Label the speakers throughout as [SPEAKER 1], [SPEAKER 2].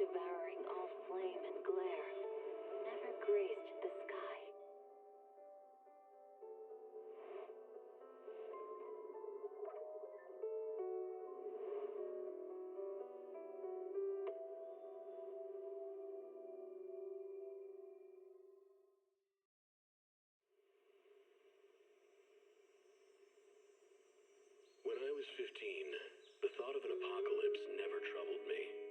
[SPEAKER 1] devouring all flame and glare, never graced the sky.
[SPEAKER 2] When I was 15, the thought of an apocalypse never troubled me.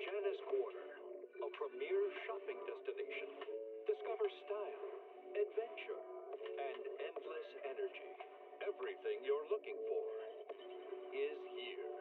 [SPEAKER 3] Janice Quarter, a premier shopping destination. Discover style, adventure, and endless energy. Everything you're looking for is here.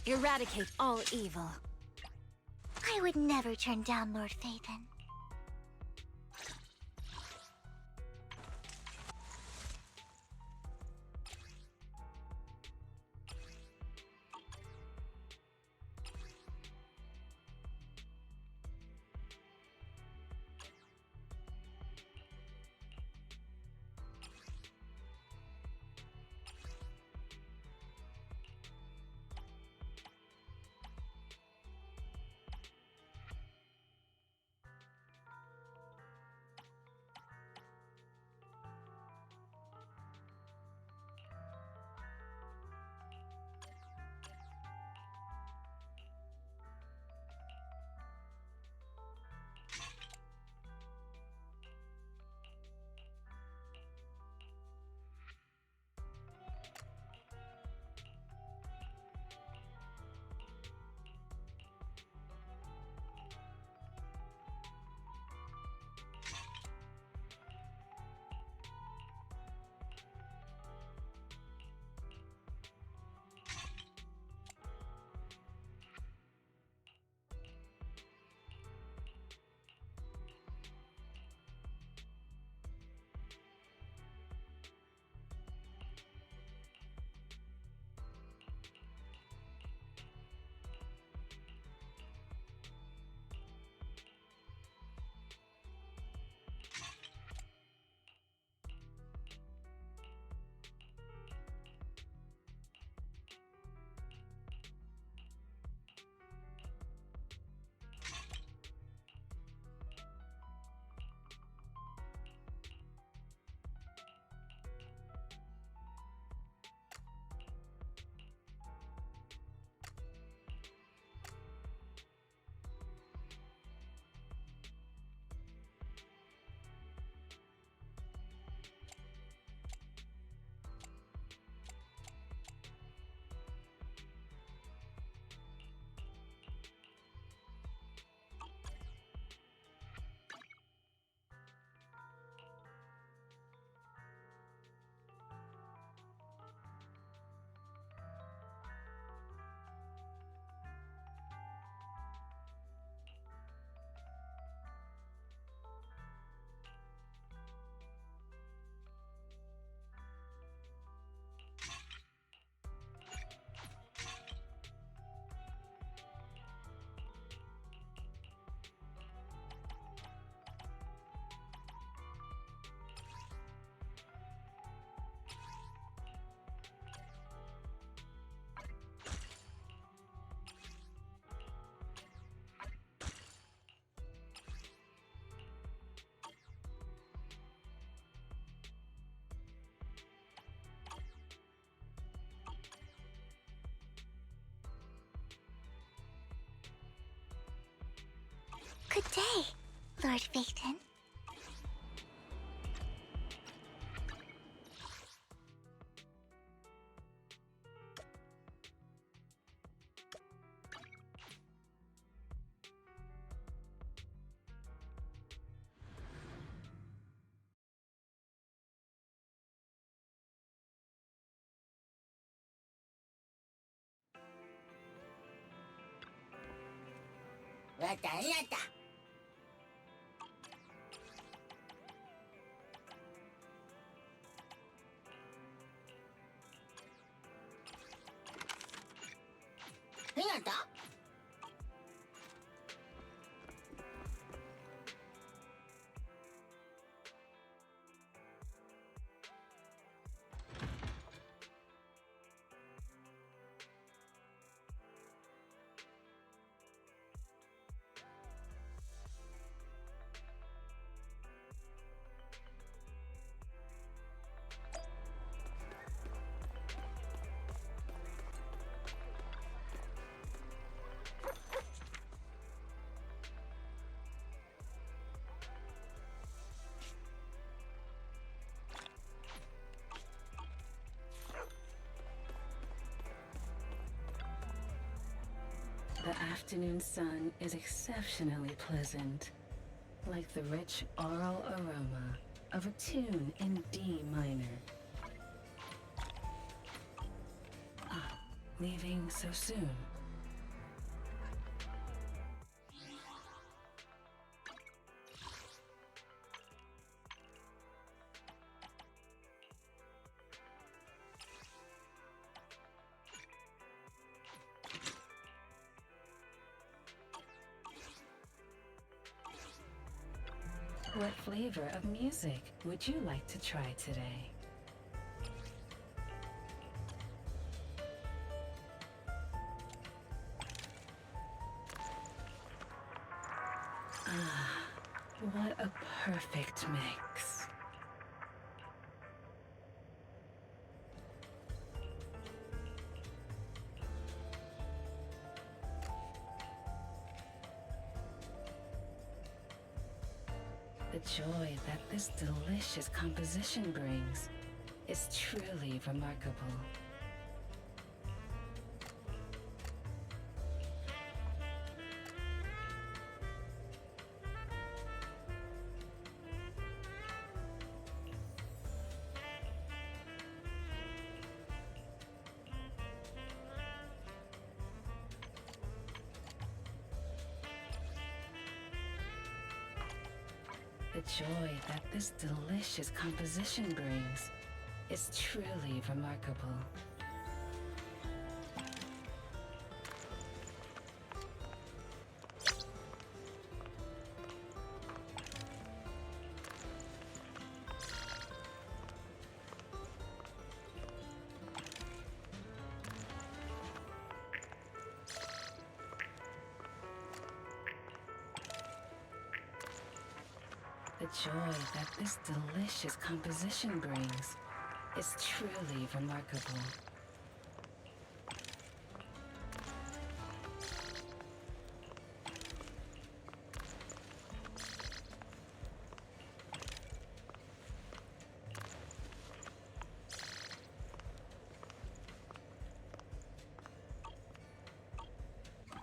[SPEAKER 4] Eradicate all evil.
[SPEAKER 5] I would never turn down Lord Phaethon. Good day, Lord Phaethon.
[SPEAKER 6] The afternoon sun is exceptionally pleasant, like the rich oral aroma of a tune in D minor. Ah, leaving so soon? What flavor of music would you like to try today? Ah, what a perfect mix. The joy that this delicious composition brings is truly remarkable. The joy that this delicious composition brings is truly remarkable. The joy that this delicious composition brings is truly remarkable.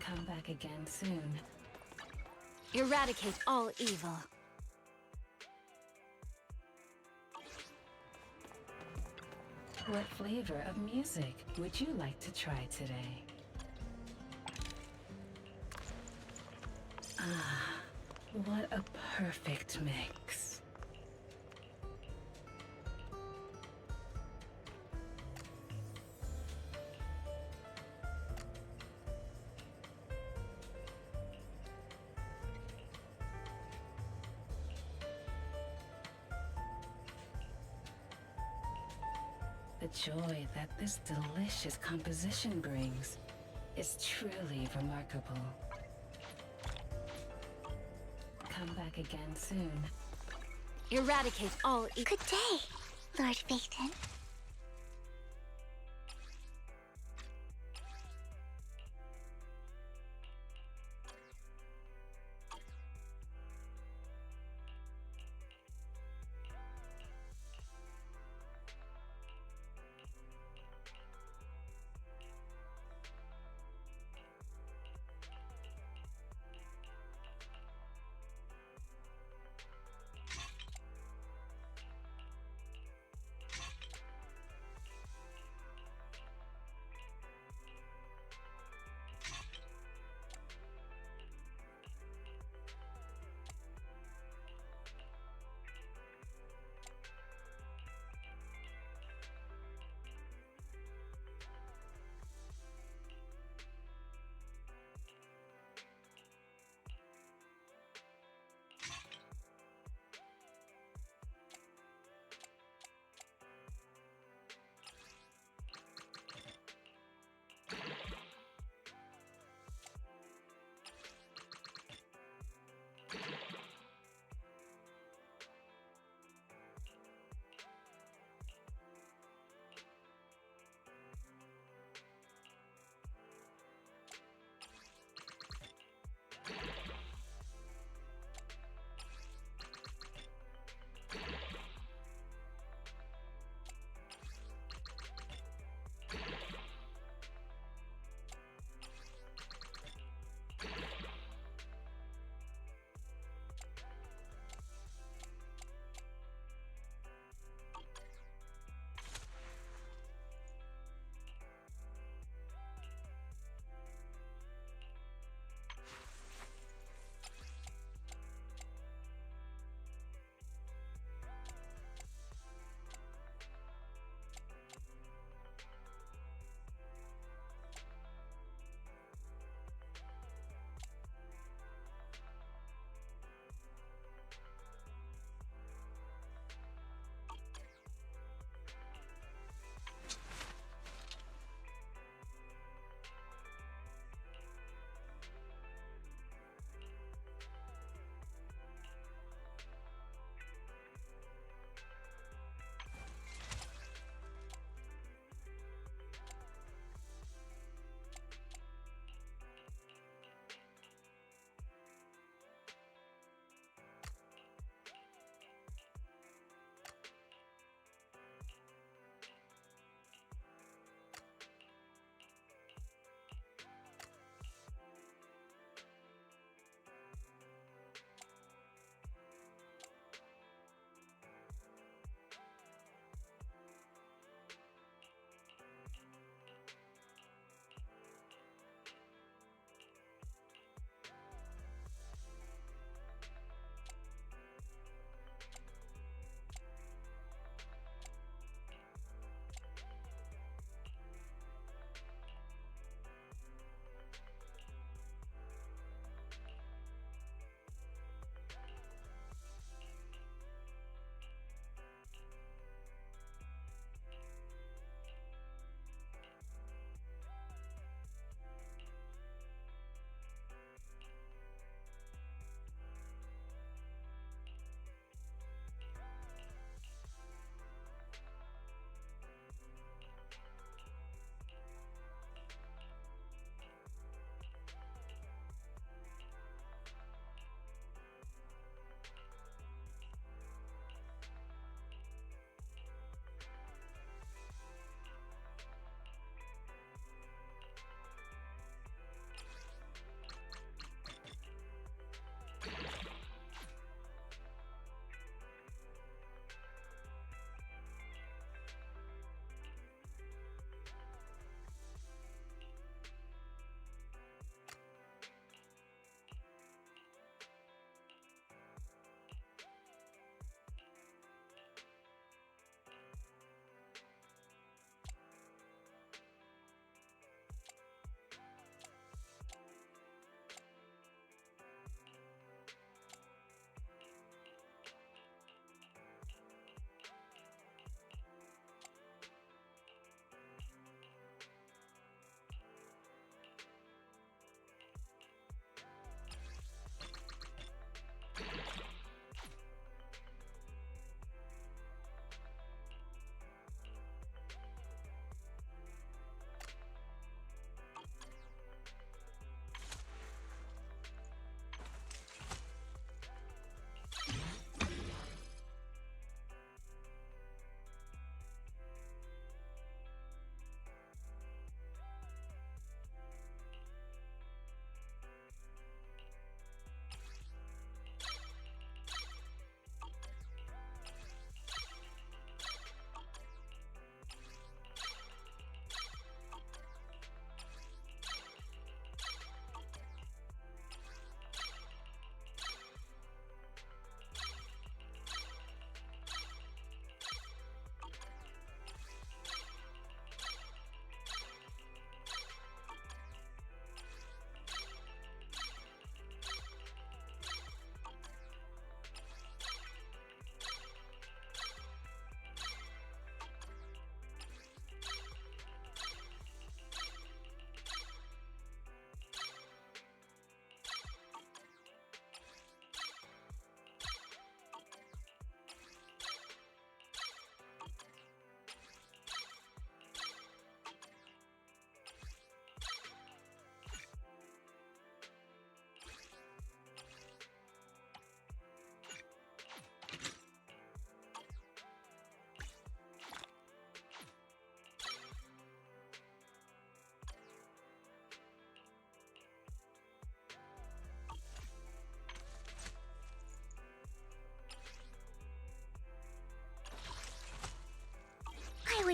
[SPEAKER 6] Come back again soon.
[SPEAKER 4] Eradicate all evil.
[SPEAKER 6] What flavor of music would you like to try today? Ah, what a perfect mix. The joy that this delicious composition brings is truly remarkable. Come back again soon.
[SPEAKER 4] Eradicate all evil.
[SPEAKER 5] Good day, Lord Phaethon.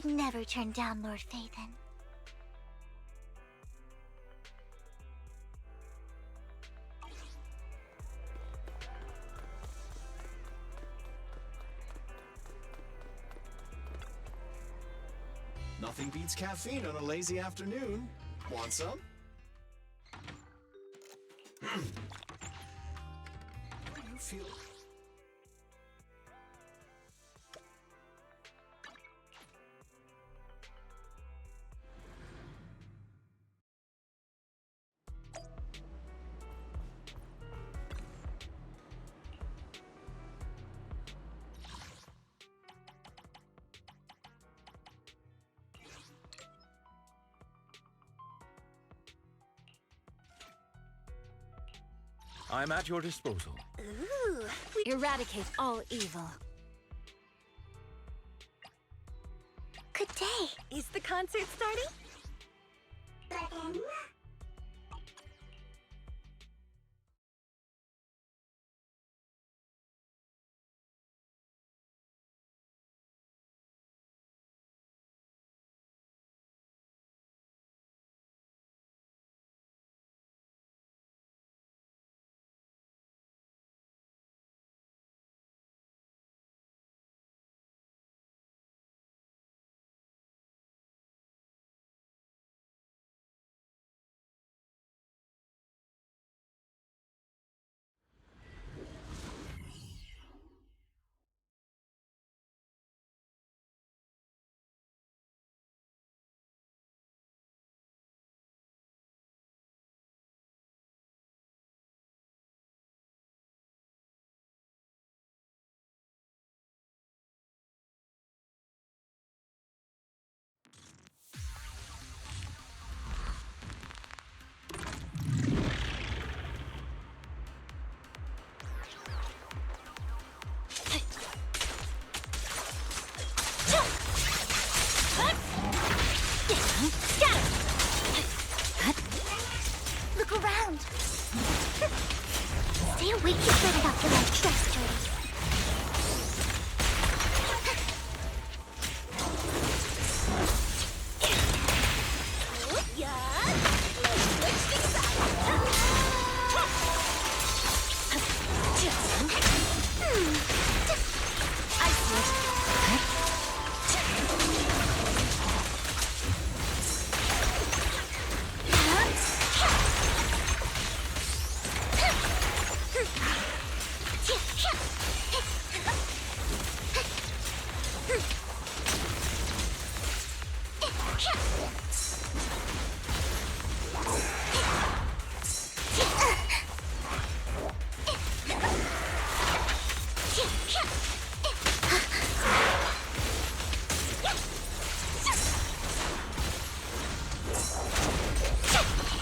[SPEAKER 5] would never turn down Lord Phaethon.
[SPEAKER 7] Nothing beats caffeine on a lazy afternoon. Want some? How do you feel?
[SPEAKER 8] I'm at your disposal.
[SPEAKER 4] Ooh. Eradicate all evil.
[SPEAKER 5] Good day.
[SPEAKER 4] Is the concert starting?
[SPEAKER 5] Look around. Stay awake to set it up to my trust dirty.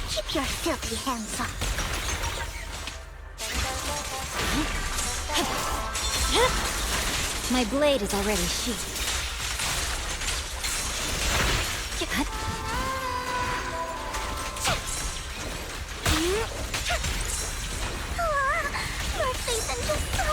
[SPEAKER 5] Keep your filthy hands off.
[SPEAKER 4] My blade is already sheathed.
[SPEAKER 5] Lord Phaethon just so...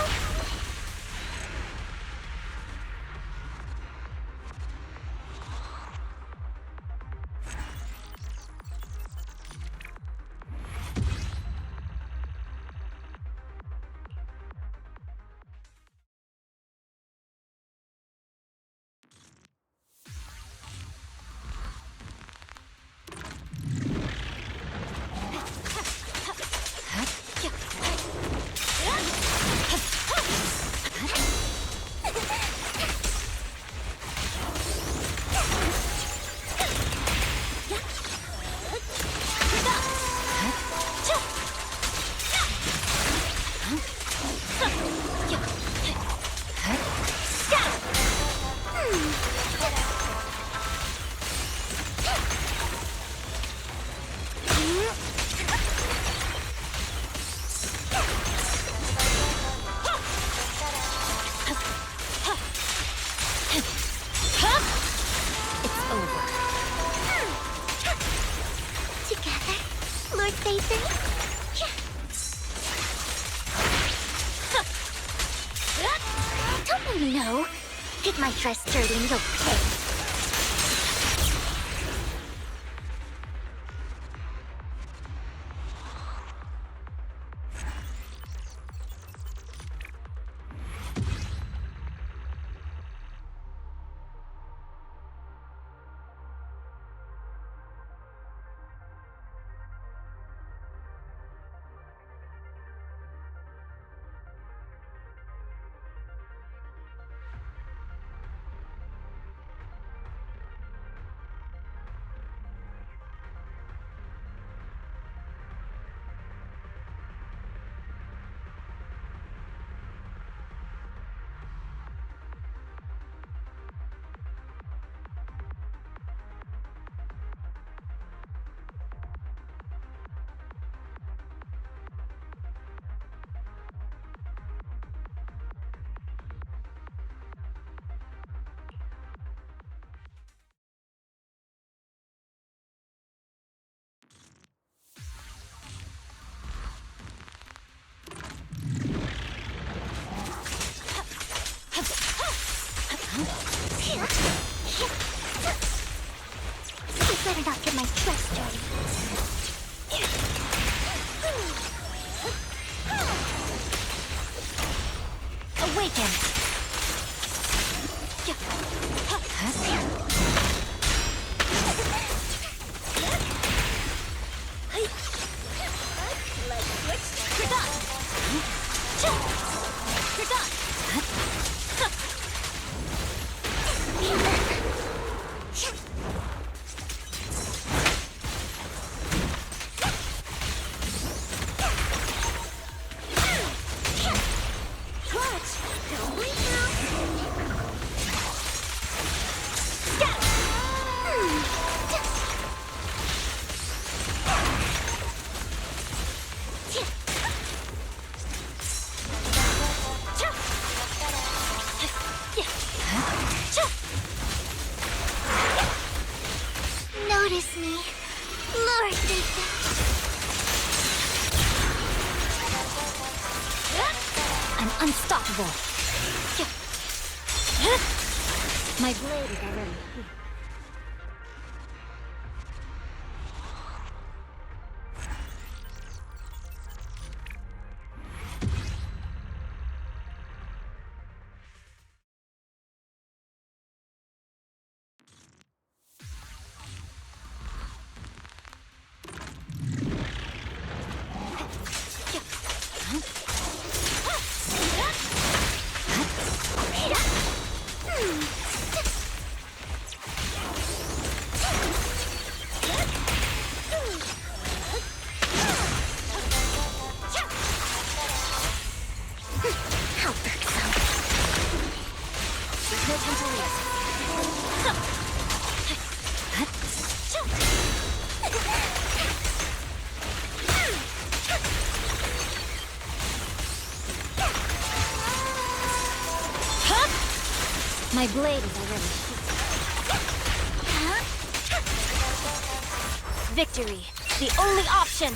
[SPEAKER 5] Lord Phaethon? Don't you know? Get my dress dirty and you'll pay. You better not get my dress dirty. Awaken!
[SPEAKER 1] Let's switch.
[SPEAKER 5] Forgot! Forgot! Clutch! Don't wait now! Notice me, Lord Nathan.
[SPEAKER 4] I'm unstoppable. My blade is already here.
[SPEAKER 5] How irksome.
[SPEAKER 4] There's no time to lose. My blade is already here.
[SPEAKER 5] Victory, the only option.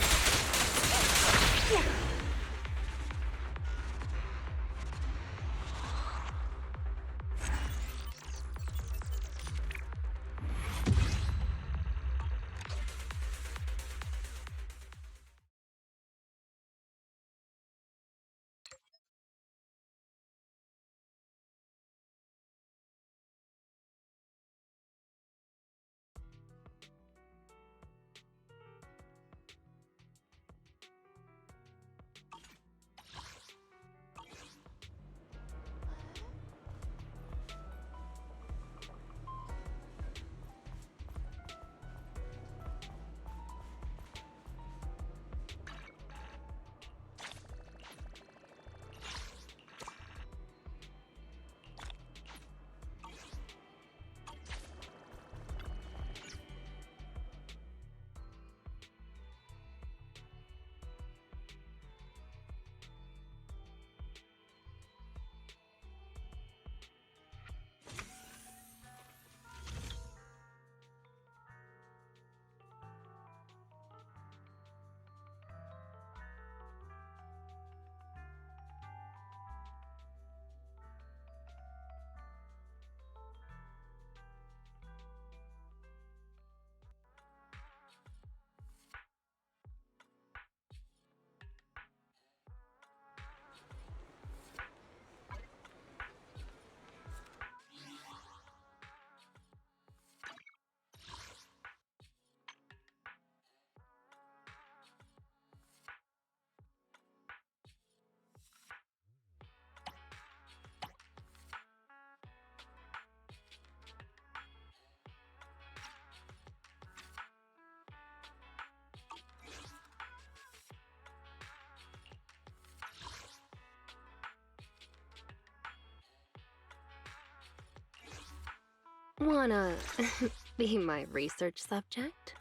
[SPEAKER 8] Wanna be my research subject?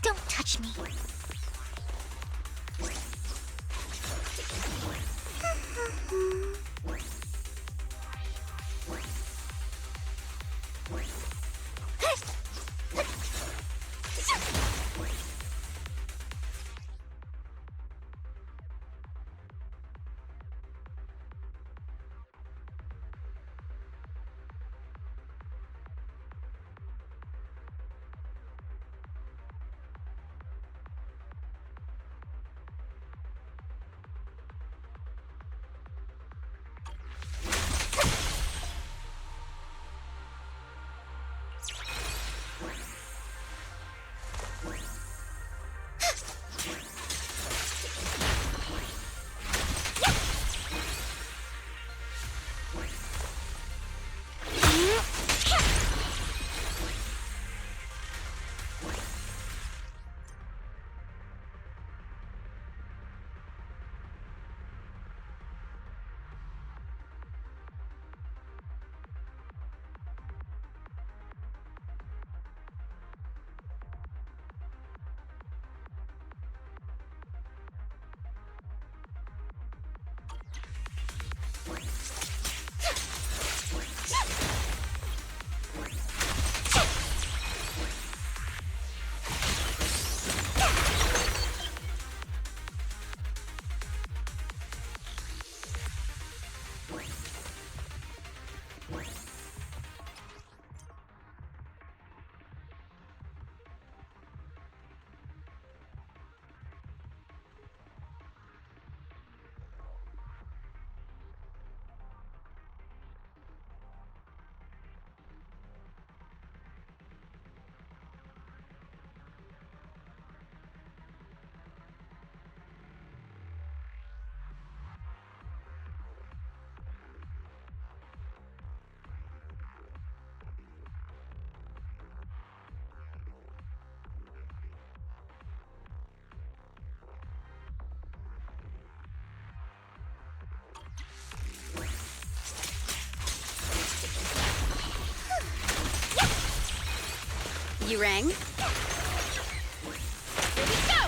[SPEAKER 5] Don't touch me.
[SPEAKER 9] You rang? Here we go!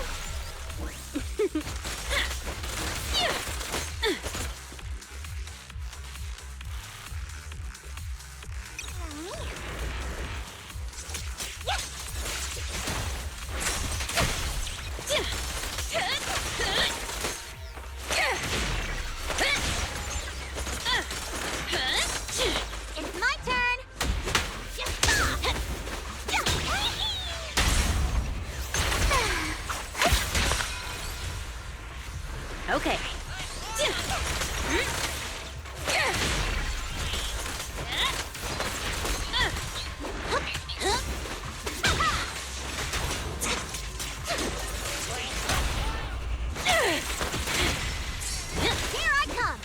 [SPEAKER 5] It's my turn.
[SPEAKER 9] Okay.
[SPEAKER 5] Here I come.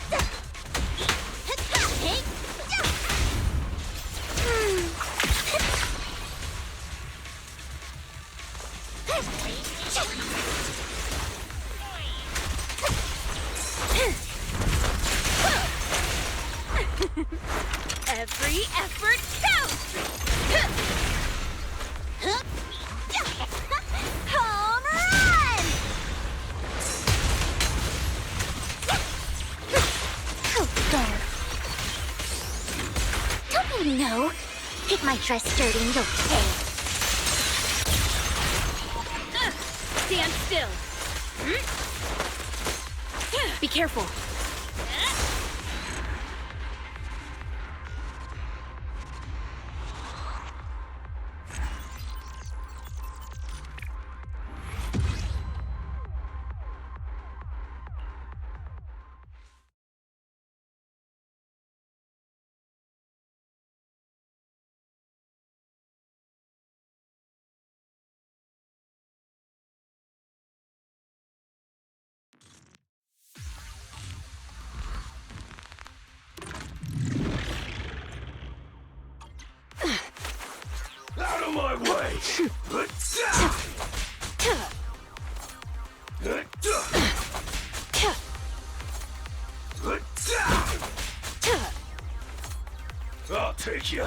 [SPEAKER 9] Every effort counts!
[SPEAKER 5] Home run! Oh, there. Don't you know? Get my dress dirty and you'll pay.
[SPEAKER 9] Stand still. Be careful.
[SPEAKER 2] Out of my way!
[SPEAKER 7] take you.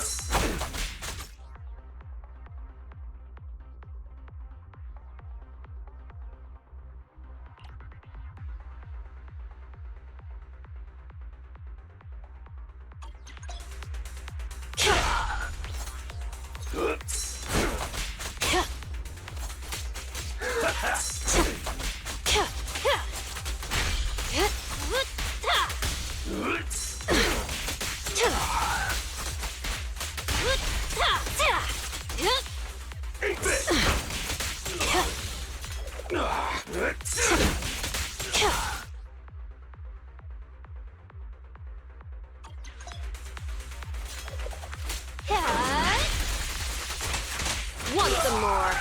[SPEAKER 8] Want some more?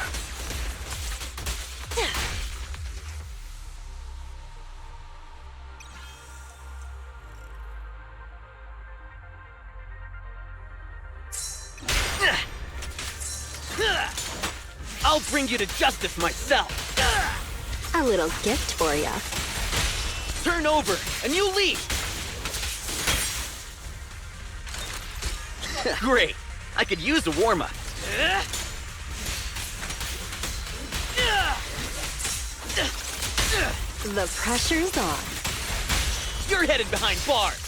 [SPEAKER 10] I'll bring you to justice myself.
[SPEAKER 8] A little gift for ya.
[SPEAKER 10] Turn over, and you leave. Great. I could use a warm-up.
[SPEAKER 8] The pressure's on.
[SPEAKER 10] You're headed behind bars.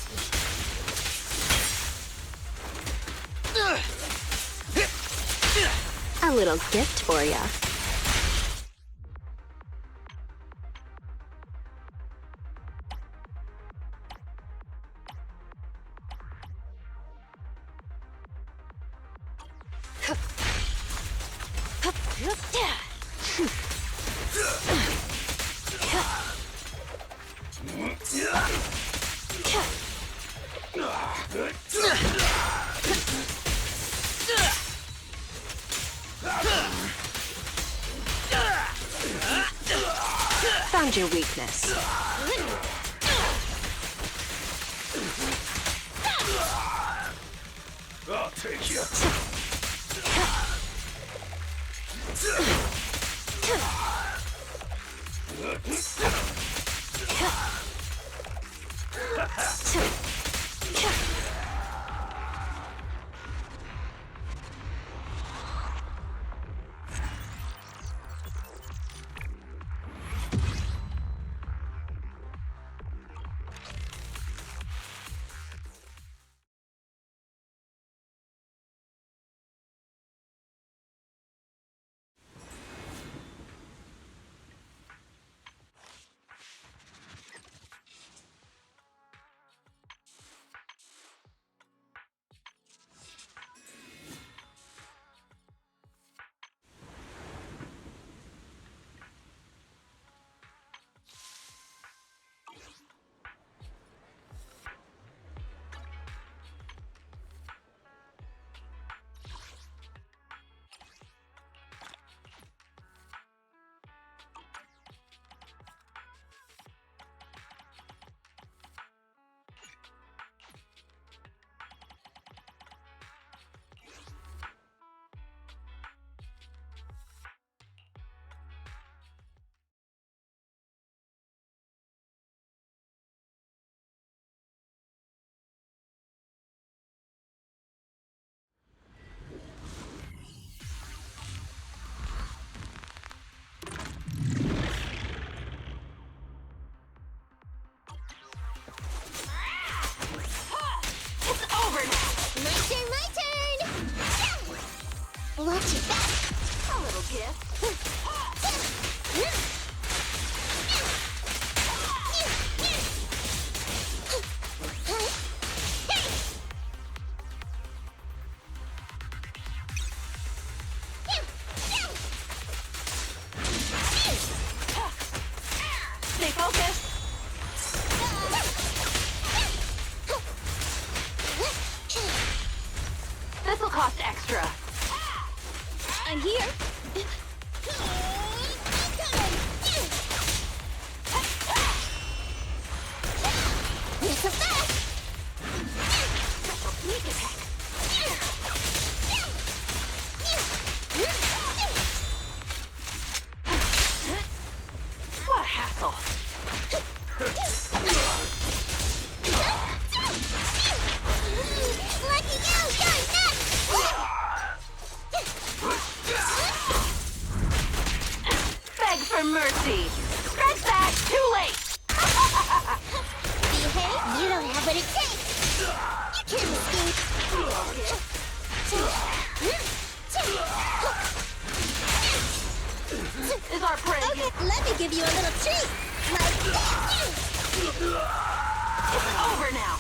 [SPEAKER 8] A little gift for ya. Found your weakness.
[SPEAKER 7] I'll take you.
[SPEAKER 5] Watch it back. A little gift.
[SPEAKER 9] Stay focused. This'll cost extra.
[SPEAKER 5] I'm here. It's a fast.
[SPEAKER 9] Sneak attack. What a hassle.
[SPEAKER 5] Lucky you,
[SPEAKER 9] mercy. Scratch that! Too late!
[SPEAKER 5] Behave? You don't have what it takes! You can't escape!
[SPEAKER 9] Is our prey?
[SPEAKER 5] Okay, let me give you a little treat! Like
[SPEAKER 9] It's over now.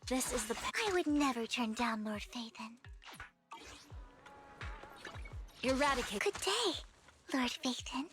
[SPEAKER 5] This is the I would never turn down Lord Phaethon.
[SPEAKER 4] Eradicate.
[SPEAKER 5] Good day, Lord Phaethon.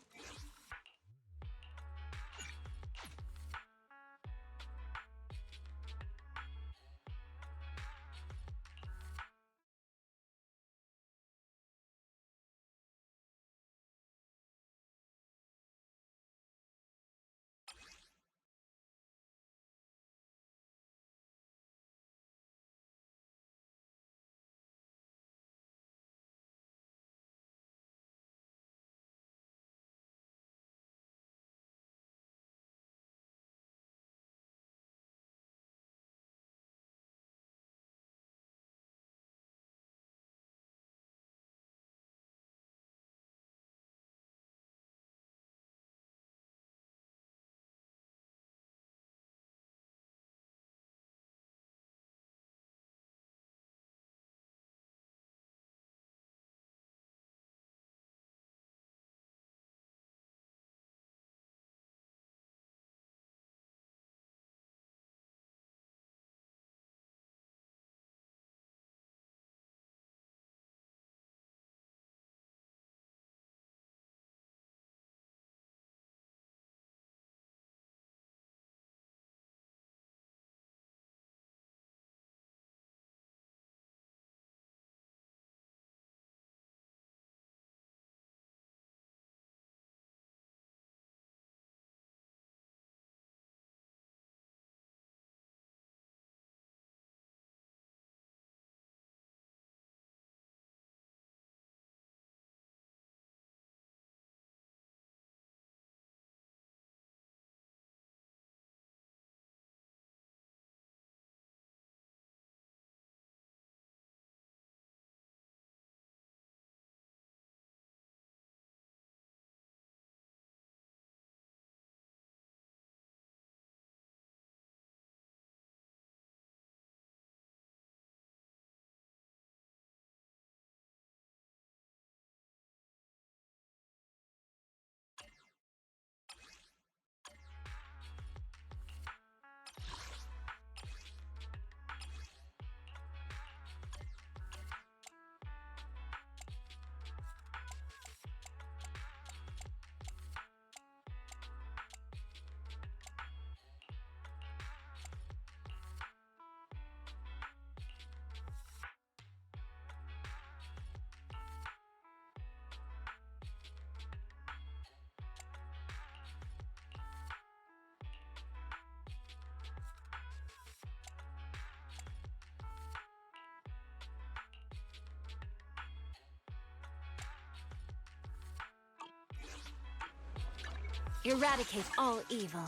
[SPEAKER 4] Eradicate all evil.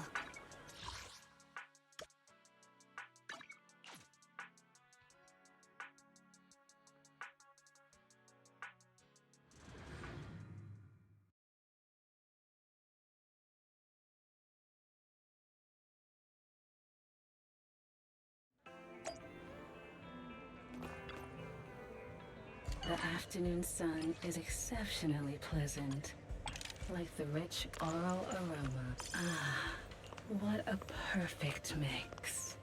[SPEAKER 6] The afternoon sun is exceptionally pleasant, like the rich oral aroma. Ah, what a perfect mix.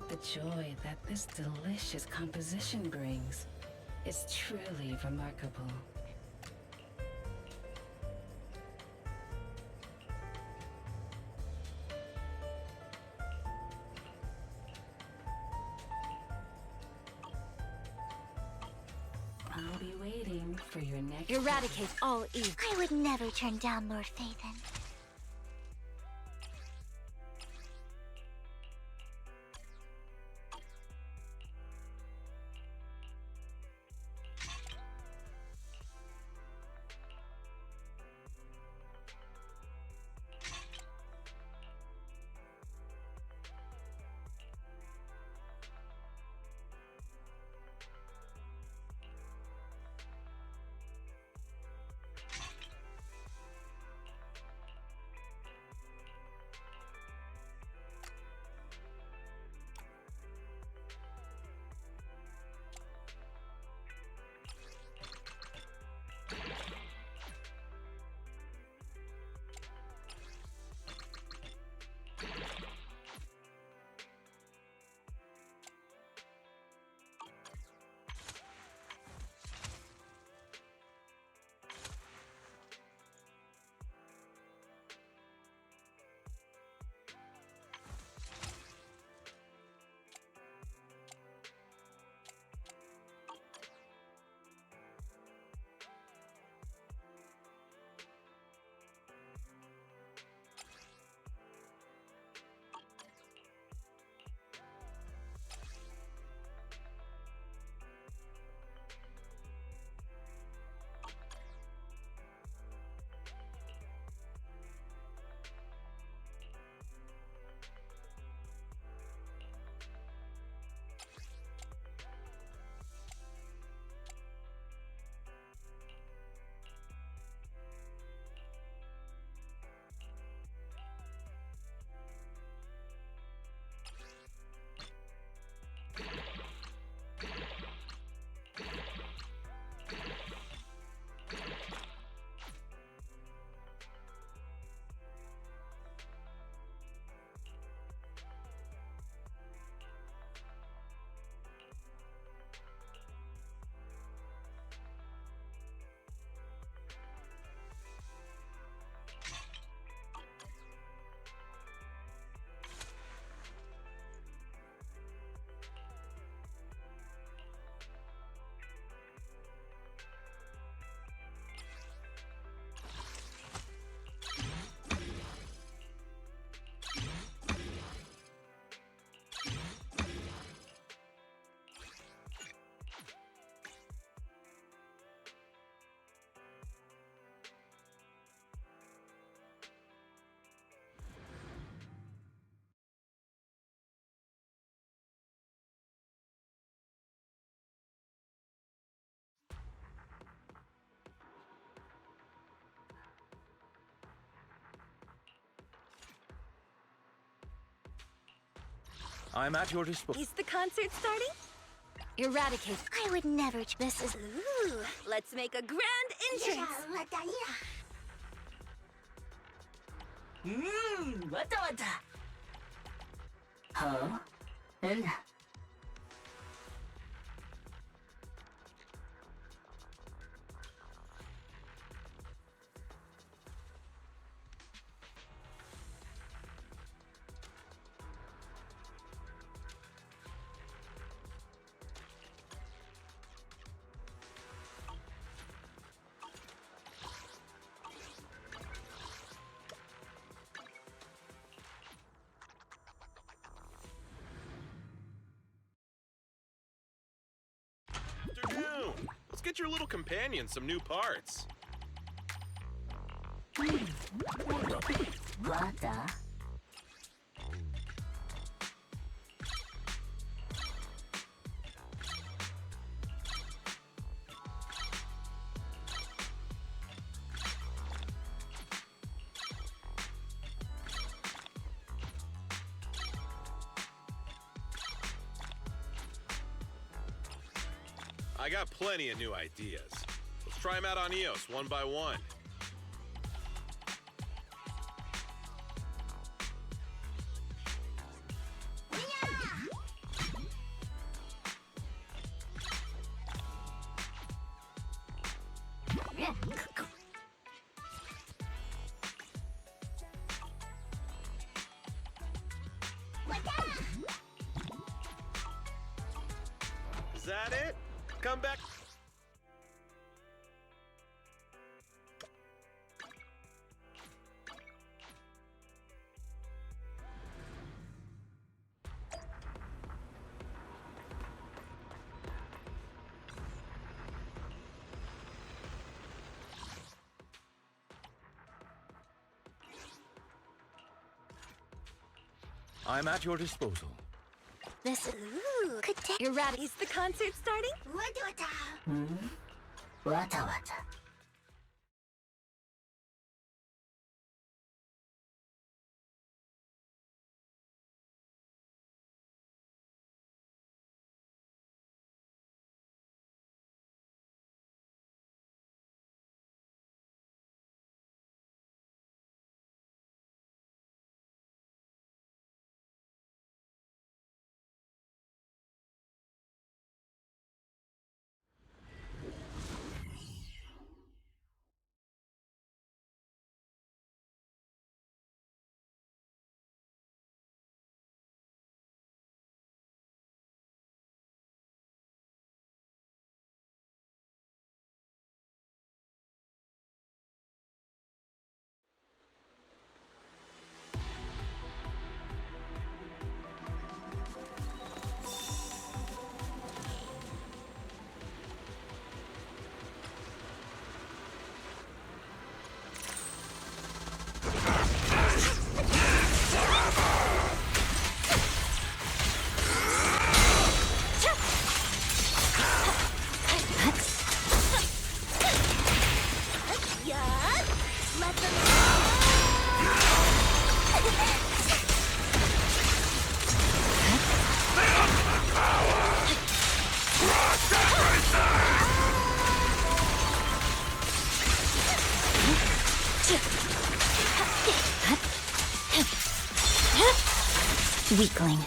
[SPEAKER 6] The joy that this delicious composition brings. is truly remarkable. I'll be waiting for your next...
[SPEAKER 4] Eradicate all evil.
[SPEAKER 5] I would never turn down Lord Phaethon.
[SPEAKER 11] I'm at your disposal.
[SPEAKER 4] Is the concert starting? Eradicate.
[SPEAKER 5] I would never.
[SPEAKER 4] This is... Ooh, let's make a grand entrance.
[SPEAKER 6] Wata wata. Huh? And...
[SPEAKER 11] Afternoon. Let's get your little companion some new parts.
[SPEAKER 6] Wata.
[SPEAKER 11] I got plenty of new ideas. Let's try them out on EOS one by one. Is that it? Come back.
[SPEAKER 12] I'm at your disposal.
[SPEAKER 5] This could take.
[SPEAKER 4] You're ready. Is the concert starting?
[SPEAKER 5] Wata wata.
[SPEAKER 4] Weakling.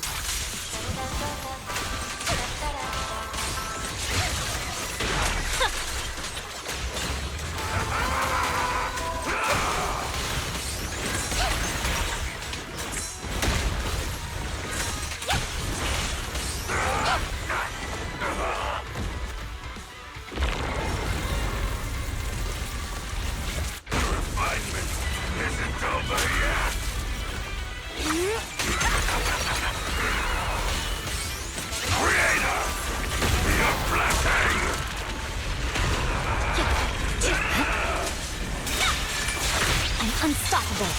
[SPEAKER 4] Unstoppable.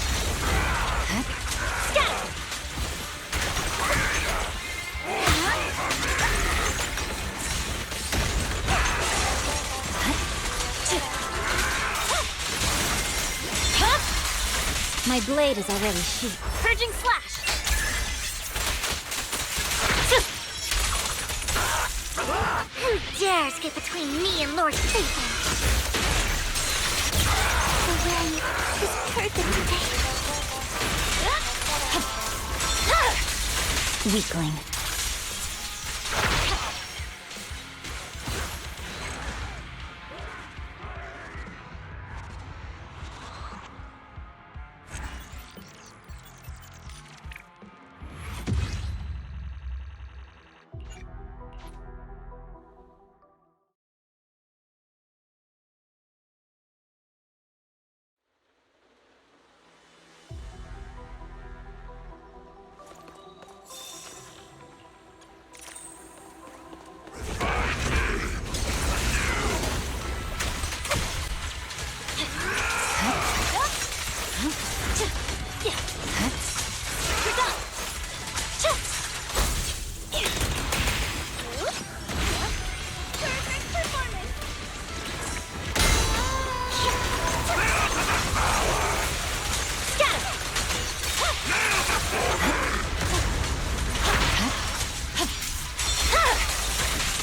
[SPEAKER 4] Scatter! My blade is already sheathed.
[SPEAKER 5] Purging slash. Who dares get between me and Lord Satan? The way is perfect today.
[SPEAKER 4] Weakling.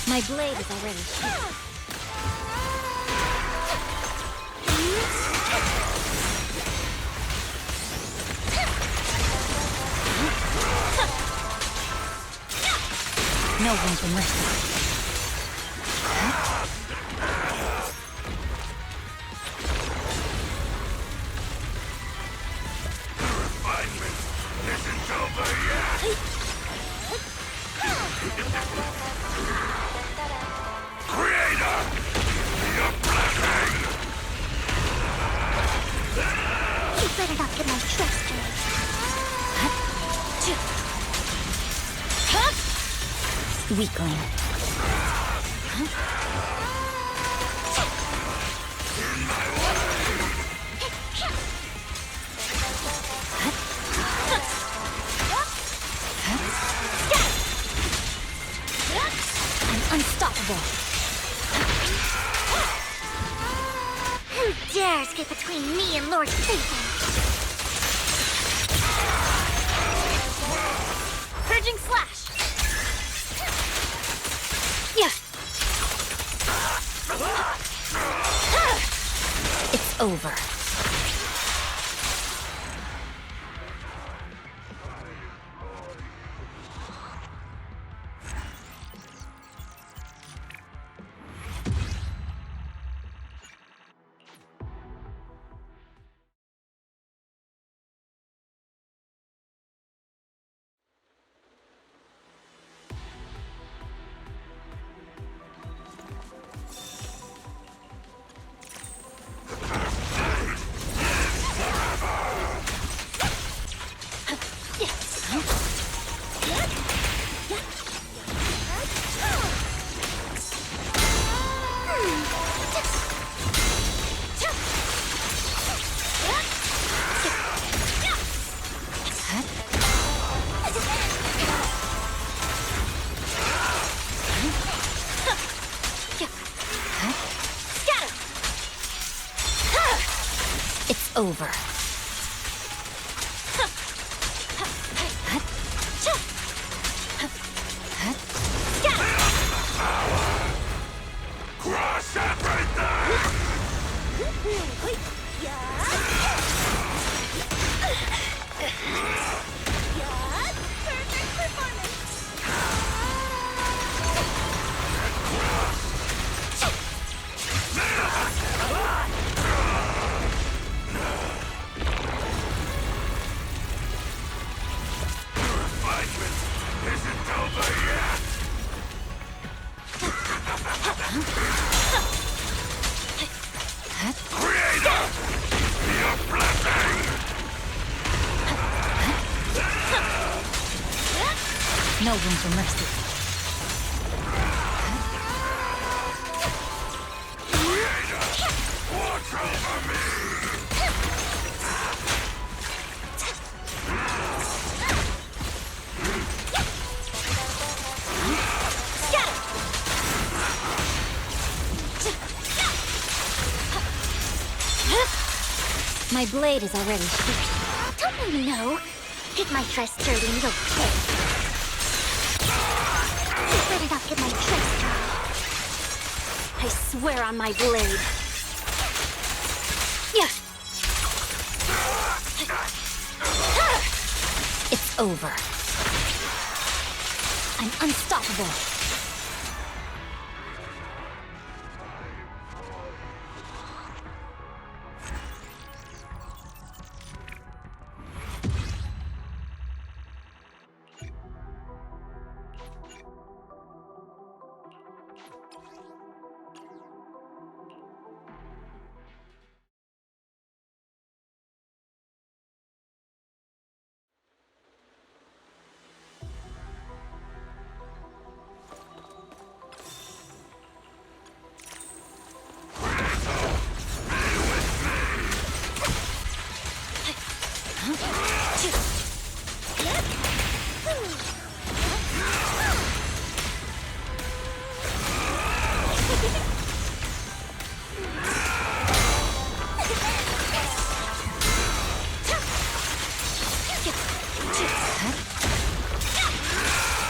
[SPEAKER 4] My blade is already sheathed. No one can rescue.
[SPEAKER 12] Refinement isn't over yet.
[SPEAKER 5] treachery.
[SPEAKER 4] Weakling. I'm unstoppable.
[SPEAKER 5] Who dares get between me and Lord Satan? Purging slash.
[SPEAKER 4] Yeah. It's over. It's over.
[SPEAKER 12] Crush everything!
[SPEAKER 5] Perfect performance!
[SPEAKER 12] Refinement isn't over yet! Creator! Your blessing!
[SPEAKER 4] No room for mercy.
[SPEAKER 12] Creator! Watch over me!
[SPEAKER 4] My blade is already shaped.
[SPEAKER 5] Don't you know? Get my dress dirty and you'll pay. You better not get my dress dirty.
[SPEAKER 4] I swear on my blade. Yeah. It's over. I'm unstoppable.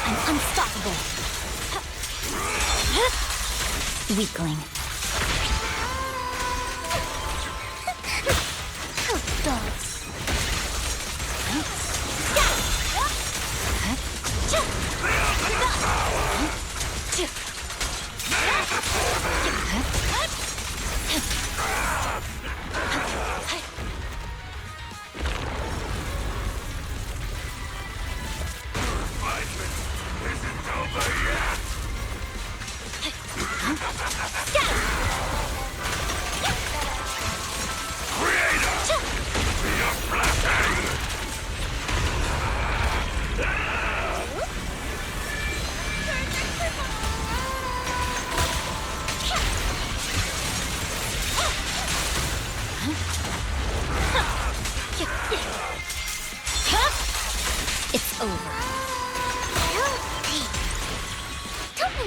[SPEAKER 4] I'm unstoppable. Weakling.
[SPEAKER 5] Good dogs.
[SPEAKER 12] Refinement isn't over yet!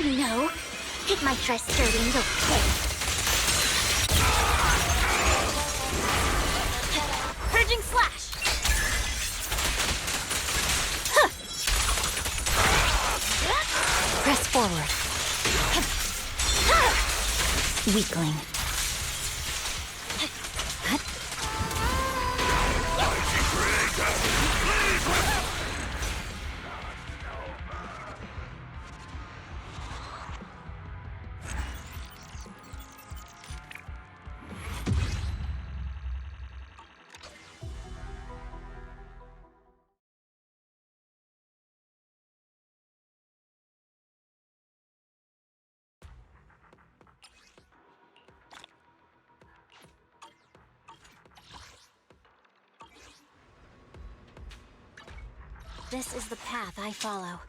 [SPEAKER 5] No. Get my dress dirty and go play. Purging slash. Huh.
[SPEAKER 4] Press forward. Weakling. This is the path I follow.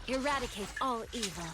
[SPEAKER 4] Eradicate all evil.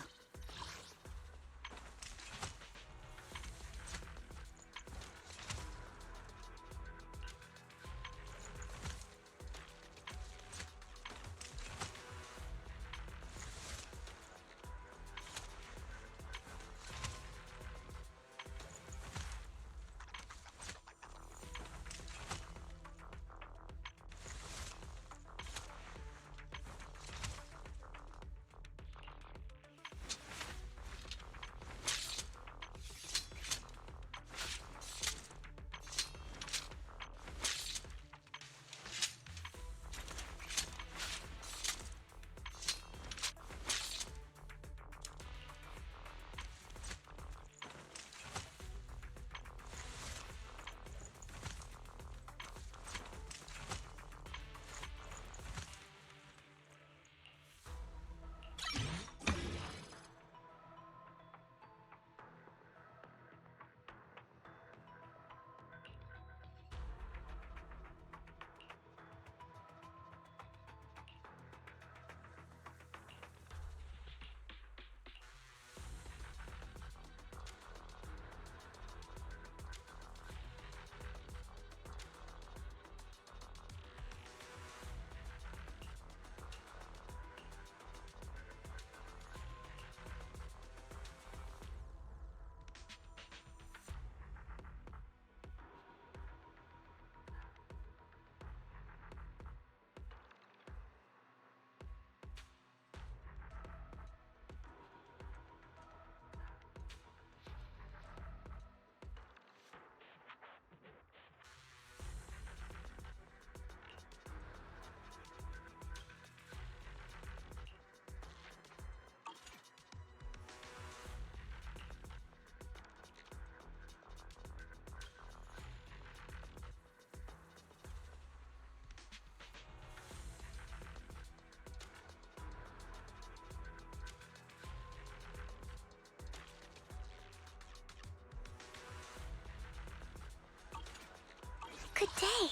[SPEAKER 5] Good day,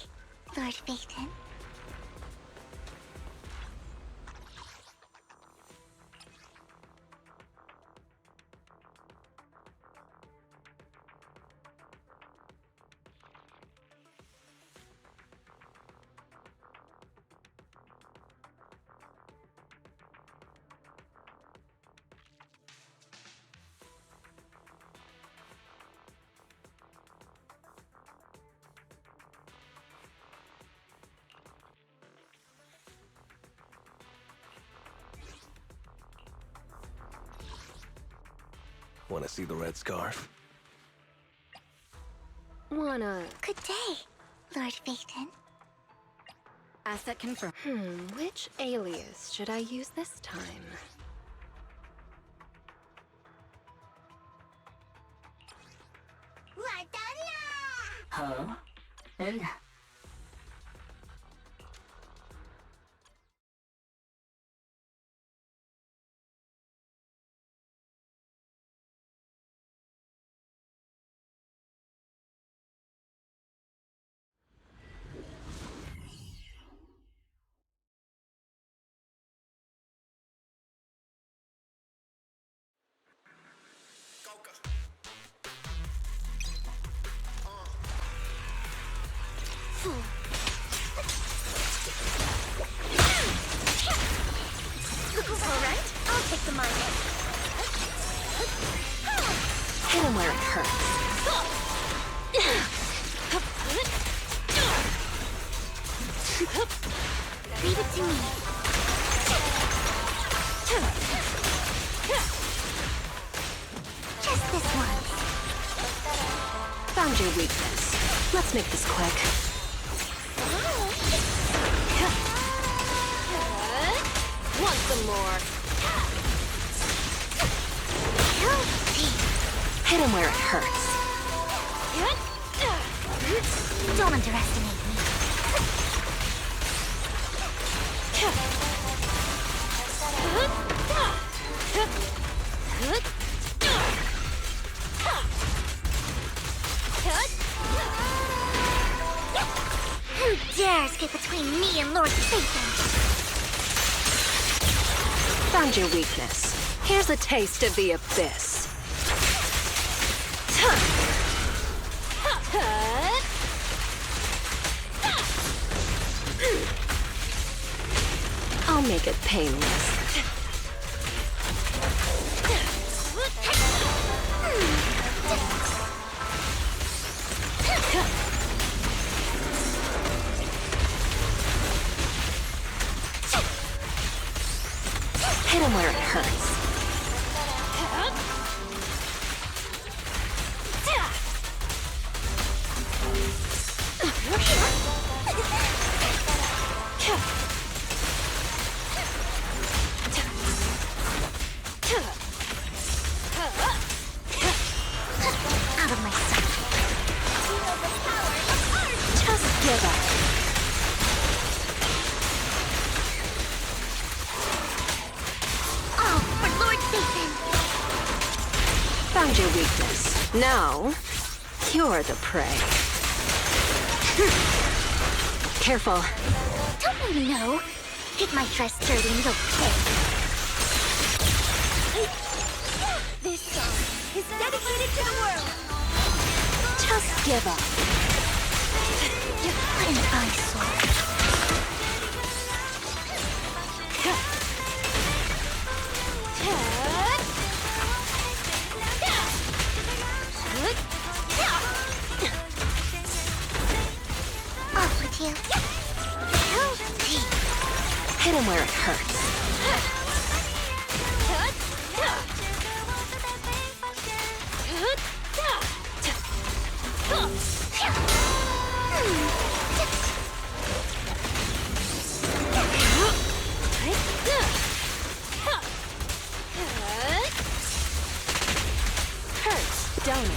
[SPEAKER 5] Lord Phaeton.
[SPEAKER 13] Want to see the red scarf?
[SPEAKER 4] Wanna...
[SPEAKER 5] Good day, Lord Phaeton.
[SPEAKER 4] Asset confirmed. Which alias should I use this time?
[SPEAKER 6] Huh? Hey,
[SPEAKER 5] Alright, I'll take the mine.
[SPEAKER 8] Hit him where it hurts.
[SPEAKER 5] Leave it to me. Just this once.
[SPEAKER 8] Found your weakness. Let's make this quick.
[SPEAKER 4] Want some more?
[SPEAKER 8] Hit him where it hurts.
[SPEAKER 5] Don't underestimate me. Who dares get between me and Lord Satan?
[SPEAKER 8] Found your weakness. Here's a taste of the abyss. I'll make it painless. Hit him where it hurts.
[SPEAKER 5] Out of my sight.
[SPEAKER 8] Just give up.
[SPEAKER 5] All for Lord Satan.
[SPEAKER 8] Found your weakness. Now, you're the prey. Careful.
[SPEAKER 5] Don't you know? Get my dress dirty and you'll pay. This song is dedicated to the world.
[SPEAKER 8] Just give up.
[SPEAKER 5] What an eyesore. Off with you.
[SPEAKER 8] Hit him where it hurts. Hurts, don't it?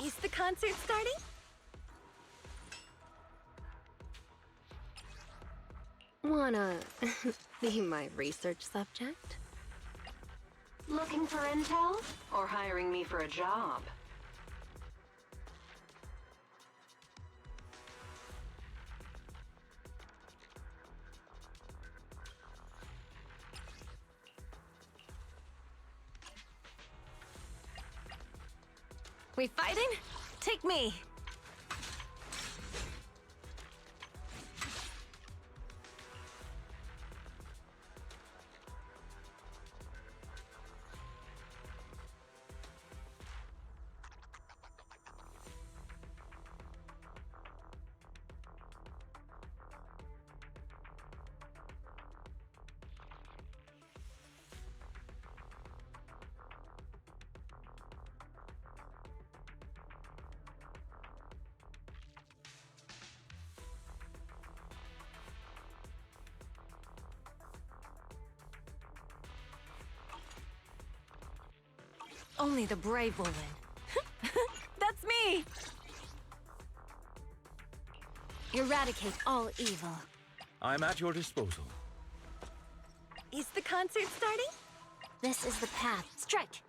[SPEAKER 4] Is the concert starting?
[SPEAKER 8] Wanna be my research subject?
[SPEAKER 9] Looking for intel? Or hiring me for a job?
[SPEAKER 4] We fighting? Take me. Only the brave will win. That's me! Eradicate all evil.
[SPEAKER 14] I'm at your disposal.
[SPEAKER 4] Is the concert starting?
[SPEAKER 5] This is the path. Strike!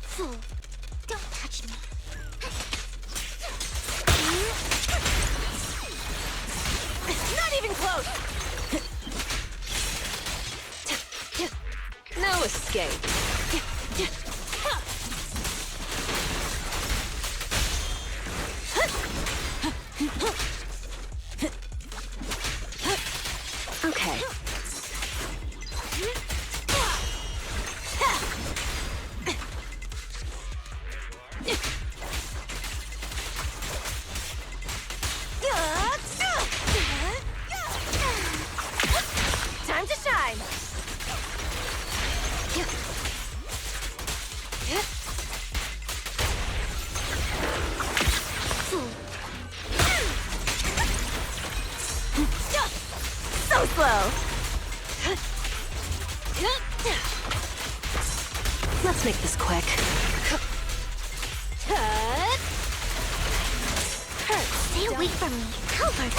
[SPEAKER 5] Fool! Don't touch me.
[SPEAKER 8] Not even close! No escape. Okay.
[SPEAKER 5] Time to shine! So slow!
[SPEAKER 8] Let's make this quick.
[SPEAKER 5] Stay away from me. Coward!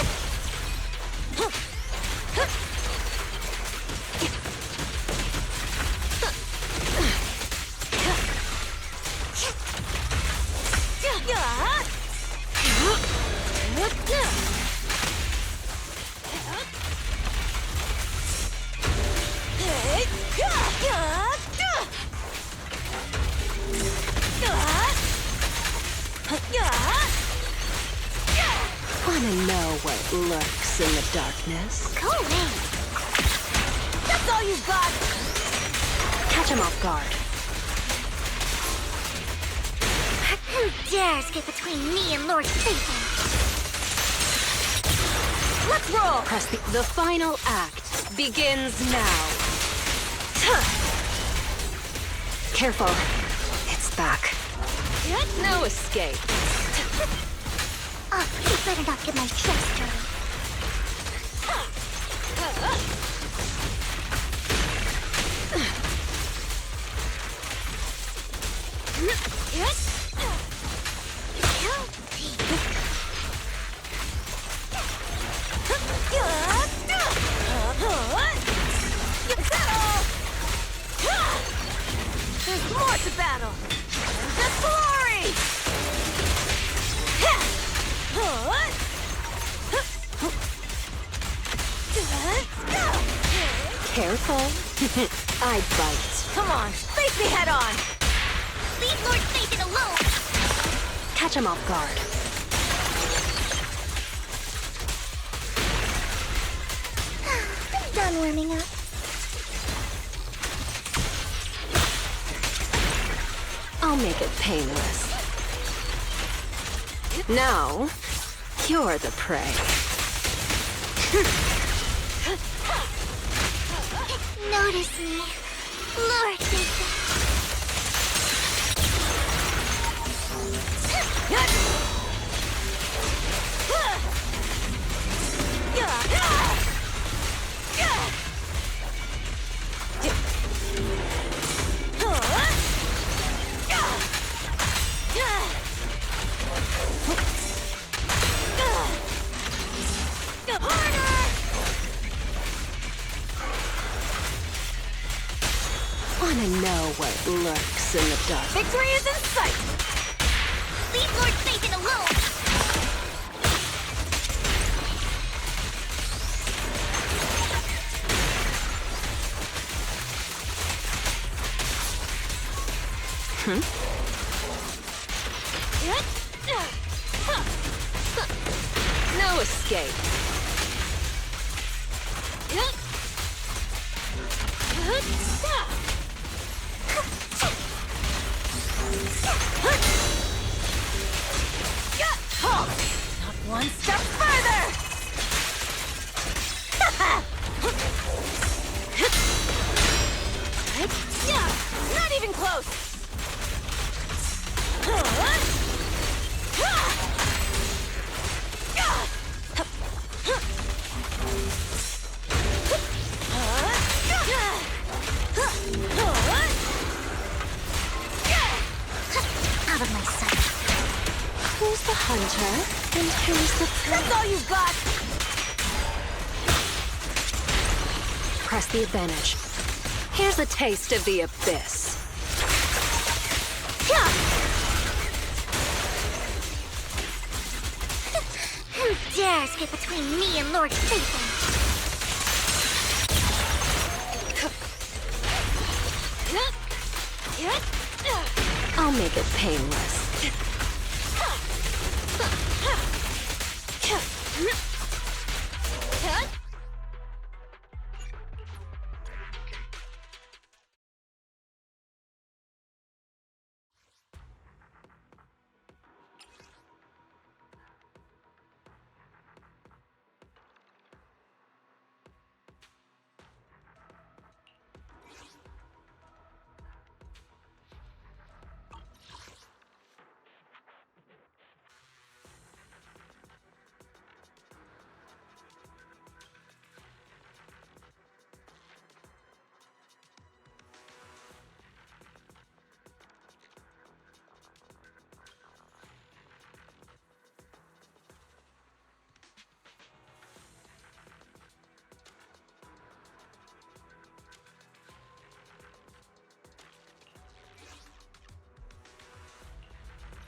[SPEAKER 8] Wanna know what lurks in the darkness?
[SPEAKER 5] Go away! That's all you've got!
[SPEAKER 8] Catch him off guard.
[SPEAKER 5] Who dares get between me and Lord Satan?
[SPEAKER 8] Let's roll! Press the final act begins now. Careful. It's back. No escape.
[SPEAKER 5] Oh, you better not get my chest dirty. Is that all? There's more to battle! The glory!
[SPEAKER 8] Careful. I bite.
[SPEAKER 5] Come on, face me head on! Leave Lord Satan alone!
[SPEAKER 8] Catch him off guard.
[SPEAKER 5] I'm done warming up.
[SPEAKER 8] I'll make it painless. Now, you're the prey.
[SPEAKER 5] Notice me, Lord Satan.
[SPEAKER 8] Wanna know what lurks in the dark?
[SPEAKER 5] Victory is in sight! Leave Lord Satan alone!
[SPEAKER 8] No escape.
[SPEAKER 5] Not one step further!
[SPEAKER 8] Not even close.
[SPEAKER 5] something.
[SPEAKER 8] Who's the hunter and who's the prey?
[SPEAKER 5] That's all you've got!
[SPEAKER 8] Press the advantage. Here's a taste of the abyss.
[SPEAKER 5] Who dares get between me and Lord Satan?
[SPEAKER 8] I'll make it painless.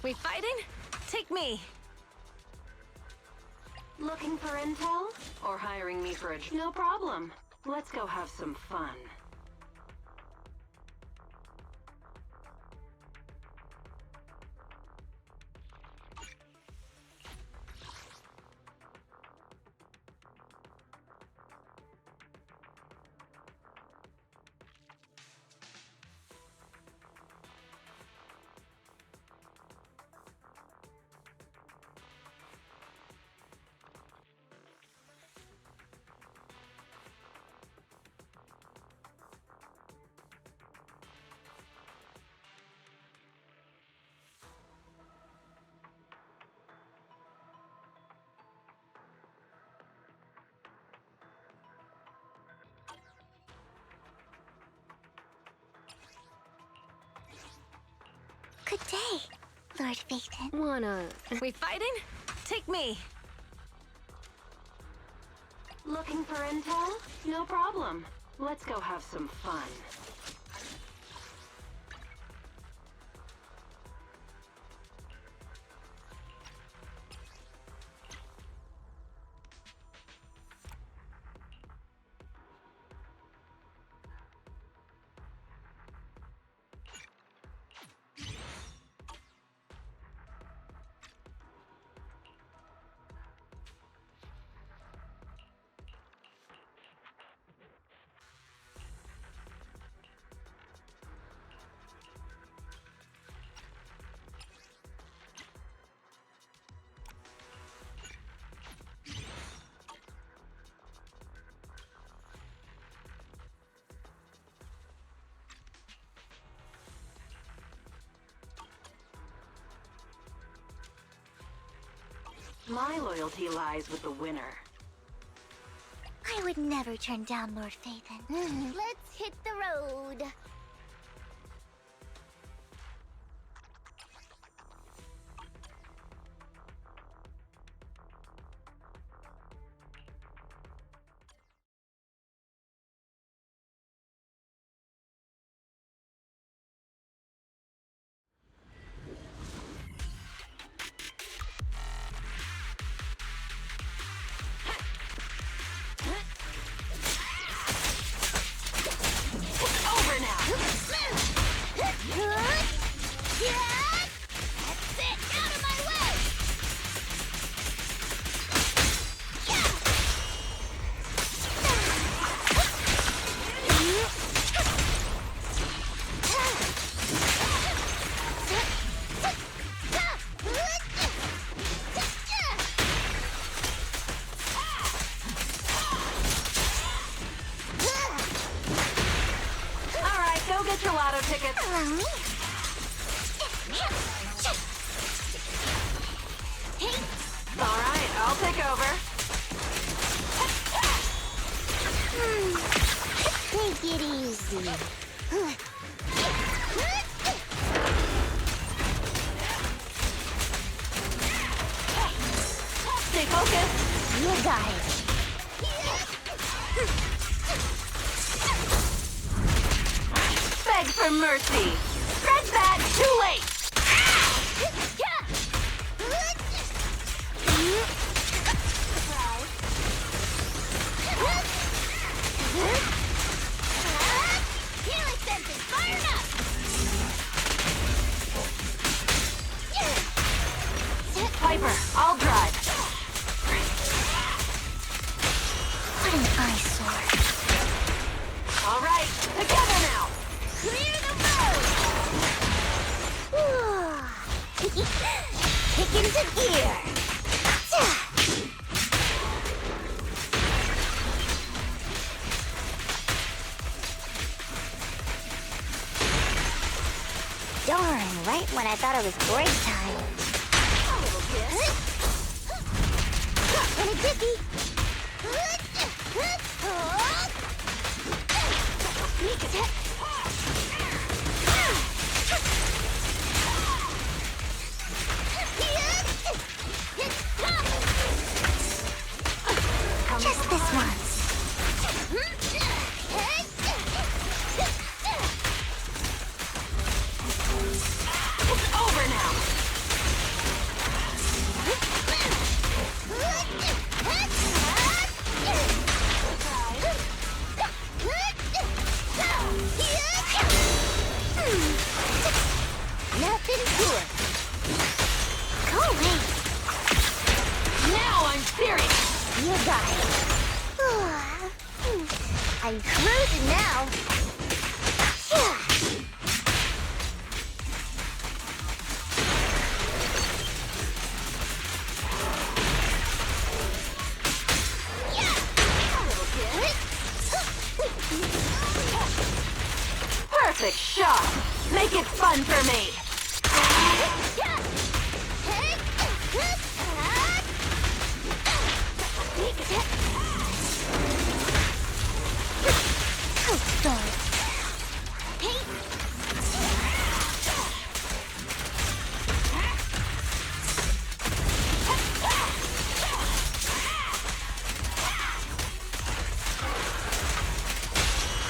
[SPEAKER 9] We fighting? Take me. Looking for intel? Or hiring me for a job? No problem. Let's go have some fun.
[SPEAKER 5] Good day, Lord Phaethon.
[SPEAKER 9] We fighting? Take me. Looking for intel? No problem. Let's go have some fun. My loyalty lies with the winner.
[SPEAKER 5] I would never turn down Lord Phaethon. Let's hit the road.
[SPEAKER 9] Stay focused.
[SPEAKER 5] You got it.
[SPEAKER 9] Beg for mercy. Dread that. Too late.
[SPEAKER 5] Healing senses fired up.
[SPEAKER 9] Piper, I'll drive.
[SPEAKER 5] What an eyesore.
[SPEAKER 9] All right, together now.
[SPEAKER 5] Clear the road. Kick into gear. Darn, right when I thought it was break time. In a jiffy. Sneak attack. Just this once.
[SPEAKER 9] It's over now.
[SPEAKER 5] Nothing to it. Go away.
[SPEAKER 9] Now I'm serious.
[SPEAKER 5] You got it. I'm cruising now.
[SPEAKER 9] Perfect shot. Make it fun for me.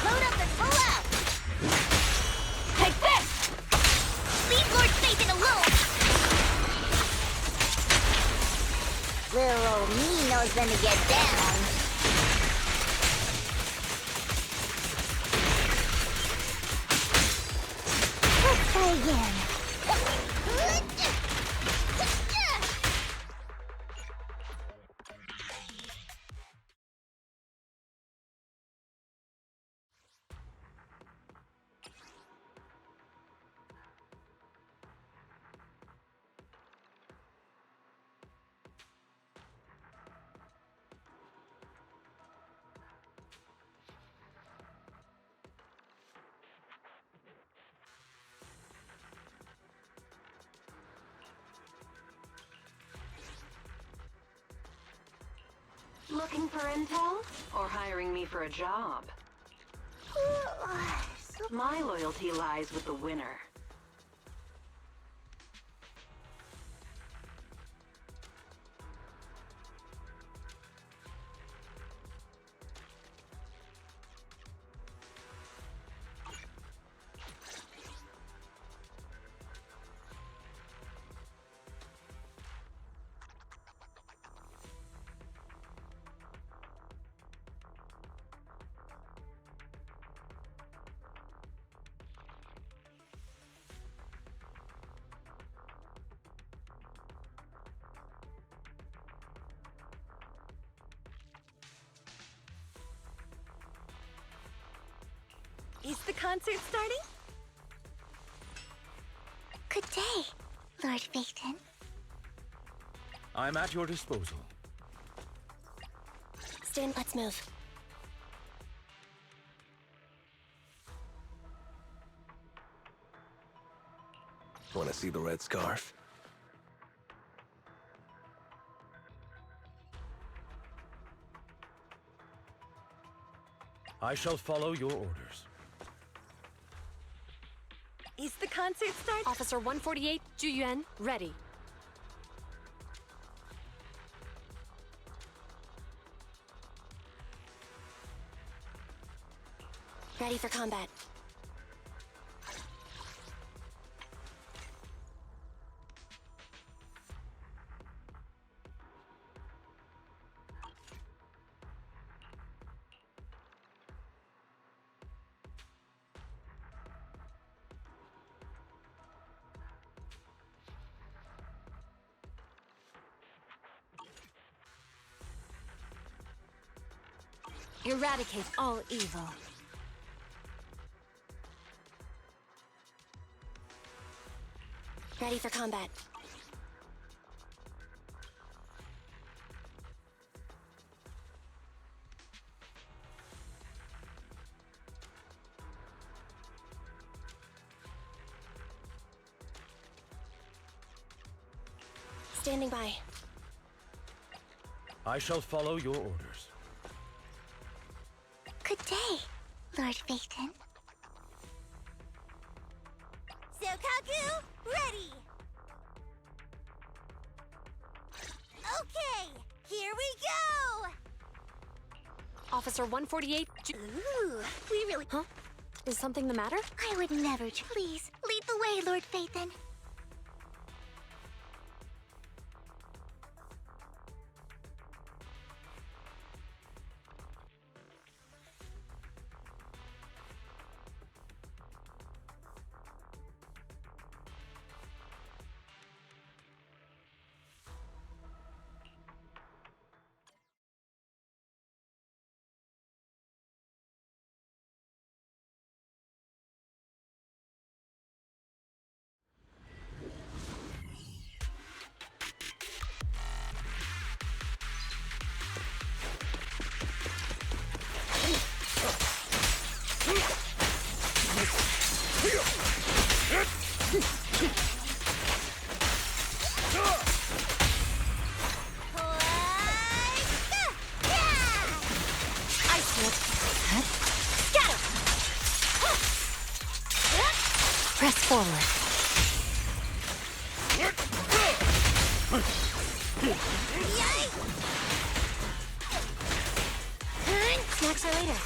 [SPEAKER 5] Load up and pull out.
[SPEAKER 9] Take this.
[SPEAKER 5] Leave Lord Satan alone. Little old me knows when to get down. Let's try again.
[SPEAKER 9] Looking for intel? Or hiring me for a job? My loyalty lies with the winner.
[SPEAKER 4] Is the concert starting?
[SPEAKER 5] Good day, Lord Phaethon.
[SPEAKER 14] I'm at your disposal.
[SPEAKER 4] Stand, let's move.
[SPEAKER 13] Want to see the red scarf?
[SPEAKER 14] I shall follow your orders.
[SPEAKER 4] Is the concert starting? Officer 148, Ju Yuan, ready. Ready for combat.
[SPEAKER 8] Eradicate all evil.
[SPEAKER 4] Ready for combat. Standing by.
[SPEAKER 14] I shall follow your orders.
[SPEAKER 5] Good day, Lord Phaethon. Sokaku, ready! Okay, here we go!
[SPEAKER 8] Officer 148.
[SPEAKER 5] Ooh, we really...
[SPEAKER 8] Huh? Is something the matter?
[SPEAKER 5] I would never... Please, lead the way, Lord Phaethon.
[SPEAKER 8] Press forward.
[SPEAKER 4] Snacks are later.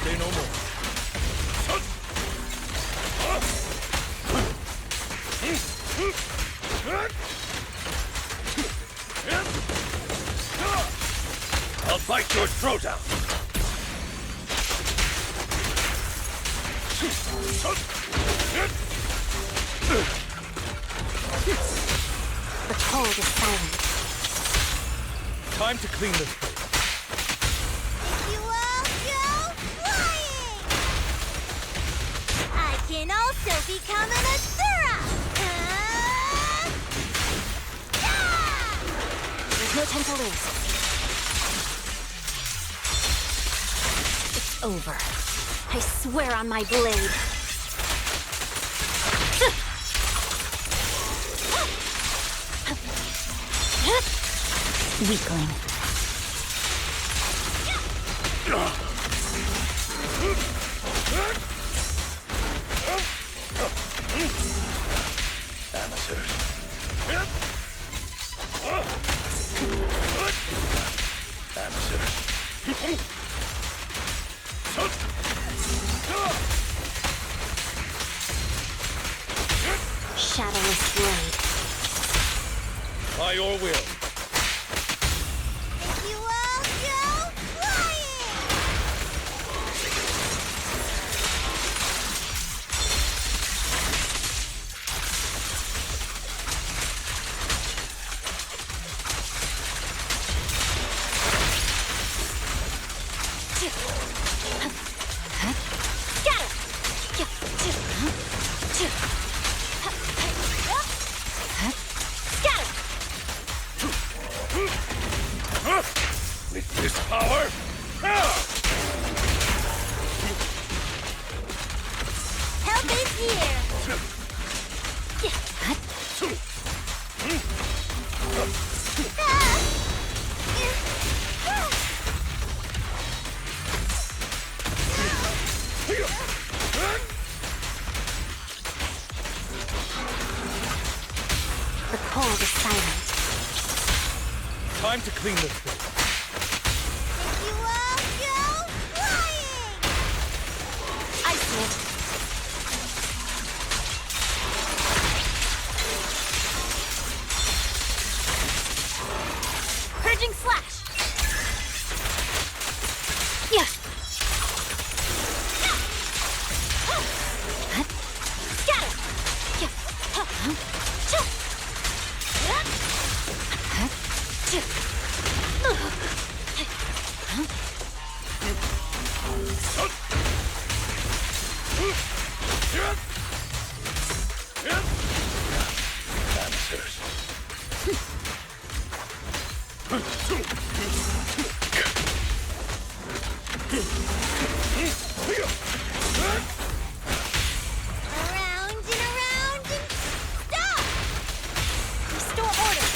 [SPEAKER 14] Say no more.
[SPEAKER 12] I'll bite your throat out!
[SPEAKER 8] The cold is silent.
[SPEAKER 14] Time to clean this place.
[SPEAKER 5] You all go flying! I can also become an Asura!
[SPEAKER 8] There's no time to lose. It's over. I swear on my blade. Weakling.
[SPEAKER 12] Amateurs.
[SPEAKER 8] Shadowless blade.
[SPEAKER 14] By your will.
[SPEAKER 5] You all go flying!
[SPEAKER 12] With this power?
[SPEAKER 5] Help is here!
[SPEAKER 14] Time to clean this place.
[SPEAKER 5] You all go flying!
[SPEAKER 4] I see it. Purging slash! Yeah! Scatter!
[SPEAKER 12] Answers.
[SPEAKER 5] Around and stop! Restore order!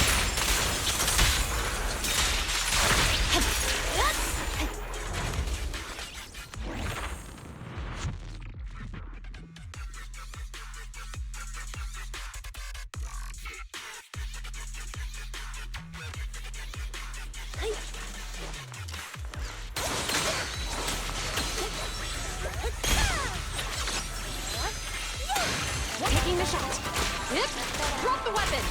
[SPEAKER 4] Taking the shot. Yep. Drop the weapon.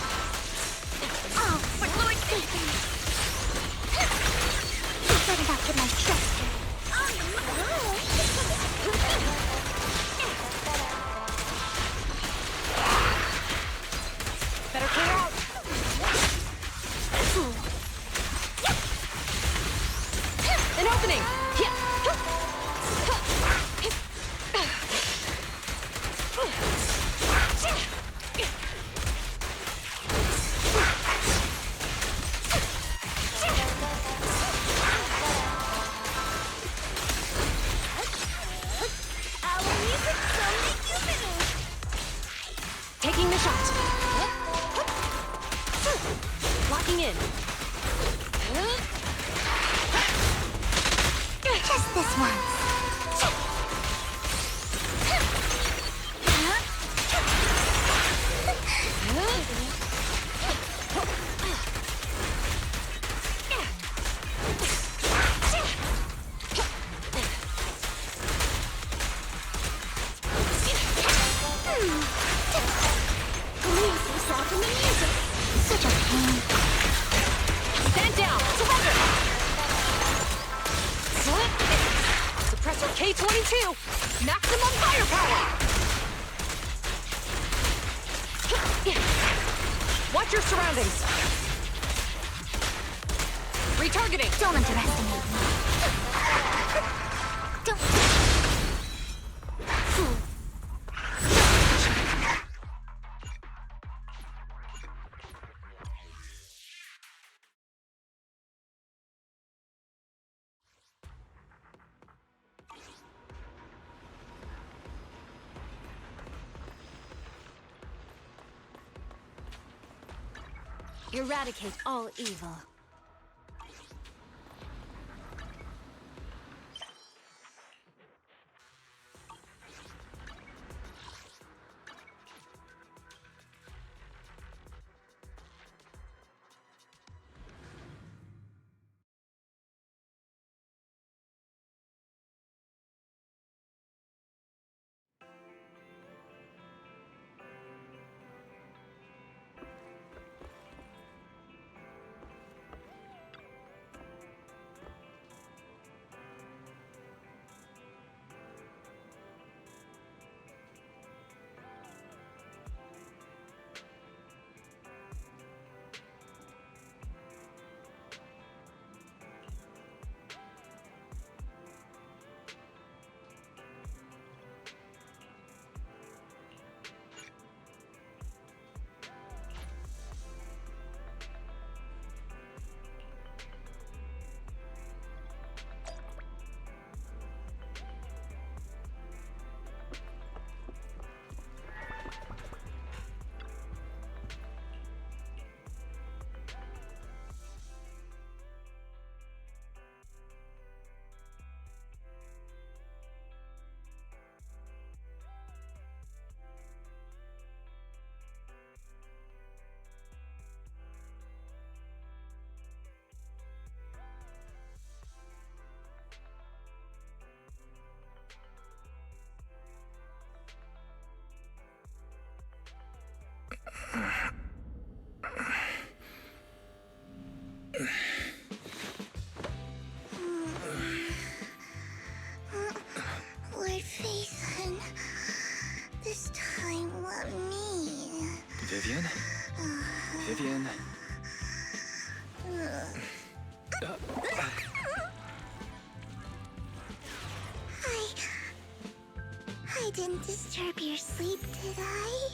[SPEAKER 5] Oh,
[SPEAKER 4] My fluid.
[SPEAKER 5] set it up with my trust.
[SPEAKER 4] Better clear out. An opening. Taking the shot. Locking in.
[SPEAKER 5] Just this once. Such a pain.
[SPEAKER 4] Stand down. Surrender. Suppressor K-22. Maximum firepower. Watch your surroundings. Retargeting.
[SPEAKER 5] Don't underestimate me. Don't.
[SPEAKER 4] Eradicate all evil.
[SPEAKER 5] didn't disturb your sleep, did I?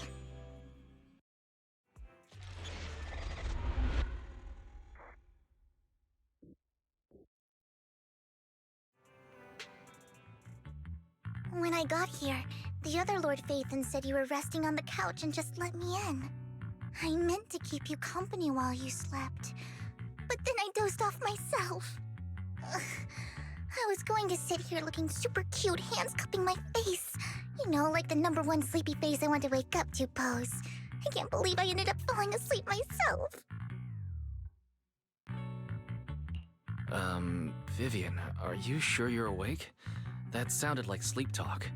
[SPEAKER 5] When I got here, the other Lord Phaethon said you were resting on the couch and just let me in. I meant to keep you company while you slept, but then I dozed off myself. Ugh. I was going to sit here looking super cute, hands cupping my face. You know, like the #1 sleepy face I want to wake up to pose. I can't believe I ended up falling asleep myself.
[SPEAKER 15] Vivian, are you sure you're awake? That sounded like sleep talk.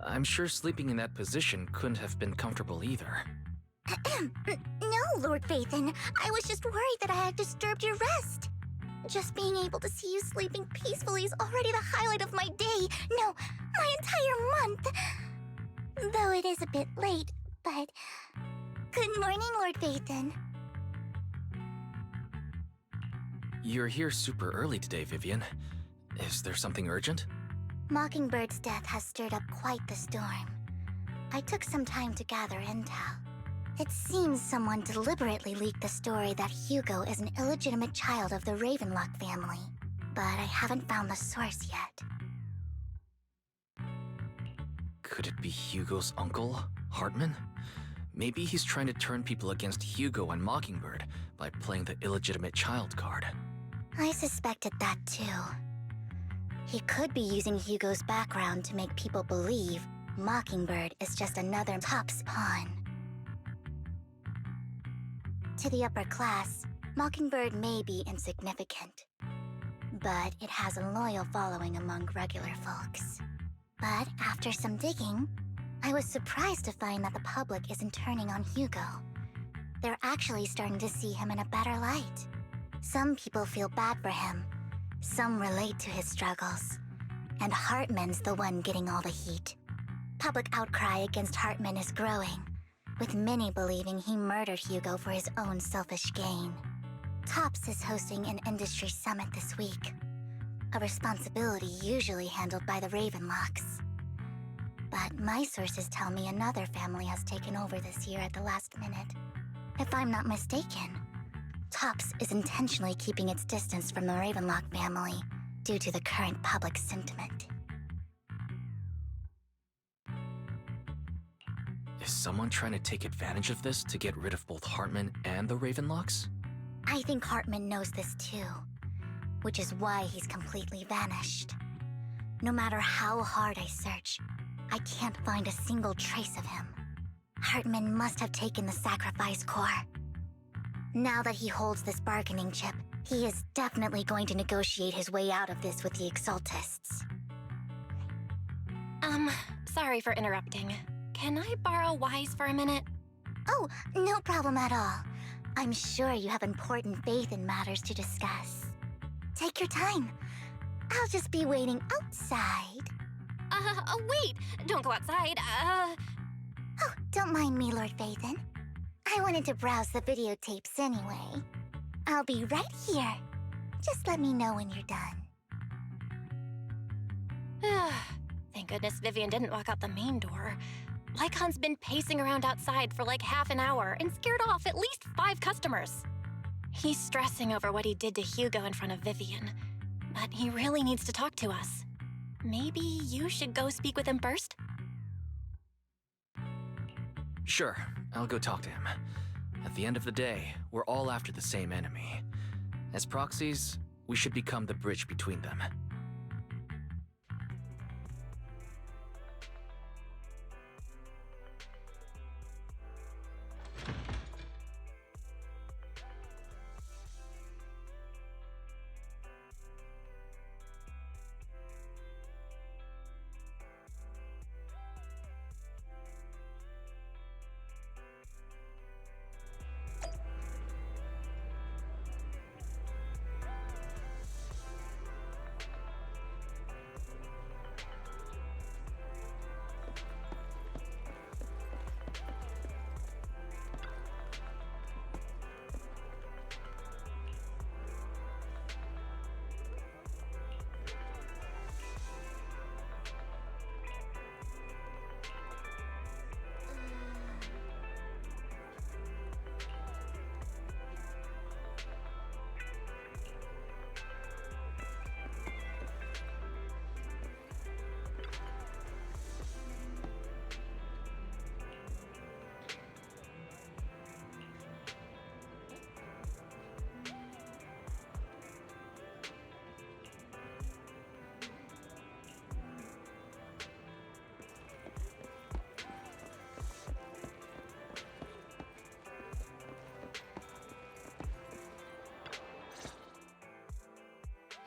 [SPEAKER 15] I'm sure sleeping in that position couldn't have been comfortable either.
[SPEAKER 5] No, Lord Phaethon. I was just worried that I had disturbed your rest. Just being able to see you sleeping peacefully is already the highlight of my day. No, my entire month. Though it is a bit late, but... Good morning, Lord Phaethon.
[SPEAKER 15] You're here super early today, Vivian. Is there something urgent?
[SPEAKER 5] Mockingbird's death has stirred up quite the storm. I took some time to gather intel. It seems someone deliberately leaked the story that Hugo is an illegitimate child of the Ravenlock family, but I haven't found the source yet.
[SPEAKER 15] Could it be Hugo's uncle, Hartman? Maybe he's trying to turn people against Hugo and Mockingbird by playing the illegitimate child card.
[SPEAKER 5] I suspected that too. He could be using Hugo's background to make people believe Mockingbird is just another Top's pawn. To the upper class, Mockingbird may be insignificant, but it has a loyal following among regular folks. But after some digging, I was surprised to find that the public isn't turning on Hugo. They're actually starting to see him in a better light. Some people feel bad for him, some relate to his struggles, and Hartman's the one getting all the heat. Public outcry against Hartman is growing, with many believing he murdered Hugo for his own selfish gain. Tops is hosting an industry summit this week, a responsibility usually handled by the Ravenlocks. But my sources tell me another family has taken over this year at the last minute. If I'm not mistaken, Tops is intentionally keeping its distance from the Ravenlock family due to the current public sentiment.
[SPEAKER 15] Is someone trying to take advantage of this to get rid of both Hartman and the Ravenlocks?
[SPEAKER 5] I think Hartman knows this too, which is why he's completely vanished. No matter how hard I search, I can't find a single trace of him. Hartman must have taken the sacrifice core. Now that he holds this bargaining chip, he is definitely going to negotiate his way out of this with the Exaltists.
[SPEAKER 16] Sorry for interrupting. Can I borrow Wise for a minute?
[SPEAKER 5] Oh, no problem at all. I'm sure you have important faith in matters to discuss. Take your time. I'll just be waiting outside.
[SPEAKER 16] Wait! Don't go outside,
[SPEAKER 5] Oh, don't mind me, Lord Phaethon. I wanted to browse the videotapes anyway. I'll be right here. Just let me know when you're done.
[SPEAKER 16] Thank goodness Vivian didn't walk out the main door. Lycon's been pacing around outside for like half an hour and scared off at least 5 customers. He's stressing over what he did to Hugo in front of Vivian, but he really needs to talk to us. Maybe you should go speak with him first?
[SPEAKER 15] Sure, I'll go talk to him. At the end of the day, we're all after the same enemy. As proxies, we should become the bridge between them.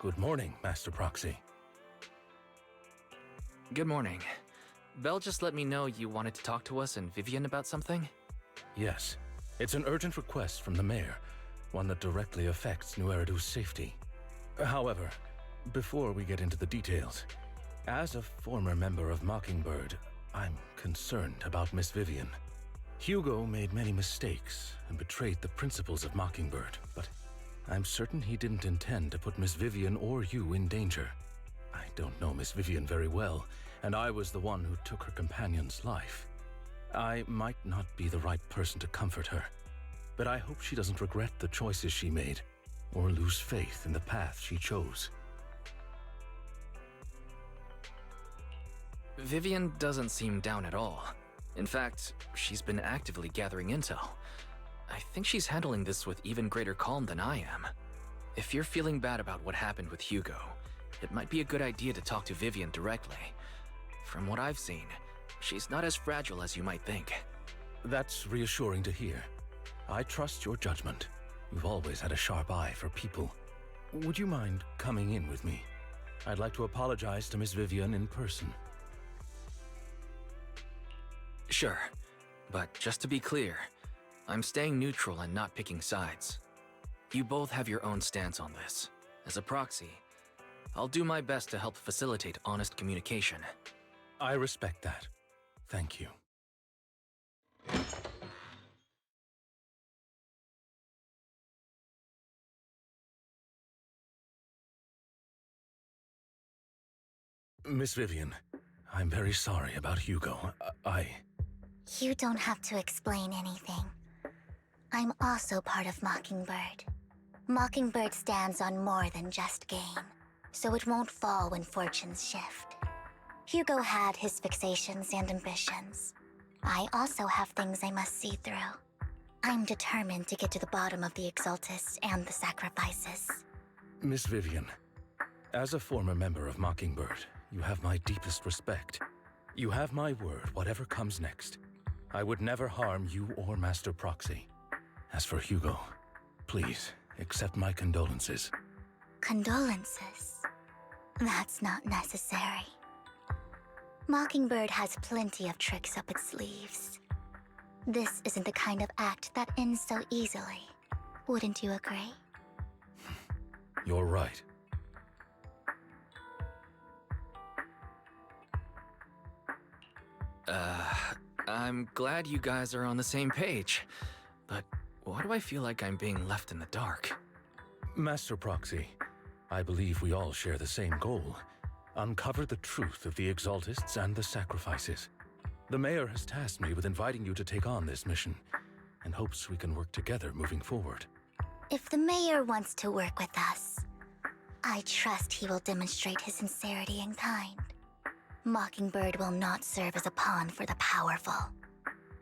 [SPEAKER 14] Good morning, Master Proxy.
[SPEAKER 15] Good morning. Belle just let me know you wanted to talk to us and Vivian about something?
[SPEAKER 14] Yes. It's an urgent request from the mayor, one that directly affects New Eridu's safety. However, before we get into the details, as a former member of Mockingbird, I'm concerned about Miss Vivian. Hugo made many mistakes and betrayed the principles of Mockingbird, but I'm certain he didn't intend to put Miss Vivian or you in danger. I don't know Miss Vivian very well, and I was the one who took her companion's life. I might not be the right person to comfort her, but I hope she doesn't regret the choices she made or lose faith in the path she chose.
[SPEAKER 15] Vivian doesn't seem down at all. In fact, she's been actively gathering intel. I think she's handling this with even greater calm than I am. If you're feeling bad about what happened with Hugo, it might be a good idea to talk to Vivian directly. From what I've seen, she's not as fragile as you might think.
[SPEAKER 14] That's reassuring to hear. I trust your judgment. You've always had a sharp eye for people. Would you mind coming in with me? I'd like to apologize to Miss Vivian in person.
[SPEAKER 15] Sure, but just to be clear, I'm staying neutral and not picking sides. You both have your own stance on this. As a proxy, I'll do my best to help facilitate honest communication.
[SPEAKER 14] I respect that. Thank you. Miss Vivian, I'm very sorry about Hugo.
[SPEAKER 5] You don't have to explain anything. I'm also part of Mockingbird. Mockingbird stands on more than just gain, so it won't fall when fortunes shift. Hugo had his fixations and ambitions. I also have things I must see through. I'm determined to get to the bottom of the Exaltists and the sacrifices.
[SPEAKER 14] Miss Vivian, as a former member of Mockingbird, you have my deepest respect. You have my word, whatever comes next. I would never harm you or Master Proxy. As for Hugo, please accept my condolences.
[SPEAKER 5] Condolences? That's not necessary. Mockingbird has plenty of tricks up its sleeves. This isn't the kind of act that ends so easily. Wouldn't you agree?
[SPEAKER 14] You're right.
[SPEAKER 15] I'm glad you guys are on the same page, but why do I feel like I'm being left in the dark?
[SPEAKER 14] Master Proxy, I believe we all share the same goal. Uncover the truth of the Exaltists and the sacrifices. The mayor has tasked me with inviting you to take on this mission, and hopes we can work together moving forward.
[SPEAKER 5] If the mayor wants to work with us, I trust he will demonstrate his sincerity in kind. Mockingbird will not serve as a pawn for the powerful.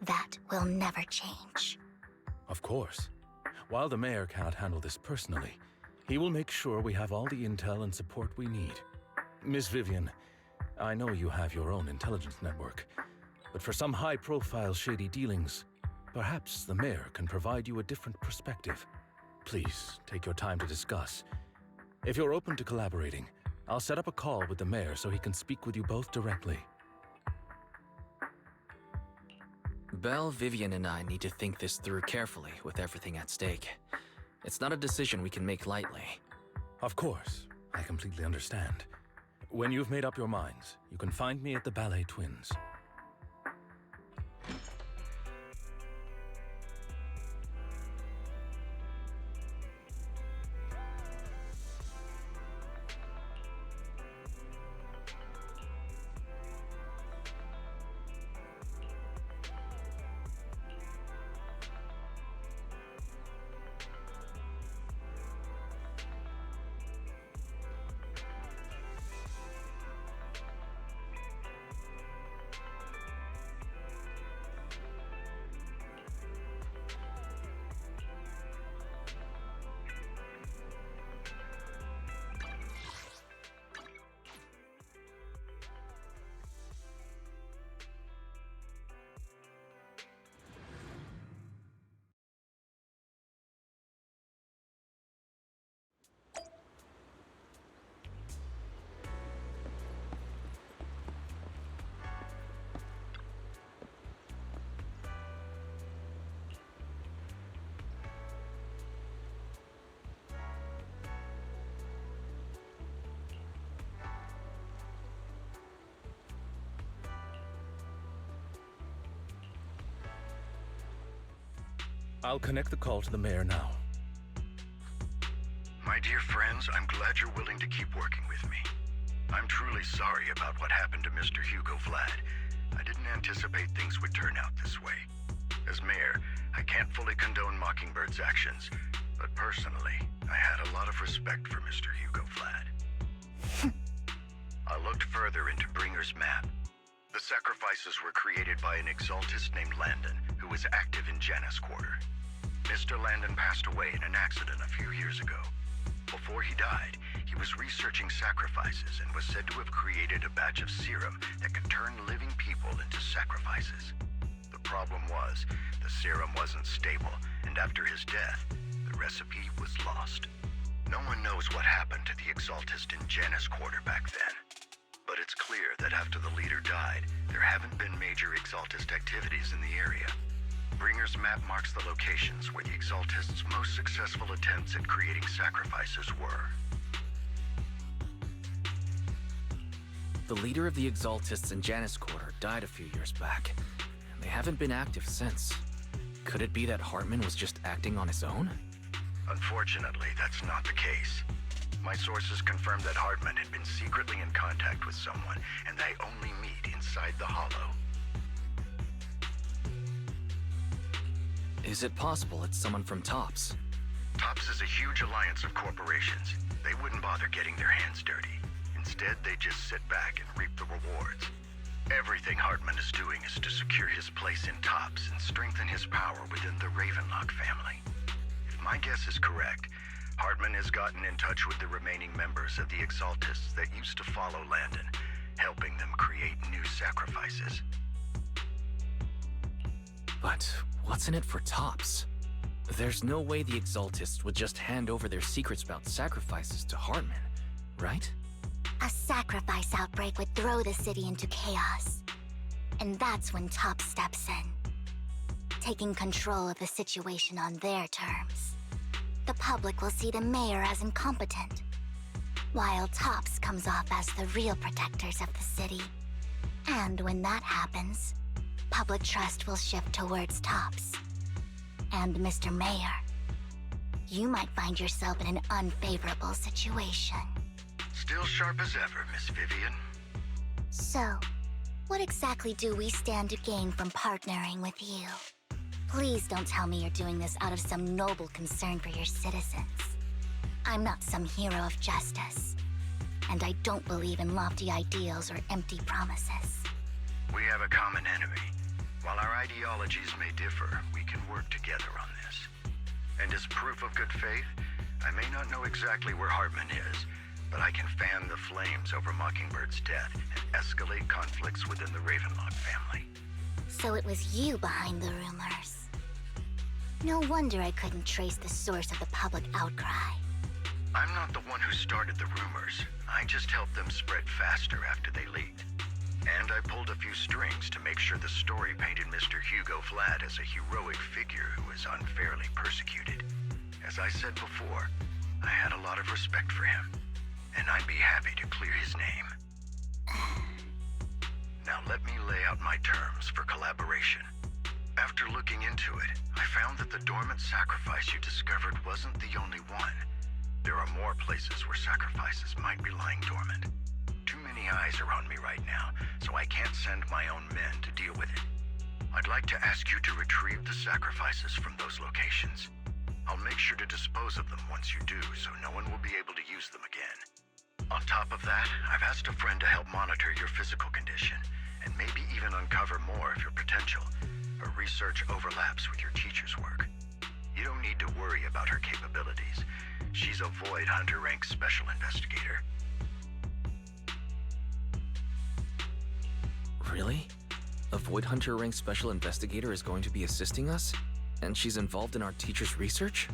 [SPEAKER 5] That will never change.
[SPEAKER 14] Of course. While the mayor cannot handle this personally, he will make sure we have all the intel and support we need. Miss Vivian, I know you have your own intelligence network, but for some high-profile shady dealings, perhaps the mayor can provide you a different perspective. Please, take your time to discuss. If you're open to collaborating, I'll set up a call with the mayor so he can speak with you both directly.
[SPEAKER 15] Belle, Vivian, and I need to think this through carefully with everything at stake. It's not a decision we can make lightly.
[SPEAKER 14] Of course, I completely understand. When you've made up your minds, you can find me at the Ballet Twins. I'll connect the call to the mayor now.
[SPEAKER 17] My dear friends, I'm glad you're willing to keep working with me. I'm truly sorry about what happened to Mr. Hugo Vlad. I didn't anticipate things would turn out this way. As mayor, I can't fully condone Mockingbird's actions, but personally, I had a lot of respect for Mr. Hugo Vlad. I looked further into Bringer's map. The sacrifices were created by an exaltist named Landon, who was active in Janus Quarter. Mr. Landon passed away in an accident a few years ago. Before he died, he was researching sacrifices and was said to have created a batch of serum that could turn living people into sacrifices. The problem was, the serum wasn't stable, and after his death, the recipe was lost. No one knows what happened to the exaltist in Janus Quarter back then. But it's clear that after the leader died, there haven't been major exaltist activities in the area. Bringer's map marks the locations where the exaltists' most successful attempts at creating sacrifices were.
[SPEAKER 15] The leader of the exaltists in Janus Quarter died a few years back. They haven't been active since. Could it be that Hartman was just acting on his own?
[SPEAKER 17] Unfortunately, that's not the case. My sources confirmed that Hartman had been secretly in contact with someone, and they only meet inside the Hollow.
[SPEAKER 15] Is it possible it's someone from TOPS?
[SPEAKER 17] TOPS is a huge alliance of corporations. They wouldn't bother getting their hands dirty. Instead, they just sit back and reap the rewards. Everything Hartman is doing is to secure his place in TOPS and strengthen his power within the Ravenlock family. If my guess is correct, Hartman has gotten in touch with the remaining members of the Exaltists that used to follow Landon, helping them create new sacrifices.
[SPEAKER 15] But what's in it for TOPS? There's no way the Exaltists would just hand over their secrets about sacrifices to Hartman, right?
[SPEAKER 5] A sacrifice outbreak would throw the city into chaos. And that's when TOPS steps in, taking control of the situation on their terms. The public will see the mayor as incompetent, while TOPS comes off as the real protectors of the city. And when that happens, public trust will shift towards TOPS. And Mr. Mayor, you might find yourself in an unfavorable situation.
[SPEAKER 17] Still sharp as ever, Miss Vivian.
[SPEAKER 5] So, what exactly do we stand to gain from partnering with you? Please don't tell me you're doing this out of some noble concern for your citizens. I'm not some hero of justice, and I don't believe in lofty ideals or empty promises.
[SPEAKER 17] We have a common enemy. While our ideologies may differ, we can work together on this. And as proof of good faith, I may not know exactly where Hartman is, but I can fan the flames over Mockingbird's death and escalate conflicts within the Ravenlock family.
[SPEAKER 5] So it was you behind the rumors. No wonder I couldn't trace the source of the public outcry.
[SPEAKER 17] I'm not the one who started the rumors. I just helped them spread faster after they leaked. And I pulled a few strings to make sure the story painted Mr. Hugo Vlad as a heroic figure who was unfairly persecuted. As I said before, I had a lot of respect for him, and I'd be happy to clear his name. Now let me lay out my terms for collaboration. After looking into it, I found that the dormant sacrifice you discovered wasn't the only one. There are more places where sacrifices might be lying dormant. Too many eyes are on me right now, so I can't send my own men to deal with it. I'd like to ask you to retrieve the sacrifices from those locations. I'll make sure to dispose of them once you do, so no one will be able to use them again. On top of that, I've asked a friend to help monitor your physical condition, and maybe even uncover more of your potential. Her research overlaps with your teacher's work. You don't need to worry about her capabilities. She's a Void Hunter rank special investigator.
[SPEAKER 15] Really? A Void Hunter rank special investigator is going to be assisting us? And she's involved in our teacher's research?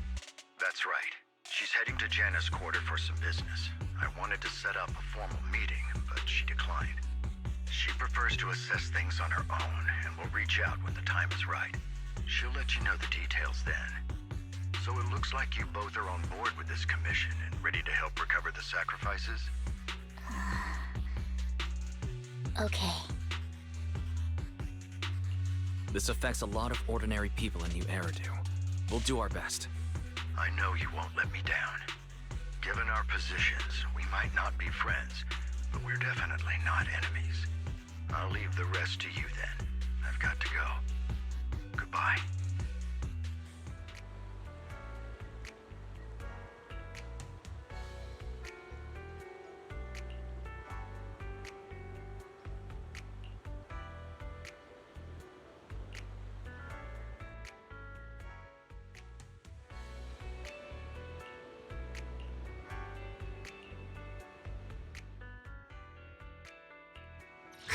[SPEAKER 17] That's right. She's heading to Janus Quarter for some business. I wanted to set up a formal meeting, but she declined. She prefers to assess things on her own, and will reach out when the time is right. She'll let you know the details then. So it looks like you both are on board with this commission and ready to help recover the sacrifices?
[SPEAKER 5] Okay.
[SPEAKER 15] This affects a lot of ordinary people in New Eridu. We'll do our best.
[SPEAKER 17] I know you won't let me down. Given our positions, we might not be friends, but we're definitely not enemies. I'll leave the rest to you then. I've got to go. Goodbye.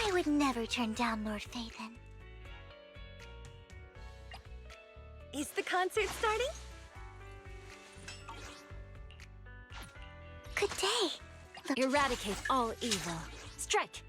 [SPEAKER 5] I would never turn down Lord Phaethon.
[SPEAKER 18] Is the concert starting?
[SPEAKER 5] Good day.
[SPEAKER 18] Eradicate all evil. Strike!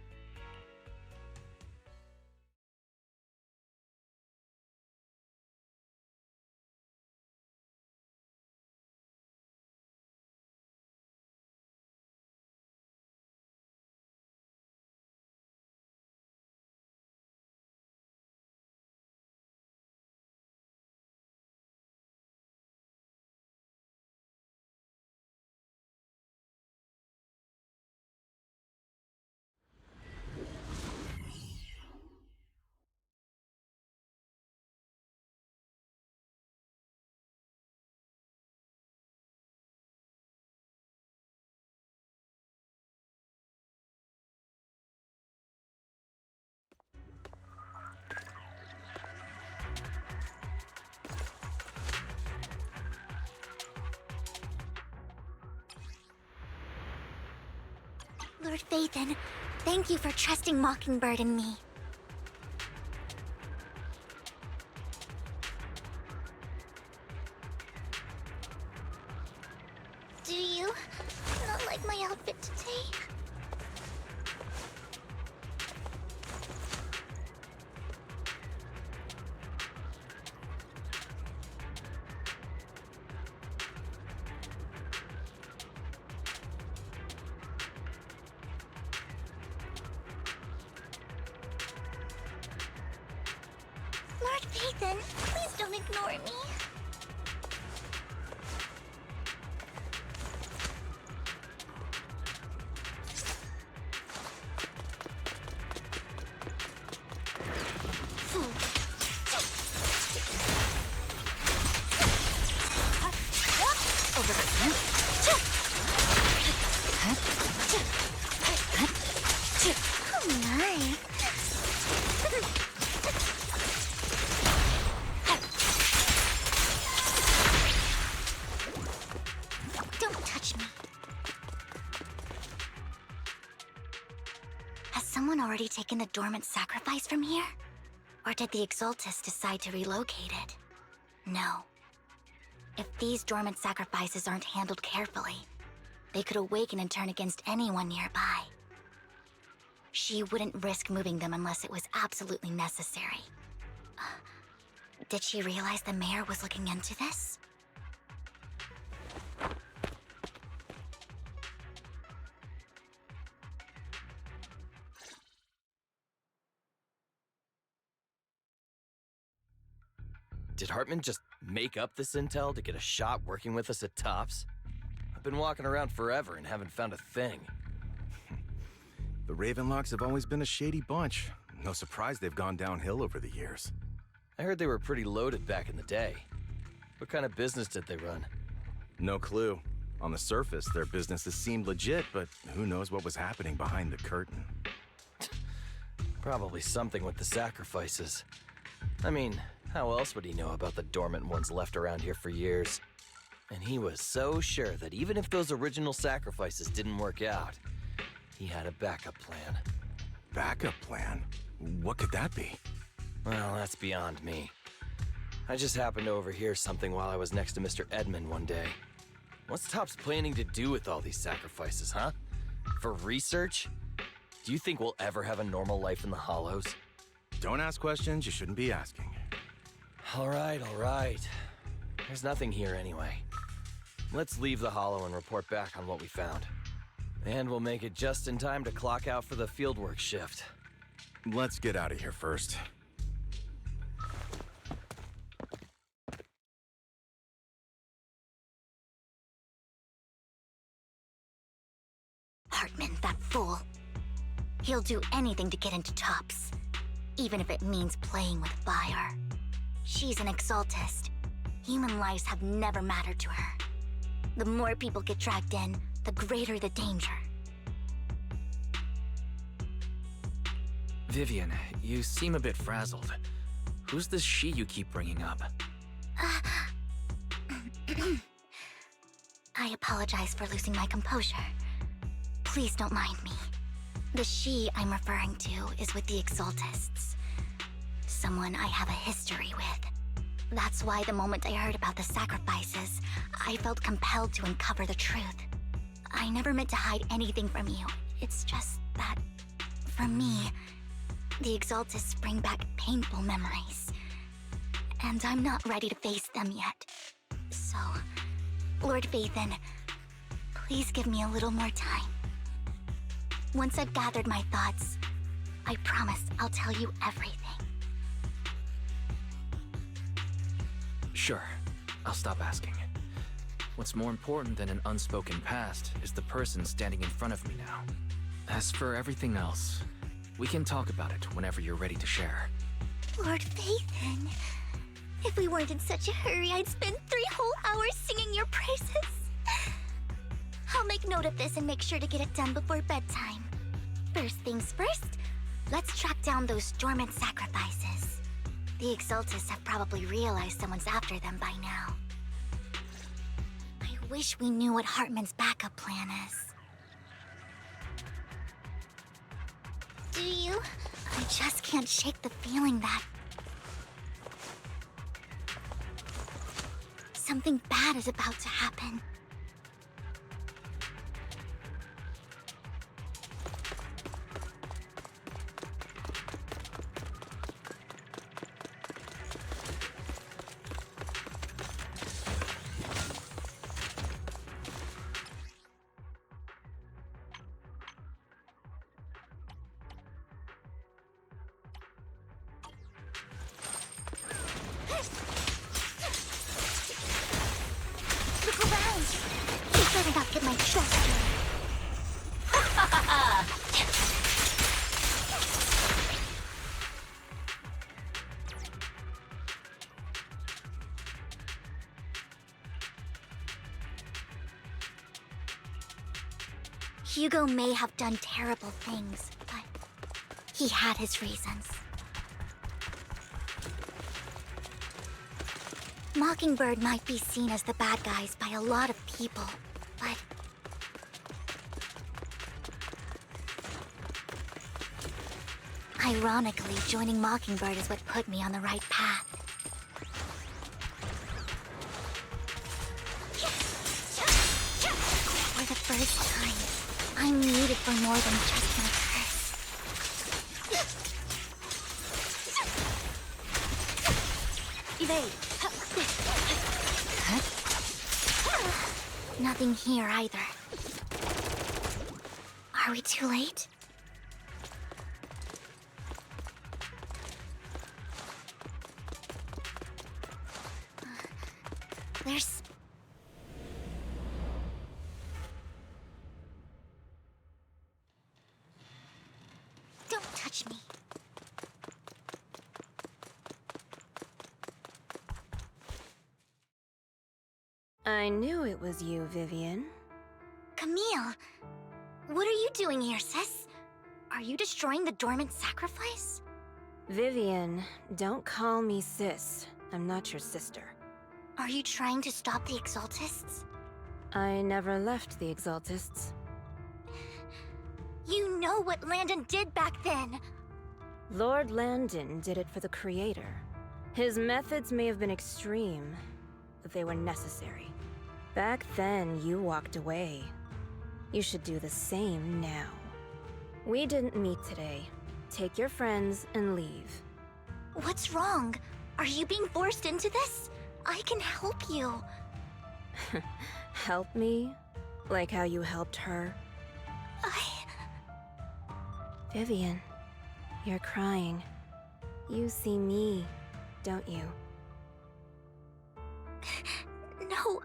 [SPEAKER 5] Lord Phaethon, thank you for trusting Mockingbird and me. Do you not like my outfit today? Lord Phaethon, please don't ignore me. Oh my. Don't touch me. Has someone already taken the dormant sacrifice from here? Or did the Exaltus decide to relocate it? No. If these dormant sacrifices aren't handled carefully, they could awaken and turn against anyone nearby. She wouldn't risk moving them unless it was absolutely necessary. Did she realize the mayor was looking into this?
[SPEAKER 15] Did Hartman just make up this intel to get a shot working with us at Tops? I've been walking around forever and haven't found a thing.
[SPEAKER 14] The Ravenlocks have always been a shady bunch. No surprise they've gone downhill over the years.
[SPEAKER 15] I heard they were pretty loaded back in the day. What kind of business did they run?
[SPEAKER 14] No clue. On the surface, their businesses seemed legit, but who knows what was happening behind the curtain.
[SPEAKER 15] Probably something with the sacrifices. I mean, how else would he know about the dormant ones left around here for years? And he was so sure that even if those original sacrifices didn't work out, he had a backup plan.
[SPEAKER 14] Backup plan? What could that be?
[SPEAKER 15] Well, that's beyond me. I just happened to overhear something while I was next to Mr. Edmund one day. What's Topps planning to do with all these sacrifices, huh? For research? Do you think we'll ever have a normal life in the Hollows?
[SPEAKER 14] Don't ask questions you shouldn't be asking.
[SPEAKER 15] All right. There's nothing here anyway. Let's leave the Hollow and report back on what we found. And we'll make it just in time to clock out for the fieldwork shift.
[SPEAKER 14] Let's get out of here first.
[SPEAKER 5] fool. He'll do anything to get into tops, even if it means playing with fire. She's an exaltist. Human lives have never mattered to her. The more people get dragged in, the greater the danger.
[SPEAKER 15] Vivian, you seem a bit frazzled. Who's this she you keep bringing up?
[SPEAKER 5] I apologize for losing my composure. Please don't mind me. The she I'm referring to is with the Exaltists. Someone I have a history with. That's why the moment I heard about the sacrifices, I felt compelled to uncover the truth. I never meant to hide anything from you. It's just that, for me, the Exaltists bring back painful memories. And I'm not ready to face them yet. So, Lord Vathan, please give me a little more time. Once I've gathered my thoughts, I promise I'll tell you everything.
[SPEAKER 15] Sure, I'll stop asking. What's more important than an unspoken past is the person standing in front of me now. As for everything else, we can talk about it whenever you're ready to share.
[SPEAKER 5] Lord Vathan, if we weren't in such a hurry, I'd spend 3 whole hours singing your praises. I'll make note of this and make sure to get it done before bedtime. First things first, let's track down those dormant sacrifices. The Exaltists have probably realized someone's after them by now. I wish we knew what Hartman's backup plan is. Do you? I just can't shake the feeling that something bad is about to happen. Look around! You better not get my trust dirty. Hugo may have done terrible things, but he had his reasons. Mockingbird might be seen as the bad guys by a lot of people, but ironically, joining Mockingbird is what put me on the right path. For the first time, I'm needed for more than just my curse. Evade! Nothing here either. Are we too late? There's... Don't touch me.
[SPEAKER 4] I knew it was you, Vivian.
[SPEAKER 5] Camille! What are you doing here, sis? Are you destroying the dormant sacrifice?
[SPEAKER 4] Vivian, don't call me sis. I'm not your sister.
[SPEAKER 5] Are you trying to stop the Exaltists?
[SPEAKER 4] I never left the Exaltists.
[SPEAKER 5] You know what Landon did back then!
[SPEAKER 4] Lord Landon did it for the Creator. His methods may have been extreme, but they were necessary. Back then, you walked away. You should do the same now. We didn't meet today. Take your friends and leave.
[SPEAKER 5] What's wrong? Are you being forced into this? I can help you.
[SPEAKER 4] Help me? Like how you helped her? Vivian, you're crying. You see me, don't you?
[SPEAKER 5] No,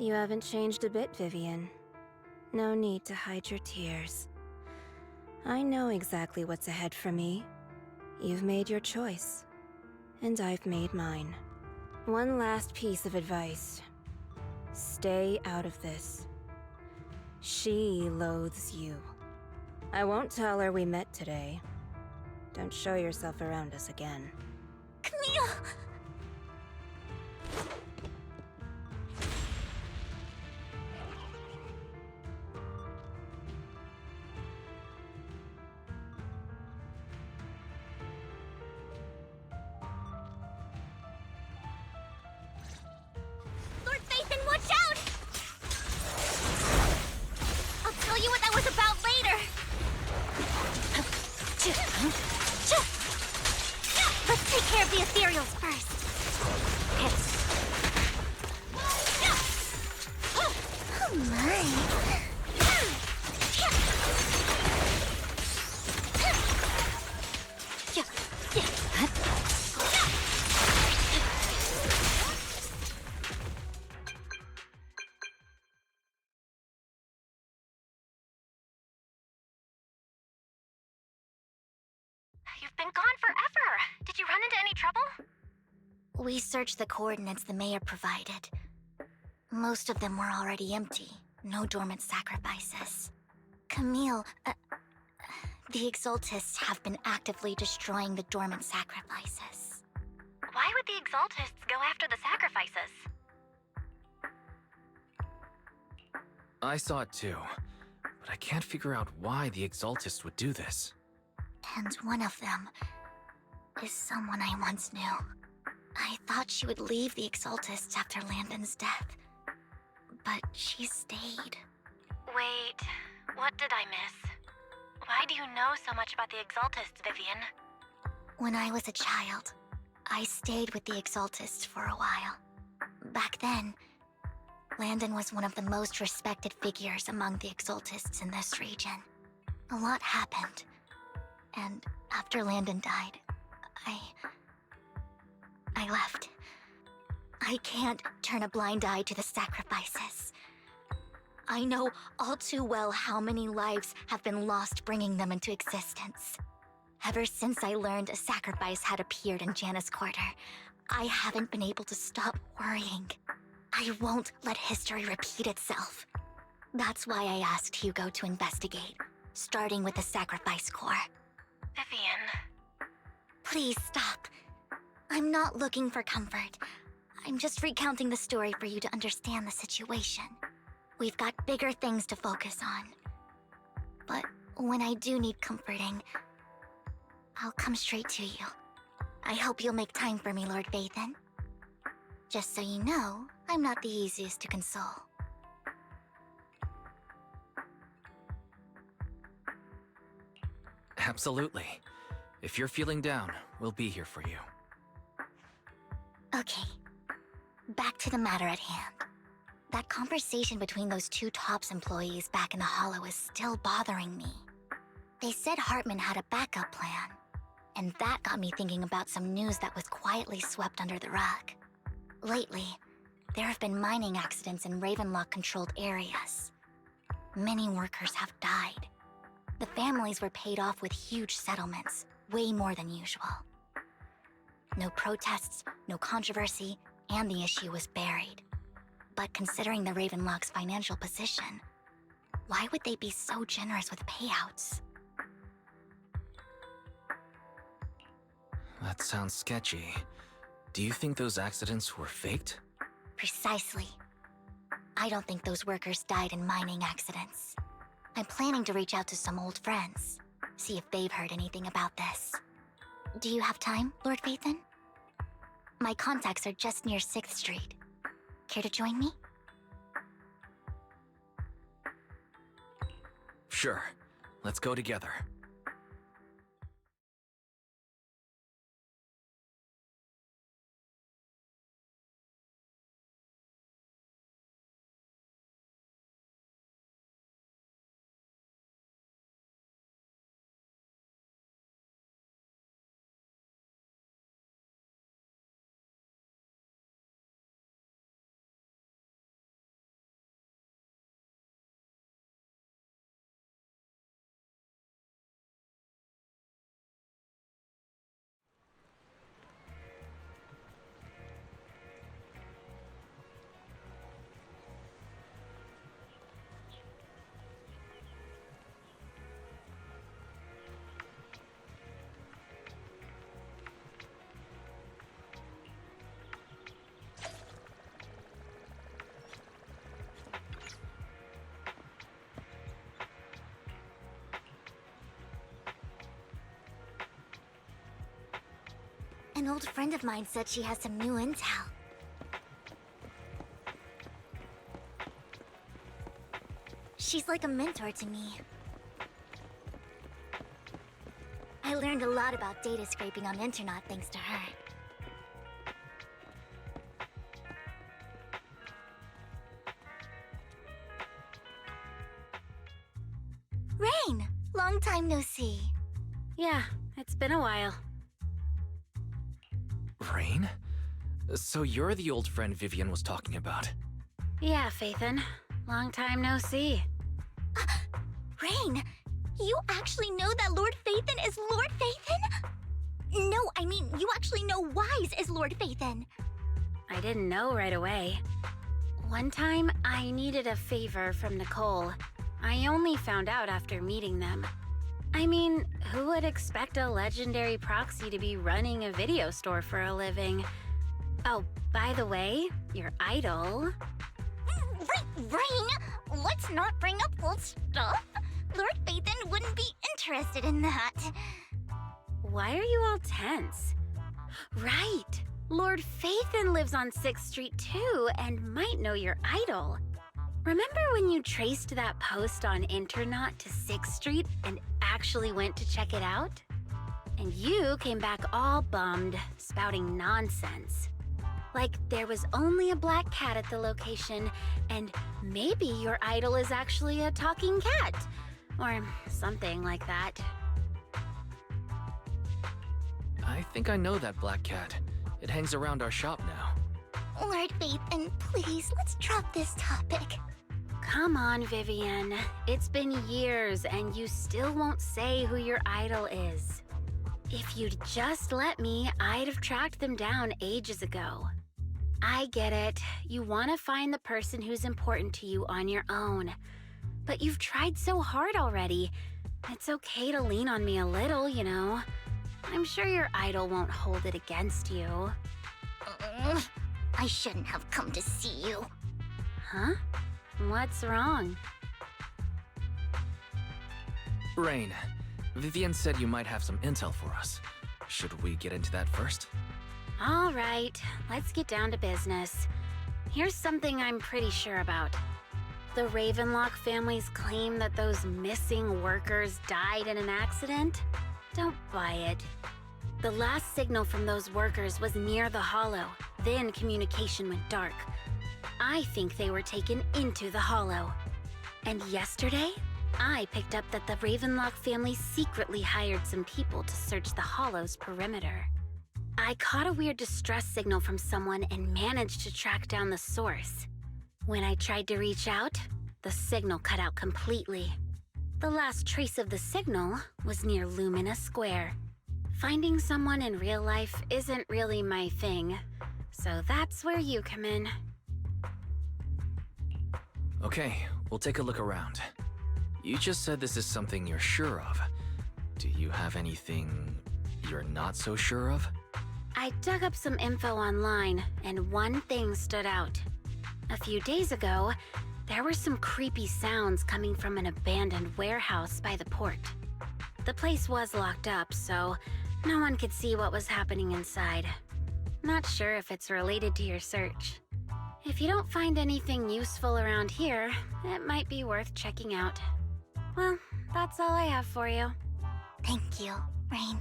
[SPEAKER 4] You haven't changed a bit, Vivian. No need to hide your tears. I know exactly what's ahead for me. You've made your choice, and I've made mine. One last piece of advice. Stay out of this. She loathes you. I won't tell her we met today. Don't show yourself around us again.
[SPEAKER 5] Camille! Lord Nathan, watch out! I'll tell you what that was about later. Let's take care of the ethereals first. Oh my.
[SPEAKER 16] You've been gone forever. Did you run into any trouble?
[SPEAKER 5] We searched the coordinates the mayor provided. Most of them were already empty. No dormant sacrifices. Camille, the Exaltists have been actively destroying the dormant sacrifices.
[SPEAKER 16] Why would the Exaltists go after the sacrifices?
[SPEAKER 15] I saw it too, but I can't figure out why the Exaltist would do this.
[SPEAKER 5] And one of them is someone I once knew. I thought she would leave the Exaltists after Landon's death, but she stayed.
[SPEAKER 16] Wait, what did I miss? Why do you know so much about the Exaltists, Vivian?
[SPEAKER 5] When I was a child, I stayed with the Exaltists for a while. Back then, Landon was one of the most respected figures among the Exaltists in this region. A lot happened, and after Landon died, I left. I can't turn a blind eye to the sacrifices. I know all too well how many lives have been lost bringing them into existence. Ever since I learned a sacrifice had appeared in Janus Quarter, I haven't been able to stop worrying. I won't let history repeat itself. That's why I asked Hugo to investigate, starting with the Sacrifice Corps.
[SPEAKER 16] Vivian.
[SPEAKER 5] Please stop. I'm not looking for comfort. I'm just recounting the story for you to understand the situation. We've got bigger things to focus on. But when I do need comforting, I'll come straight to you. I hope you'll make time for me, Lord Vathan. Just so you know, I'm not the easiest to console.
[SPEAKER 15] Absolutely. If you're feeling down, we'll be here for you.
[SPEAKER 5] Okay. Back to the matter at hand. That conversation between those two TOPS employees back in the Hollow is still bothering me. They said Hartman had a backup plan, and that got me thinking about some news that was quietly swept under the rug. Lately, there have been mining accidents in Ravenlock-controlled areas. Many workers have died. The families were paid off with huge settlements, way more than usual. No protests, no controversy, and the issue was buried. But considering the Ravenlock's financial position, why would they be so generous with payouts?
[SPEAKER 15] That sounds sketchy. Do you think those accidents were faked?
[SPEAKER 5] Precisely. I don't think those workers died in mining accidents. I'm planning to reach out to some old friends, see if they've heard anything about this. Do you have time, Lord Vathan? My contacts are just near 6th Street. Care to join me?
[SPEAKER 15] Sure. Let's go together.
[SPEAKER 5] An old friend of mine said she has some new intel. She's like a mentor to me. I learned a lot about data scraping on the internet thanks to her. Rain! Long time no see.
[SPEAKER 4] Yeah, it's been a while.
[SPEAKER 15] Rain? So you're the old friend Vivian was talking about.
[SPEAKER 4] Yeah, Phaethon. Long time no see.
[SPEAKER 5] Rain! You actually know that Lord Phaethon is Lord Phaethon? No, I mean, you actually know Wise is Lord Phaethon.
[SPEAKER 4] I didn't know right away. One time, I needed a favor from Nicole. I only found out after meeting them. I mean, who would expect a legendary proxy to be running a video store for a living? Oh, by the way, your idol...
[SPEAKER 5] Rain, let's not bring up old stuff. Lord Phaethon wouldn't be interested in that.
[SPEAKER 4] Why are you all tense? Right! Lord Phaethon lives on 6th Street too, and might know your idol. Remember when you traced that post on Internet to 6th Street and actually went to check it out? And you came back all bummed, spouting nonsense. Like there was only a black cat at the location, and maybe your idol is actually a talking cat. Or something like that.
[SPEAKER 15] I think I know that black cat. It hangs around our shop now.
[SPEAKER 5] Lord Phaethon, please, let's drop this topic.
[SPEAKER 4] Come on, Vivian. It's been years, and you still won't say who your idol is. If you'd just let me, I'd have tracked them down ages ago. I get it. You want to find the person who's important to you on your own. But you've tried so hard already. It's okay to lean on me a little, you know. I'm sure your idol won't hold it against you.
[SPEAKER 5] I shouldn't have come to see you.
[SPEAKER 4] Huh? What's wrong?
[SPEAKER 15] Rain, Vivian said you might have some intel for us. Should we get into that first?
[SPEAKER 4] All right, let's get down to business. Here's something I'm pretty sure about. The Ravenlock family's claim that those missing workers died in an accident? Don't buy it. The last signal from those workers was near the Hollow. Then communication went dark. I think they were taken into the Hollow. And yesterday, I picked up that the Ravenlock family secretly hired some people to search the Hollow's perimeter. I caught a weird distress signal from someone and managed to track down the source. When I tried to reach out, the signal cut out completely. The last trace of the signal was near Lumina Square. Finding someone in real life isn't really my thing, so that's where you come in.
[SPEAKER 15] Okay, we'll take a look around. You just said this is something you're sure of. Do you have anything you're not so sure of?
[SPEAKER 4] I dug up some info online, and one thing stood out. A few days ago, there were some creepy sounds coming from an abandoned warehouse by the port. The place was locked up, so no one could see what was happening inside. Not sure if it's related to your search. If you don't find anything useful around here, it might be worth checking out. Well, that's all I have for you.
[SPEAKER 5] Thank you, Rain.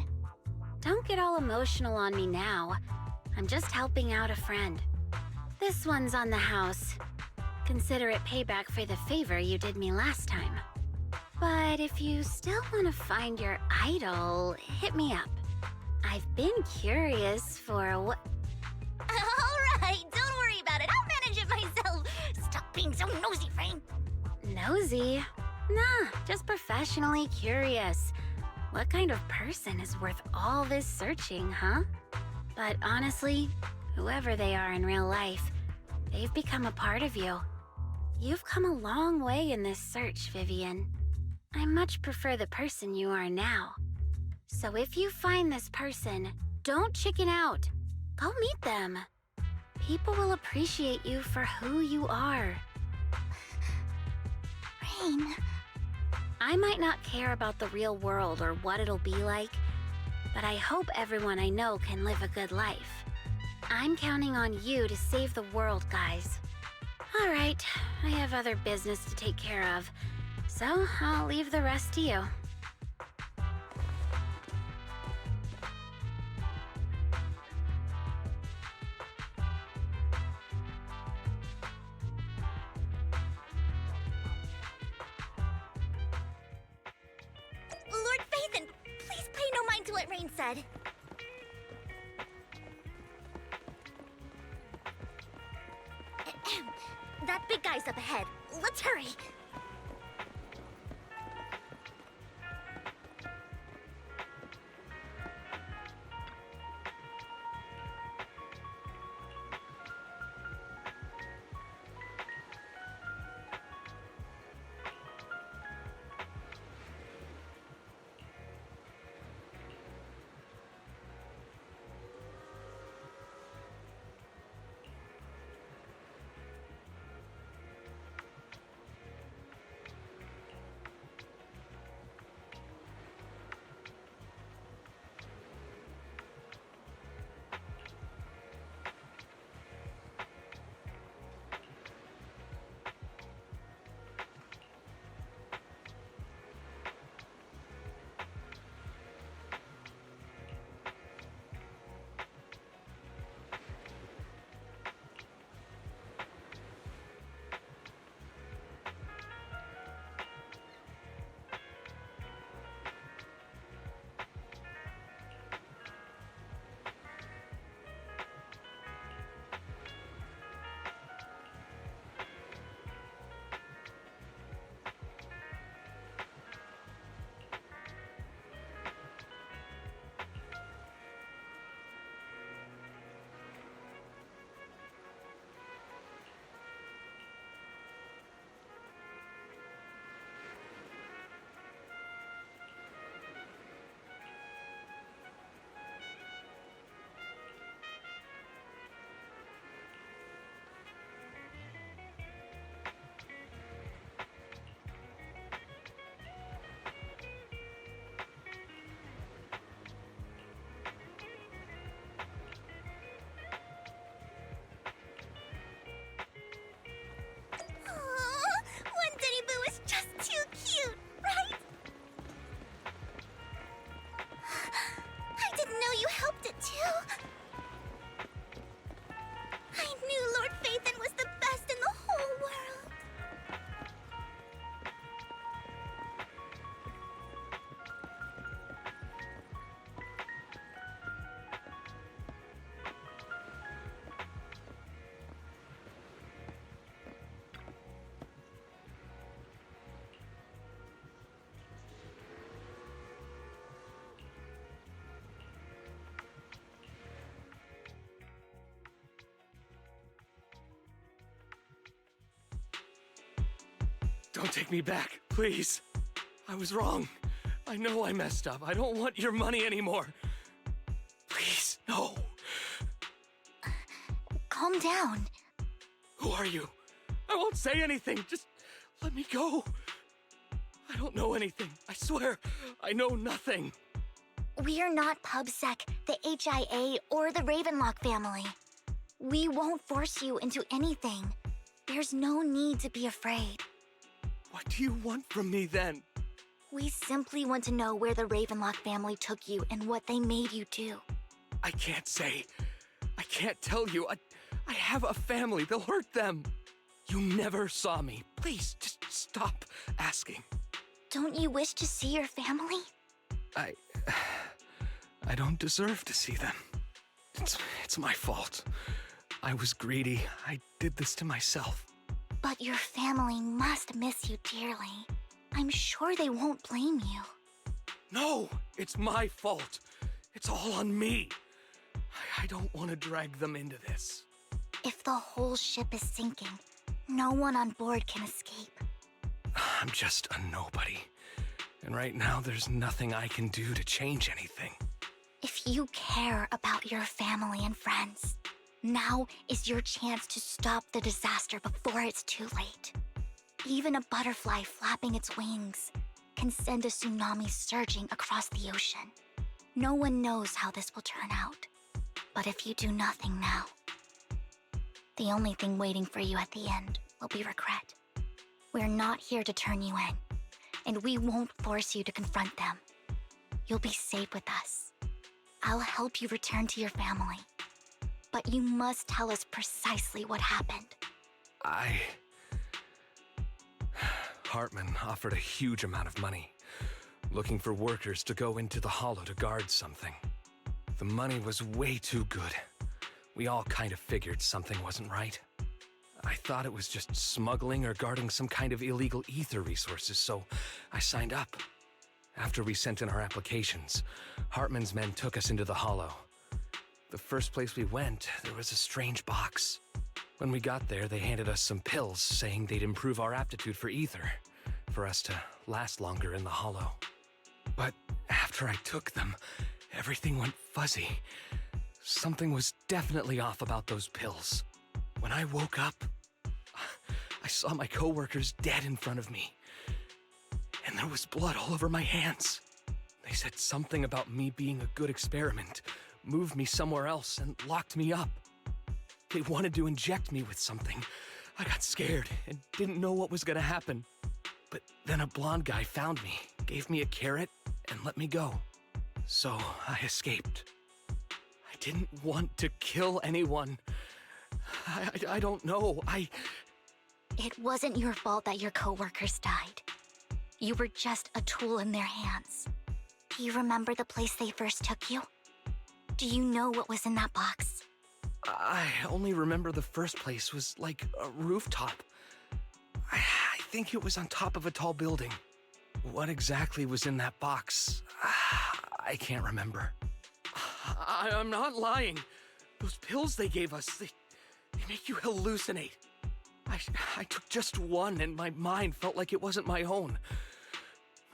[SPEAKER 4] Don't get all emotional on me now. I'm just helping out a friend. This one's on the house. Consider it payback for the favor you did me last time. But if you still want to find your idol, hit me up. I've been curious for what...
[SPEAKER 5] Alright, don't worry about it. I'll manage it myself. Stop being so nosy, Rain.
[SPEAKER 4] Nosy? Nah, just professionally curious. What kind of person is worth all this searching, huh? But honestly, whoever they are in real life, they've become a part of you. You've come a long way in this search, Vivian. I much prefer the person you are now. So if you find this person, don't chicken out. Go meet them. People will appreciate you for who you are.
[SPEAKER 5] Rain.
[SPEAKER 4] I might not care about the real world or what it'll be like,
[SPEAKER 5] but I hope everyone I know can live a good life. I'm counting on you to save the world, guys. All right, I have other business to take care of, so I'll leave the rest to you.
[SPEAKER 19] Lord Phaethon, please pay no mind to what Rain said. That big guy's up ahead. Let's hurry. One Denny Boo is just too cute, right? I didn't know you helped it too. I knew Lord Phaethon was the best in the whole world.
[SPEAKER 14] Don't take me back, please. I was wrong. I know I messed up. I don't want your money anymore. Please, no.
[SPEAKER 5] Calm down.
[SPEAKER 14] Who are you? I won't say anything. Just let me go. I don't know anything. I swear, I know nothing.
[SPEAKER 5] We're not PubSec, the HIA, or the Ravenlock family. We won't force you into anything. There's no need to be afraid.
[SPEAKER 14] What do you want from me then?
[SPEAKER 5] We simply want to know where the Ravenlock family took you and what they made you do.
[SPEAKER 14] I can't say. I can't tell you. I have a family. They'll hurt them. You never saw me. Please, just stop asking.
[SPEAKER 5] Don't you wish to see your family?
[SPEAKER 14] I don't deserve to see them. It's my fault. I was greedy. I did this to myself.
[SPEAKER 5] But your family must miss you dearly. I'm sure they won't blame you.
[SPEAKER 14] No, it's my fault. It's all on me. I don't want to drag them into this.
[SPEAKER 5] If the whole ship is sinking, no one on board can escape.
[SPEAKER 14] I'm just a nobody. And right now, there's nothing I can do to change anything.
[SPEAKER 5] If you care about your family and friends, now is your chance to stop the disaster before it's too late. Even a butterfly flapping its wings can send a tsunami surging across the ocean. No one knows how this will turn out. But if you do nothing now, the only thing waiting for you at the end will be regret. We're not here to turn you in, and we won't force you to confront them. You'll be safe with us. I'll help you return to your family. But you must tell us precisely what happened.
[SPEAKER 13] Hartman offered a huge amount of money, looking for workers to go into the Hollow to guard something. The money was way too good. We all kind of figured something wasn't right. I thought it was just smuggling or guarding some kind of illegal ether resources, so I signed up. After we sent in our applications, Hartman's men took us into the Hollow. The first place we went, there was a strange box. When we got there, they handed us some pills, saying they'd improve our aptitude for ether, for us to last longer in the Hollow. But after I took them, everything went fuzzy. Something was definitely off about those pills. When I woke up, I saw my coworkers dead in front of me. And there was blood all over my hands. They said something about me being a good experiment, moved me somewhere else, and locked me up. They wanted to inject me with something. I got scared and didn't know what was gonna happen. But then a blonde guy found me, gave me a carrot, and let me go. So I escaped. I didn't want to kill anyone. I don't know.
[SPEAKER 5] It wasn't your fault that your coworkers died. You were just a tool in their hands. Do you remember the place they first took you? Do you know what was in that box?
[SPEAKER 13] I only remember the first place was like a rooftop. I think it was on top of a tall building. What exactly was in that box? I can't remember. I'm not lying. Those pills they gave us, they make you hallucinate. I took just one and my mind felt like it wasn't my own.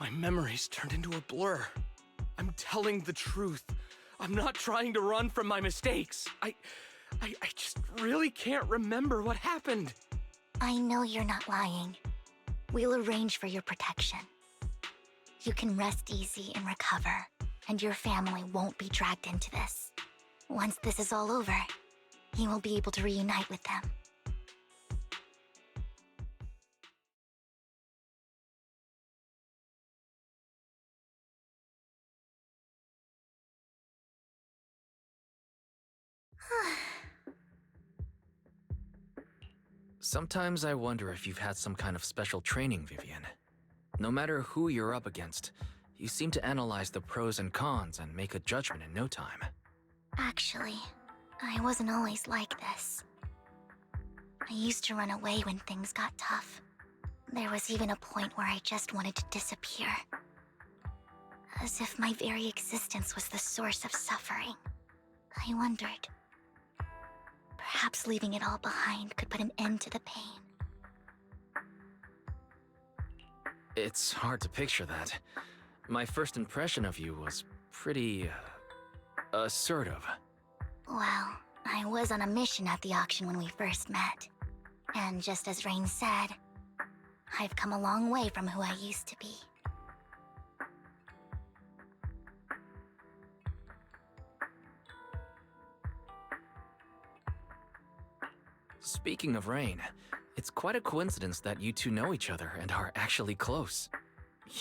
[SPEAKER 13] My memories turned into a blur. I'm telling the truth. I'm not trying to run from my mistakes. I just really can't remember what happened.
[SPEAKER 5] I know you're not lying. We'll arrange for your protection. You can rest easy and recover, and your family won't be dragged into this. Once this is all over, you will be able to reunite with them.
[SPEAKER 15] Sometimes I wonder if you've had some kind of special training, Vivian. No matter who you're up against, you seem to analyze the pros and cons and make a judgment in no time.
[SPEAKER 5] Actually, I wasn't always like this. I used to run away when things got tough. There was even a point where I just wanted to disappear. As if my very existence was the source of suffering. I wondered. Perhaps leaving it all behind could put an end to the pain.
[SPEAKER 15] It's hard to picture that. My first impression of you was pretty... assertive.
[SPEAKER 5] Well, I was on a mission at the auction when we first met. And just as Rain said, I've come a long way from who I used to be.
[SPEAKER 15] Speaking of Rain, it's quite a coincidence that you two know each other and are actually close.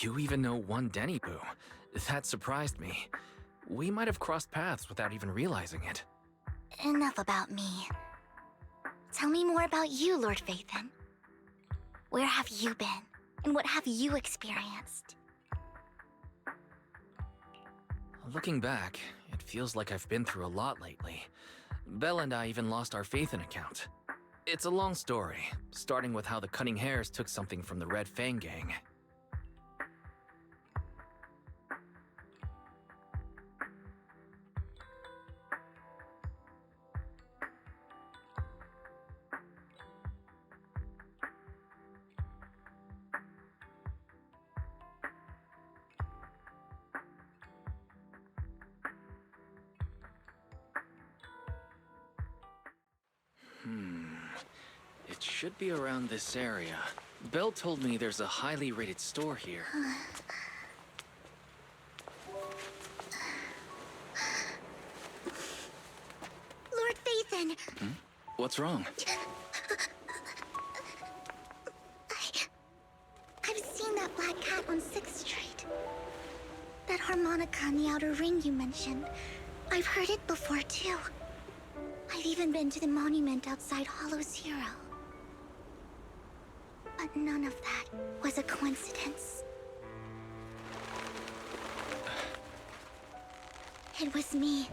[SPEAKER 15] You even know one Denny Boo. That surprised me. We might have crossed paths without even realizing it.
[SPEAKER 5] Enough about me. Tell me more about you, Lord Phaethon. Where have you been, and what have you experienced?
[SPEAKER 15] Looking back, it feels like I've been through a lot lately. Belle and I even lost our Phaethon account. It's a long story, starting with how the Cunning Hares took something from the Red Fang gang. It should be around this area. Belle told me there's a highly rated store here.
[SPEAKER 19] Phaethon.
[SPEAKER 15] What's wrong?
[SPEAKER 19] I've seen that black cat on 6th Street. That harmonica in the outer ring you mentioned. I've heard it before, too. I've even been to the monument outside Hollow Zero. But none of that was a coincidence. It was me.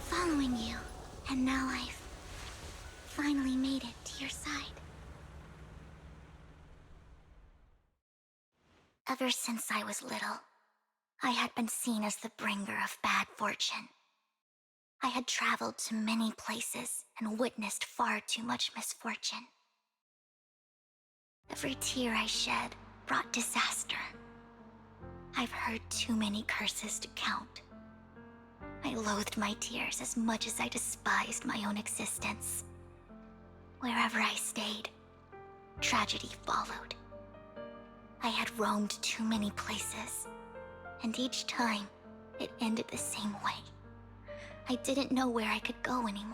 [SPEAKER 19] Following you, and now I've finally made it to your side. Ever since I was little, I had been seen as the bringer of bad fortune. I had traveled to many places and witnessed far too much misfortune. Every tear I shed brought disaster. I've heard too many curses to count. I loathed my tears as much as I despised my own existence. Wherever I stayed, tragedy followed. I had roamed too many places, and each time, it ended the same way. I didn't know where I could go anymore.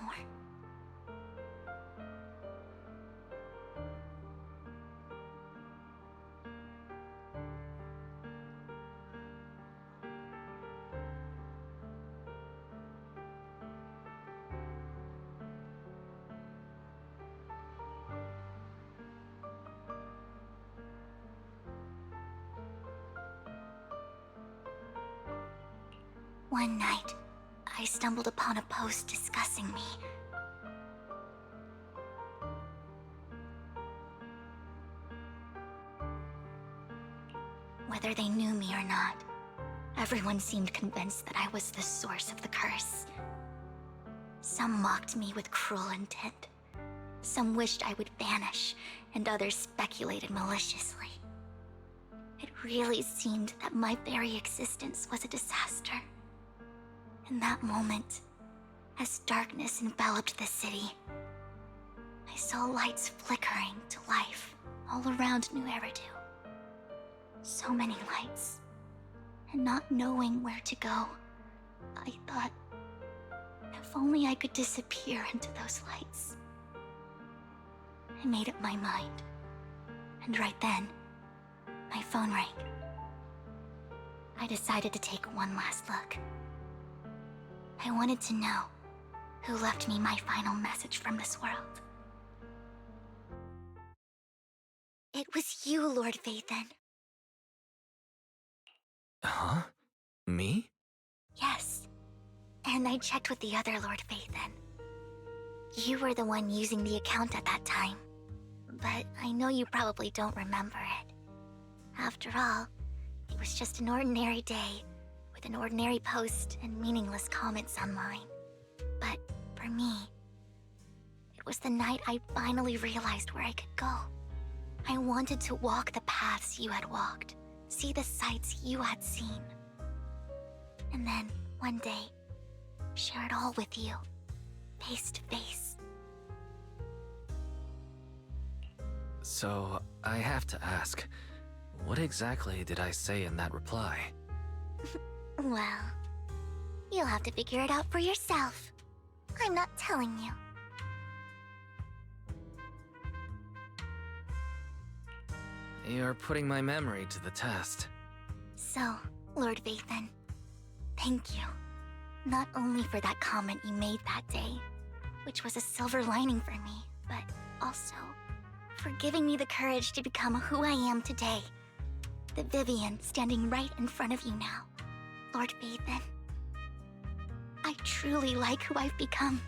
[SPEAKER 19] One night, I stumbled upon a post discussing me. Whether they knew me or not, everyone seemed convinced that I was the source of the curse. Some mocked me with cruel intent. Some wished I would vanish, and others speculated maliciously. It really seemed that my very existence was a disaster. In that moment, as darkness enveloped the city, I saw lights flickering to life all around New Eridu. So many lights, and not knowing where to go, I thought, if only I could disappear into those lights. I made up my mind, and right then, my phone rang. I decided to take one last look. I wanted to know who left me my final message from this world. It was you, Lord Phaethon.
[SPEAKER 15] Huh? Me?
[SPEAKER 19] Yes. And I checked with the other Lord Phaethon. You were the one using the account at that time. But I know you probably don't remember it. After all, it was just an ordinary day, with an ordinary post and meaningless comments online. But for me, it was the night I finally realized where I could go. I wanted to walk the paths you had walked, see the sights you had seen. And then, one day, share it all with you, face to face.
[SPEAKER 15] So, I have to ask, what exactly did I say in that reply?
[SPEAKER 19] Well, you'll have to figure it out for yourself. I'm not telling you.
[SPEAKER 15] You're putting my memory to the test.
[SPEAKER 19] So, Lord Phaethon, thank you. Not only for that comment you made that day, which was a silver lining for me, but also for giving me the courage to become who I am today. The Vivian standing right in front of you now. Lord Phaethon, I truly like who I've become.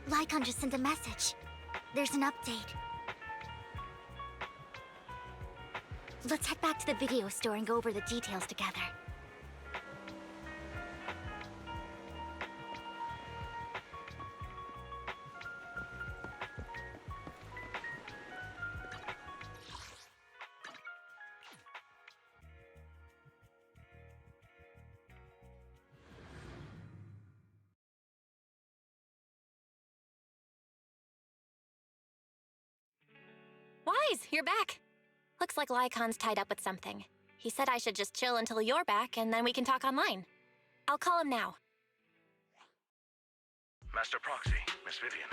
[SPEAKER 19] Lycon just sent a message. There's an update. Let's head back to the video store and go over the details together.
[SPEAKER 16] Surprise! You're back. Looks like Lycon's tied up with something. He said I should just chill until you're back, and then we can talk online. I'll call him now.
[SPEAKER 20] Master Proxy, Miss Vivian.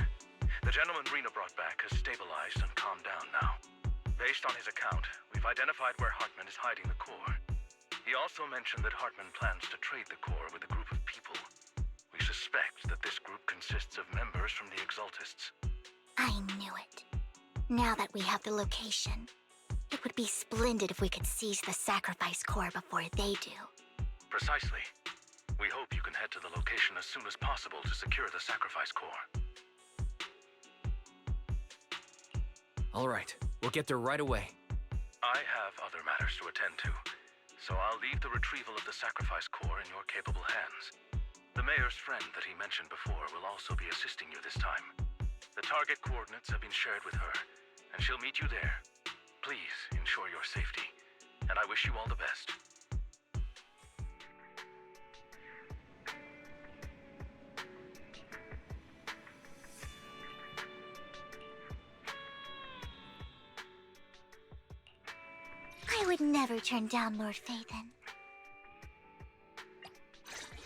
[SPEAKER 20] The gentleman Rena brought back has stabilized and calmed down now. Based on his account, we've identified where Hartman is hiding the core. He also mentioned that Hartman plans to trade the core with a group of people. We suspect that this group consists of members from the Exaltists.
[SPEAKER 19] I knew it. Now that we have the location, it would be splendid if we could seize the sacrifice core before they do.
[SPEAKER 20] Precisely. We hope you can head to the location as soon as possible to secure the sacrifice core.
[SPEAKER 15] All right, we'll get there right away.
[SPEAKER 20] I have other matters to attend to, so I'll leave the retrieval of the sacrifice core in your capable hands. The mayor's friend that he mentioned before will also be assisting you this time. The target coordinates have been shared with her, and she'll meet you there. Please ensure your safety, and I wish you all the best.
[SPEAKER 19] I would never turn down Lord Phaethon.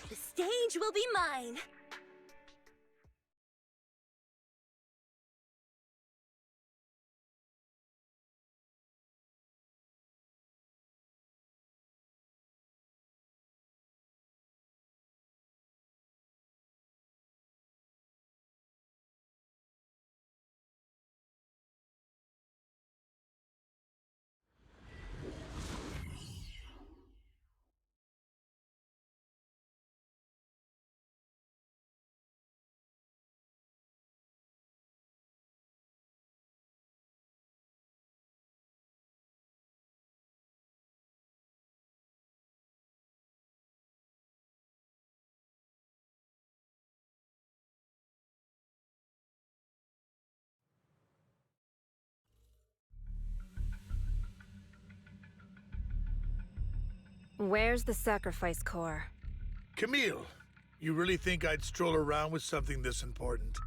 [SPEAKER 18] The stage will be mine.
[SPEAKER 4] Where's the sacrifice core?
[SPEAKER 21] Camille, you really think I'd stroll around with something this important?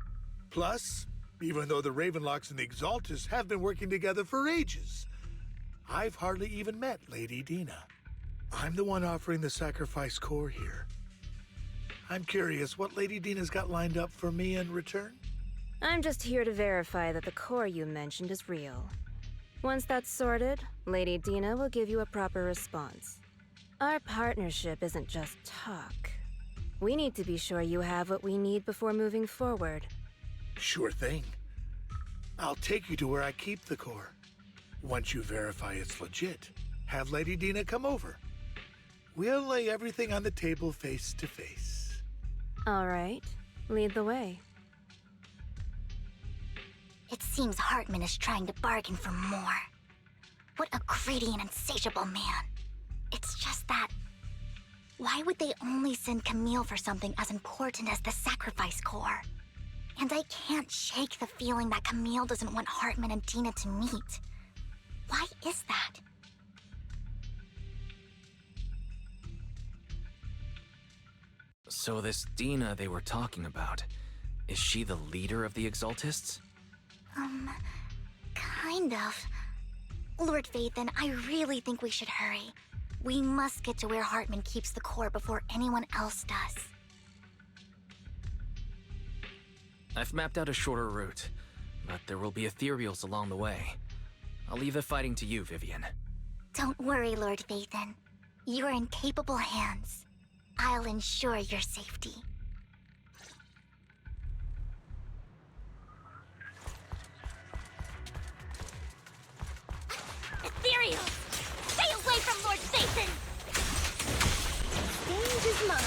[SPEAKER 21] Plus, even though the Ravenlocks and the Exaltists have been working together for ages, I've hardly even met Lady Dina. I'm the one offering the sacrifice core here. I'm curious what Lady Dina's got lined up for me in return?
[SPEAKER 4] I'm just here to verify that the core you mentioned is real. Once that's sorted, Lady Dina will give you a proper response. Our partnership isn't just talk. We need to be sure you have what we need before moving forward.
[SPEAKER 21] Sure thing. I'll take you to where I keep the core. Once you verify it's legit, have Lady Dina come over. We'll lay everything on the table face to face.
[SPEAKER 4] All right, lead the way.
[SPEAKER 19] It seems Hartman is trying to bargain for more. What a greedy and insatiable man. It's just that... why would they only send Camille for something as important as the sacrifice core? And I can't shake the feeling that Camille doesn't want Hartman and Dina to meet. Why is that?
[SPEAKER 15] So this Dina they were talking about, is she the leader of the Exaltists?
[SPEAKER 19] Kind of. Lord Phaethon, I really think we should hurry. We must get to where Hartman keeps the core before anyone else does.
[SPEAKER 15] I've mapped out a shorter route, but there will be ethereals along the way. I'll leave the fighting to you, Vivian.
[SPEAKER 19] Don't worry, Lord Phaethon. You're in capable hands. I'll ensure your safety.
[SPEAKER 18] Ethereal! Stay away from Lord Phaethon! Stage is mine.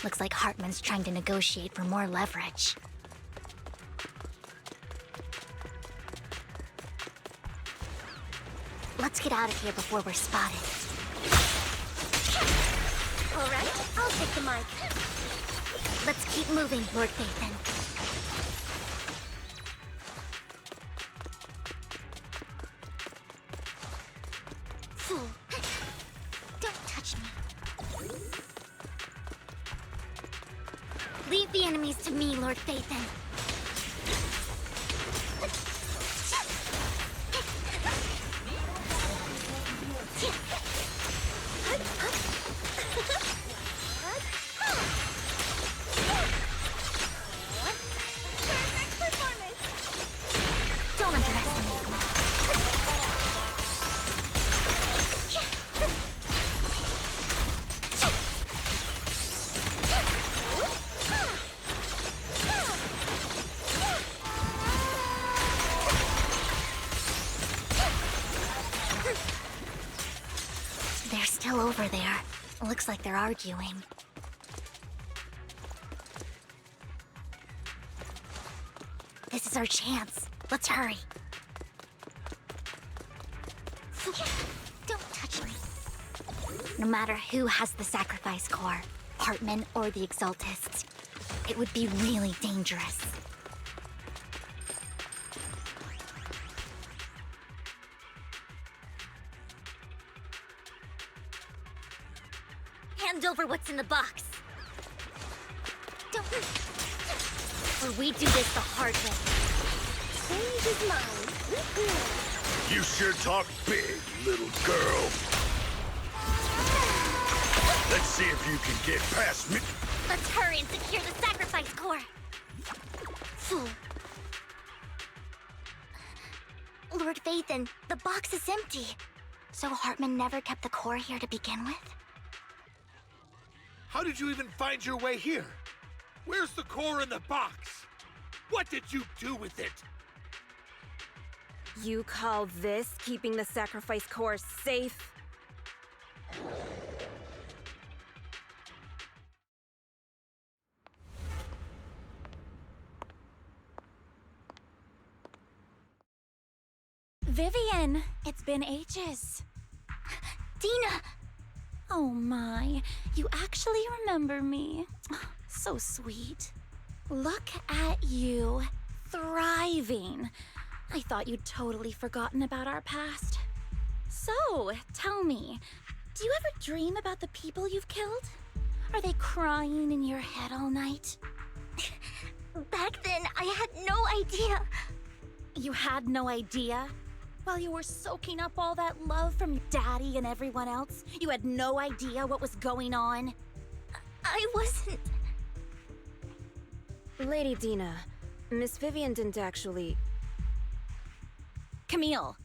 [SPEAKER 19] Looks like Hartman's trying to negotiate for more leverage. Let's get out of here before we're spotted.
[SPEAKER 18] All right, I'll take the mic.
[SPEAKER 19] Let's keep moving, Lord Phaethon. Fool. Don't touch me. Leave the enemies to me, Lord Phaethon. Don't underestimate me. They're still over there. Looks like they're arguing. This is our chance. Let's hurry. Don't touch me. No matter who has the sacrifice core, Hartman or the Exaltists, it would be really dangerous. Hand over what's in the box. Don't. Or we do this the hard way.
[SPEAKER 18] Stage is mine.
[SPEAKER 12] You sure talk big, little girl. Let's see if you can get past me.
[SPEAKER 19] Let's hurry and secure the sacrifice core. Fool. Lord Phaethon, the box is empty. So Hartman never kept the core here to begin with?
[SPEAKER 21] How did you even find your way here? Where's the core in the box? What did you do with it?
[SPEAKER 4] You call this keeping the sacrifice core safe?
[SPEAKER 3] Vivian, it's been ages.
[SPEAKER 19] Dina!
[SPEAKER 3] Oh my, you actually remember me. So sweet. Look at you, thriving. I thought you'd totally forgotten about our past. So, tell me, do you ever dream about the people you've killed? Are they crying in your head all night?
[SPEAKER 19] Back then, I had no idea.
[SPEAKER 3] You had no idea? While you were soaking up all that love from Daddy and everyone else, you had no idea what was going on?
[SPEAKER 19] I wasn't...
[SPEAKER 4] Lady Dina, Miss Vivian didn't actually...
[SPEAKER 3] Camille,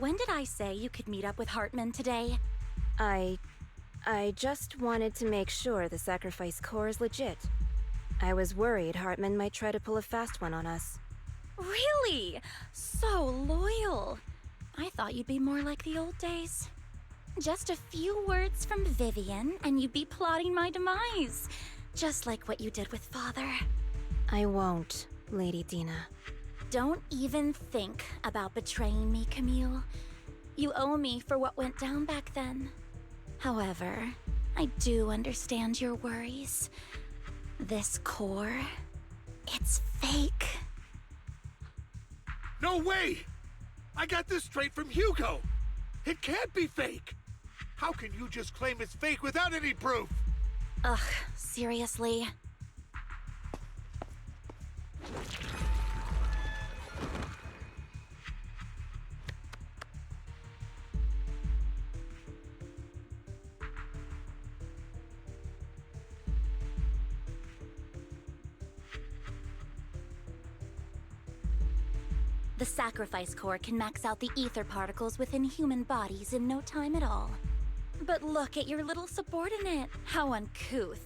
[SPEAKER 3] when did I say you could meet up with Hartman today?
[SPEAKER 4] I just wanted to make sure the sacrifice core is legit. I was worried Hartman might try to pull a fast one on us.
[SPEAKER 3] Really? So loyal. I thought you'd be more like the old days. Just a few words from Vivian, and you'd be plotting my demise. Just like what you did with Father.
[SPEAKER 4] I won't, Lady Dina.
[SPEAKER 3] Don't even think about betraying me, Camille. You owe me for what went down back then. However, I do understand your worries. This core, it's fake.
[SPEAKER 21] No way! I got this straight from Hugo! It can't be fake! How can you just claim it's fake without any proof?
[SPEAKER 3] Ugh, seriously? The sacrifice core can max out the ether particles within human bodies in no time at all. But look at your little subordinate. How uncouth.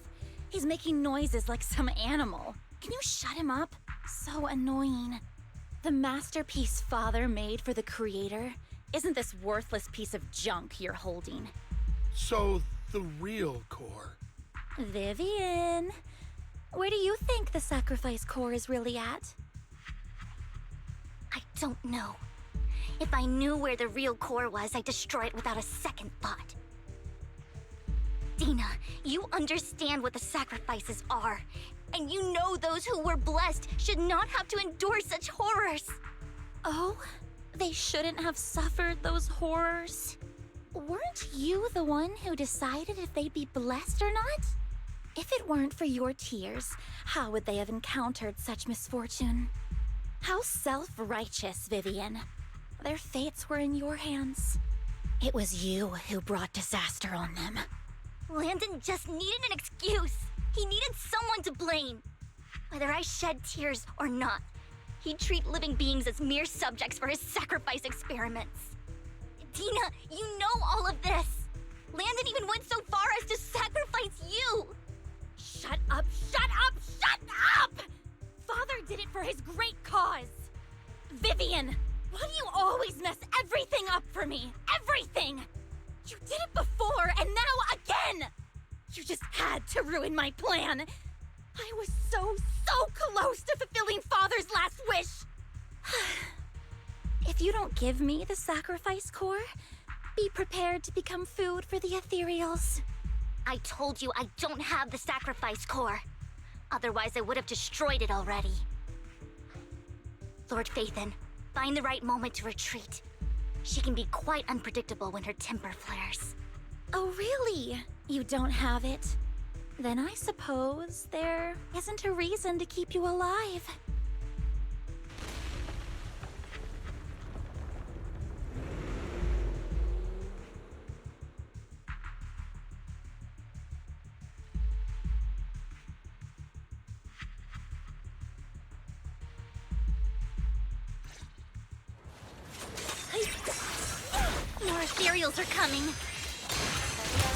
[SPEAKER 3] He's making noises like some animal. Can you shut him up? So annoying. The masterpiece Father made for the Creator isn't this worthless piece of junk you're holding.
[SPEAKER 21] So, the real core.
[SPEAKER 3] Vivian, where do you think the sacrifice core is really at?
[SPEAKER 19] I don't know. If I knew where the real core was, I'd destroy it without a second thought. Dina, you understand what the sacrifices are. And you know those who were blessed should not have to endure such horrors.
[SPEAKER 3] Oh? They shouldn't have suffered those horrors? Weren't you the one who decided if they'd be blessed or not? If it weren't for your tears, how would they have encountered such misfortune? How self-righteous, Vivian. Their fates were in your hands. It was you who brought disaster on them.
[SPEAKER 19] Landon just needed an excuse. He needed someone to blame. Whether I shed tears or not, he'd treat living beings as mere subjects for his sacrifice experiments. Dina, you know all of this. Landon even went so far as to sacrifice you.
[SPEAKER 3] Shut up, shut up, shut up! Father did it for his great cause. Vivian, why do you always mess everything up for me? Everything! You did it before, and now again! You just had to ruin my plan. I was so close to fulfilling Father's last wish. If you don't give me the sacrifice core, be prepared to become food for the ethereals.
[SPEAKER 19] I told you I don't have the sacrifice core. Otherwise, I would have destroyed it already. Lord Phaethon, find the right moment to retreat. She can be quite unpredictable when her temper flares.
[SPEAKER 3] Oh, really? You don't have it? Then I suppose there isn't a reason to keep you alive.
[SPEAKER 19] More ethereals are coming.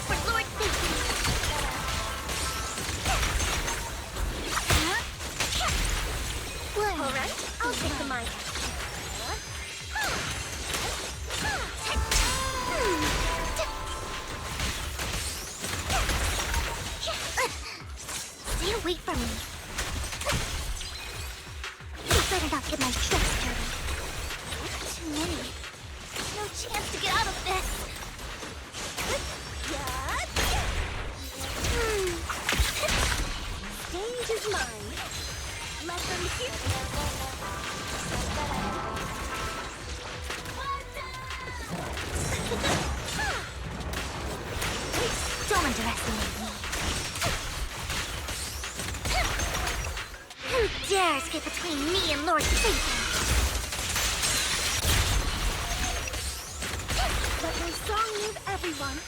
[SPEAKER 19] For Lord Phaethon.
[SPEAKER 18] All right, I'll take the mic.
[SPEAKER 19] Stay away from me. You better not get my dress dirty. Too many. No chance to get out of this.
[SPEAKER 18] Stage is mine. Let them hear.
[SPEAKER 19] Don't underestimate me. Who dares get between me and Lord Phaethon?
[SPEAKER 18] Let my song move everyone.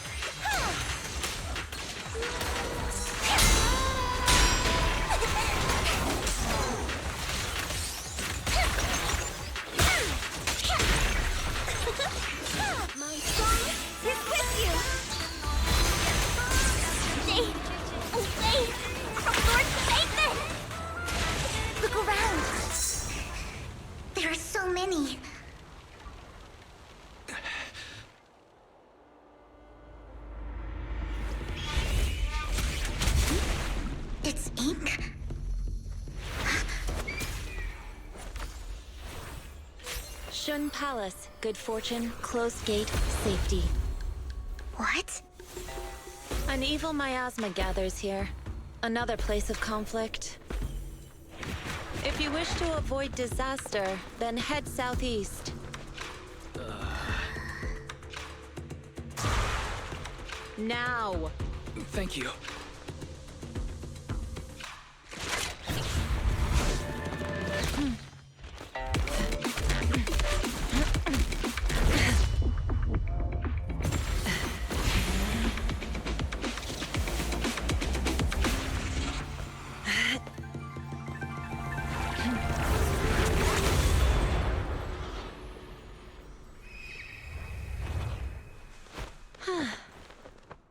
[SPEAKER 18] My song is with you.
[SPEAKER 19] Stay away from Lord Phaethon! Look around. There are so many. It's ink.
[SPEAKER 4] Shun Palace, good fortune, closed gate, safety.
[SPEAKER 19] What?
[SPEAKER 4] An evil miasma gathers here. Another place of conflict. If you wish to avoid disaster, then head southeast. Now!
[SPEAKER 15] Thank you.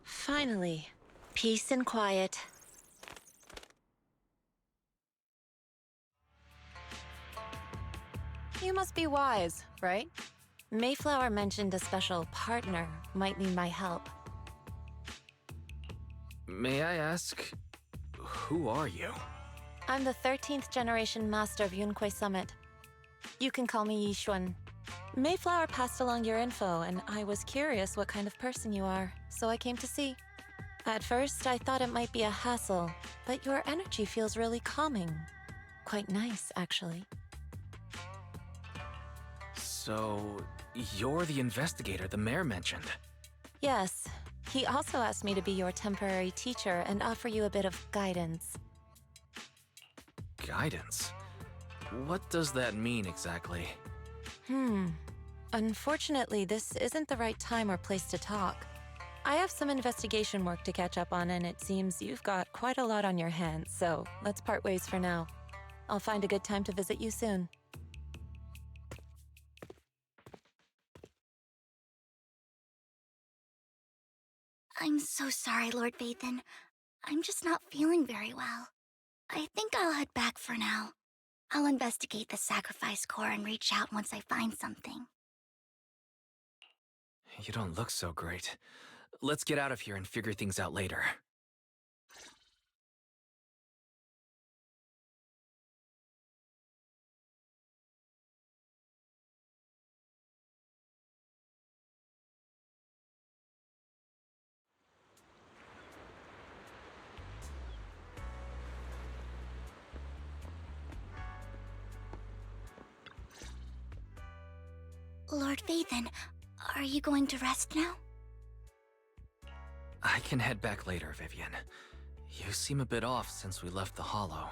[SPEAKER 4] Finally, peace and quiet. You must be wise, right? Mayflower mentioned a special partner might need my help.
[SPEAKER 15] May I ask, who are you?
[SPEAKER 4] I'm the 13th generation master of Yunque Summit. You can call me Yixuan. Mayflower passed along your info, and I was curious what kind of person you are, so I came to see. At first, I thought it might be a hassle, but your energy feels really calming. Quite nice, actually.
[SPEAKER 15] So, you're the investigator the mayor mentioned?
[SPEAKER 4] Yes. He also asked me to be your temporary teacher and offer you a bit of guidance.
[SPEAKER 15] Guidance? What does that mean exactly?
[SPEAKER 4] Unfortunately, this isn't the right time or place to talk. I have some investigation work to catch up on, and it seems you've got quite a lot on your hands, so let's part ways for now. I'll find a good time to visit you soon.
[SPEAKER 19] I'm so sorry, Lord Vathan. I'm just not feeling very well. I think I'll head back for now. I'll investigate the sacrifice core and reach out once I find something.
[SPEAKER 15] You don't look so great. Let's get out of here and figure things out later.
[SPEAKER 19] Lord Vathan, are you going to rest now?
[SPEAKER 15] I can head back later, Vivian. You seem a bit off since we left the Hollow.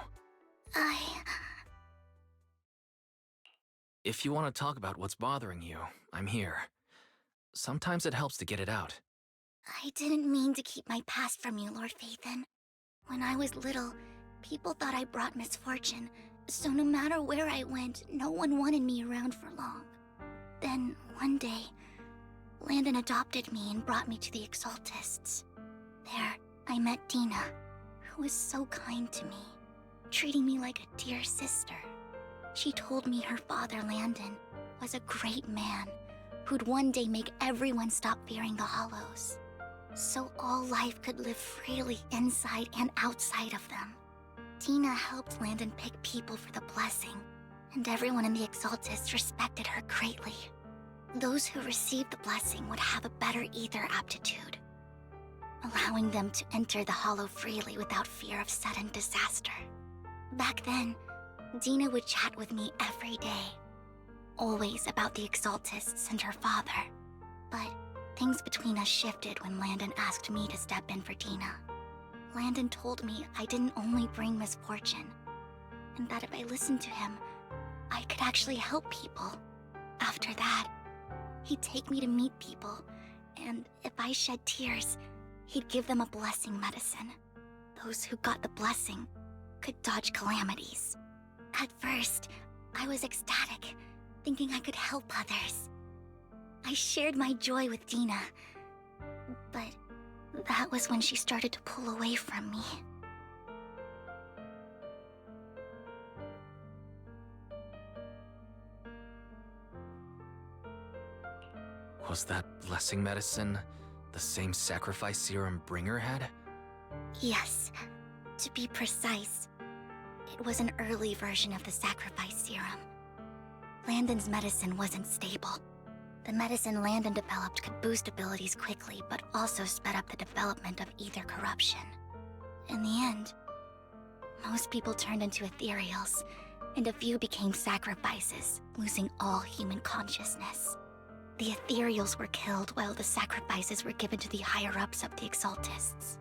[SPEAKER 15] If you want to talk about what's bothering you, I'm here. Sometimes it helps to get it out.
[SPEAKER 19] I didn't mean to keep my past from you, Lord Vathan. When I was little, people thought I brought misfortune, so no matter where I went, no one wanted me around for long. Then, one day, Landon adopted me and brought me to the Exaltists. There, I met Dina, who was so kind to me, treating me like a dear sister. She told me her father, Landon, was a great man who'd one day make everyone stop fearing the Hollows, so all life could live freely inside and outside of them. Dina helped Landon pick people for the blessing, and everyone in the Exaltists respected her greatly. Those who received the blessing would have a better ether aptitude, allowing them to enter the Hollow freely without fear of sudden disaster. Back then, Dina would chat with me every day, always about the Exaltists and her father. But things between us shifted when Landon asked me to step in for Dina. Landon told me I didn't only bring misfortune, and that if I listened to him, I could actually help people. After that, he'd take me to meet people, and if I shed tears, he'd give them a blessing medicine. Those who got the blessing could dodge calamities. At first, I was ecstatic, thinking I could help others. I shared my joy with Dina, but that was when she started to pull away from me.
[SPEAKER 15] Was that blessing medicine the same sacrifice serum Bringer had?
[SPEAKER 19] Yes. To be precise, it was an early version of the sacrifice serum. Landon's medicine wasn't stable. The medicine Landon developed could boost abilities quickly, but also sped up the development of ether corruption. In the end, most people turned into ethereals, and a few became sacrifices, losing all human consciousness. The ethereals were killed while the sacrifices were given to the higher-ups of the Exaltists.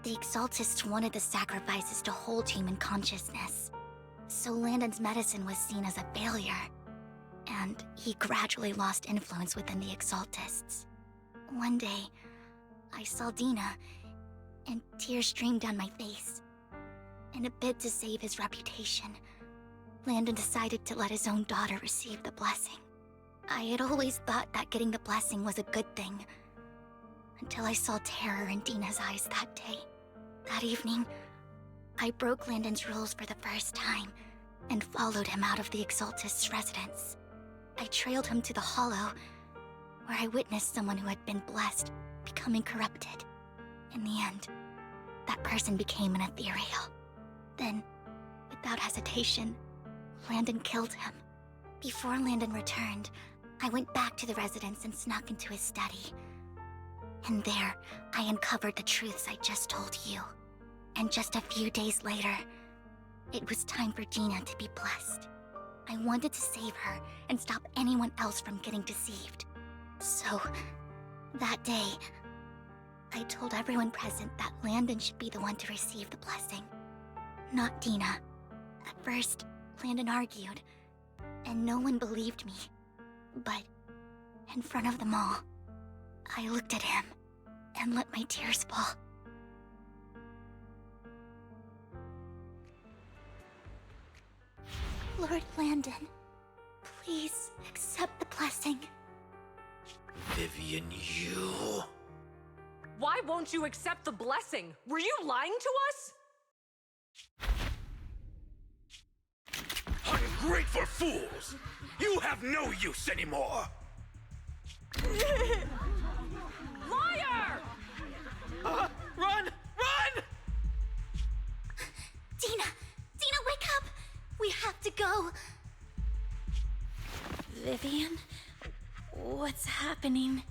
[SPEAKER 19] The Exaltists wanted the sacrifices to hold human consciousness, so Landon's medicine was seen as a failure, and he gradually lost influence within the Exaltists. One day, I saw Dina, and tears streamed down my face. In a bid to save his reputation, Landon decided to let his own daughter receive the blessing. I had always thought that getting the blessing was a good thing, until I saw terror in Dina's eyes that day. That evening, I broke Landon's rules for the first time, and followed him out of the Exaltist's residence. I trailed him to the Hollow, where I witnessed someone who had been blessed becoming corrupted. In the end, that person became an ethereal. Then, without hesitation, Landon killed him. Before Landon returned, I went back to the residence and snuck into his study. And there, I uncovered the truths I just told you. And just a few days later, it was time for Dina to be blessed. I wanted to save her and stop anyone else from getting deceived. So, that day, I told everyone present that Landon should be the one to receive the blessing, not Dina. At first, Landon argued, and no one believed me. But, in front of them all, I looked at him and let my tears fall. Lord Landon, please accept the blessing.
[SPEAKER 10] Vivian, you...
[SPEAKER 1] Why won't you accept the blessing? Were you lying to us?
[SPEAKER 12] Ungrateful fools! You have no use anymore!
[SPEAKER 1] Liar!
[SPEAKER 10] Run! Run!
[SPEAKER 19] Dina! Dina, wake up! We have to go!
[SPEAKER 3] Vivian? What's happening?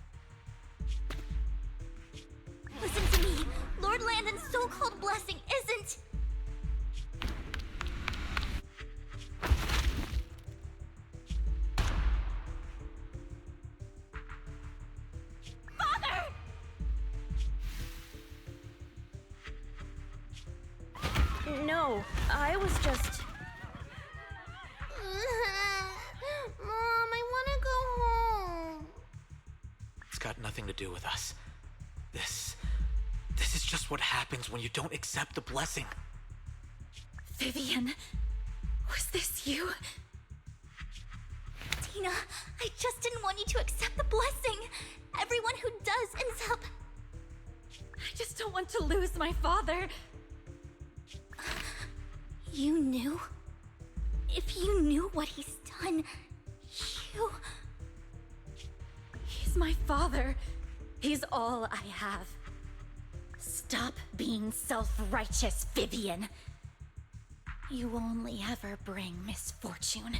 [SPEAKER 19] Listen to me! Lord Landon's so-called blessing isn't... Father!
[SPEAKER 4] No, I was just...
[SPEAKER 18] Mom, I want to go home.
[SPEAKER 10] It's got nothing to do with us. This is just what happens when you don't accept the blessing.
[SPEAKER 3] Vivian, was this you?
[SPEAKER 19] Dina, I just didn't want you to accept the blessing. Everyone who does ends up...
[SPEAKER 3] I just don't want to lose my father.
[SPEAKER 19] You knew? If you knew what he's done, you...
[SPEAKER 3] He's my father. He's all I have. Stop being self-righteous, Vivian. You only ever bring misfortune.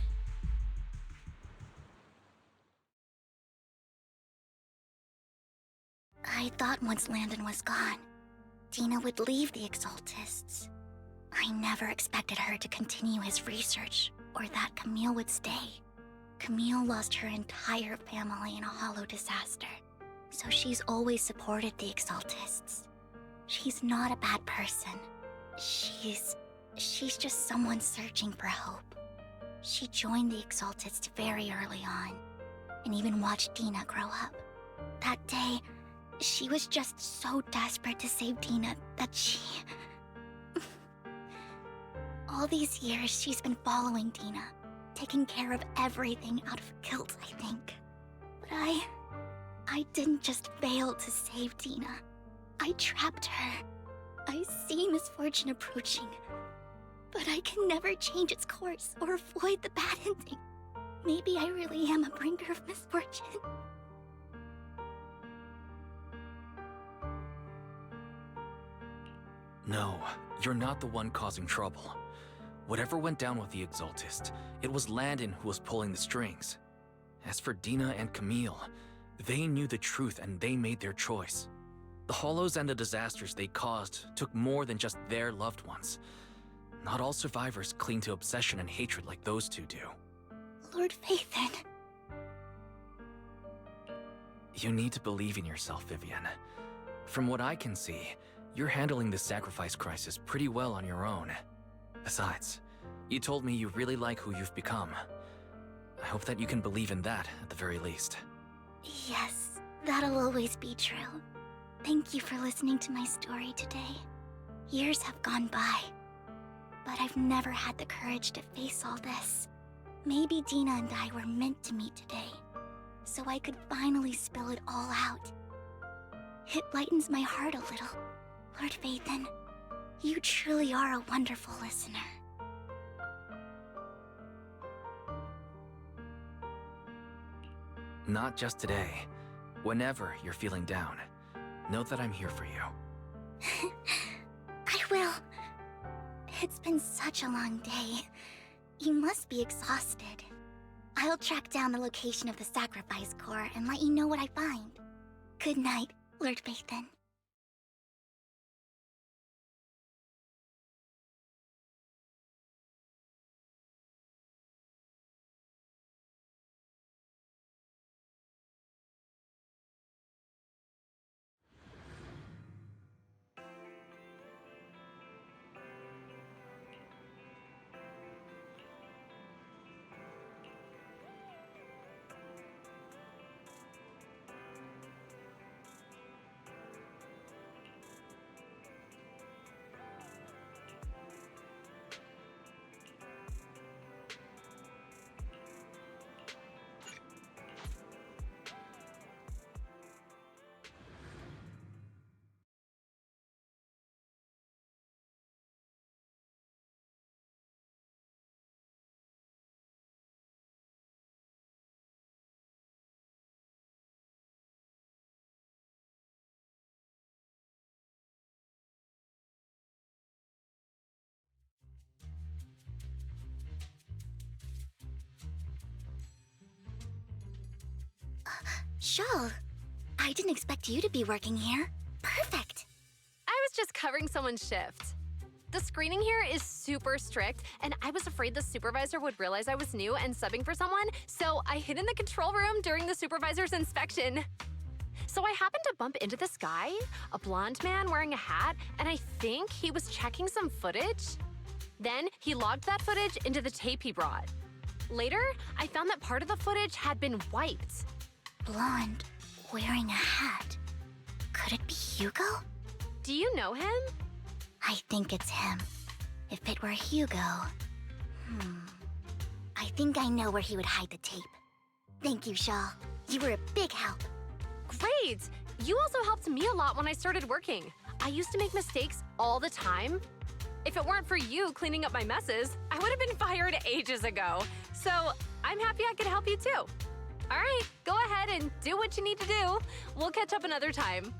[SPEAKER 19] I thought once Landon was gone, Dina would leave the Exaltists. I never expected her to continue his research, or that Camille would stay. Camille lost her entire family in a hollow disaster, so she's always supported the Exaltists. She's not a bad person. She's just someone searching for hope. She joined the Exaltists very early on, and even watched Dina grow up. That day, she was just so desperate to save Dina that she... All these years, she's been following Dina, taking care of everything out of guilt, I think. But I didn't just fail to save Dina. I trapped her. I see misfortune approaching, but I can never change its course or avoid the bad ending. Maybe I really am a bringer of misfortune.
[SPEAKER 15] No, you're not the one causing trouble. Whatever went down with the Exaltist, it was Landon who was pulling the strings. As for Dina and Camille, they knew the truth and they made their choice. The Hollows and the disasters they caused took more than just their loved ones. Not all survivors cling to obsession and hatred like those two do.
[SPEAKER 19] Lord Phaethon.
[SPEAKER 15] You need to believe in yourself, Vivian. From what I can see, you're handling this sacrifice crisis pretty well on your own. Besides, you told me you really like who you've become. I hope that you can believe in that at the very least.
[SPEAKER 19] Yes, that'll always be true. Thank you for listening to my story today. Years have gone by, but I've never had the courage to face all this. Maybe Dina and I were meant to meet today, so I could finally spill it all out. It lightens my heart a little. Lord Phaethon, you truly are a wonderful listener.
[SPEAKER 15] Not just today. Whenever you're feeling down, know that I'm here for you.
[SPEAKER 19] I will. It's been such a long day. You must be exhausted. I'll track down the location of the sacrifice core and let you know what I find. Good night, Lord Bathan. Shawl, I didn't expect you to be working here. Perfect.
[SPEAKER 1] I was just covering someone's shift. The screening here is super strict, and I was afraid the supervisor would realize I was new and subbing for someone, so I hid in the control room during the supervisor's inspection. So I happened to bump into this guy, a blonde man wearing a hat, and I think he was checking some footage. Then he logged that footage into the tape he brought. Later, I found that part of the footage had been wiped.
[SPEAKER 19] Blonde, wearing a hat. Could it be Hugo?
[SPEAKER 1] Do you know him?
[SPEAKER 19] I think it's him. If it were Hugo... I think I know where he would hide the tape. Thank you, Shaw. You were a big help.
[SPEAKER 1] Great! You also helped me a lot when I started working. I used to make mistakes all the time. If it weren't for you cleaning up my messes, I would have been fired ages ago. So I'm happy I could help you too. All right, go ahead and do what you need to do. We'll catch up another time.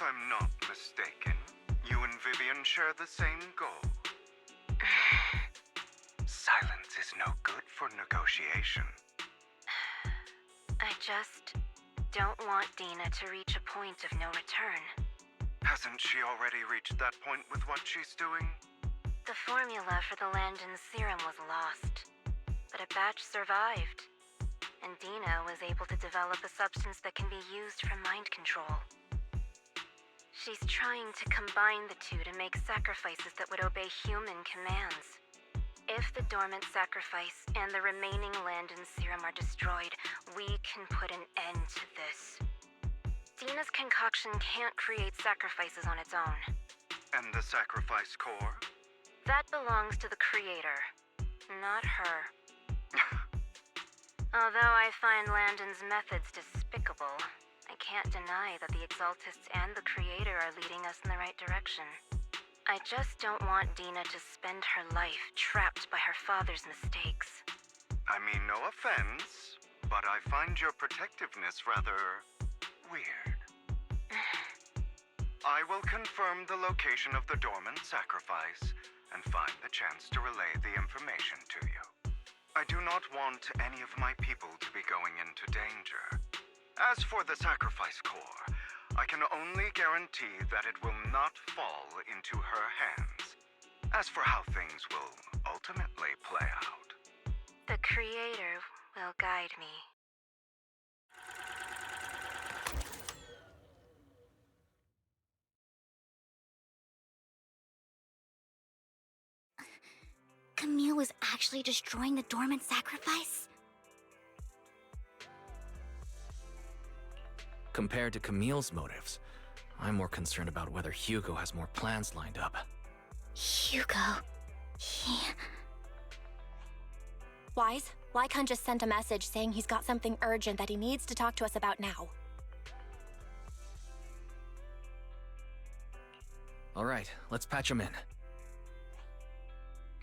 [SPEAKER 2] If I'm not mistaken, you and Vivian share the same goal. Silence is no good for negotiation.
[SPEAKER 4] I just don't want Dina to reach a point of no return.
[SPEAKER 2] Hasn't she already reached that point with what she's doing?
[SPEAKER 4] The formula for the Landon serum was lost, but a batch survived, and Dina was able to develop a substance that can be used for mind control. She's trying to combine the two to make sacrifices that would obey human commands. If the dormant sacrifice and the remaining Landon serum are destroyed, we can put an end to this. Dina's concoction can't create sacrifices on its own.
[SPEAKER 2] And the sacrifice core?
[SPEAKER 4] That belongs to the creator, not her. Although I find Landon's methods despicable, I can't deny that the Exaltists and the creator are leading us in the right direction. I just don't want Dina to spend her life trapped by her father's mistakes.
[SPEAKER 2] I mean, no offense, but I find your protectiveness rather weird. I will confirm the location of the dormant sacrifice and find the chance to relay the information to you. I do not want any of my people to be going into danger. As for the sacrifice core, I can only guarantee that it will not fall into her hands. As for how things will ultimately play out,
[SPEAKER 4] the creator will guide me.
[SPEAKER 19] Camille was actually destroying the dormant sacrifice?
[SPEAKER 15] Compared to Camille's motives, I'm more concerned about whether Hugo has more plans lined up.
[SPEAKER 19] Hugo...
[SPEAKER 16] Wise, Lycon just sent a message saying he's got something urgent that he needs to talk to us about now.
[SPEAKER 15] Alright, let's patch him in.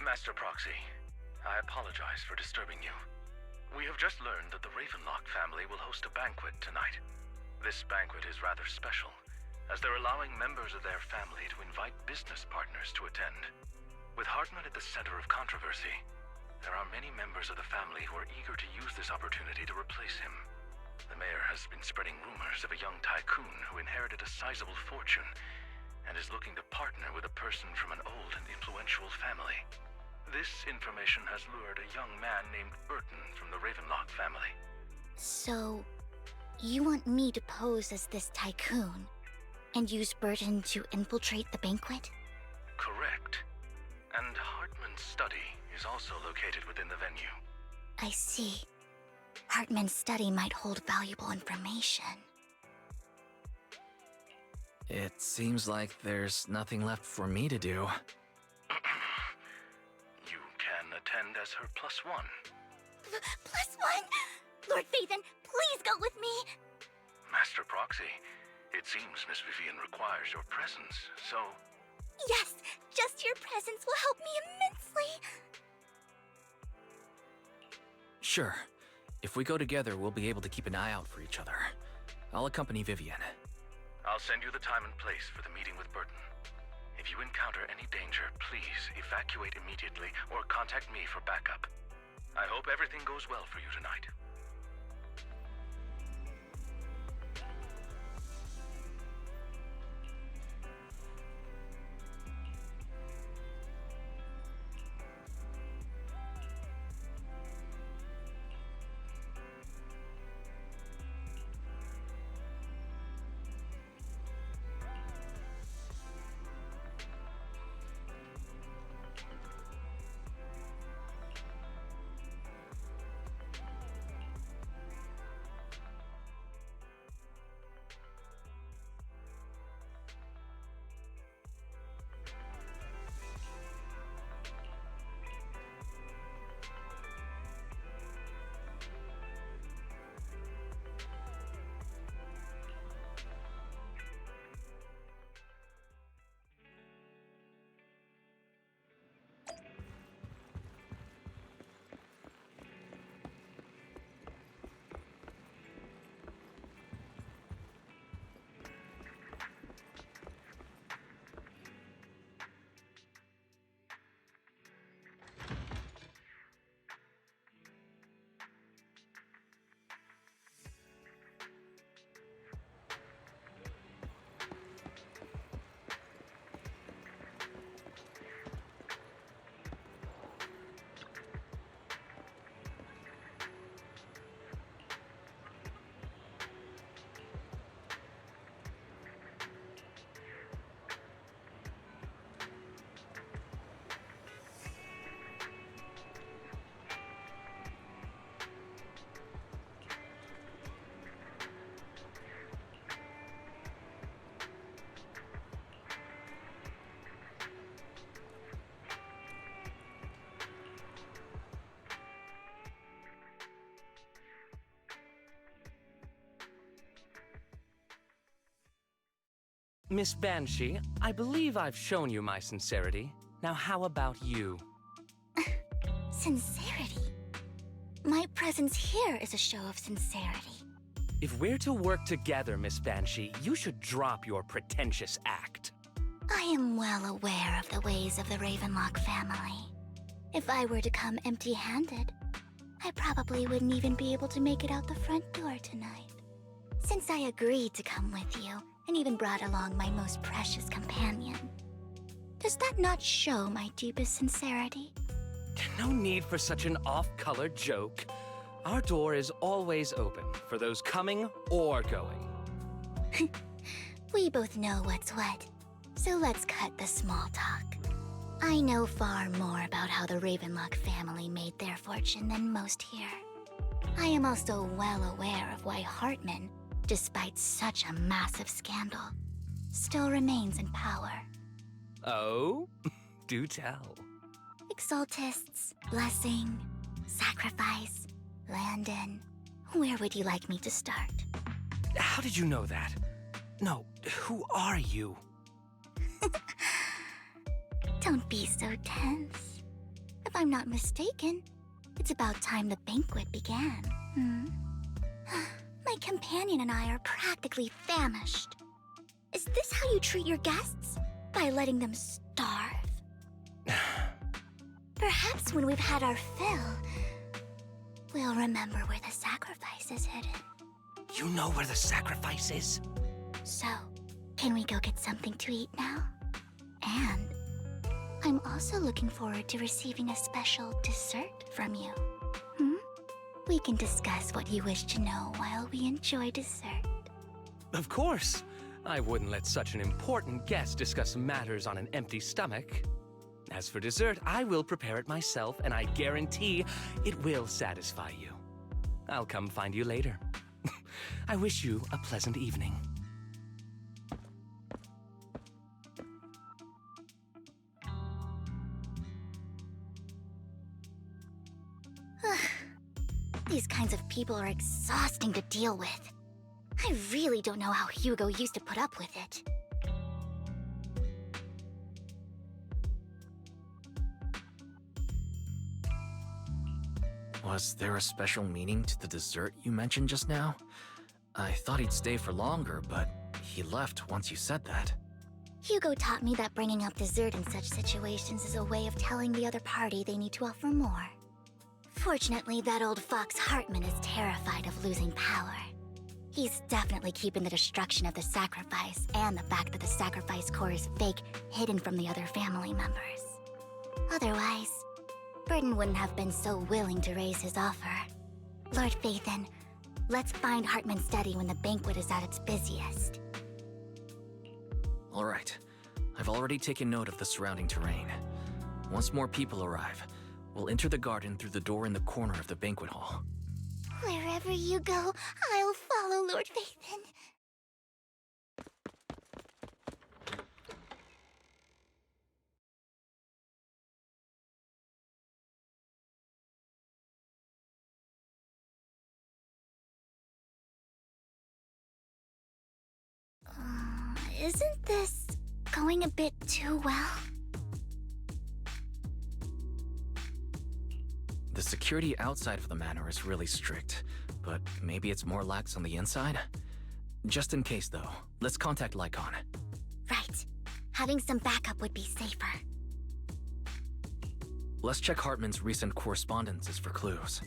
[SPEAKER 20] Master Proxy, I apologize for disturbing you. We have just learned that the Ravenlock family will host a banquet tonight. This banquet is rather special, as they're allowing members of their family to invite business partners to attend. With Hartman at the center of controversy, there are many members of the family who are eager to use this opportunity to replace him. The mayor has been spreading rumors of a young tycoon who inherited a sizable fortune and is looking to partner with a person from an old and influential family. This information has lured a young man named Burton from the Ravenlock family.
[SPEAKER 19] So, you want me to pose as this tycoon and use Burton to infiltrate the banquet?
[SPEAKER 20] Correct. And Hartman's study is also located within the venue.
[SPEAKER 19] I see. Hartman's study might hold valuable information.
[SPEAKER 15] It seems like there's nothing left for me to do.
[SPEAKER 20] You can attend as her +1.
[SPEAKER 19] +1? Lord Phaethon, please go with me!
[SPEAKER 20] Master Proxy, it seems Miss Vivian requires your presence, so...
[SPEAKER 19] Yes, just your presence will help me immensely!
[SPEAKER 15] Sure. If we go together, we'll be able to keep an eye out for each other. I'll accompany Vivian.
[SPEAKER 20] I'll send you the time and place for the meeting with Burton. If you encounter any danger, please evacuate immediately or contact me for backup. I hope everything goes well for you tonight.
[SPEAKER 13] Miss Banshee, I believe I've shown you my sincerity. Now how about you?
[SPEAKER 19] Sincerity? My presence here is a show of sincerity.
[SPEAKER 13] If we're to work together, Miss Banshee, you should drop your pretentious act.
[SPEAKER 19] I am well aware of the ways of the Ravenlock family. If I were to come empty-handed, I probably wouldn't even be able to make it out the front door tonight. Since I agreed to come with you, and even brought along my most precious companion, does that not show my deepest sincerity?
[SPEAKER 13] No need for such an off-color joke. Our door is always open for those coming or going.
[SPEAKER 19] We both know what's what, so let's cut the small talk. I know far more about how the Ravenlock family made their fortune than most here. I am also well aware of why Hartman, despite such a massive scandal, still remains in power.
[SPEAKER 13] Oh? Do tell.
[SPEAKER 19] Exaltists, blessing, sacrifice, Landon. Where would you like me to start?
[SPEAKER 13] How did you know that? No, who are you?
[SPEAKER 19] Don't be so tense. If I'm not mistaken, it's about time the banquet began. My companion and I are practically famished. Is this how you treat your guests? By letting them starve? Perhaps when we've had our fill, we'll remember where the sacrifice is hidden.
[SPEAKER 13] You know where the sacrifice is?
[SPEAKER 19] So, can we go get something to eat now? And I'm also looking forward to receiving a special dessert from you. We can discuss what you wish to know while we enjoy dessert.
[SPEAKER 13] Of course. I wouldn't let such an important guest discuss matters on an empty stomach. As for dessert, I will prepare it myself, and I guarantee it will satisfy you. I'll come find you later. I wish you a pleasant evening.
[SPEAKER 19] These kinds of people are exhausting to deal with. I really don't know how Hugo used to put up with it.
[SPEAKER 15] Was there a special meaning to the dessert you mentioned just now? I thought he'd stay for longer, but he left once you said that.
[SPEAKER 19] Hugo taught me that bringing up dessert in such situations is a way of telling the other party they need to offer more. Fortunately, that old fox Hartman is terrified of losing power. He's definitely keeping the destruction of the sacrifice and the fact that the sacrifice core is fake hidden from the other family members. Otherwise, Burden wouldn't have been so willing to raise his offer. Lord Phaethon, let's find Hartman's study when the banquet is at its busiest.
[SPEAKER 15] All right. I've already taken note of the surrounding terrain. Once more people arrive, we'll enter the garden through the door in the corner of the banquet hall.
[SPEAKER 19] Wherever you go, I'll follow, Lord Phaethon. Isn't this going a bit too well?
[SPEAKER 15] The security outside of the manor is really strict, but maybe it's more lax on the inside? Just in case, though, let's contact Lycon.
[SPEAKER 19] Right. Having some backup would be safer.
[SPEAKER 15] Let's check Hartman's recent correspondences for clues.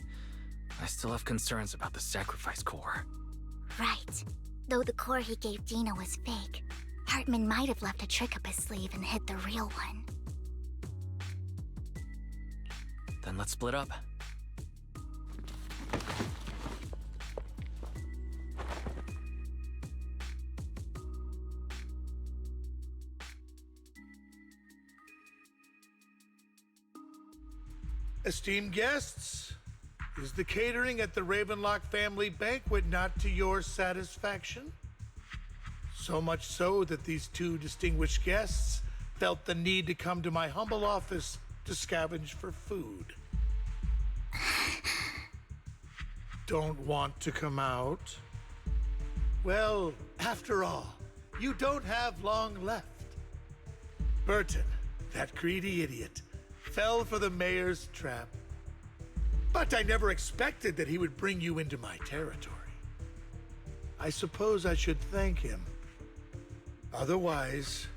[SPEAKER 15] I still have concerns about the sacrifice core.
[SPEAKER 19] Right. Though the core he gave Dina was fake, Hartman might have left a trick up his sleeve and hid the real one.
[SPEAKER 15] Then let's split up.
[SPEAKER 21] Esteemed guests, is the catering at the Ravenlock family banquet not to your satisfaction? So much so that these two distinguished guests felt the need to come to my humble office to scavenge for food. Don't want to come out? Well, after all, you don't have long left. Burton, that greedy idiot, fell for the mayor's trap. But I never expected that he would bring you into my territory. I suppose I should thank him. Otherwise,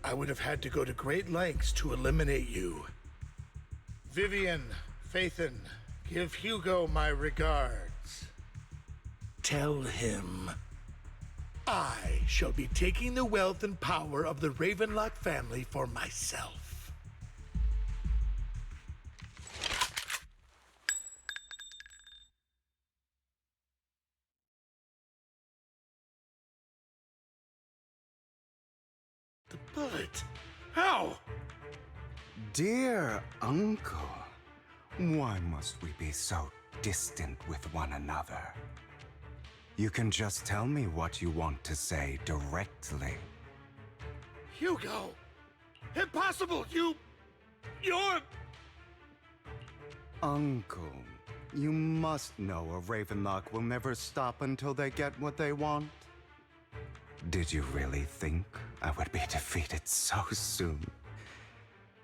[SPEAKER 21] I would have had to go to great lengths to eliminate you. Vivian, Phaethon, give Hugo my regards. Tell him I shall be taking the wealth and power of the Ravenlock family for myself. The bullet? How?
[SPEAKER 7] Dear Uncle, why must we be so distant with one another? You can just tell me what you want to say directly.
[SPEAKER 21] Hugo! Impossible! You're...
[SPEAKER 7] Uncle, you must know a Ravenlock will never stop until they get what they want. Did you really think I would be defeated so soon?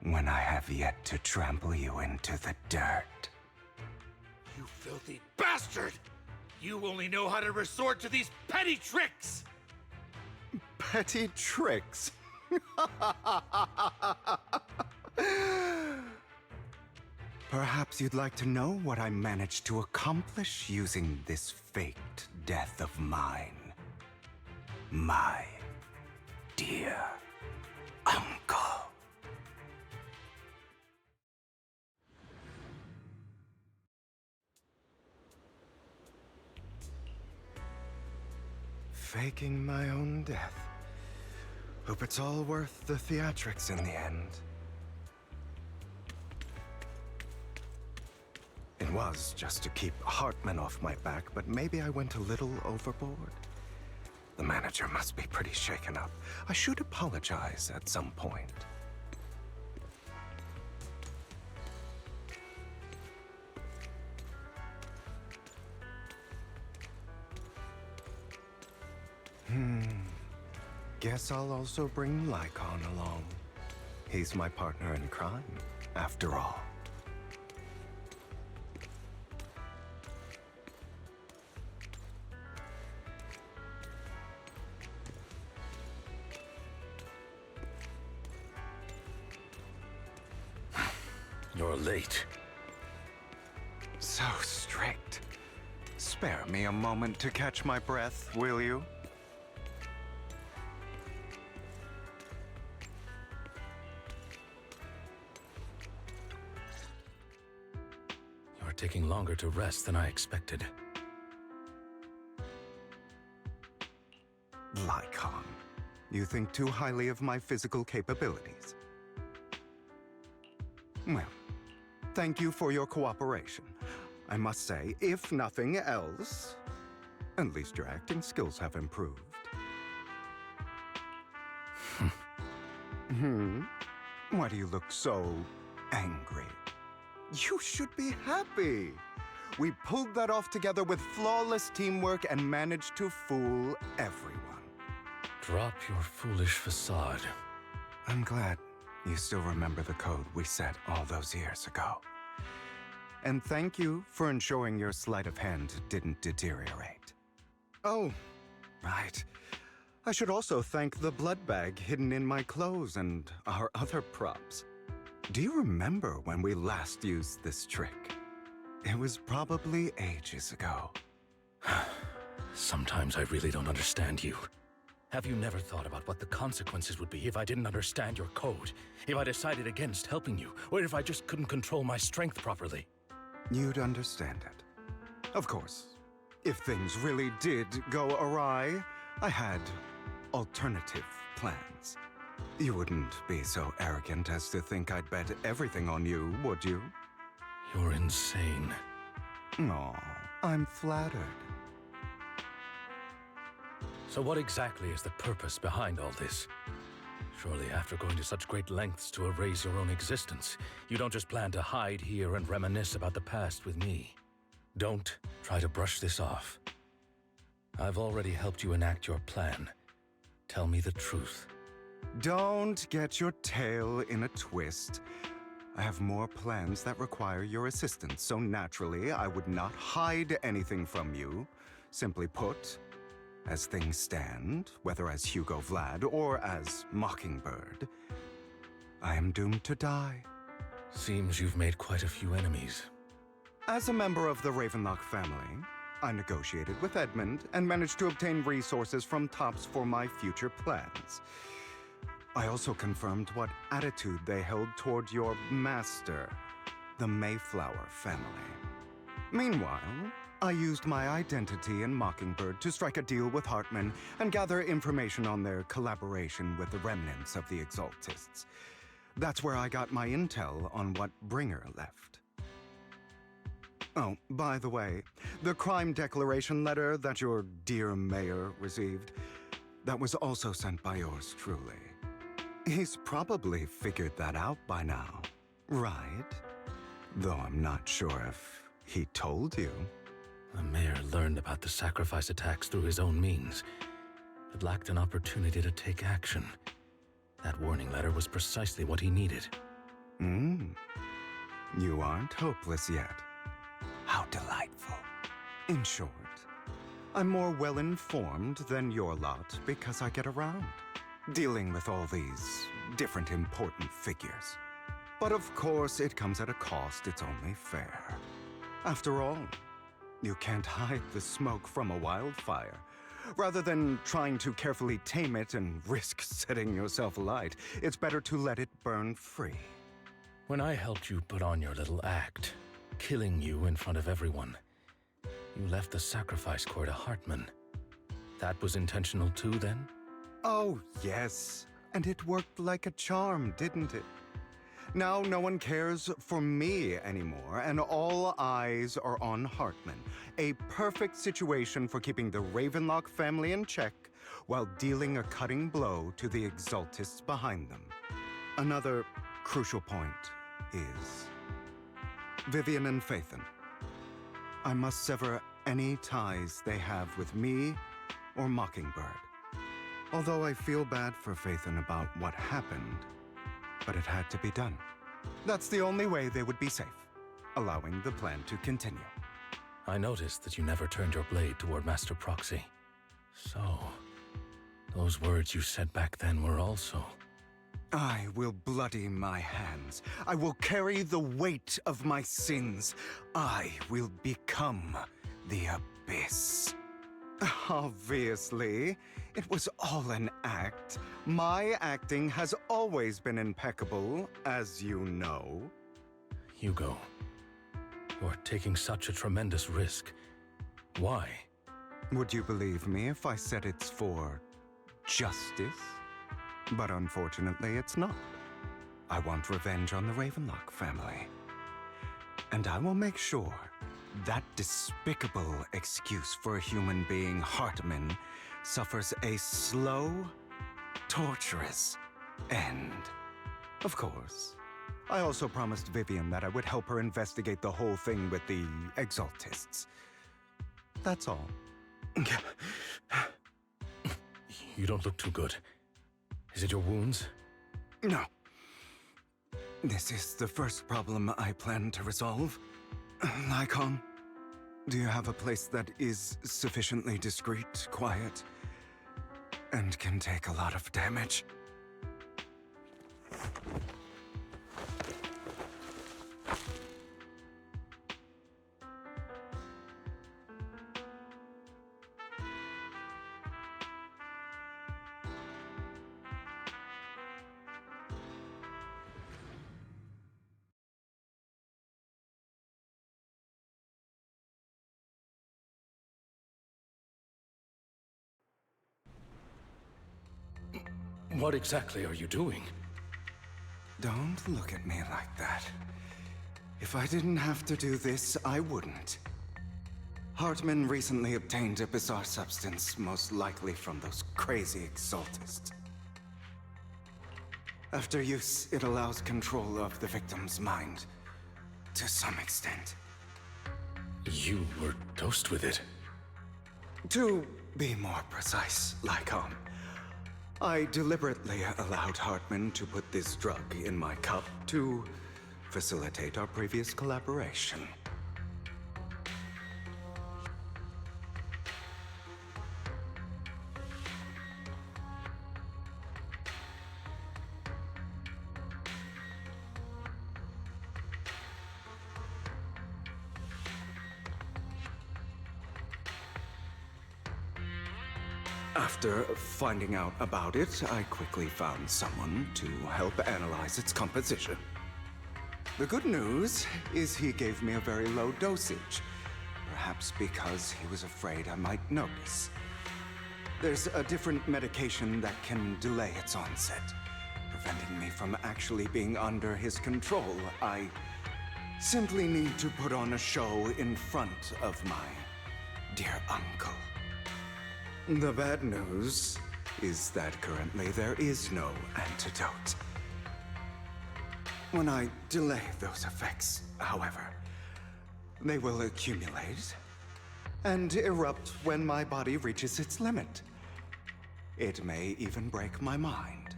[SPEAKER 7] When I have yet to trample you into the dirt.
[SPEAKER 21] You filthy bastard! You only know how to resort to these petty tricks!
[SPEAKER 7] Petty tricks? Perhaps you'd like to know what I managed to accomplish using this faked death of mine. My dear uncle. Faking my own death. Hope it's all worth the theatrics in the end. It was just to keep Hartman off my back, but maybe I went a little overboard. The manager must be pretty shaken up. I should apologize at some point. Guess I'll also bring Lycon along. He's my partner in crime, after all.
[SPEAKER 14] You're late.
[SPEAKER 7] So strict. Spare me a moment to catch my breath, will you?
[SPEAKER 14] You're taking longer to rest than I expected.
[SPEAKER 7] Lycon, you think too highly of my physical capabilities. Well, thank you for your cooperation. I must say, if nothing else, at least your acting skills have improved. Why do you look so angry? You should be happy. We pulled that off together with flawless teamwork and managed to fool everyone.
[SPEAKER 14] Drop your foolish facade.
[SPEAKER 7] I'm glad you still remember the code we set all those years ago. And thank you for ensuring your sleight of hand didn't deteriorate. Oh, right. I should also thank the blood bag hidden in my clothes and our other props. Do you remember when we last used this trick? It was probably ages ago.
[SPEAKER 14] Sometimes I really don't understand you. Have you never thought about what the consequences would be if I didn't understand your code? If I decided against helping you? Or if I just couldn't control my strength properly?
[SPEAKER 7] You'd understand it. Of course, if things really did go awry, I had alternative plans. You wouldn't be so arrogant as to think I'd bet everything on you, would you?
[SPEAKER 14] You're insane.
[SPEAKER 7] Aw, I'm flattered.
[SPEAKER 14] So what exactly is the purpose behind all this? Surely after going to such great lengths to erase your own existence, you don't just plan to hide here and reminisce about the past with me. Don't try to brush this off. I've already helped you enact your plan. Tell me the truth.
[SPEAKER 7] Don't get your tail in a twist. I have more plans that require your assistance, so naturally I would not hide anything from you. Simply put, as things stand, whether as Hugo Vlad or as Mockingbird, I am doomed to die.
[SPEAKER 14] Seems you've made quite a few enemies.
[SPEAKER 7] As a member of the Ravenlock family, I negotiated with Edmund and managed to obtain resources from Tops for my future plans. I also confirmed what attitude they held toward your master, the Mayflower family. Meanwhile, I used my identity in Mockingbird to strike a deal with Hartman and gather information on their collaboration with the remnants of the Exaltists. That's where I got my intel on what Bringer left. Oh, by the way, the crime declaration letter that your dear mayor received, that was also sent by yours truly. He's probably figured that out by now, right? Though I'm not sure if he told you.
[SPEAKER 14] The mayor learned about the sacrifice attacks through his own means, but lacked an opportunity to take action. That warning letter was precisely what he needed.
[SPEAKER 7] You aren't hopeless yet. How delightful. In short, I'm more well-informed than your lot because I get around, dealing with all these different important figures. But of course, it comes at a cost. It's only fair. After all, you can't hide the smoke from a wildfire. Rather than trying to carefully tame it and risk setting yourself alight, it's better to let it burn free.
[SPEAKER 14] When I helped you put on your little act, killing you in front of everyone, you left the sacrifice core to Hartman. That was intentional too, then?
[SPEAKER 7] Oh, yes. And it worked like a charm, didn't it? Now no one cares for me anymore, and all eyes are on Hartman. A perfect situation for keeping the Ravenlock family in check while dealing a cutting blow to the Exaltists behind them. Another crucial point is Vivian and Phaethon. I must sever any ties they have with me or Mockingbird. Although I feel bad for Phaethon about what happened, but it had to be done. That's the only way they would be safe, allowing the plan to continue.
[SPEAKER 14] I noticed that you never turned your blade toward Master Proxy. So, those words you said back then were also...
[SPEAKER 7] I will bloody my hands. I will carry the weight of my sins. I will become the Abyss. Obviously, it was all an act. My acting has always been impeccable, as you know.
[SPEAKER 14] Hugo, you're taking such a tremendous risk. Why?
[SPEAKER 7] Would you believe me if I said it's for justice? But unfortunately, it's not. I want revenge on the Ravenlock family. And I will make sure that despicable excuse for a human being, Hartman, suffers a slow, torturous end. Of course, I also promised Vivian that I would help her investigate the whole thing with the Exaltists. That's all.
[SPEAKER 14] You don't look too good. Is it your wounds?
[SPEAKER 7] No. This is the first problem I plan to resolve. Lycon, do you have a place that is sufficiently discreet, quiet, and can take a lot of damage?
[SPEAKER 14] What exactly are you doing?
[SPEAKER 7] Don't look at me like that. If I didn't have to do this, I wouldn't. Hartman recently obtained a bizarre substance, most likely from those crazy Exaltists. After use, it allows control of the victim's mind, to some extent.
[SPEAKER 14] You were dosed with it?
[SPEAKER 7] To be more precise, Lycon, I deliberately allowed Hartman to put this drug in my cup to facilitate our previous collaboration. After finding out about it, I quickly found someone to help analyze its composition. The good news is he gave me a very low dosage, perhaps because he was afraid I might notice. There's a different medication that can delay its onset, preventing me from actually being under his control. I simply need to put on a show in front of my dear uncle. The bad news is that currently there is no antidote. When I delay those effects, however, they will accumulate and erupt when my body reaches its limit. It may even break my mind.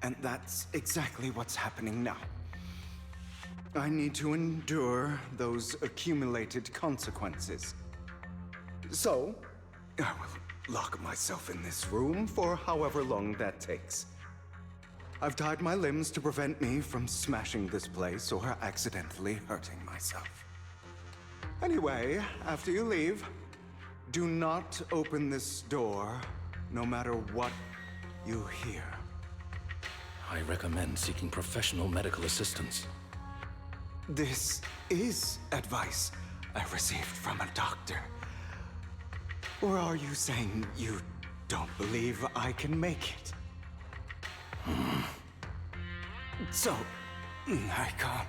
[SPEAKER 7] And that's exactly what's happening now. I need to endure those accumulated consequences. So, I will lock myself in this room for however long that takes. I've tied my limbs to prevent me from smashing this place or accidentally hurting myself. Anyway, after you leave, do not open this door, no matter what you hear.
[SPEAKER 14] I recommend seeking professional medical assistance.
[SPEAKER 7] This is advice I received from a doctor. Or are you saying you don't believe I can make it? So, Icon,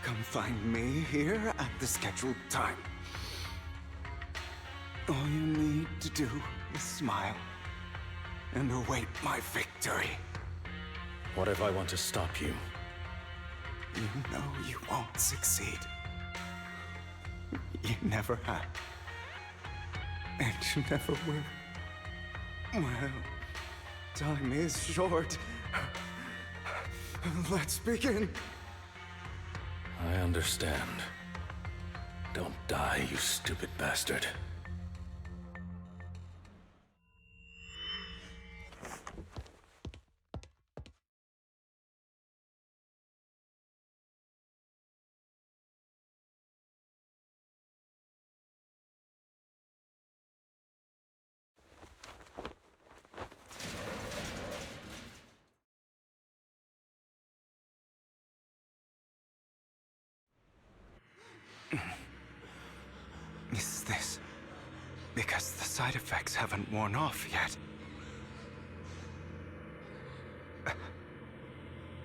[SPEAKER 7] come find me here at the scheduled time. All you need to do is smile and await my victory.
[SPEAKER 14] What if I want to stop you?
[SPEAKER 7] You know you won't succeed. You never have. And you never will. Well, time is short. Let's begin.
[SPEAKER 14] I understand. Don't die, you stupid bastard.
[SPEAKER 7] Is this because the side effects haven't worn off yet?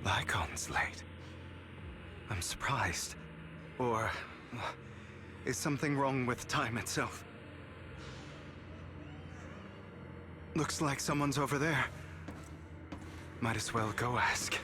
[SPEAKER 7] Lycon's late. I'm surprised. Or is something wrong with time itself? Looks like someone's over there. Might as well go ask.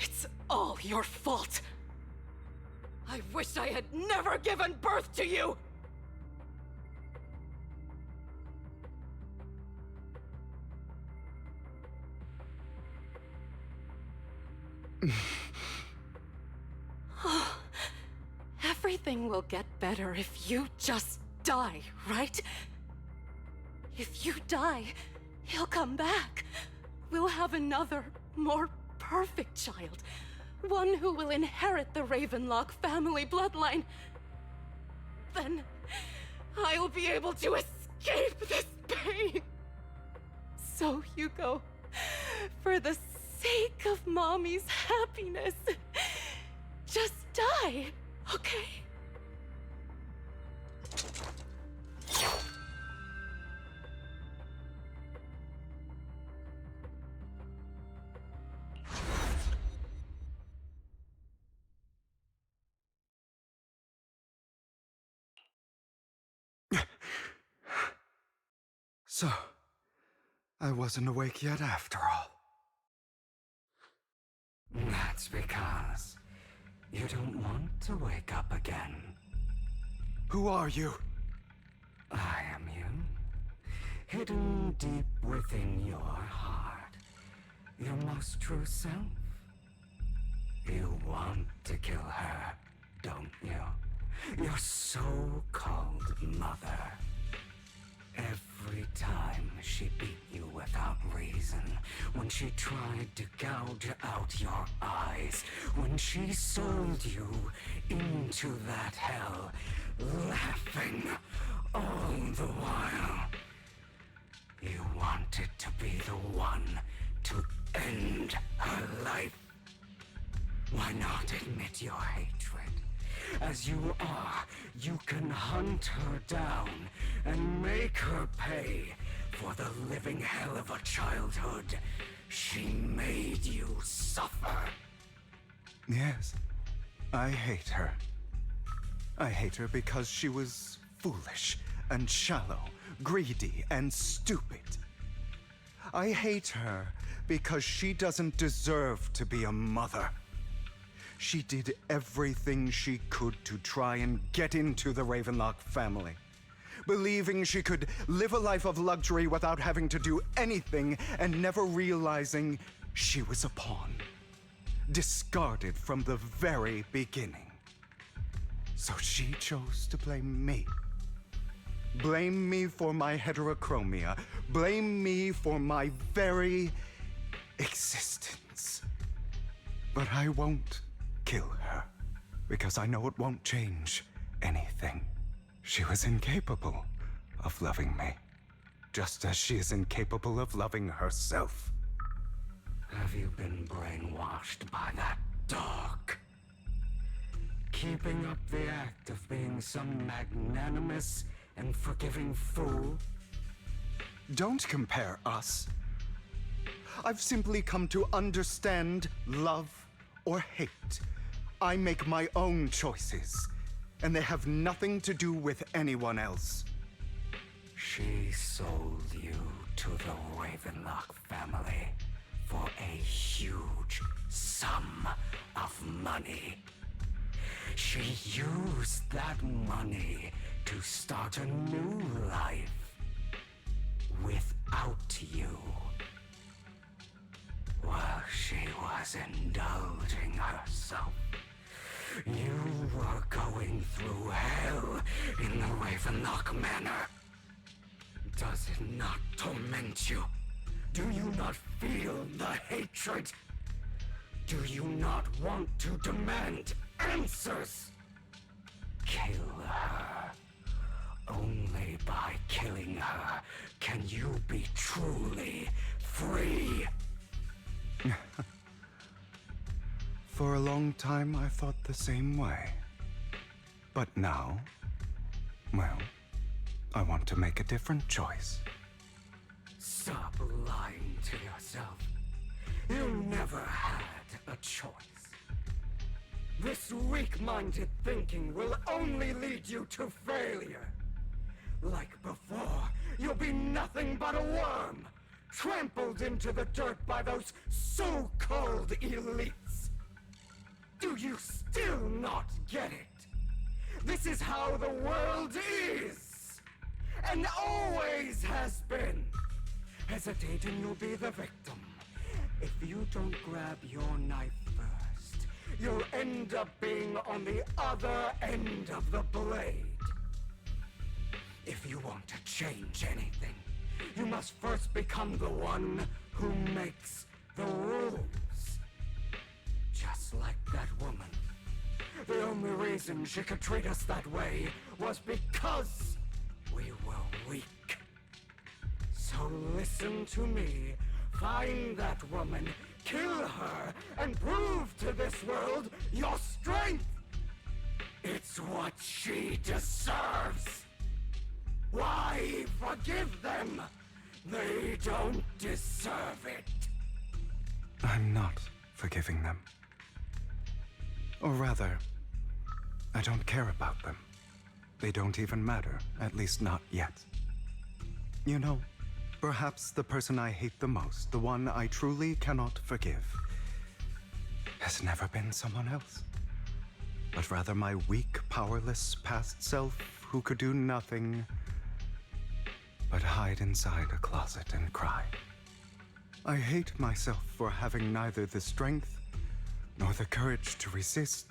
[SPEAKER 11] It's all your fault. I wish I had never given birth to you! Everything will get better if you just die, right? If you die, he'll come back. We'll have another, more perfect child. One who will inherit the Ravenlock family bloodline. Then I'll be able to escape this pain. So, Hugo, for the sake of Mommy's happiness, just die, Okay.
[SPEAKER 7] So, I wasn't awake yet after all.
[SPEAKER 6] That's because you don't want to wake up again.
[SPEAKER 7] Who are you?
[SPEAKER 6] I am you. Hidden deep within your heart. Your most true self. You want to kill her, don't you? Your so-called mother. Every time she beat you without reason, when she tried to gouge out your eyes, when she sold you into that hell, laughing all the while. You wanted to be the one to end her life. Why not admit your hatred? As you are, you can hunt her down and make her pay for the living hell of a childhood she made you suffer.
[SPEAKER 7] Yes, I hate her. I hate her because she was foolish and shallow, greedy and stupid. I hate her because she doesn't deserve to be a mother. She did everything she could to try and get into the Ravenlock family, believing she could live a life of luxury without having to do anything and never realizing she was a pawn, discarded from the very beginning. So she chose to blame me. Blame me for my heterochromia. Blame me for my very existence. But I won't kill her, because I know it won't change anything. She was incapable of loving me, just as she is incapable of loving herself.
[SPEAKER 6] Have you been brainwashed by that dog? Keeping up the act of being some magnanimous and forgiving fool?
[SPEAKER 7] Don't compare us. I've simply come to understand love or hate. I make my own choices, and they have nothing to do with anyone else.
[SPEAKER 6] She sold you to the Ravenlock family for a huge sum of money. She used that money to start a new life without you. While she was indulging herself, you were going through hell in the Ravenlock Manor. Does it not torment you? Do you not feel the hatred? Do you not want to demand answers? Kill her. Only by killing her can you be truly free.
[SPEAKER 7] For a long time, I thought the same way. But now, well, I want to make a different choice.
[SPEAKER 6] Stop lying to yourself. You never had a choice. This weak-minded thinking will only lead you to failure. Like before, you'll be nothing but a worm, trampled into the dirt by those so-called elites. Do you still not get it? This is how the world is, and always has been. Hesitate and you'll be the victim. If you don't grab your knife first, you'll end up being on the other end of the blade. If you want to change anything, you must first become the one who makes the rules. Just like that woman. The only reason she could treat us that way was because we were weak. So listen to me. Find that woman, kill her, and prove to this world your strength! It's what she deserves! Why forgive them? They don't deserve it!
[SPEAKER 7] I'm not forgiving them. Or rather, I don't care about them. They don't even matter, at least not yet. You know, perhaps the person I hate the most, the one I truly cannot forgive, has never been someone else, but rather my weak, powerless past self who could do nothing but hide inside a closet and cry. I hate myself for having neither the strength nor the courage to resist.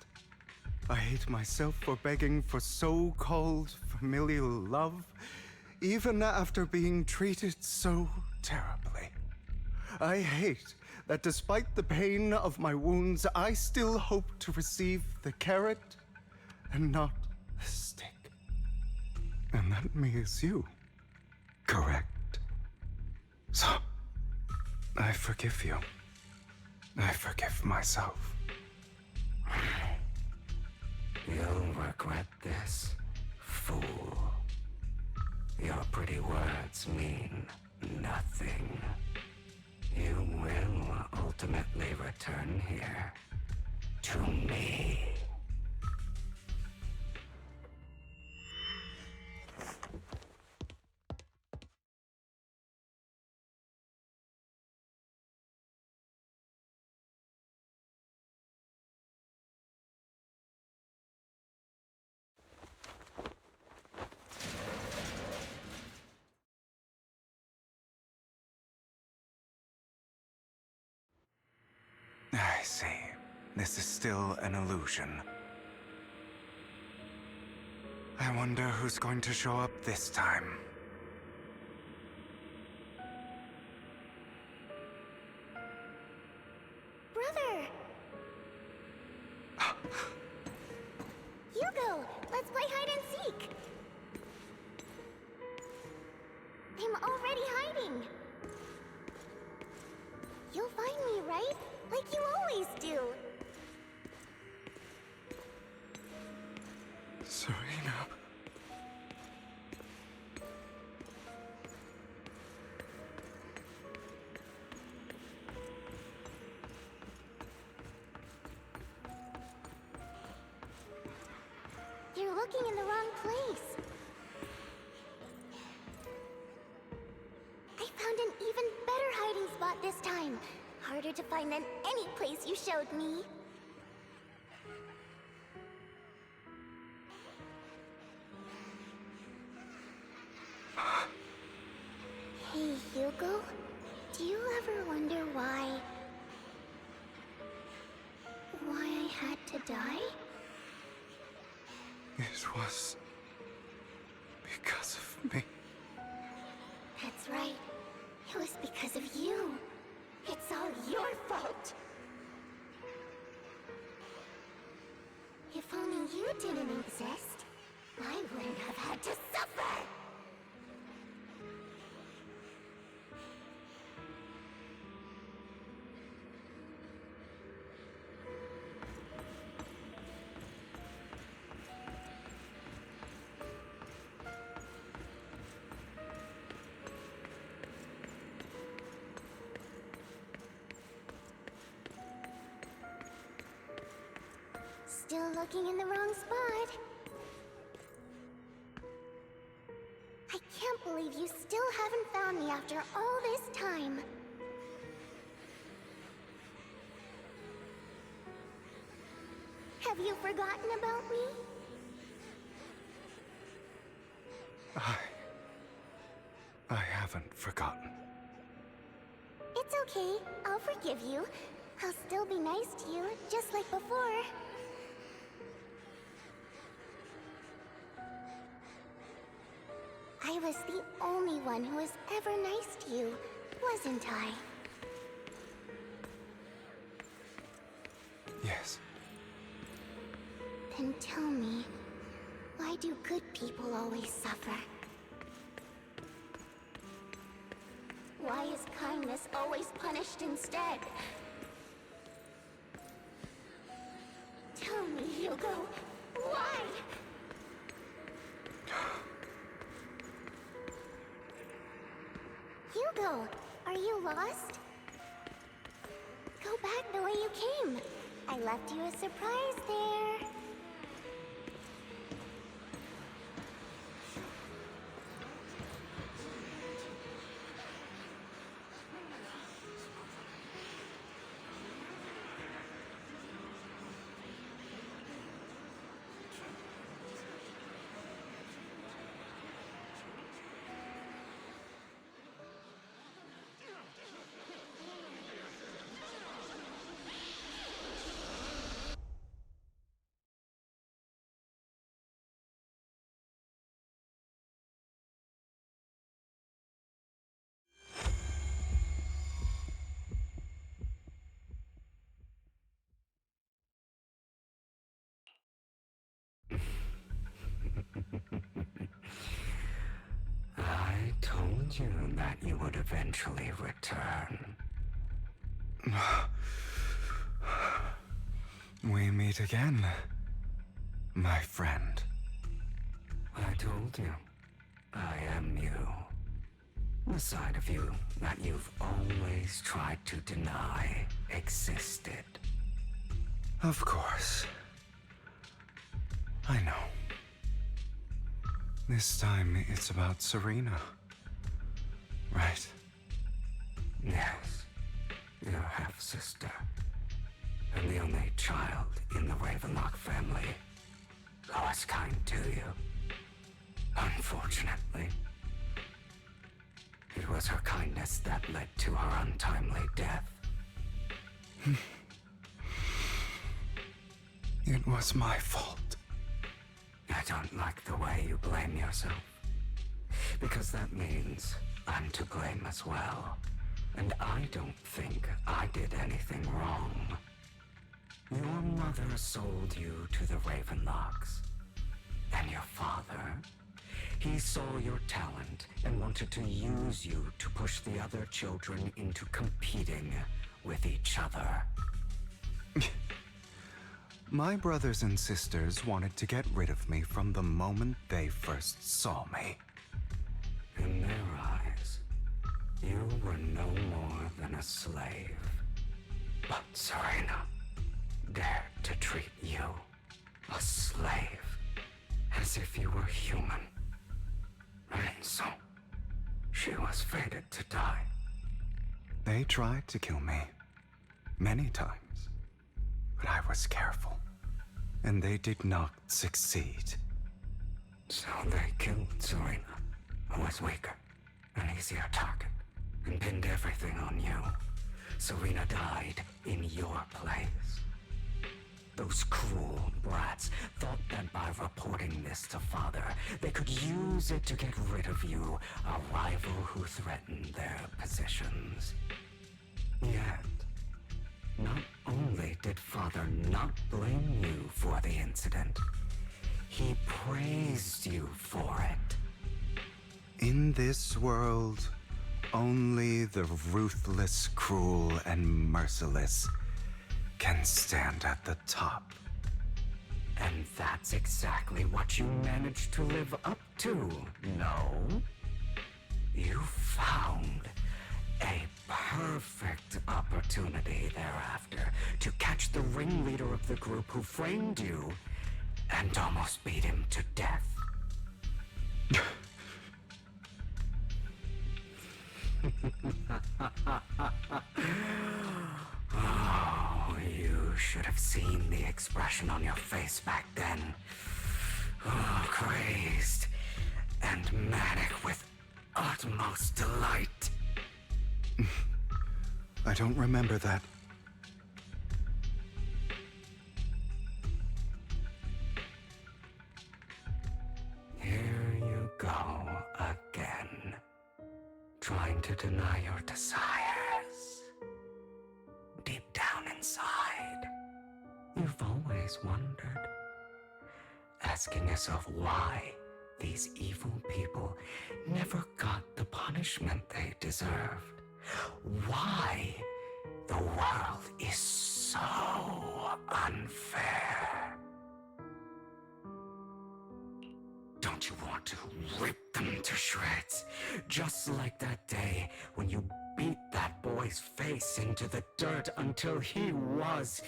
[SPEAKER 7] I hate myself for begging for so-called familial love, even after being treated so terribly. I hate that despite the pain of my wounds, I still hope to receive the carrot and not the stick. And that me is you, correct? So, I forgive you. I forgive myself.
[SPEAKER 6] You'll regret this, fool. Your pretty words mean nothing. You will ultimately return here to me.
[SPEAKER 7] I see. This is still an illusion. I wonder who's going to show up this time.
[SPEAKER 18] Brother! Hugo, let's play hide and seek! I'm already hiding! You'll find me, right? Like you always do!
[SPEAKER 7] Serena.
[SPEAKER 18] You're looking in the wrong place. I found an even better hiding spot this time. Harder to find than any place you showed me. Hey, Hugo. Do you ever wonder why I had to die?
[SPEAKER 7] It was because of me.
[SPEAKER 18] That's right. It was because of you. It's all your fault. If only you didn't exist, I wouldn't have had to suffer. Still looking in the wrong spot. I can't believe you still haven't found me after all this time. Have you forgotten about me?
[SPEAKER 7] I haven't forgotten.
[SPEAKER 18] It's okay. I'll forgive you. I'll still be nice to you, just like before. I was the only one who was ever nice to you, wasn't I?
[SPEAKER 7] Yes.
[SPEAKER 18] Then tell me, why do good people always suffer? Why is kindness always punished instead? Tell me, Hugo, why? lost? Go back the way you came. I left you a surprise there.
[SPEAKER 6] I told you that you would eventually return.
[SPEAKER 7] We meet again, my friend.
[SPEAKER 6] I told you, I am you. The side of you that you've always tried to deny existed.
[SPEAKER 7] Of course. I know. This time it's about Serena. Right?
[SPEAKER 6] Yes, your half-sister. And the only child in the Ravenlock family who was kind to you. Unfortunately, it was her kindness that led to her untimely death.
[SPEAKER 7] It was my fault.
[SPEAKER 6] I don't like the way you blame yourself. Because that means I'm to blame as well. And I don't think I did anything wrong. Your mother sold you to the Ravenlocks. And your father, he saw your talent and wanted to use you to push the other children into competing with each other.
[SPEAKER 7] My brothers and sisters wanted to get rid of me from the moment they first saw me.
[SPEAKER 6] In their eyes, you were no more than a slave. But Serena dared to treat you, a slave, as if you were human. And so, she was fated to die.
[SPEAKER 7] They tried to kill me many times, but I was careful, and they did not succeed.
[SPEAKER 6] So they killed Serena, who was weaker, an easier target, and pinned everything on you. Serena died in your place. Those cruel brats thought that by reporting this to Father, they could use it to get rid of you, a rival who threatened their positions. Yet, not only did Father not blame you for the incident, he praised you for it.
[SPEAKER 7] In this world, only the ruthless, cruel, and merciless can stand at the top.
[SPEAKER 6] And that's exactly what you managed to live up to, no? You found a perfect opportunity thereafter to catch the ringleader of the group who framed you and almost beat him to death. Oh, you should have seen the expression on your face back then. Oh, crazed and manic with utmost delight.
[SPEAKER 7] I don't remember that.
[SPEAKER 6] Here you go again, trying to deny your desires. Deep down inside, you've always wondered, asking yourself why these evil people never got the punishment they deserved. Why the world is so unfair. Don't you want to rip them to shreds? Just like that day when you beat that boy's face into the dirt until he was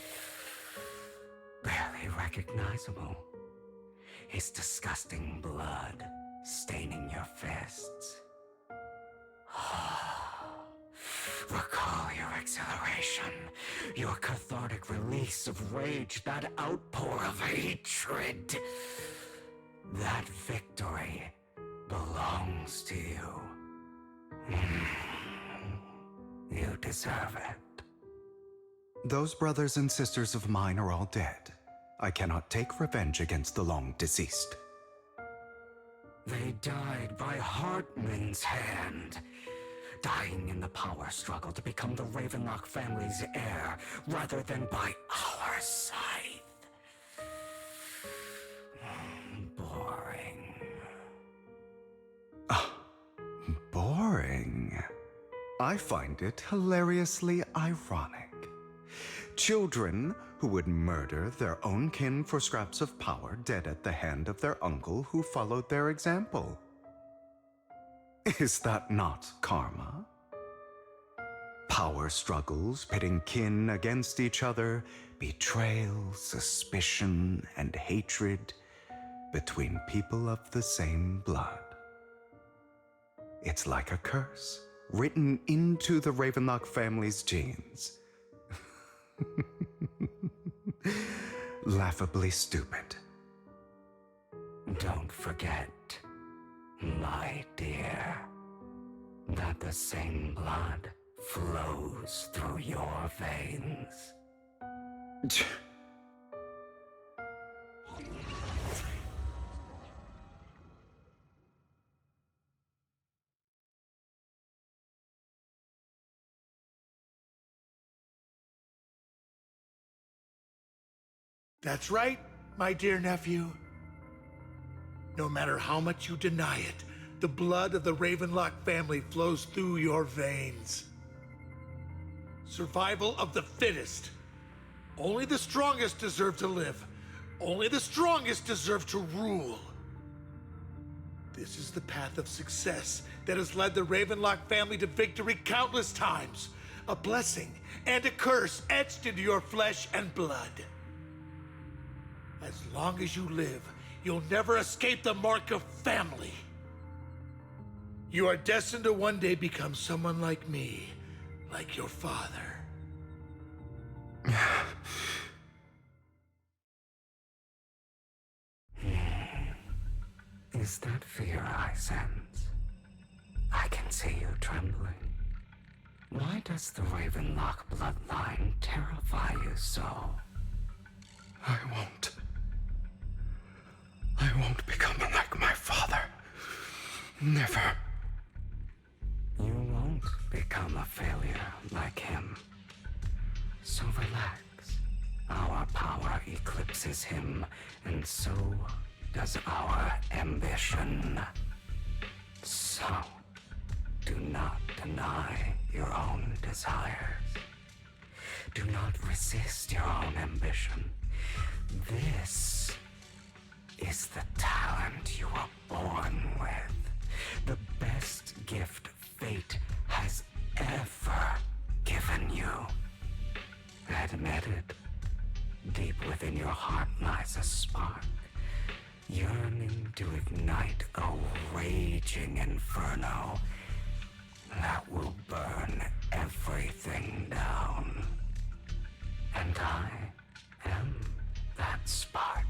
[SPEAKER 6] barely recognizable. His disgusting blood staining your fists. Recall your exhilaration, your cathartic release of rage, that outpour of hatred. That victory belongs to you. You deserve it.
[SPEAKER 7] Those brothers and sisters of mine are all dead. I cannot take revenge against the long deceased.
[SPEAKER 6] They died by Hartman's hand, dying in the power struggle to become the Ravenlock family's heir, rather than by our scythe. Boring.
[SPEAKER 7] Boring? I find it hilariously ironic. Children who would murder their own kin for scraps of power dead at the hand of their uncle who followed their example. Is that not karma? Power struggles pitting kin against each other, betrayal, suspicion, and hatred between people of the same blood. It's like a curse written into the Ravenlock family's genes. Laughably stupid.
[SPEAKER 6] Don't forget, my dear, that the same blood flows through your veins.
[SPEAKER 21] That's right, my dear nephew. No matter how much you deny it, the blood of the Ravenlock family flows through your veins. Survival of the fittest. Only the strongest deserve to live. Only the strongest deserve to rule. This is the path of success that has led the Ravenlock family to victory countless times. A blessing and a curse etched into your flesh and blood. As long as you live, you'll never escape the mark of family. You are destined to one day become someone like me, like your father.
[SPEAKER 6] Is that fear I sense? I can see you trembling. Why does the Ravenlock bloodline terrify you so?
[SPEAKER 7] I won't become like my father. Never.
[SPEAKER 6] You won't become a failure like him. So relax. Our power eclipses him, and so does our ambition. So, do not deny your own desires. Do not resist your own ambition. This is the talent you were born with. The best gift fate has ever given you. Admit it. Deep within your heart lies a spark, yearning to ignite a raging inferno that will burn everything down. And I am that spark.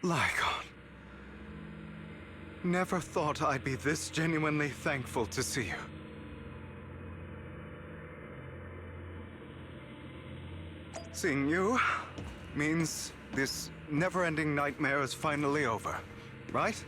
[SPEAKER 7] Lygon. Never thought I'd be this genuinely thankful to see you. Seeing you means this never-ending nightmare is finally over, right?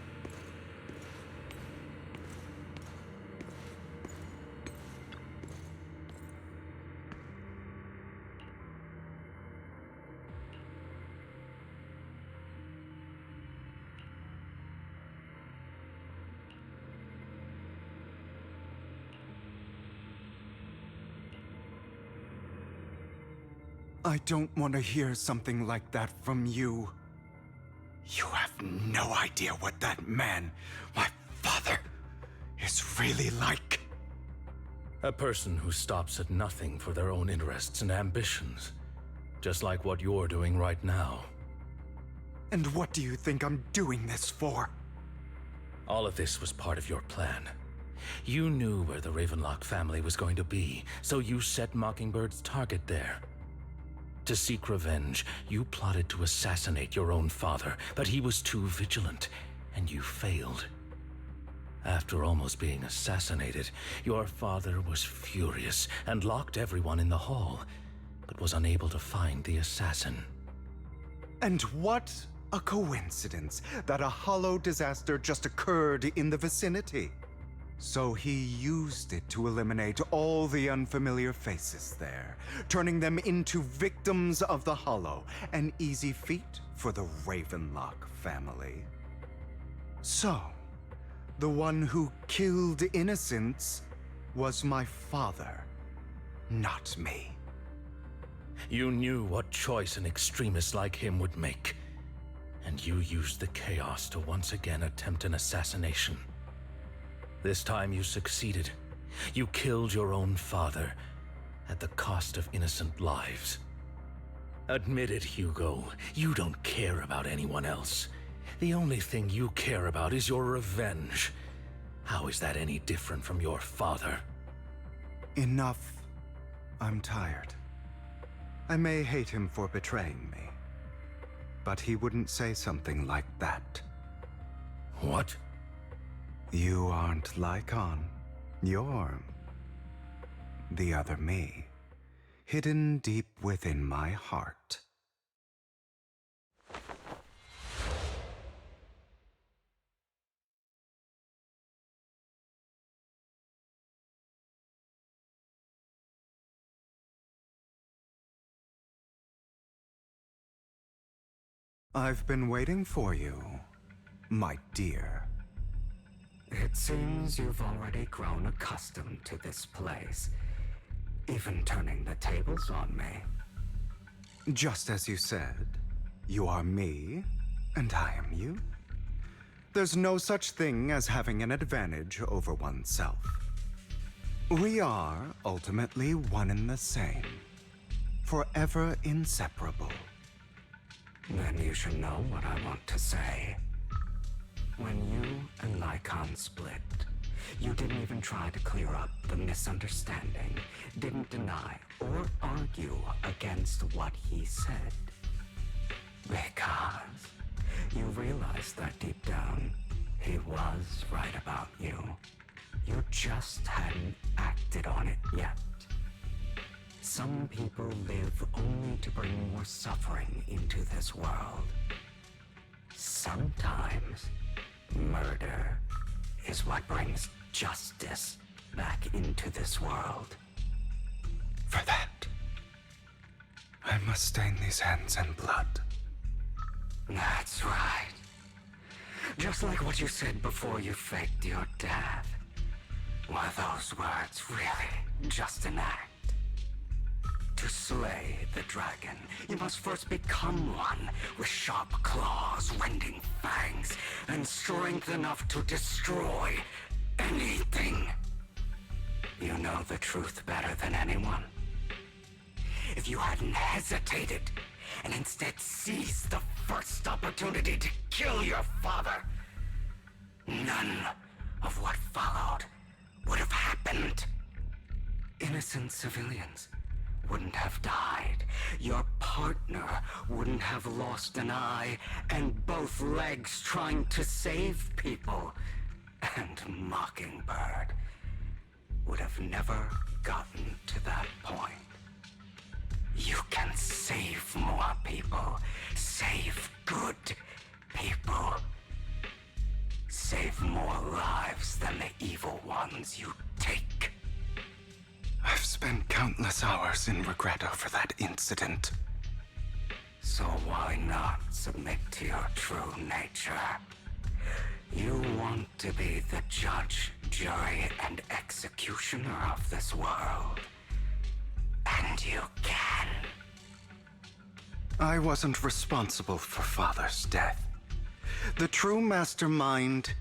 [SPEAKER 7] I don't want to hear something like that from you. You have no idea what that man, my father, is really like.
[SPEAKER 14] A person who stops at nothing for their own interests and ambitions. Just like what you're doing right now.
[SPEAKER 7] And what do you think I'm doing this for?
[SPEAKER 14] All of this was part of your plan. You knew where the Ravenlock family was going to be, so you set Mockingbird's target there. To seek revenge, you plotted to assassinate your own father, but he was too vigilant, and you failed. After almost being assassinated, your father was furious and locked everyone in the hall, but was unable to find the assassin.
[SPEAKER 7] And what a coincidence that a hollow disaster just occurred in the vicinity. So he used it to eliminate all the unfamiliar faces there, turning them into victims of the hollow, an easy feat for the Ravenlock family. So, the one who killed innocents was my father, not me.
[SPEAKER 14] You knew what choice an extremist like him would make, and you used the chaos to once again attempt an assassination. This time you succeeded. You killed your own father at the cost of innocent lives. Admit it, Hugo. You don't care about anyone else. The only thing you care about is your revenge. How is that any different from your father?
[SPEAKER 7] Enough. I'm tired. I may hate him for betraying me, but he wouldn't say something like that.
[SPEAKER 14] What?
[SPEAKER 7] You aren't Lycon. You're the other me, hidden deep within my heart. I've been waiting for you, my dear.
[SPEAKER 6] It seems you've already grown accustomed to this place, even turning the tables on me.
[SPEAKER 7] Just as you said, you are me, and I am you. There's no such thing as having an advantage over oneself. We are ultimately one and the same, forever inseparable.
[SPEAKER 6] Then you should know what I want to say. When you and Lycon split, you didn't even try to clear up the misunderstanding, didn't deny or argue against what he said. Because you realized that deep down, he was right about you. You just hadn't acted on it yet. Some people live only to bring more suffering into this world. Sometimes, murder is what brings justice back into this world.
[SPEAKER 7] For that, I must stain these hands in blood.
[SPEAKER 6] That's right. Just like what you said before you faked your death. Were those words really just an act? To slay the dragon, you must first become one with sharp claws, rending fangs, and strength enough to destroy anything. You know the truth better than anyone. If you hadn't hesitated and instead seized the first opportunity to kill your father, none of what followed would have happened. Innocent civilians wouldn't have died. Your partner wouldn't have lost an eye and both legs trying to save people. And Mockingbird would have never gotten to that point. You can save more people. Save good people. Save more lives than the evil ones you take.
[SPEAKER 7] I've spent countless hours in regret over that incident.
[SPEAKER 6] So why not submit to your true nature? You want to be the judge, jury, and executioner of this world. And you can.
[SPEAKER 7] I wasn't responsible for Father's death. The true mastermind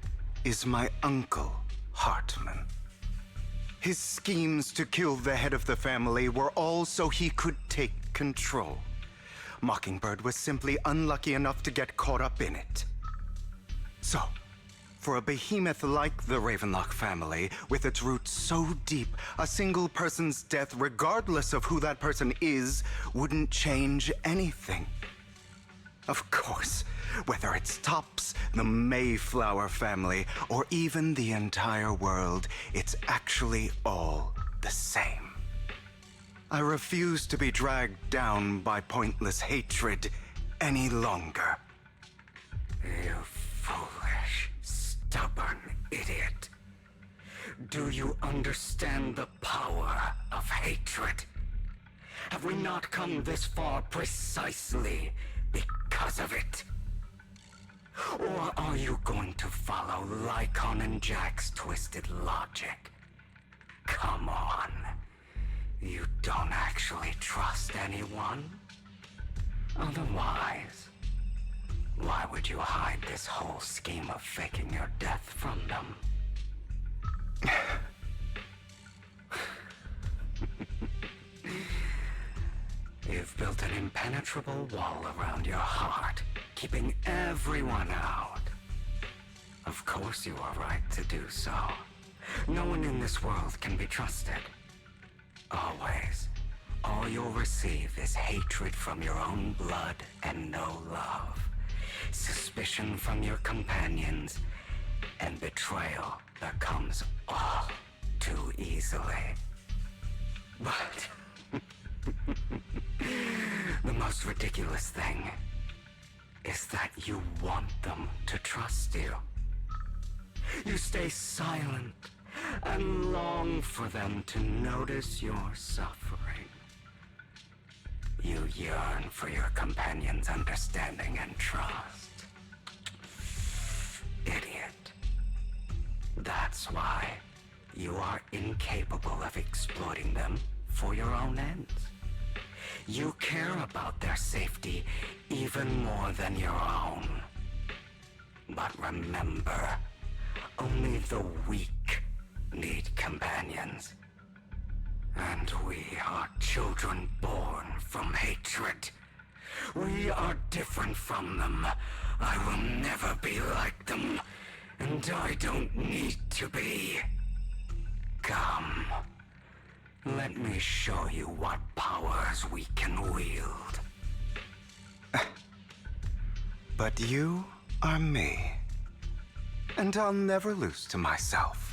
[SPEAKER 7] is my uncle, Hartman. His schemes to kill the head of the family were all so he could take control. Mockingbird was simply unlucky enough to get caught up in it. So, for a behemoth like the Ravenlock family, with its roots so deep, a single person's death, regardless of who that person is, wouldn't change anything. Of course, whether it's Tops, the Mayflower family, or even the entire world, it's actually all the same. I refuse to be dragged down by pointless hatred any longer.
[SPEAKER 6] You foolish, stubborn idiot. Do you understand the power of hatred? Have we not come this far precisely because of it? Or are you going to follow Lycon and Jack's twisted logic? Come on. You don't actually trust anyone? Otherwise, why would you hide this whole scheme of faking your death from them? You've built an impenetrable wall around your heart, keeping everyone out. Of course you are right to do so. No one in this world can be trusted. Always. All you'll receive is hatred from your own blood and no love. Suspicion from your companions, and betrayal that comes all too easily. But the most ridiculous thing is that you want them to trust you. You stay silent and long for them to notice your suffering. You yearn for your companion's understanding and trust. Idiot. That's why you are incapable of exploiting them for your own ends. You care about their safety even more than your own. But remember, only the weak need companions. And we are children born from hatred. We are different from them. I will never be like them, and I don't need to be. Come. Let me show you what powers we can wield.
[SPEAKER 7] But you are me. And I'll never lose to myself.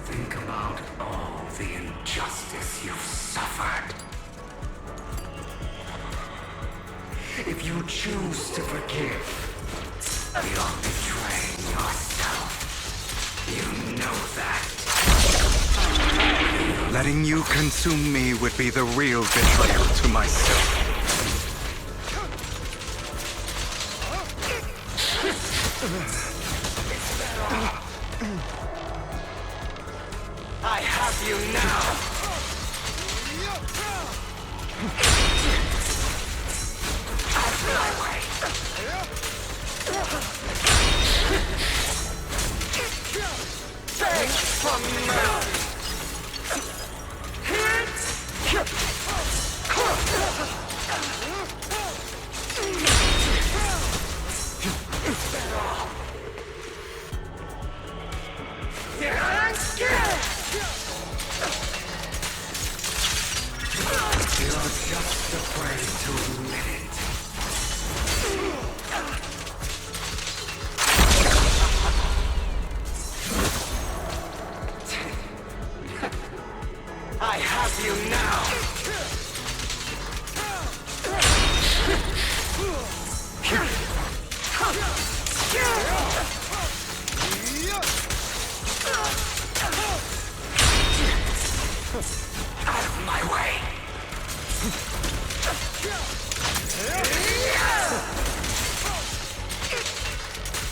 [SPEAKER 6] Think about all the injustice you've suffered. If you choose to forgive, you're betraying yourself. You know that.
[SPEAKER 7] Letting you consume me would be the real betrayal to myself.
[SPEAKER 6] I have you now! Out of my way! You're just afraid to admit it. I have you now! Out of my way!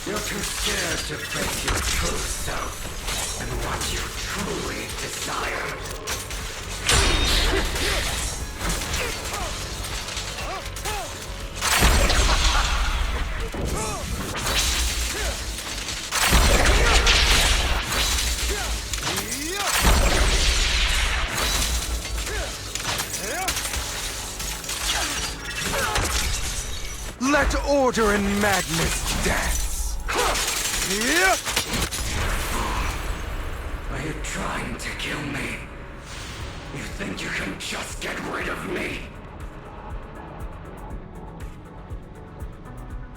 [SPEAKER 6] You're too scared to face your true self and what you truly desire.
[SPEAKER 7] Let order and madness dance.
[SPEAKER 6] Are you trying to kill me? You think you can just get rid of me?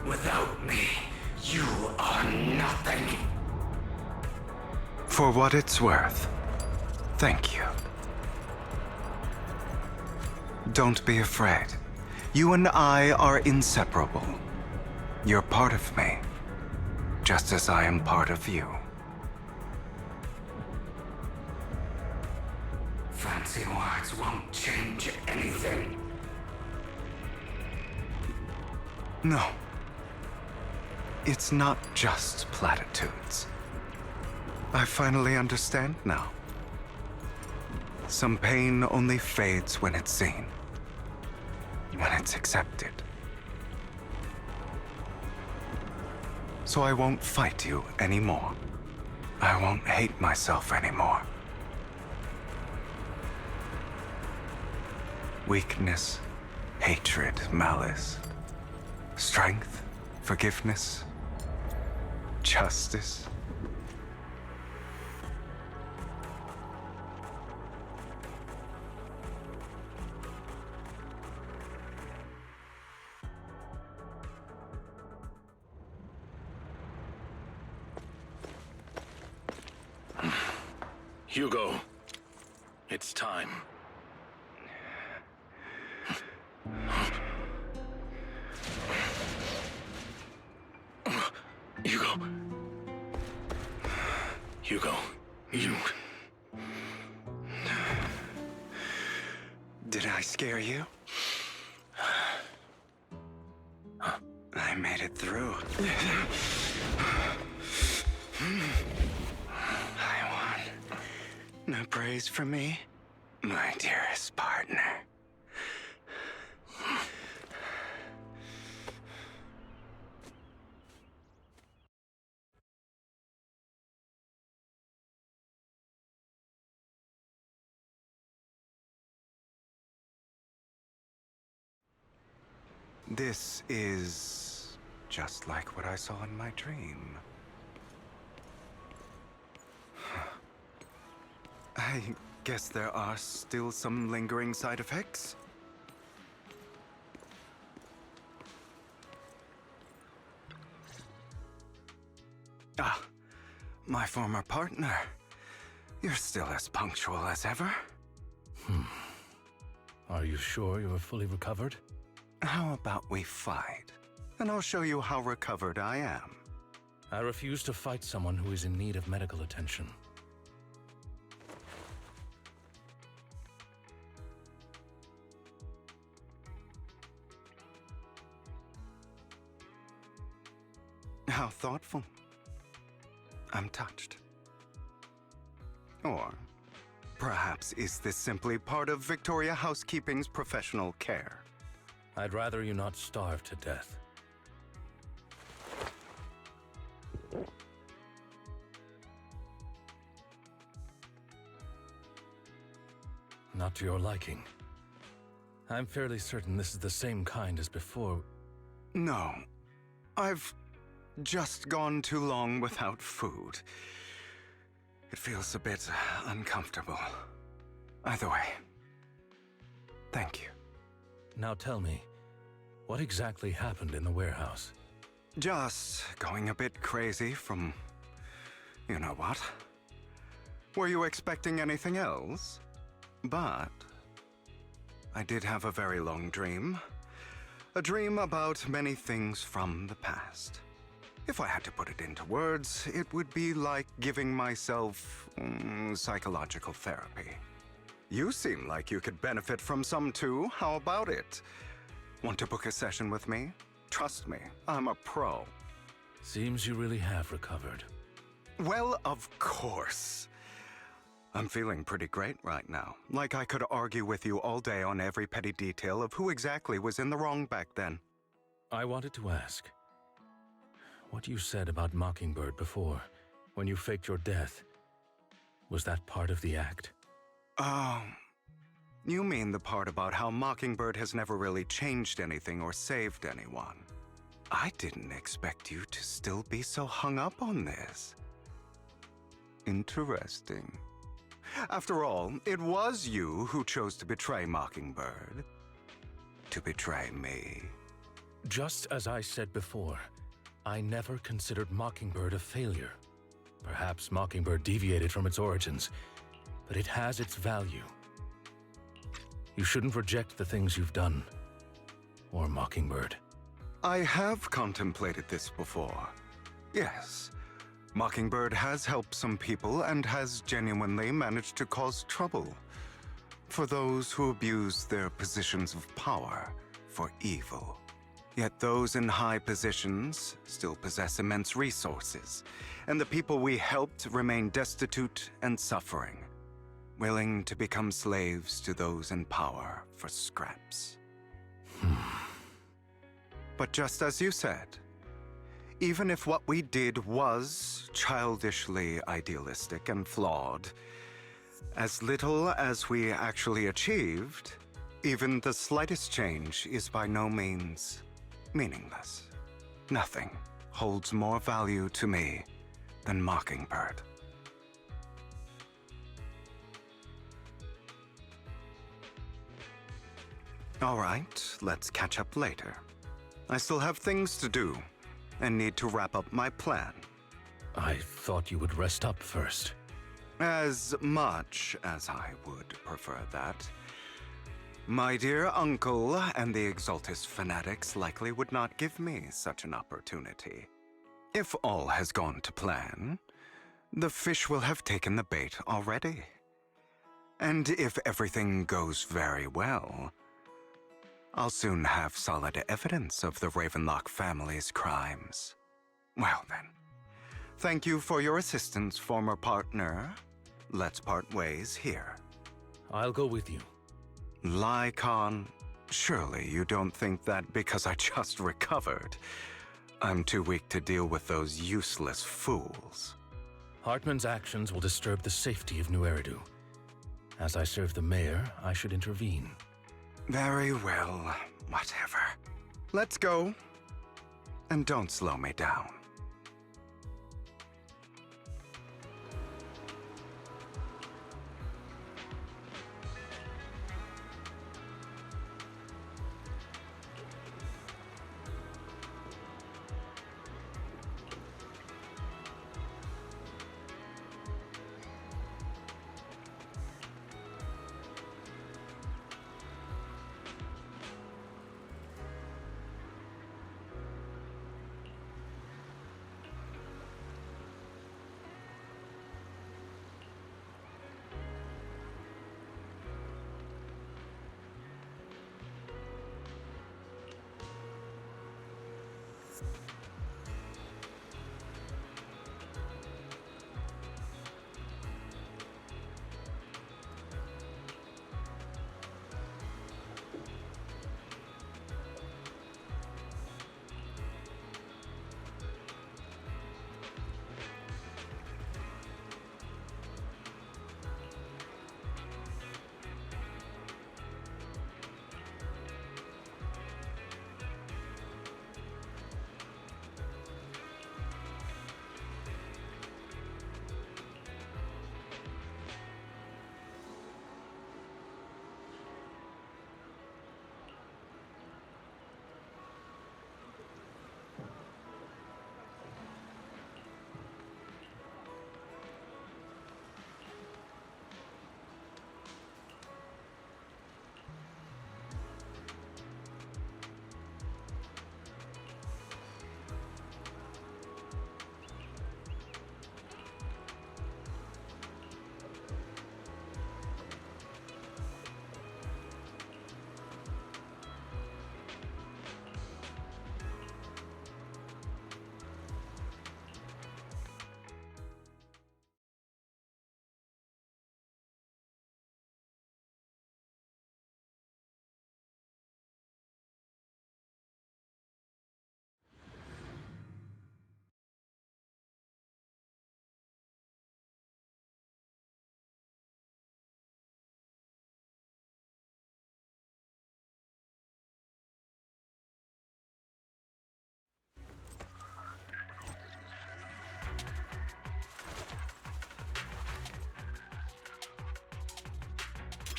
[SPEAKER 6] Without me, you are nothing.
[SPEAKER 7] For what it's worth, thank you. Don't be afraid. You and I are inseparable. You're part of me, just as I am part of you.
[SPEAKER 6] Fancy words won't change anything.
[SPEAKER 7] No. It's not just platitudes. I finally understand now. Some pain only fades when it's seen. When it's accepted. So I won't fight you anymore. I won't hate myself anymore. Weakness, hatred, malice, strength, forgiveness, justice.
[SPEAKER 12] Hugo, it's time. Hugo. Hugo, you...
[SPEAKER 7] Did I scare you? I made it through. I won. No praise from me, my dearest partner. This is just like what I saw in my dream. I guess there are still some lingering side effects. Ah, my former partner. You're still as punctual as ever.
[SPEAKER 14] Are you sure you're fully recovered?
[SPEAKER 7] How about we fight? And I'll show you how recovered I am.
[SPEAKER 14] I refuse to fight someone who is in need of medical attention.
[SPEAKER 7] How thoughtful. I'm touched. Or perhaps is this simply part of Victoria Housekeeping's professional care?
[SPEAKER 14] I'd rather you not starve to death. not to your liking. I'm fairly certain this is the same kind as before.
[SPEAKER 7] No. I've just gone too long without food. It feels a bit uncomfortable. Either way, thank you.
[SPEAKER 14] Now tell me, what exactly happened in the warehouse?
[SPEAKER 7] Just going a bit crazy from... you know what? Were you expecting anything else? But... I did have a very long dream. A dream about many things from the past. If I had to put it into words, it would be like giving myself psychological therapy. You seem like you could benefit from some too. How about it? Want to book a session with me? Trust me, I'm a pro.
[SPEAKER 14] Seems you really have recovered.
[SPEAKER 7] Well, of course. I'm feeling pretty great right now. Like I could argue with you all day on every petty detail of who exactly was in the wrong back then.
[SPEAKER 14] I wanted to ask, what you said about Mockingbird before, when you faked your death, was that part of the act?
[SPEAKER 7] Oh, you mean the part about how Mockingbird has never really changed anything or saved anyone. I didn't expect you to still be so hung up on this. Interesting. After all, it was you who chose to betray Mockingbird. To betray me.
[SPEAKER 14] Just as I said before, I never considered Mockingbird a failure. Perhaps Mockingbird deviated from its origins, but it has its value. You shouldn't reject the things you've done, or Mockingbird.
[SPEAKER 7] I have contemplated this before. Yes, Mockingbird has helped some people and has genuinely managed to cause trouble for those who abuse their positions of power for evil. Yet those in high positions still possess immense resources, and the people we helped remain destitute and suffering, willing to become slaves to those in power for scraps. But just as you said, even if what we did was childishly idealistic and flawed, as little as we actually achieved, even the slightest change is by no means meaningless. Nothing holds more value to me than Mockingbird. All right, let's catch up later. I still have things to do and need to wrap up my plan.
[SPEAKER 14] I thought you would rest up first.
[SPEAKER 7] As much as I would prefer that. My dear uncle and the Exaltus fanatics likely would not give me such an opportunity. If all has gone to plan, the fish will have taken the bait already. And if everything goes very well, I'll soon have solid evidence of the Ravenlock family's crimes. Well then, thank you for your assistance, former partner. Let's part ways here.
[SPEAKER 14] I'll go with you.
[SPEAKER 7] Lycon, surely you don't think that because I just recovered, I'm too weak to deal with those useless fools.
[SPEAKER 14] Hartman's actions will disturb the safety of New Eridu. As I serve the mayor, I should intervene.
[SPEAKER 7] Very well, whatever. Let's go. And don't slow me down.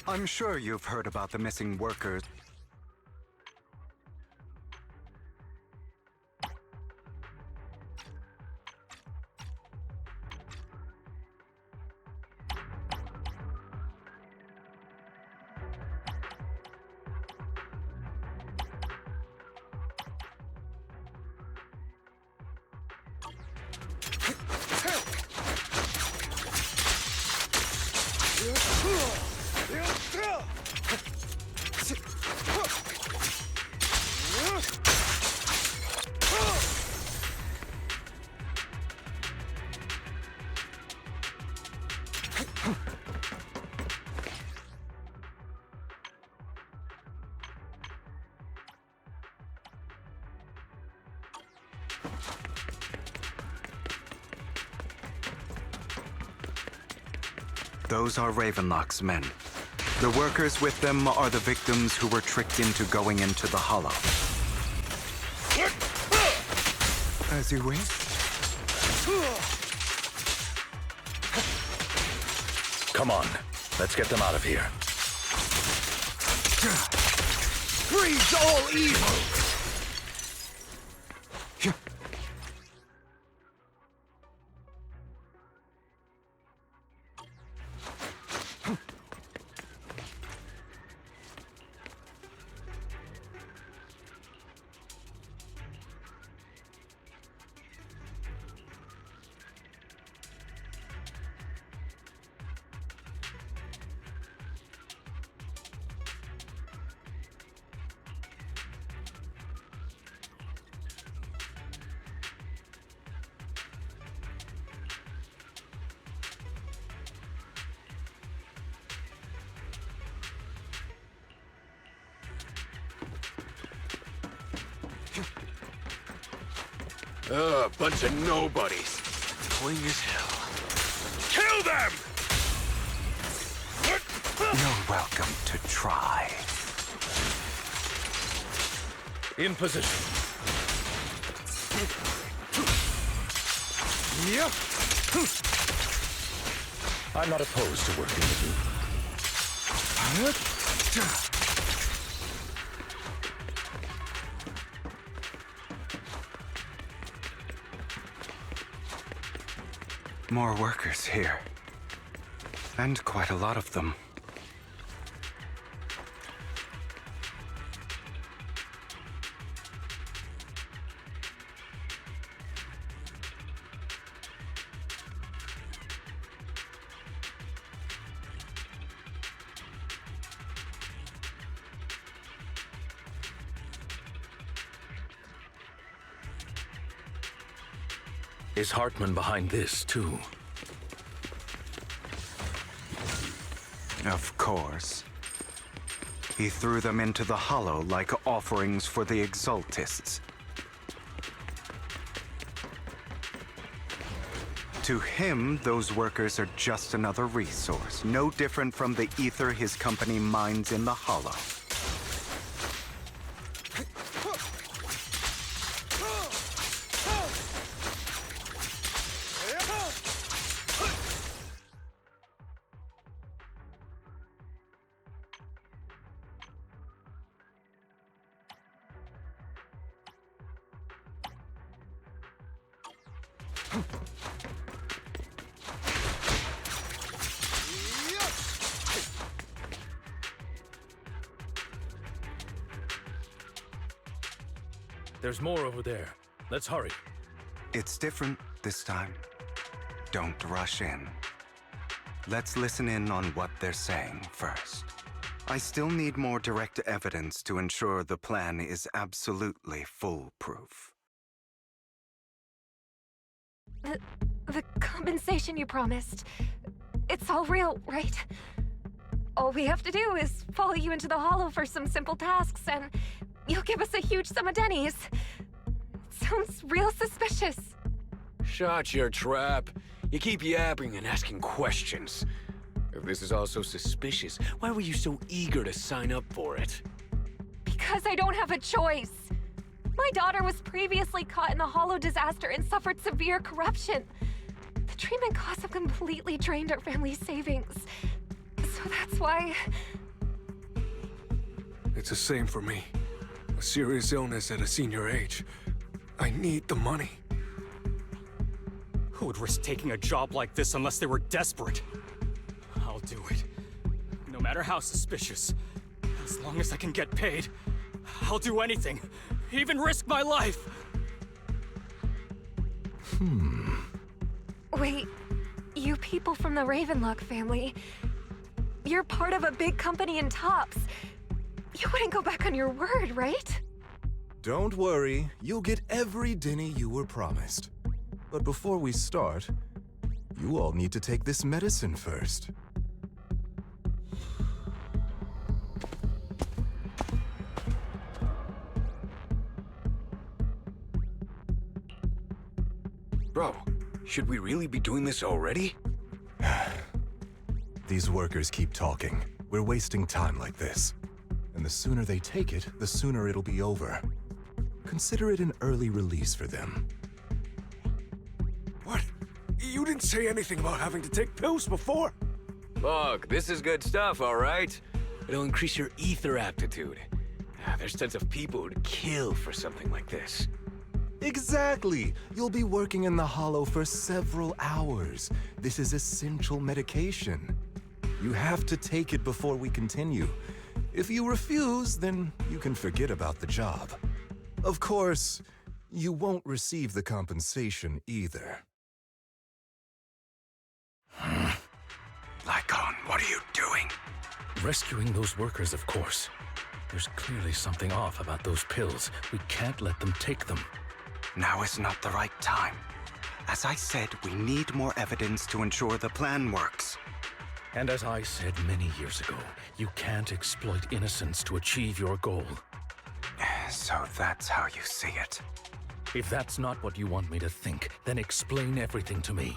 [SPEAKER 7] I'm sure you've heard about the missing workers. Those are Ravenlock's men. The workers with them are the victims who were tricked into going into the Hollow. As you wish.
[SPEAKER 14] Come on, let's get them out of here.
[SPEAKER 6] Freeze all evil!
[SPEAKER 12] Bunch of nobodies. Annoying as hell. Kill them!
[SPEAKER 7] You're welcome to try.
[SPEAKER 14] In position. I'm not opposed to working with you.
[SPEAKER 7] More workers here. And quite a lot of them.
[SPEAKER 14] Is Hartman behind this, too?
[SPEAKER 7] Of course. He threw them into the Hollow like offerings for the Exaltists. To him, those workers are just another resource, no different from the ether his company mines in the Hollow.
[SPEAKER 14] There's more over there. Let's hurry.
[SPEAKER 7] It's different this time. Don't rush in. Let's listen in on what they're saying first. I still need more direct evidence to ensure the plan is absolutely foolproof.
[SPEAKER 9] The compensation you promised, it's all real, right? All we have to do is follow you into the Hollow for some simple tasks, and you'll give us a huge sum of dennies. It sounds real suspicious.
[SPEAKER 12] Shut your trap. You keep yapping and asking questions. If this is all so suspicious, why were you so eager to sign up for it?
[SPEAKER 9] Because I don't have a choice. My daughter was previously caught in the Hollow disaster and suffered severe corruption. The treatment costs have completely drained our family's savings. So that's why
[SPEAKER 13] It's the same for me. A serious illness at a senior age. I need the money.
[SPEAKER 8] Who would risk taking a job like this unless they were desperate? I'll do it. No matter how suspicious. As long as I can get paid, I'll do anything. Even risk my life.
[SPEAKER 9] Wait, you people from the Ravenlock family, you're part of a big company in Tops. You wouldn't go back on your word, right?
[SPEAKER 22] Don't worry, you'll get every dinny you were promised. But before we start, you all need to take this medicine first.
[SPEAKER 12] Bro, should we really be doing this already?
[SPEAKER 22] These workers keep talking. We're wasting time like this. And the sooner they take it, the sooner it'll be over. Consider it an early release for them.
[SPEAKER 13] What? You didn't say anything about having to take pills before.
[SPEAKER 12] Look, this is good stuff, all right? It'll increase your ether aptitude. There's tons of people who'd kill for something like this.
[SPEAKER 22] Exactly! You'll be working in the Hollow for several hours. This is essential medication. You have to take it before we continue. If you refuse, then you can forget about the job. Of course, you won't receive the compensation either.
[SPEAKER 7] Lycon, what are you doing?
[SPEAKER 14] Rescuing those workers, of course. There's clearly something off about those pills. We can't let them take them.
[SPEAKER 7] Now is not the right time. As I said, we need more evidence to ensure the plan works.
[SPEAKER 14] And as I said many years ago, you can't exploit innocence to achieve your goal.
[SPEAKER 7] So that's how you see it.
[SPEAKER 14] If that's not what you want me to think, then explain everything to me.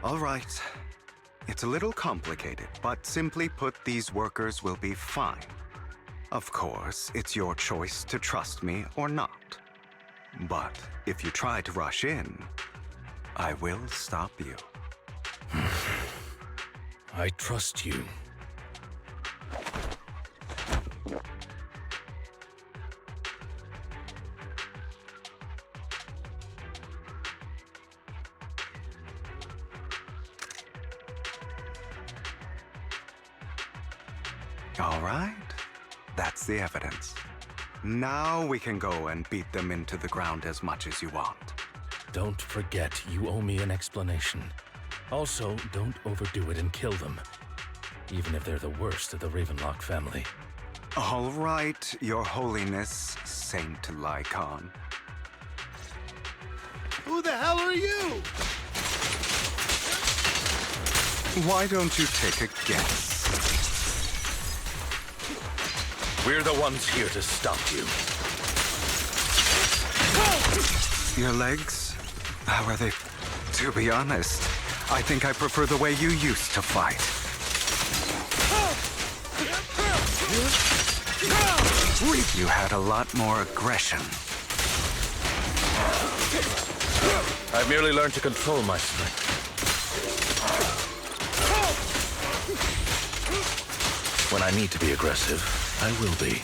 [SPEAKER 7] All right. It's a little complicated, but simply put, these workers will be fine. Of course, it's your choice to trust me or not. But if you try to rush in, I will stop you.
[SPEAKER 14] I trust you.
[SPEAKER 7] All right. That's the evidence. Now we can go and beat them into the ground as much as you want.
[SPEAKER 14] Don't forget, you owe me an explanation. Also, don't overdo it and kill them. Even if they're the worst of the Ravenlock family.
[SPEAKER 7] All right, Your Holiness, Saint Lycon.
[SPEAKER 21] Who the hell are you?
[SPEAKER 7] Why don't you take a guess?
[SPEAKER 14] We're the ones here to stop you.
[SPEAKER 7] Your legs? How are they? To be honest, I think I prefer the way you used to fight. You had a lot more aggression.
[SPEAKER 14] I've merely learned to control my strength. When I need to be aggressive, I will be.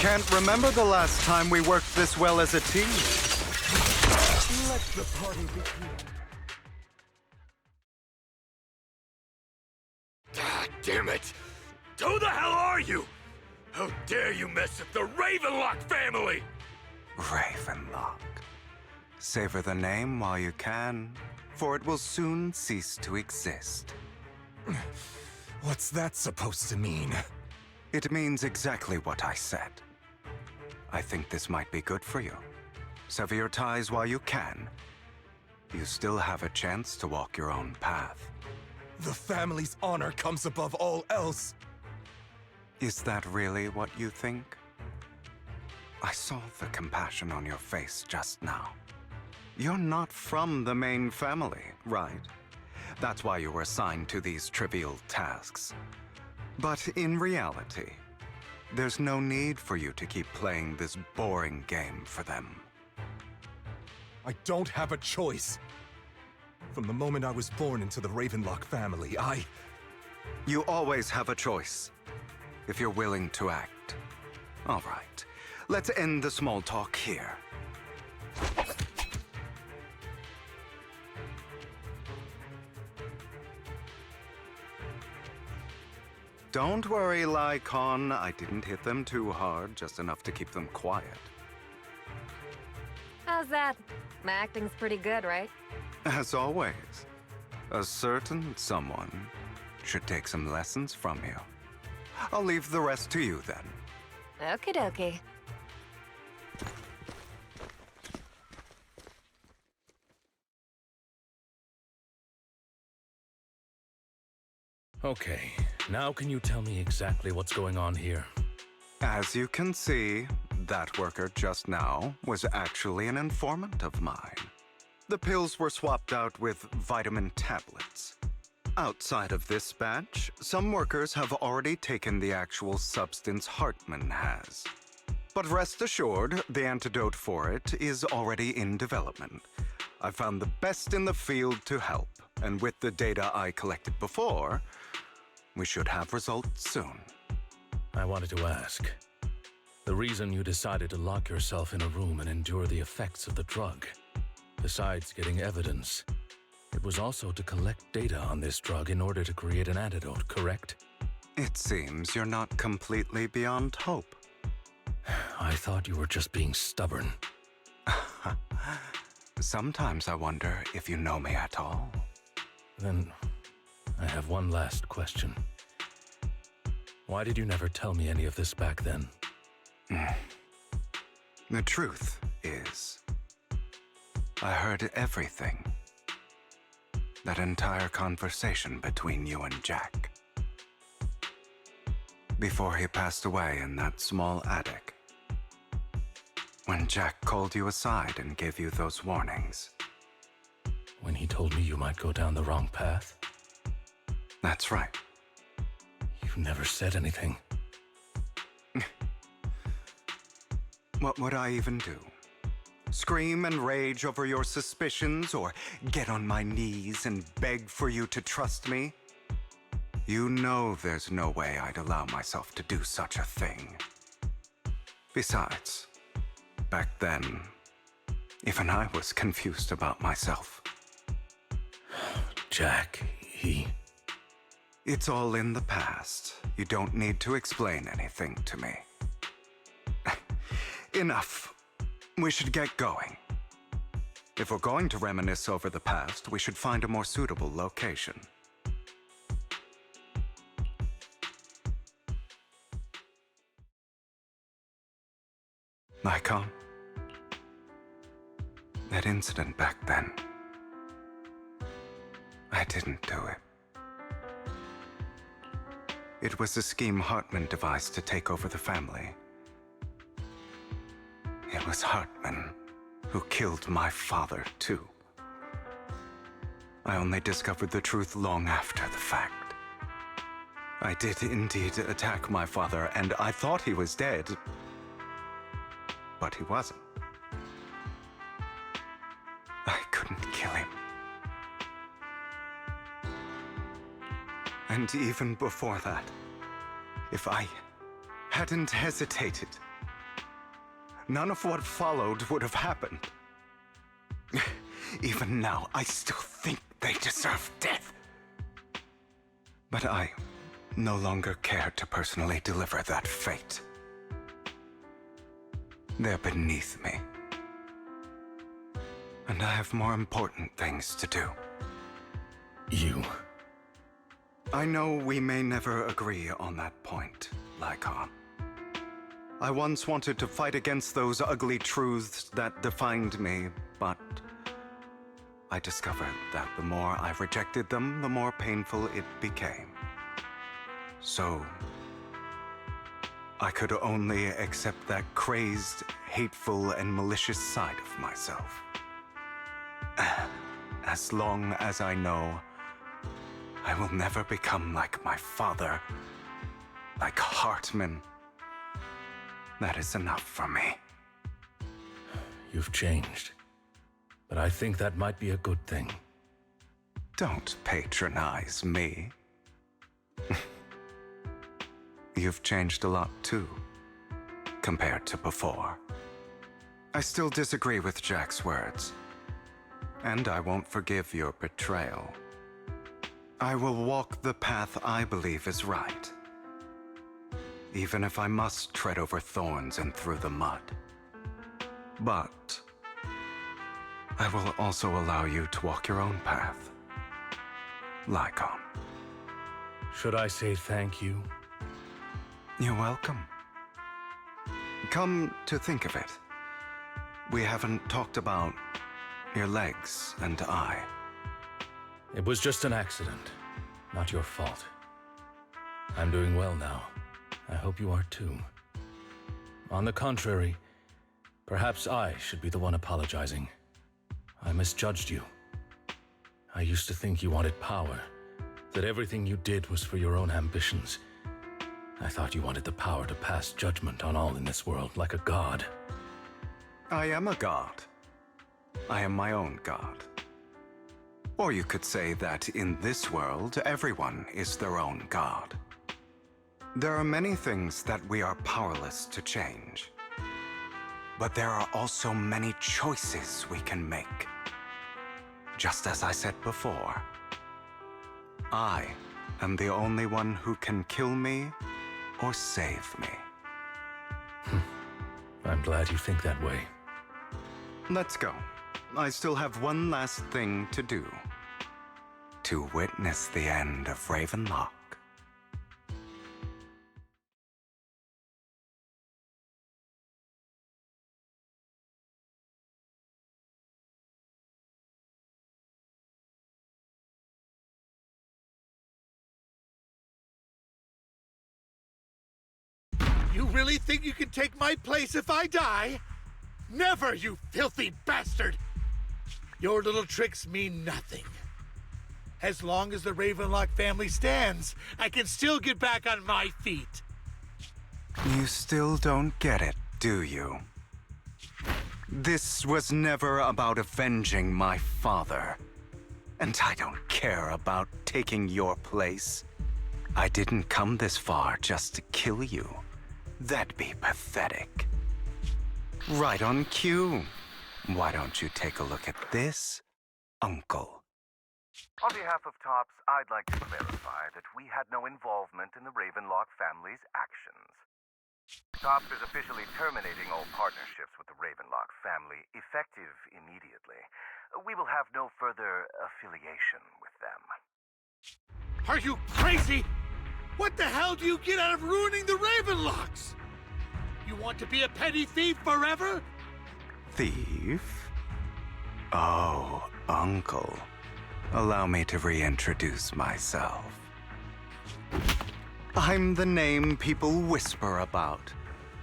[SPEAKER 7] Can't remember the last time we worked this well as a team.
[SPEAKER 6] Let the party begin.
[SPEAKER 12] God damn it! Who the hell are you? How dare you mess with the Ravenlock family?
[SPEAKER 7] Ravenlock. Savor the name while you can, for it will soon cease to exist.
[SPEAKER 22] What's that supposed to mean?
[SPEAKER 7] It means exactly what I said. I think this might be good for you. Sever your ties while you can. You still have a chance to walk your own path.
[SPEAKER 22] The family's honor comes above all else.
[SPEAKER 7] Is that really what you think? I saw the compassion on your face just now. You're not from the main family, right? That's why you were assigned to these trivial tasks. But in reality, there's no need for you to keep playing this boring game for them.
[SPEAKER 22] I don't have a choice. from the moment I was born into the Ravenlock family.
[SPEAKER 7] You always have a choice, if you're willing to act. All right, let's end the small talk here. Don't worry, Lycon. I didn't hit them too hard, just enough to keep them quiet.
[SPEAKER 9] How's that? My acting's pretty good, right?
[SPEAKER 7] As always, a certain someone should take some lessons from you. I'll leave the rest to you then.
[SPEAKER 9] Okie dokie.
[SPEAKER 14] Okay, now can you tell me exactly what's going on here?
[SPEAKER 7] As you can see, that worker just now was actually an informant of mine. The pills were swapped out with vitamin tablets. Outside of this batch, some workers have already taken the actual substance Hartman has. But rest assured, the antidote for it is already in development. I found the best in the field to help, and with the data I collected before, we should have results soon.
[SPEAKER 14] I wanted to ask. The reason you decided to lock yourself in a room and endure the effects of the drug, besides getting evidence, it was also to collect data on this drug in order to create an antidote, correct?
[SPEAKER 7] It seems you're not completely beyond hope.
[SPEAKER 14] I thought you were just being stubborn.
[SPEAKER 7] Sometimes I wonder if you know me at all.
[SPEAKER 14] Then, I have one last question. Why did you never tell me any of this back then?
[SPEAKER 7] The truth is, I heard everything. That entire conversation between you and Jack. Before he passed away in that small attic. When Jack called you aside and gave you those warnings.
[SPEAKER 14] When he told me you might go down the wrong path?
[SPEAKER 7] That's right.
[SPEAKER 14] You never said anything.
[SPEAKER 7] What would I even do? Scream and rage over your suspicions, or get on my knees and beg for you to trust me? You know there's no way I'd allow myself to do such a thing. Besides, back then, even I was confused about myself.
[SPEAKER 14] Jack,
[SPEAKER 7] It's all in the past. You don't need to explain anything to me. Enough. We should get going. If we're going to reminisce over the past, we should find a more suitable location. Lycon, that incident back then, I didn't do it. It was a scheme Hartman devised to take over the family. It was Hartman who killed my father, too. I only discovered the truth long after the fact. I did indeed attack my father, and I thought he was dead. But he wasn't. I couldn't kill him. And even before that, if I hadn't hesitated, none of what followed would have happened. Even now, I still think they deserve death. But I no longer care to personally deliver that fate. They're beneath me. And I have more important things to do. I know we may never agree on that point, Lycon. I once wanted to fight against those ugly truths that defined me, but I discovered that the more I rejected them, the more painful it became. So, I could only accept that crazed, hateful, and malicious side of myself. As long as I know I will never become like my father, like Hartman, that is enough for me.
[SPEAKER 14] You've changed. But I think that might be a good thing.
[SPEAKER 7] Don't patronize me. You've changed a lot too, compared to before. I still disagree with Jack's words, and I won't forgive your betrayal. I will walk the path I believe is right, even if I must tread over thorns and through the mud. But I will also allow you to walk your own path, Lycon.
[SPEAKER 14] Should I say thank you?
[SPEAKER 7] You're welcome. Come to think of it, we haven't talked about your legs and eye.
[SPEAKER 14] It was just an accident, not your fault. I'm doing well now. I hope you are too. On the contrary, perhaps I should be the one apologizing. I misjudged you. I used to think you wanted power, that everything you did was for your own ambitions. I thought you wanted the power to pass judgment on all in this world like a god.
[SPEAKER 7] I am a god. I am my own god. Or you could say that in this world, everyone is their own god. There are many things that we are powerless to change. But there are also many choices we can make. Just as I said before, I am the only one who can kill me or save me.
[SPEAKER 14] I'm glad you think that way.
[SPEAKER 7] Let's go. I still have one last thing to do. To witness the end of Ravenlock.
[SPEAKER 21] You really think you can take my place if I die? Never, you filthy bastard! Your little tricks mean nothing. As long as the Ravenlock family stands, I can still get back on my feet.
[SPEAKER 7] You still don't get it, do you? This was never about avenging my father. And I don't care about taking your place. I didn't come this far just to kill you. That'd be pathetic. Right on cue. Why don't you take a look at this, Uncle?
[SPEAKER 5] On behalf of TOPS, I'd like to clarify that we had no involvement in the Ravenlock family's actions. TOPS is officially terminating all partnerships with the Ravenlock family, effective immediately. We will have no further affiliation with them.
[SPEAKER 21] Are you crazy? What the hell do you get out of ruining the Ravenlocks? You want to be a petty thief forever?
[SPEAKER 7] Thief? Oh, Uncle. Allow me to reintroduce myself. I'm the name people whisper about.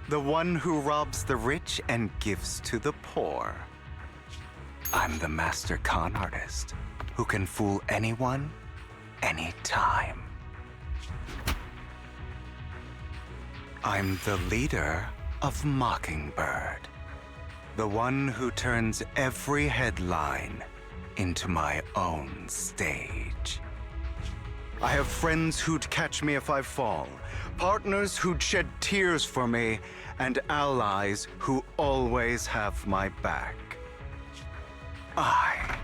[SPEAKER 7] The one who robs the rich and gives to the poor. I'm the master con artist who can fool anyone, anytime. I'm the leader of Mockingbird. The one who turns every headline into my own stage. I have friends who'd catch me if I fall, partners who'd shed tears for me, and allies who always have my back. I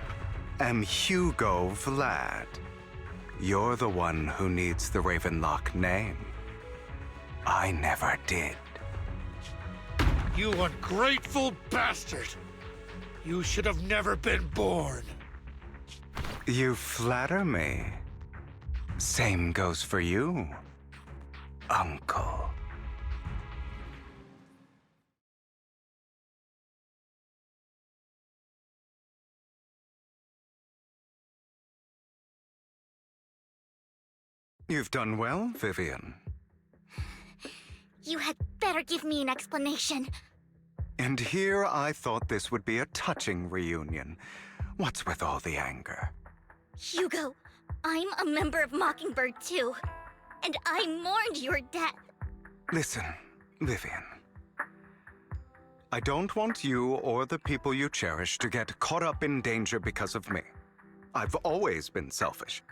[SPEAKER 7] am Hugo Vlad. You're the one who needs the Ravenlock name. I never did.
[SPEAKER 21] You ungrateful bastard! You should have never been born.
[SPEAKER 7] You flatter me. Same goes for you, Uncle. You've done well, Vivian.
[SPEAKER 19] You had better give me an explanation.
[SPEAKER 7] And here I thought this would be a touching reunion. What's with all the anger?
[SPEAKER 19] Hugo, I'm a member of Mockingbird too. And I mourned your death.
[SPEAKER 7] Listen, Vivian. I don't want you or the people you cherish to get caught up in danger because of me. I've always been selfish,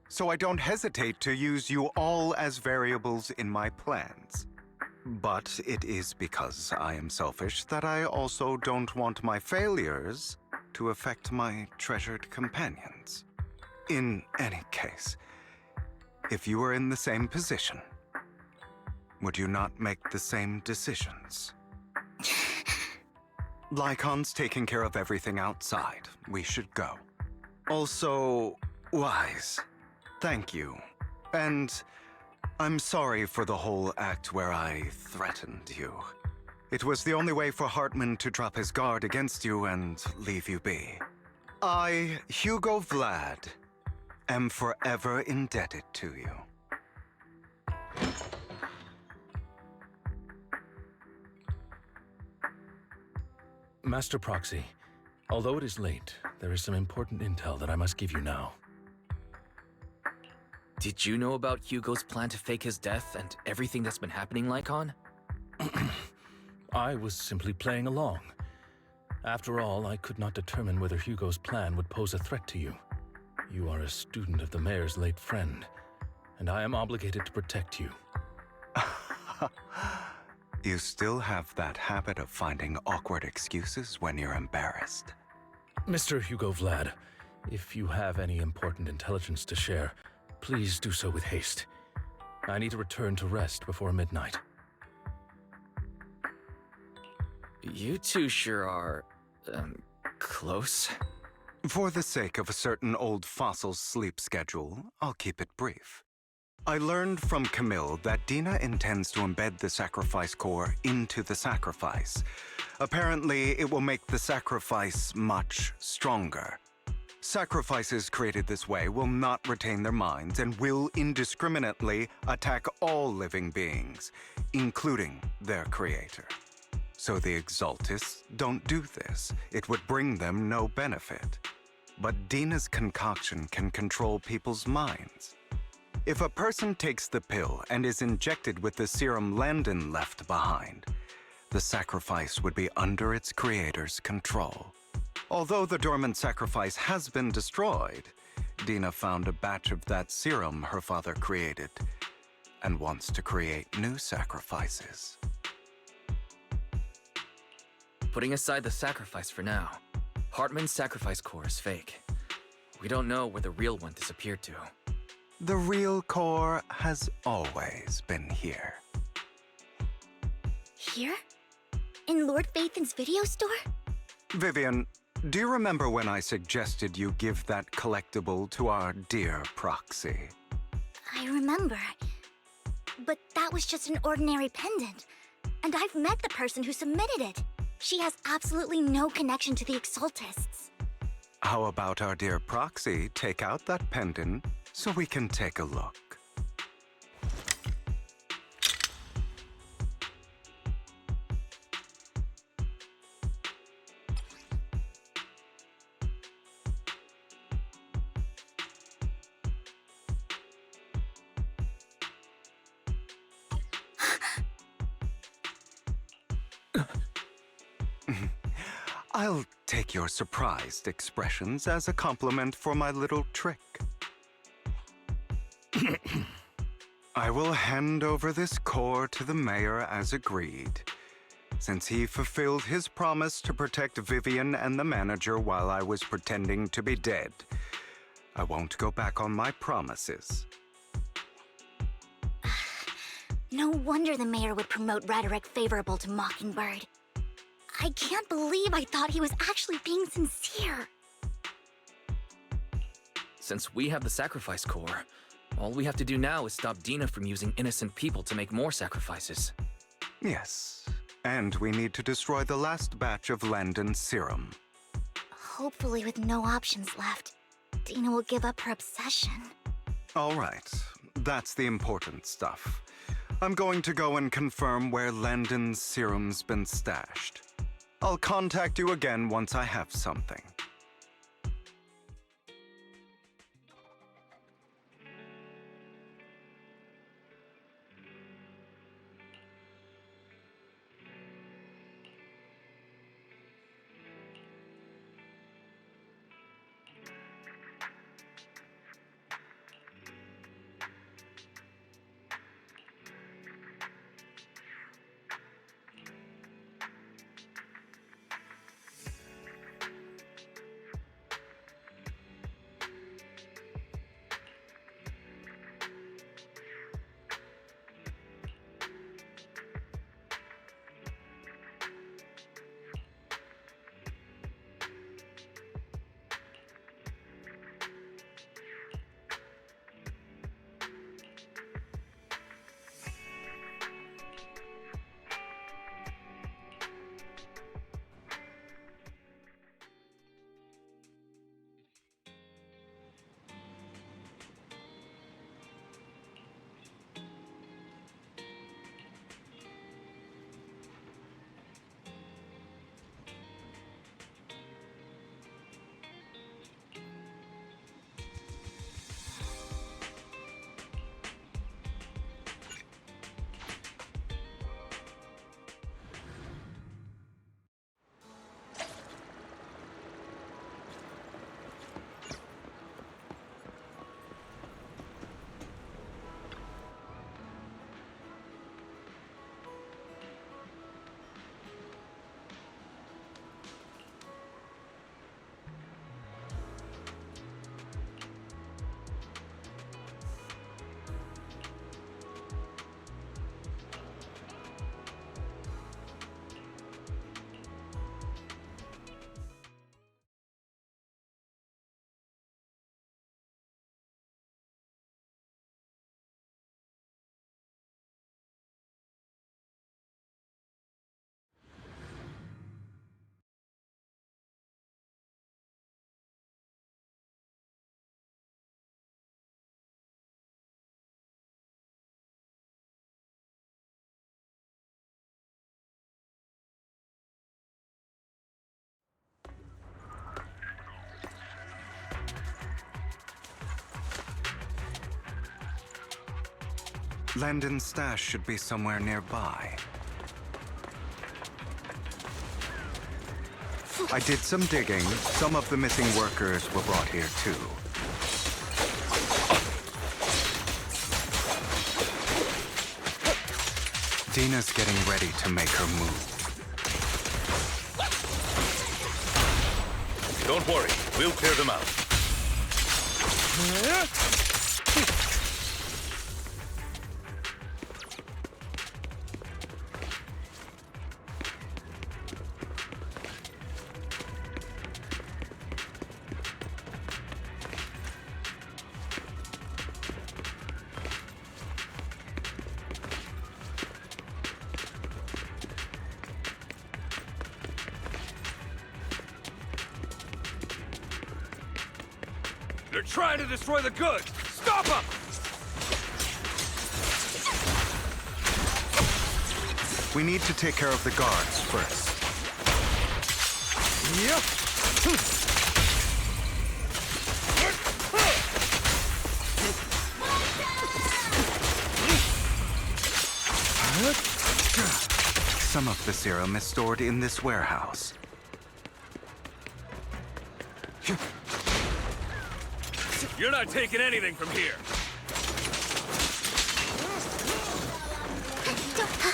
[SPEAKER 7] so I don't hesitate to use you all as variables in my plans. But it is because I am selfish that I also don't want my failures to affect my treasured companions. In any case, if you were in the same position, would you not make the same decisions? Lycon's taking care of everything outside. We should go. Also, Wise, thank you. And I'm sorry for the whole act where I threatened you. It was the only way for Hartman to drop his guard against you and leave you be. I, Hugo Vlad, am forever indebted to you.
[SPEAKER 14] Master Proxy, although it is late, there is some important intel that I must give you now.
[SPEAKER 15] Did you know about Hugo's plan to fake his death and everything that's been happening, Lycon?
[SPEAKER 14] I was simply playing along. After all, I could not determine whether Hugo's plan would pose a threat to you. You are a student of the Mayor's late friend, and I am obligated to protect you.
[SPEAKER 7] You still have that habit of finding awkward excuses when you're embarrassed.
[SPEAKER 14] Mr. Hugo Vlad, if you have any important intelligence to share, please do so with haste. I need to return to rest before midnight.
[SPEAKER 15] You two sure are, close.
[SPEAKER 7] For the sake of a certain old fossil's sleep schedule, I'll keep it brief. I learned from Camille that Dina intends to embed the sacrifice core into the sacrifice. Apparently, it will make the sacrifice much stronger. Sacrifices created this way will not retain their minds and will indiscriminately attack all living beings, including their creator. So the Exaltists don't do this. It would bring them no benefit. But Dina's concoction can control people's minds. If a person takes the pill and is injected with the serum Landon left behind, the sacrifice would be under its creator's control. Although the dormant sacrifice has been destroyed, Dina found a batch of that serum her father created and wants to create new sacrifices.
[SPEAKER 15] Putting aside the sacrifice for now, Hartman's sacrifice core is fake. We don't know where the real one disappeared to.
[SPEAKER 7] The real core has always been here.
[SPEAKER 19] Here? In Lord Phaethon's video store?
[SPEAKER 7] Vivian, do you remember when I suggested you give that collectible to our dear Proxy?
[SPEAKER 19] I remember. But that was just an ordinary pendant. And I've met the person who submitted it. She has absolutely no connection to the Exaltists.
[SPEAKER 7] How about our dear Proxy take out that pendant so we can take a look? I'll take your surprised expressions as a compliment for my little trick. I will hand over this core to the mayor as agreed. Since he fulfilled his promise to protect Vivian and the manager while I was pretending to be dead, I won't go back on my promises.
[SPEAKER 19] No wonder the mayor would promote rhetoric favorable to Mockingbird. I can't believe I thought he was actually being sincere.
[SPEAKER 15] Since we have the sacrifice core, all we have to do now is stop Dina from using innocent people to make more sacrifices.
[SPEAKER 7] Yes, and we need to destroy the last batch of Landon's serum.
[SPEAKER 19] Hopefully with no options left, Dina will give up her obsession.
[SPEAKER 7] All right, that's the important stuff. I'm going to go and confirm where Landon's serum's been stashed. I'll contact you again once I have something. Landon's stash should be somewhere nearby. I did some digging. Some of the missing workers were brought here too. Dina's getting ready to make her move.
[SPEAKER 20] Don't worry, we'll clear them out.
[SPEAKER 6] They're trying to destroy the goods! Stop them!
[SPEAKER 7] We need to take care of the guards first. Some of the serum is stored in this warehouse.
[SPEAKER 6] You're not taking anything from here!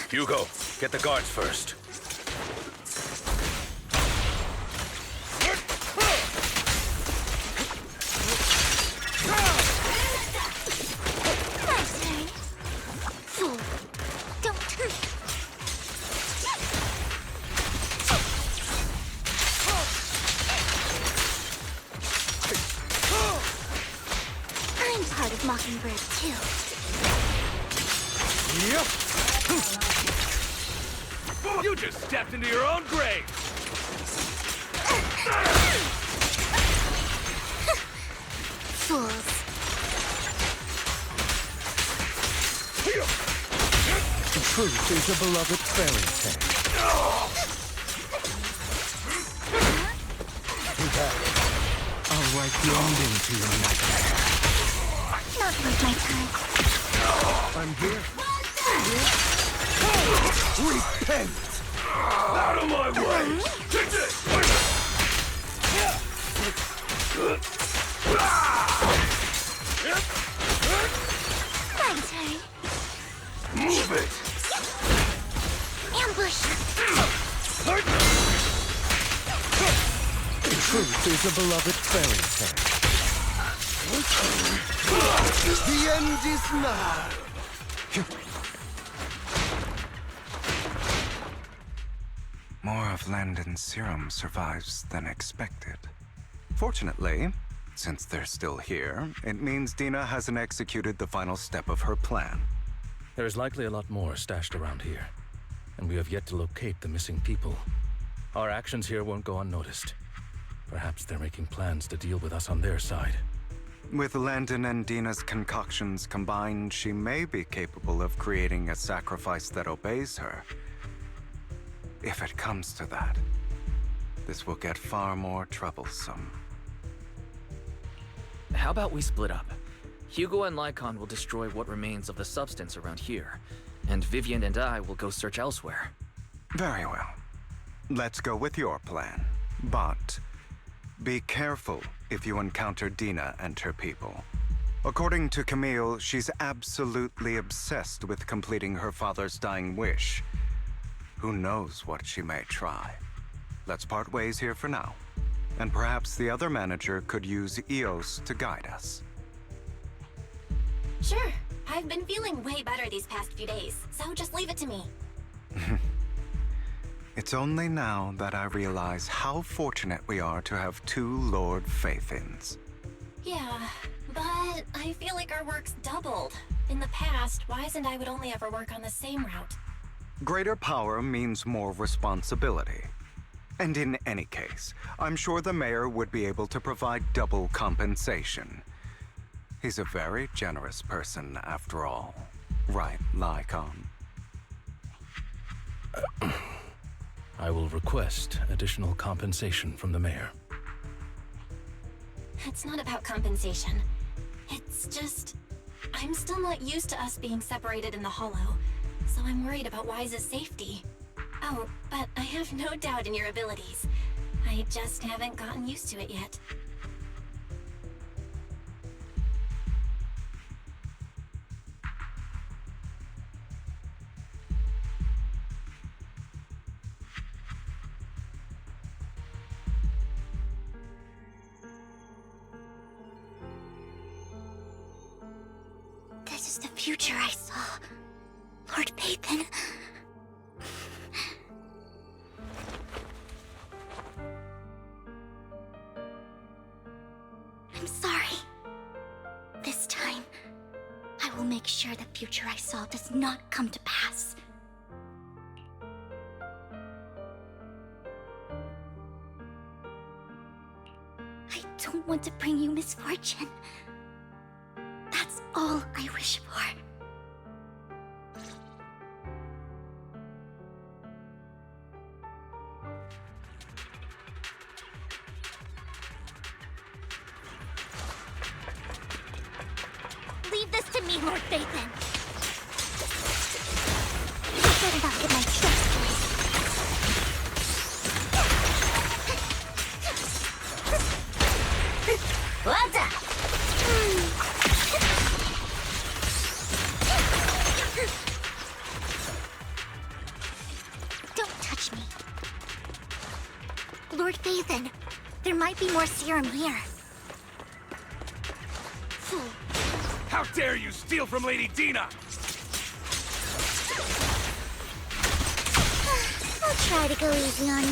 [SPEAKER 20] Hugo, get the guards first.
[SPEAKER 18] Fool. Don't hurt. I'm part of Mockingbird, too.
[SPEAKER 6] You just stepped into your own grave!
[SPEAKER 18] Fools.
[SPEAKER 14] The truth is a beloved fairy tale. I'll write the ending to your nightmare.
[SPEAKER 18] Not worth my time.
[SPEAKER 14] I'm here. Repent!
[SPEAKER 6] Out of my way! Take this!
[SPEAKER 18] My turn.
[SPEAKER 6] Move it!
[SPEAKER 18] Ambush.
[SPEAKER 14] The truth is a beloved fairy tale. The end is nigh.
[SPEAKER 7] More of Landon's serum survives than expected. Fortunately, since they're still here, it means Dina hasn't executed the final step of her plan.
[SPEAKER 14] There is likely a lot more stashed around here, and we have yet to locate the missing people. Our actions here won't go unnoticed. Perhaps they're making plans to deal with us on their side.
[SPEAKER 7] With Landon and Dina's concoctions combined, she may be capable of creating a sacrifice that obeys her. If it comes to that, this will get far more troublesome.
[SPEAKER 15] How about we split up? Hugo and Lycon will destroy what remains of the substance around here, and Vivian and I will go search elsewhere.
[SPEAKER 7] Very well. Let's go with your plan. But be careful if you encounter Dina and her people. According to Camille, she's absolutely obsessed with completing her father's dying wish. Who knows what she may try? Let's part ways here for now. And perhaps the other manager could use EOS to guide us.
[SPEAKER 16] Sure. I've been feeling way better these past few days, so just leave it to me.
[SPEAKER 7] It's only now that I realize how fortunate we are to have two Lord Faithins.
[SPEAKER 16] Yeah, but I feel like our work's doubled. In the past, Wise and I would only ever work on the same route.
[SPEAKER 7] Greater power means more responsibility. And in any case, I'm sure the mayor would be able to provide double compensation. He's a very generous person, after all. Right, Lycon?
[SPEAKER 14] I will request additional compensation from the mayor.
[SPEAKER 16] It's not about compensation. It's just...
[SPEAKER 3] I'm still not used to us being separated in the Hollow, so I'm worried about Wise's safety. Oh, but I have no doubt in your abilities. I just haven't gotten used to it yet.
[SPEAKER 19] This is the future I saw. Lord Pathan. I'm sorry. This time, I will make sure the future I saw does not come to pass. I don't want to bring you misfortune. That's all I wish for. Leave this to me, Lord Bathan. You better not get my trust lost. What's up? Don't touch me. Lord Bathan, there might be more serum here.
[SPEAKER 13] How dare you steal from Lady Dina!
[SPEAKER 19] I'll try to go easy on you.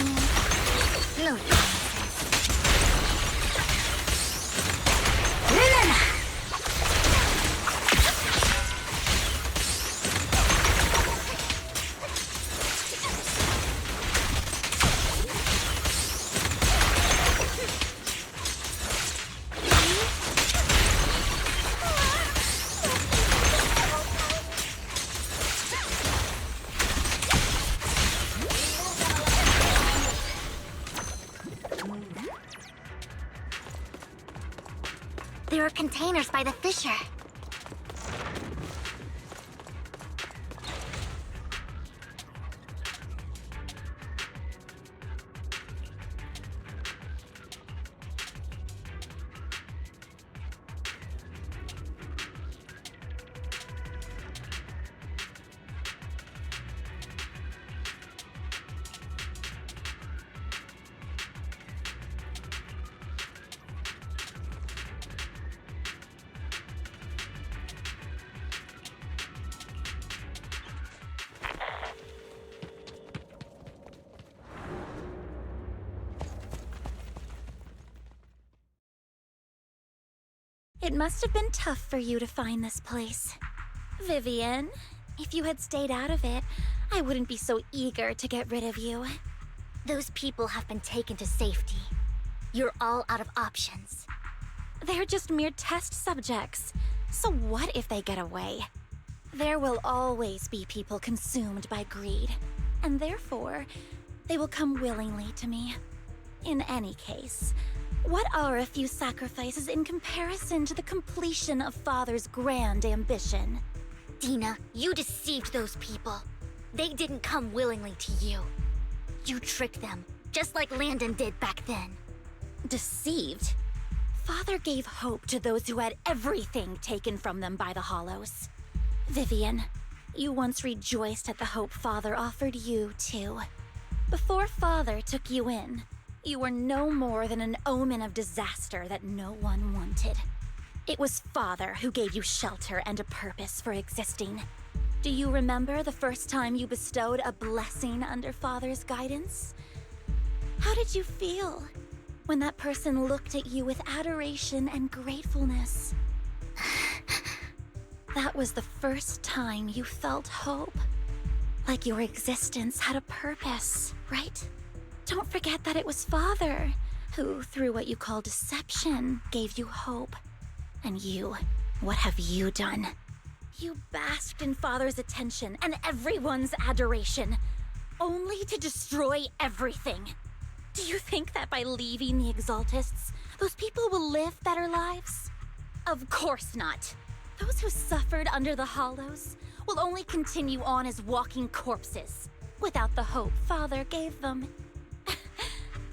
[SPEAKER 19] No promises. There are containers by the fissure.
[SPEAKER 3] It must have been tough for you to find this place. Vivian, if you had stayed out of it, I wouldn't be so eager to get rid of you.
[SPEAKER 19] Those people have been taken to safety. You're all out of options.
[SPEAKER 3] They're just mere test subjects. So what if they get away? There will always be people consumed by greed, and therefore, they will come willingly to me. In any case, what are a few sacrifices in comparison to the completion of Father's grand ambition?
[SPEAKER 19] Dina, you deceived those people. They didn't come willingly to you. You tricked them, just like Landon did back then.
[SPEAKER 3] Deceived? Father gave hope to those who had everything taken from them by the Hollows. Vivian, you once rejoiced at the hope Father offered you, too. Before Father took you in, you were no more than an omen of disaster that no one wanted. It was Father who gave you shelter and a purpose for existing. Do you remember the first time you bestowed a blessing under Father's guidance? How did you feel when that person looked at you with adoration and gratefulness? That was the first time you felt hope. Like your existence had a purpose, right? Don't forget that it was Father who, through what you call deception, gave you hope. And you, what have you done? You basked in Father's attention and everyone's adoration, only to destroy everything. Do you think that by leaving the Exaltists, those people will live better lives? Of course not. Those who suffered under the Hollows will only continue on as walking corpses, without the hope Father gave them.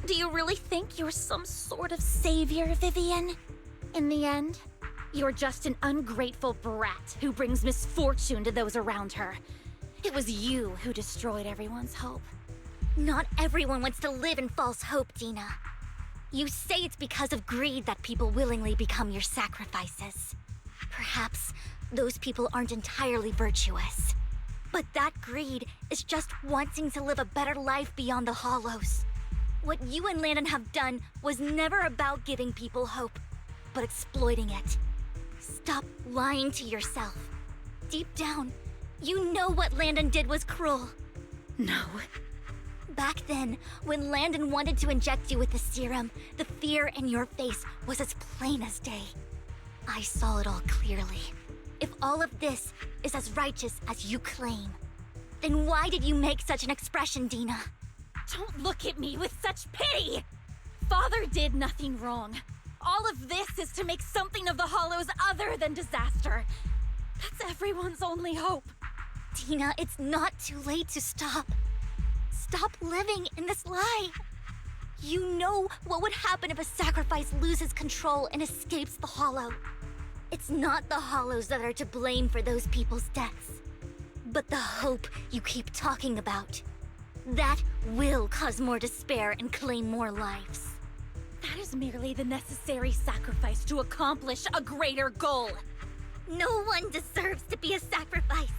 [SPEAKER 3] Do you really think you're some sort of savior, Vivian? In the end, you're just an ungrateful brat who brings misfortune to those around her. It was you who destroyed everyone's hope.
[SPEAKER 19] Not everyone wants to live in false hope, Dina. You say it's because of greed that people willingly become your sacrifices. Perhaps those people aren't entirely virtuous. But that greed is just wanting to live a better life beyond the Hollows. What you and Landon have done was never about giving people hope, but exploiting it. Stop lying to yourself. Deep down, you know what Landon did was cruel.
[SPEAKER 3] No.
[SPEAKER 19] Back then, when Landon wanted to inject you with the serum, the fear in your face was as plain as day. I saw it all clearly. If all of this is as righteous as you claim, then why did you make such an expression, Dina?
[SPEAKER 3] Don't look at me with such pity! Father did nothing wrong. All of this is to make something of the Hollows other than disaster. That's everyone's only hope.
[SPEAKER 19] Dina, it's not too late to stop. Stop living in this lie. You know what would happen if a sacrifice loses control and escapes the Hollow. It's not the Hollows that are to blame for those people's deaths, but the hope you keep talking about. That will cause more despair and claim more lives.
[SPEAKER 3] That is merely the necessary sacrifice to accomplish a greater goal.
[SPEAKER 19] No one deserves to be a sacrifice.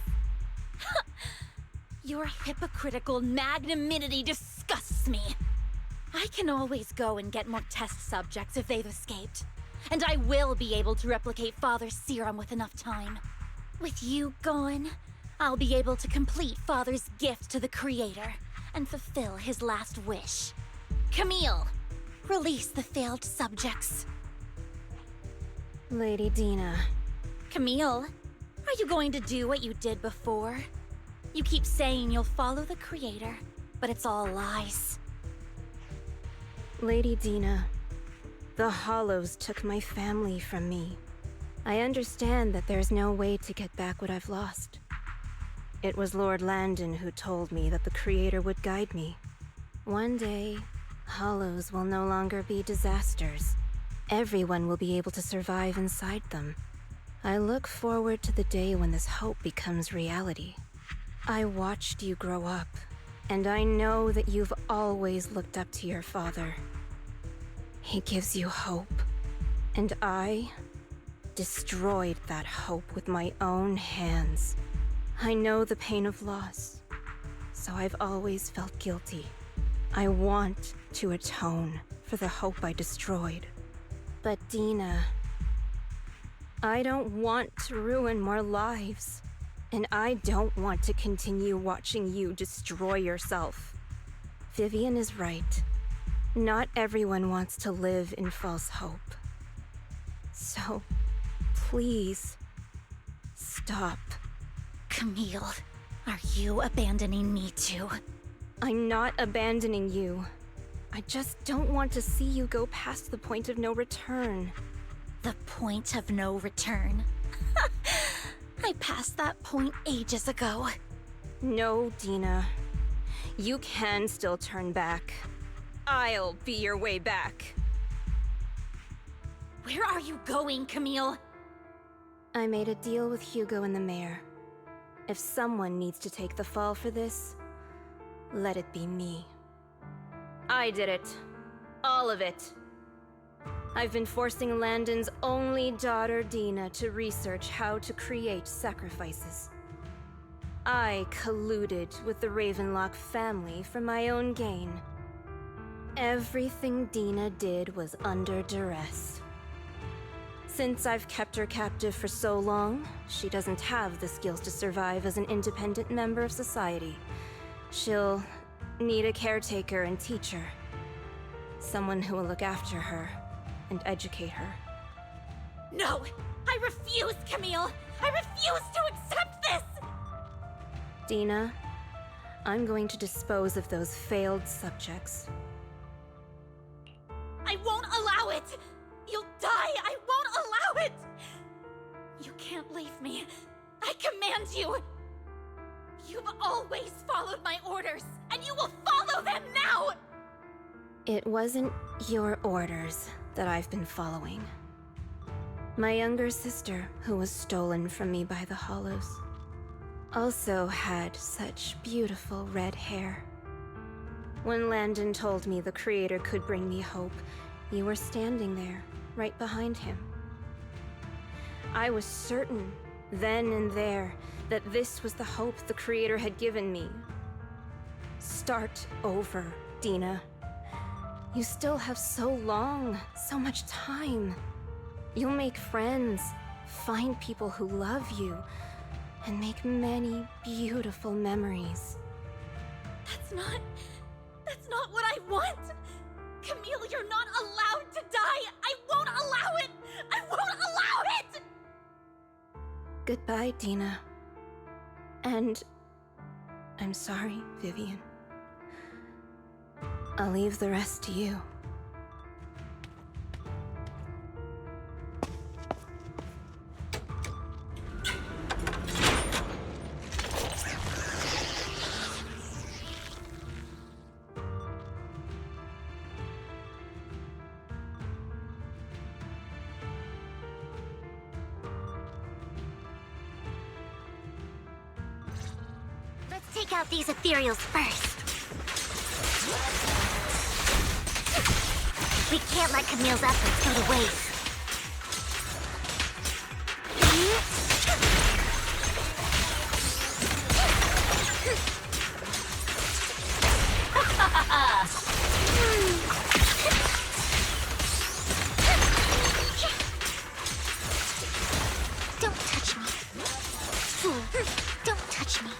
[SPEAKER 3] Your hypocritical magnanimity disgusts me. I can always go and get more test subjects if they've escaped. And I will be able to replicate Father's serum with enough time. With you gone, I'll be able to complete Father's gift to the Creator and fulfill his last wish. Camille, release the failed subjects.
[SPEAKER 4] Lady Dina.
[SPEAKER 3] Camille, are you going to do what you did before? You keep saying you'll follow the Creator, but it's all lies.
[SPEAKER 4] Lady Dina, the Hollows took my family from me. I understand that there's no way to get back what I've lost. It was Lord Landon who told me that the Creator would guide me. One day, Hollows will no longer be disasters. Everyone will be able to survive inside them. I look forward to the day when this hope becomes reality. I watched you grow up, and I know that you've always looked up to your father. He gives you hope, and I destroyed that hope with my own hands. I know the pain of loss, so I've always felt guilty. I want to atone for the hope I destroyed. But Dina, I don't want to ruin more lives, and I don't want to continue watching you destroy yourself. Vivian is right. Not everyone wants to live in false hope. So, please, stop.
[SPEAKER 3] Camille, are you abandoning me too?
[SPEAKER 4] I'm not abandoning you. I just don't want to see you go past the point of no return.
[SPEAKER 3] The point of no return? I passed that point ages ago.
[SPEAKER 4] No, Dina. You can still turn back. I'll be your way back.
[SPEAKER 3] Where are you going, Camille?
[SPEAKER 4] I made a deal with Hugo and the mayor. If someone needs to take the fall for this, let it be me. I did it. All of it. I've been forcing Landon's only daughter, Dina, to research how to create sacrifices. I colluded with the Ravenlock family for my own gain. Everything Dina did was under duress. Since I've kept her captive for so long, she doesn't have the skills to survive as an independent member of society. She'll need a caretaker and teacher. Someone who will look after her and educate her.
[SPEAKER 3] No! I refuse, Camille! I refuse to accept this!
[SPEAKER 4] Dina, I'm going to dispose of those failed subjects.
[SPEAKER 3] I won't allow it! You'll die! I won't allow it! You can't leave. me. I command you. You've always followed my orders, and you will follow them now!
[SPEAKER 4] It wasn't your orders that I've been following. My younger sister, who was stolen from me by the Hollows, also had such beautiful red hair. When Landon told me the Creator could bring me hope, you were standing there, right behind him. I was certain, then and there, that this was the hope the Creator had given me. Start over, Dina. You still have so long, so much time. You'll make friends, find people who love you, and make many beautiful memories.
[SPEAKER 3] That's not what I want! Camille, you're not allowed to die! I won't allow it! I won't allow it!
[SPEAKER 4] Goodbye, Dina. And I'm sorry, Vivian. I'll leave the rest to you.
[SPEAKER 18] Let's take out these ethereals first. We can't let Camille's efforts go to waste. Don't touch me. Fool, don't touch me.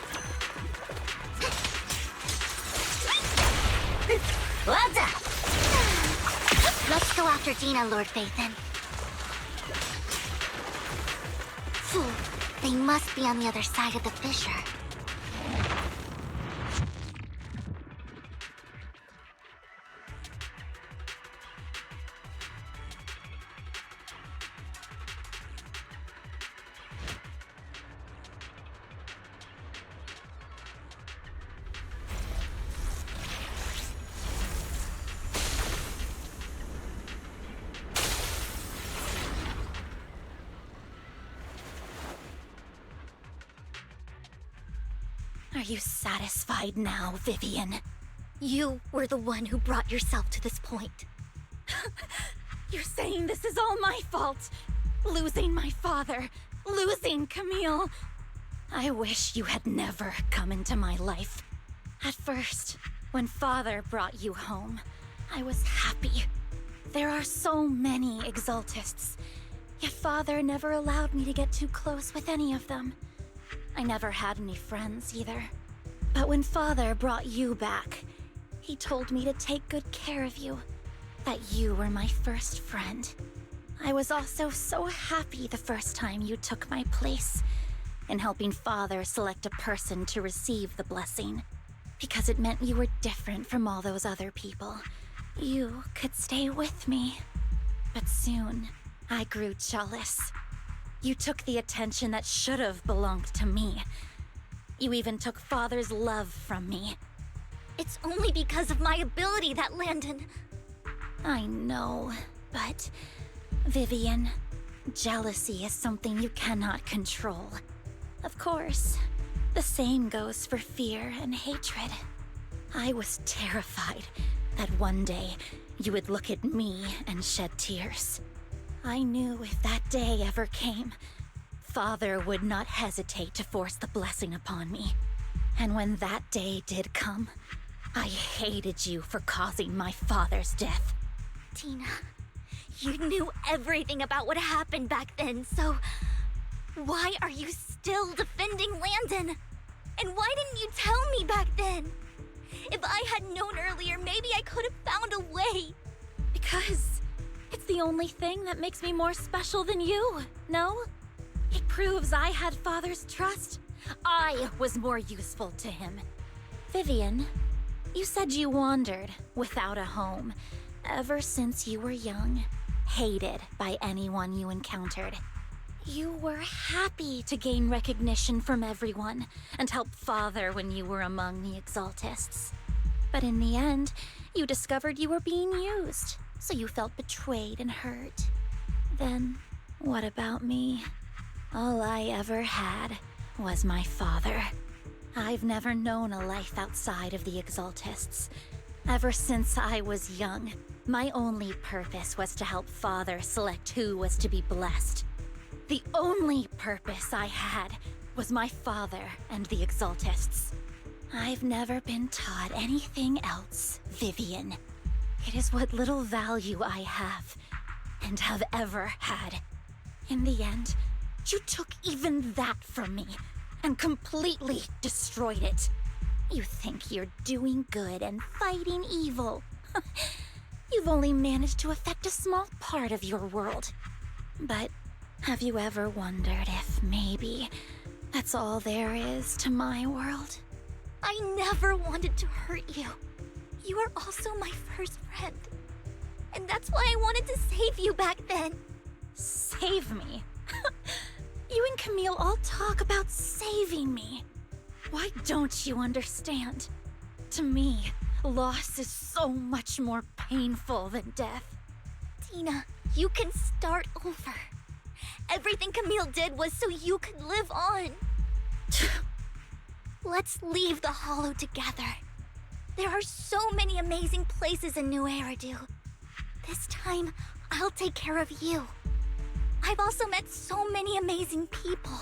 [SPEAKER 18] Well done. Let's go after Dina, Lord Phaethon. Fool, they must be on the other side of the fissure.
[SPEAKER 3] Are you satisfied now, Vivian? You were the one who brought yourself to this point. You're saying this is all my fault? Losing my father, losing Camille. I wish you had never come into my life. At first, when Father brought you home, I was happy. There are so many Exaltists, yet Father never allowed me to get too close with any of them. I never had any friends either. But when Father brought you back, he told me to take good care of you, that you were my first friend. I was also so happy the first time you took my place in helping Father select a person to receive the blessing, because it meant you were different from all those other people. You could stay with me. But soon, I grew jealous. You took the attention that should have belonged to me. You even took Father's love from me.
[SPEAKER 18] It's only because of my ability that Landon...
[SPEAKER 3] I know, but... Vivian, jealousy is something you cannot control. Of course, the same goes for fear and hatred. I was terrified that one day you would look at me and shed tears. I knew if that day ever came, Father would not hesitate to force the blessing upon me. And when that day did come, I hated you for causing my father's death.
[SPEAKER 18] Tina, you knew everything about what happened back then, so... why are you still defending Landon? And why didn't you tell me back then? If I had known earlier, maybe I could have found a way.
[SPEAKER 3] Because... it's the only thing that makes me more special than you, no? It proves I had Father's trust. I was more useful to him. Vivian, you said you wandered without a home ever since you were young, hated by anyone you encountered. You were happy to gain recognition from everyone and help Father when you were among the Exaltists. But in the end, you discovered you were being used, so you felt betrayed and hurt. Then, what about me? All I ever had was my father. I've never known a life outside of the Exaltists. Ever since I was young, my only purpose was to help Father select who was to be blessed. The only purpose I had was my father and the Exaltists. I've never been taught anything else, Vivian. It is what little value I have, and have ever had. In the end, you took even that from me, and completely destroyed it. You think you're doing good and fighting evil. You've only managed to affect a small part of your world. But have you ever wondered if maybe that's all there is to my world?
[SPEAKER 19] I never wanted to hurt you. You are also my first friend. And that's why I wanted to save you back then.
[SPEAKER 3] Save me? You and Camille all talk about saving me. Why don't you understand? To me, loss is so much more painful than death.
[SPEAKER 19] Tina, you can start over. Everything Camille did was so you could live on. Let's leave the Hollow together. There are so many amazing places in New Eridu. This time, I'll take care of you. I've also met so many amazing people.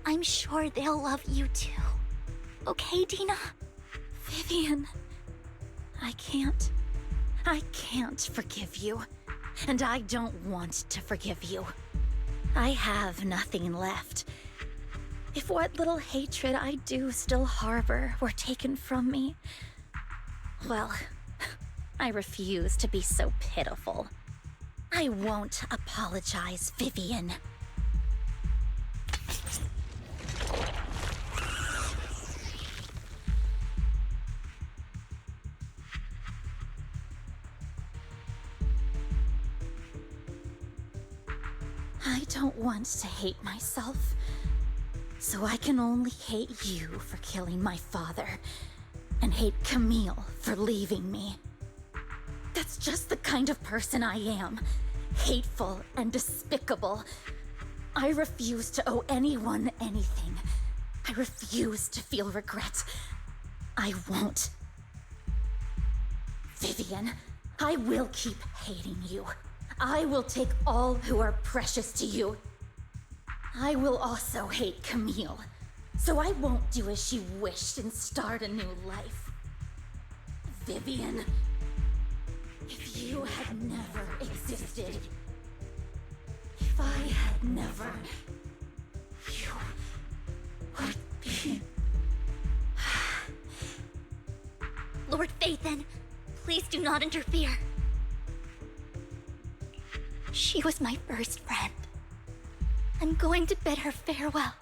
[SPEAKER 19] I'm sure they'll love you too. Okay, Tina?
[SPEAKER 3] Vivian, I can't forgive you. And I don't want to forgive you. I have nothing left. If what little hatred I do still harbor were taken from me, well, I refuse to be so pitiful. I won't apologize, Vivian. I don't want to hate myself, so I can only hate you for killing my father, and hate Camille for leaving me. That's just the kind of person I am. Hateful and despicable. I refuse to owe anyone anything. I refuse to feel regret. I won't. Vivian, I will keep hating you. I will take all who are precious to you. I will also hate Camille, so I won't do as she wished and start a new life. Vivian, if you had never existed, if I had never, you would be...
[SPEAKER 19] Lord Phaethon, please do not interfere. She was my first friend. I'm going to bid her farewell.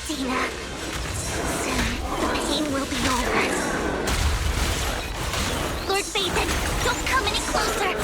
[SPEAKER 19] Tina, soon the pain will be over. Lord Phaethon, don't come any closer!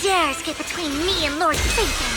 [SPEAKER 18] dares get between me and Lord Satan?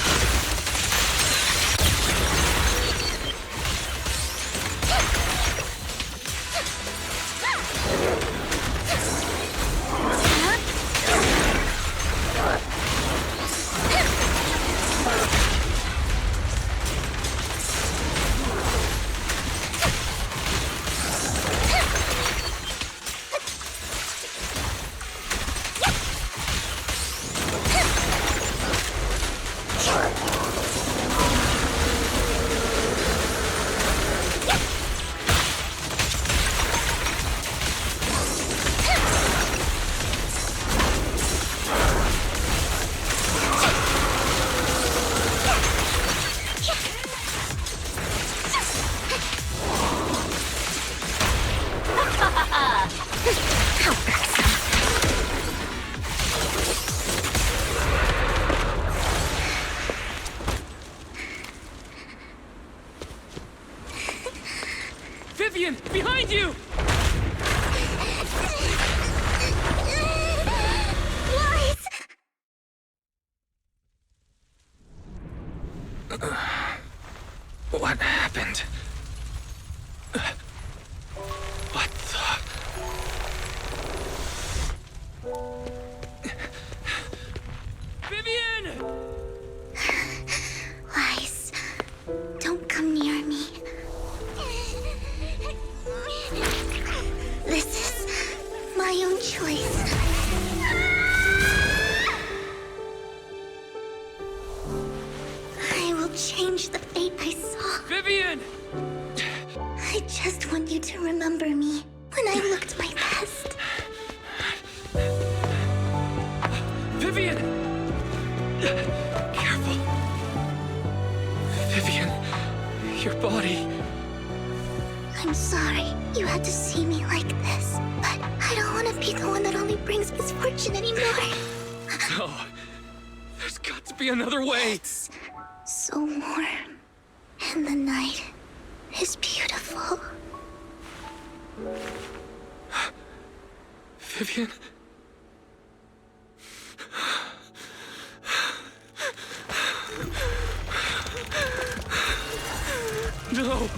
[SPEAKER 8] Vivian, behind you!
[SPEAKER 18] Wise!
[SPEAKER 15] What happened? What the...
[SPEAKER 8] Vivian!
[SPEAKER 18] Wise, don't come near me. This is my own choice. I will change the fate I saw.
[SPEAKER 8] Vivian!
[SPEAKER 18] I just want you to remember me when I looked my best.
[SPEAKER 8] Vivian! Careful. Vivian, your body...
[SPEAKER 18] I'm sorry you had to see me like this, but I don't want to be the one that only brings misfortune anymore.
[SPEAKER 8] No. There's got to be another way.
[SPEAKER 18] It's so warm, and the night is beautiful.
[SPEAKER 8] Vivian? No.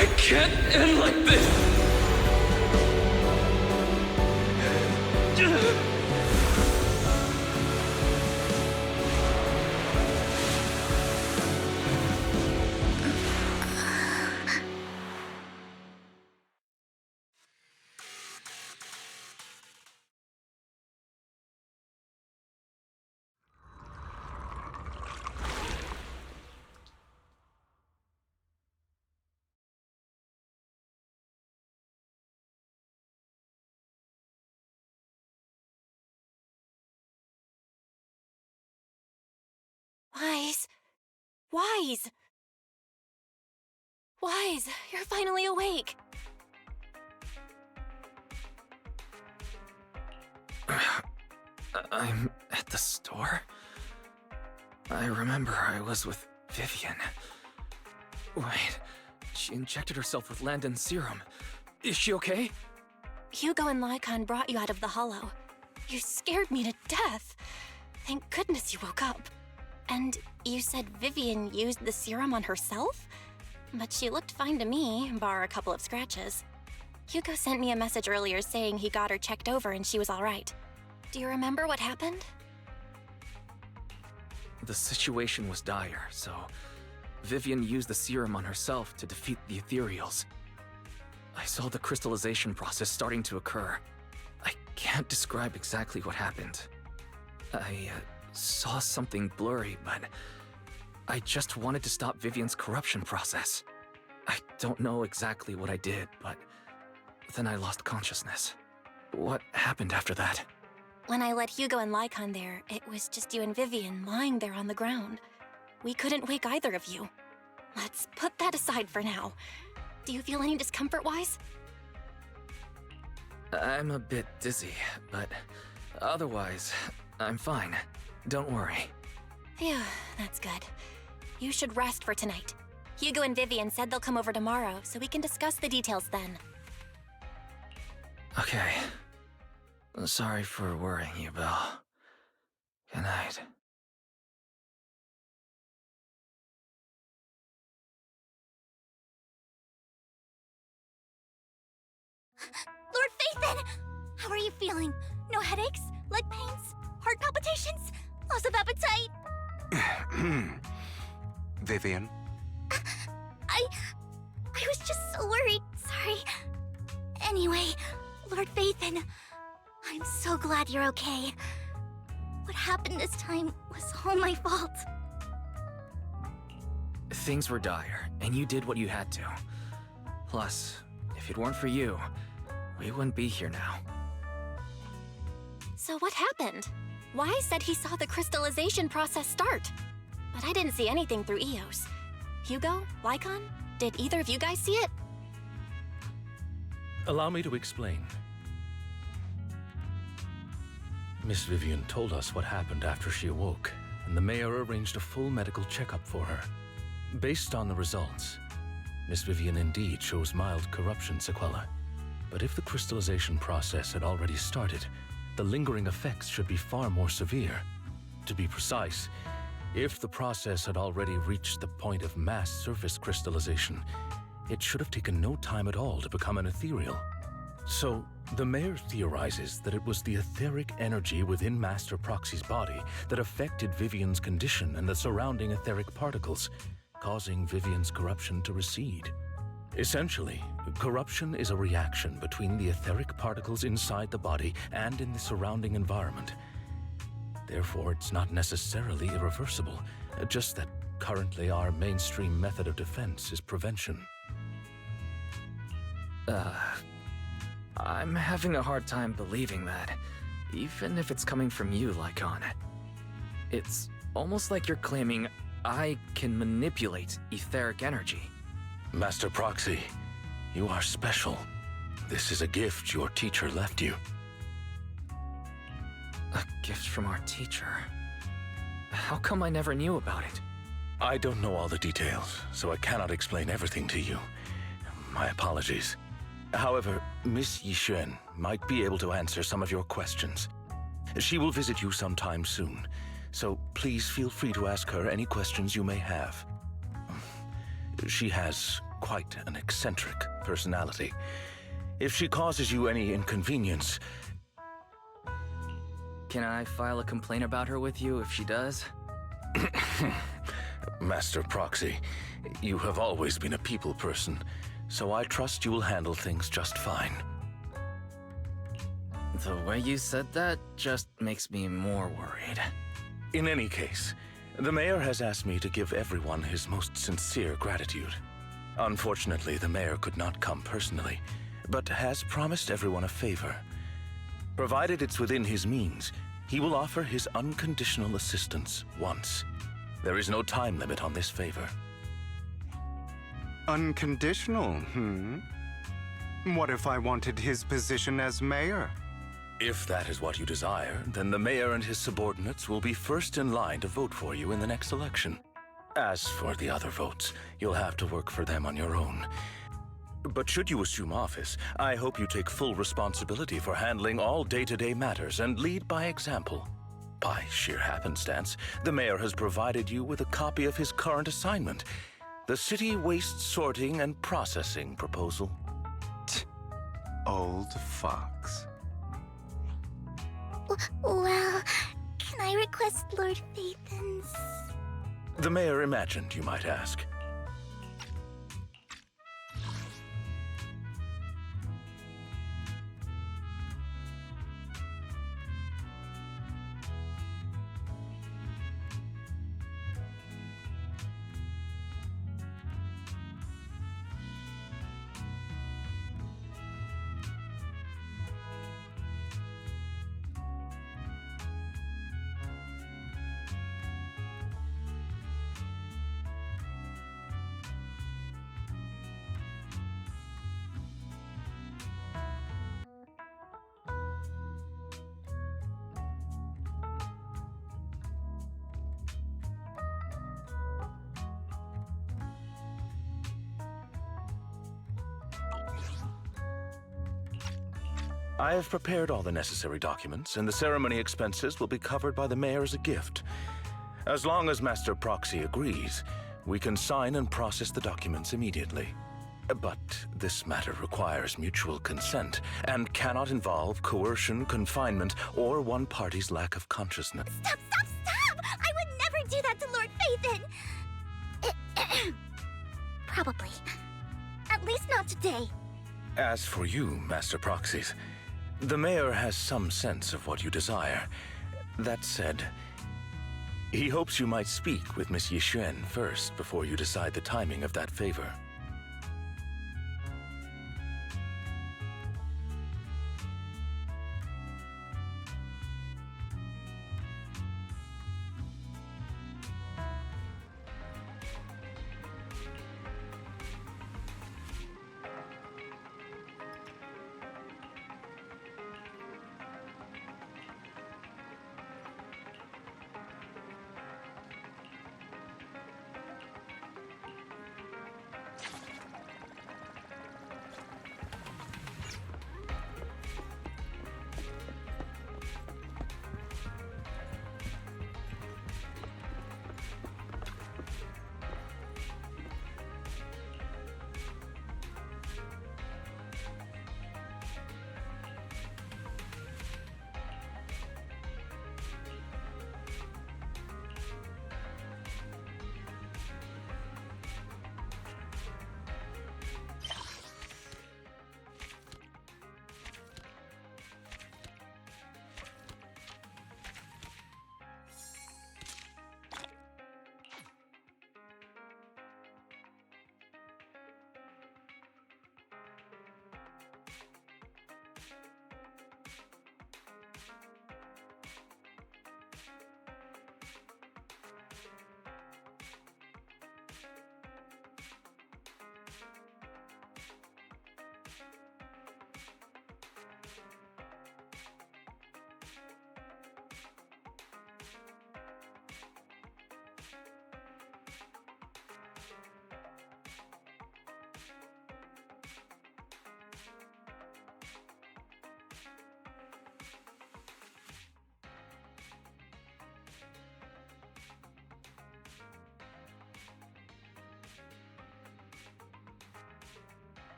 [SPEAKER 8] It can't end like this.
[SPEAKER 16] Wise. Wise! Wise, you're finally awake.
[SPEAKER 15] I'm at the store? I remember I was with Vivian. Wait, she injected herself with Landon's serum. Is she okay?
[SPEAKER 16] Hugo and Lycon brought you out of the hollow. You scared me to death. Thank goodness you woke up. And you said Vivian used the serum on herself? But she looked fine to me, bar a couple of scratches. Hugo sent me a message earlier saying he got her checked over and she was all right. Do you remember what happened?
[SPEAKER 15] The situation was dire, so Vivian used the serum on herself to defeat the ethereals. I saw the crystallization process starting to occur. I can't describe exactly what happened. I saw something blurry, but I just wanted to stop Vivian's corruption process. I don't know exactly what I did, but then I lost consciousness. What happened after that?
[SPEAKER 16] When I let Hugo and Lycon there, it was just you and Vivian lying there on the ground. We couldn't wake either of you. Let's put that aside for now. Do you feel any discomfort, Wise?
[SPEAKER 15] I'm a bit dizzy, but otherwise, I'm fine. Don't worry.
[SPEAKER 16] Phew, that's good. You should rest for tonight. Hugo and Vivian said they'll come over tomorrow, so we can discuss the details then.
[SPEAKER 15] Okay. Sorry for worrying you, Belle. Good night.
[SPEAKER 18] Lord Phaethon! How are you feeling? No headaches? Leg pains? Heart palpitations? Loss of appetite?
[SPEAKER 7] Vivian?
[SPEAKER 18] I was just so worried. Sorry. Anyway, Lord Phaethon, I'm so glad you're okay. What happened this time was all my fault.
[SPEAKER 15] Things were dire, and you did what you had to. Plus, if it weren't for you, we wouldn't be here now.
[SPEAKER 16] So what happened? Wise said he saw the crystallization process start. But I didn't see anything through EOS. Hugo? Lycon? Did either of you guys see it?
[SPEAKER 14] Allow me to explain. Miss Vivian told us what happened after she awoke, and the mayor arranged a full medical checkup for her. Based on the results, Miss Vivian indeed shows mild corruption sequelae. But if the crystallization process had already started, the lingering effects should be far more severe. To be precise, if the process had already reached the point of mass surface crystallization, it should have taken no time at all to become an ethereal. So, the mayor theorizes that it was the etheric energy within Master Proxy's body that affected Vivian's condition and the surrounding etheric particles, causing Vivian's corruption to recede. Essentially, corruption is a reaction between the etheric particles inside the body and in the surrounding environment. Therefore, it's not necessarily irreversible, just that currently our mainstream method of defense is prevention.
[SPEAKER 15] I'm having a hard time believing that, even if it's coming from you, Lycon. It's almost like you're claiming I can manipulate etheric energy.
[SPEAKER 14] Master Proxy, you are special. This is a gift your teacher left you.
[SPEAKER 15] A gift from our teacher? How come I never knew about it?
[SPEAKER 14] I don't know all the details, so I cannot explain everything to you. My apologies. However, Miss Yixuan might be able to answer some of your questions. She will visit you sometime soon, so please feel free to ask her any questions you may have. She has quite an eccentric personality. If she causes you any inconvenience...
[SPEAKER 15] Can I file a complaint about her with you if she does?
[SPEAKER 14] Master Proxy, you have always been a people person, so I trust you will handle things just fine.
[SPEAKER 15] The way you said that just makes me more worried.
[SPEAKER 14] In any case, the mayor has asked me to give everyone his most sincere gratitude. Unfortunately, the mayor could not come personally, but has promised everyone a favor. Provided it's within his means, he will offer his unconditional assistance once. There is no time limit on this favor.
[SPEAKER 7] Unconditional, What if I wanted his position as mayor?
[SPEAKER 14] If that is what you desire, then the mayor and his subordinates will be first in line to vote for you in the next election. As for the other votes, you'll have to work for them on your own. But should you assume office, I hope you take full responsibility for handling all day-to-day matters and lead by example. By sheer happenstance, the mayor has provided you with a copy of his current assignment, the City Waste Sorting and Processing proposal.
[SPEAKER 7] Old fox.
[SPEAKER 18] Well, can I request Lord Phaethon's...
[SPEAKER 14] The mayor imagined you might ask. I have prepared all the necessary documents, and the ceremony expenses will be covered by the mayor as a gift. As long as Master Proxy agrees, we can sign and process the documents immediately. But this matter requires mutual consent and cannot involve coercion, confinement, or one party's lack of consciousness.
[SPEAKER 18] Stop! I would never do that to Lord Phaethon! Probably. At least not today.
[SPEAKER 14] As for you, Master Proxies, the mayor has some sense of what you desire. That said, he hopes you might speak with Miss Yixuan first before you decide the timing of that favor.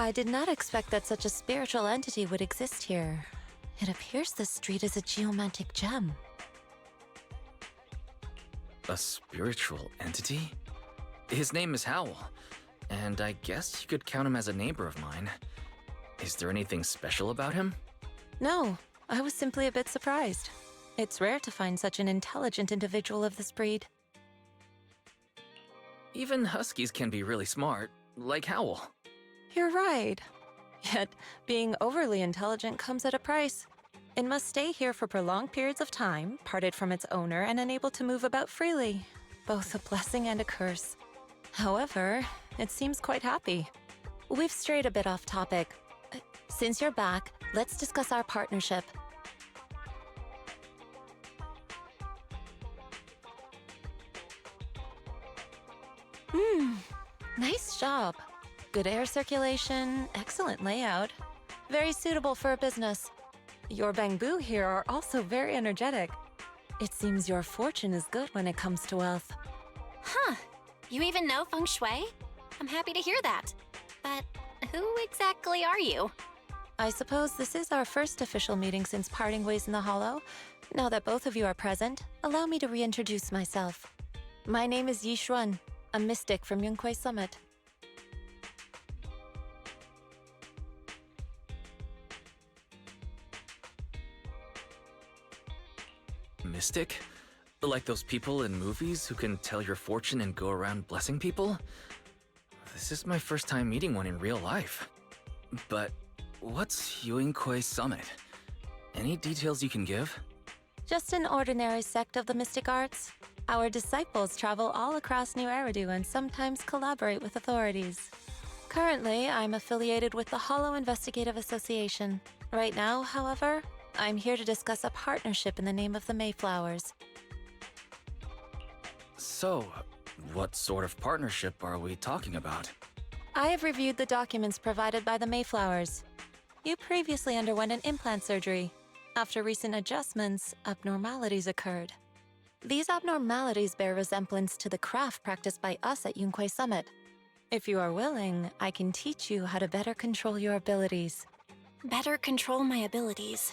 [SPEAKER 10] I did not expect that such a spiritual entity would exist here. It appears this street is a geomantic gem.
[SPEAKER 15] A spiritual entity? His name is Howl, and I guess you could count him as a neighbor of mine. Is there anything special about him?
[SPEAKER 10] No, I was simply a bit surprised. It's rare to find such an intelligent individual of this breed.
[SPEAKER 15] Even huskies can be really smart, like Howl.
[SPEAKER 10] You're right. Yet, being overly intelligent comes at a price. It must stay here for prolonged periods of time, parted from its owner and unable to move about freely. Both a blessing and a curse. However, it seems quite happy. We've strayed a bit off topic. Since you're back, let's discuss our partnership. Nice job. Good air circulation, excellent layout. Very suitable for a business. Your bamboo here are also very energetic. It seems your fortune is good when it comes to wealth.
[SPEAKER 16] Huh. You even know feng shui? I'm happy to hear that. But who exactly are you?
[SPEAKER 10] I suppose this is our first official meeting since parting ways in the Hollow. Now that both of you are present, allow me to reintroduce myself. My name is Yi Xuan, a mystic from Yunquei Summit.
[SPEAKER 15] Mystic? Like those people in movies who can tell your fortune and go around blessing people? This is my first time meeting one in real life. But what's Yunquei Summit? Any details you can give?
[SPEAKER 10] Just an ordinary sect of the mystic arts. Our disciples travel all across New Eridu and sometimes collaborate with authorities. Currently, I'm affiliated with the Hollow Investigative Association. Right now, however, I'm here to discuss a partnership in the name of the Mayflowers.
[SPEAKER 15] So, what sort of partnership are we talking about?
[SPEAKER 10] I have reviewed the documents provided by the Mayflowers. You previously underwent an implant surgery. After recent adjustments, abnormalities occurred. These abnormalities bear resemblance to the craft practiced by us at Yunquei Summit. If you are willing, I can teach you how to better control your abilities.
[SPEAKER 16] Better control my abilities.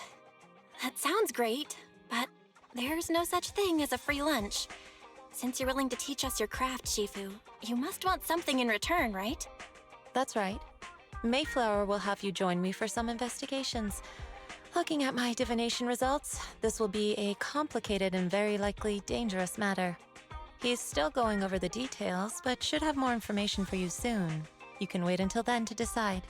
[SPEAKER 16] That sounds great, but there's no such thing as a free lunch. Since you're willing to teach us your craft, Shifu, you must want something in return, right?
[SPEAKER 10] That's right. Mayflower will have you join me for some investigations. Looking at my divination results, this will be a complicated and very likely dangerous matter. He's still going over the details, but should have more information for you soon. You can wait until then to decide.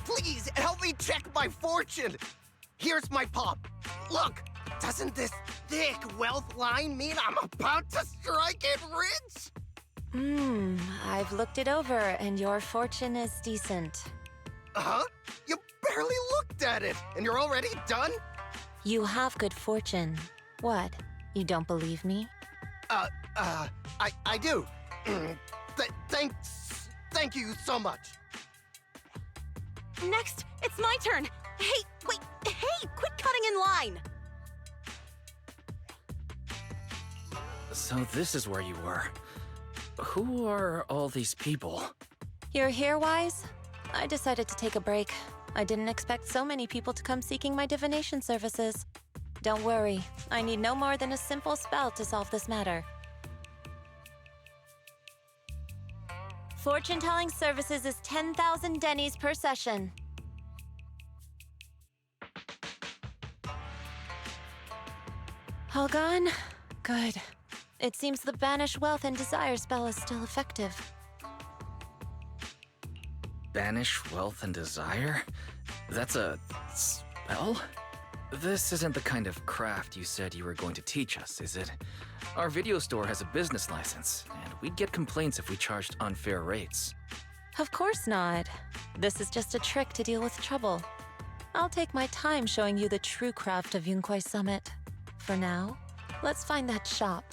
[SPEAKER 17] Please, help me check my fortune! Here's my pop. Look, doesn't this thick wealth line mean I'm about to strike it rich?
[SPEAKER 10] I've looked it over, and your fortune is decent.
[SPEAKER 17] Huh? You barely looked at it, and you're already done?
[SPEAKER 10] You have good fortune. What? You don't believe me?
[SPEAKER 17] I do. Thank you so much.
[SPEAKER 11] Next, it's my turn. Hey, wait, hey, quit cutting in line.
[SPEAKER 15] So this is where you were. Who are all these people?
[SPEAKER 10] You're here, Wise? I decided to take a break. I didn't expect so many people to come seeking my divination services. Don't worry, I need no more than a simple spell to solve this matter. Fortune-telling services is 10,000 dennies per session. All gone? Good. It seems the Banish Wealth and Desire spell is still effective.
[SPEAKER 15] Banish wealth and desire? That's a spell? This isn't the kind of craft you said you were going to teach us, is it? Our video store has a business license, and we'd get complaints if we charged unfair rates.
[SPEAKER 10] Of course not. This is just a trick to deal with trouble. I'll take my time showing you the true craft of Yunquai Summit. For now, let's find that shop.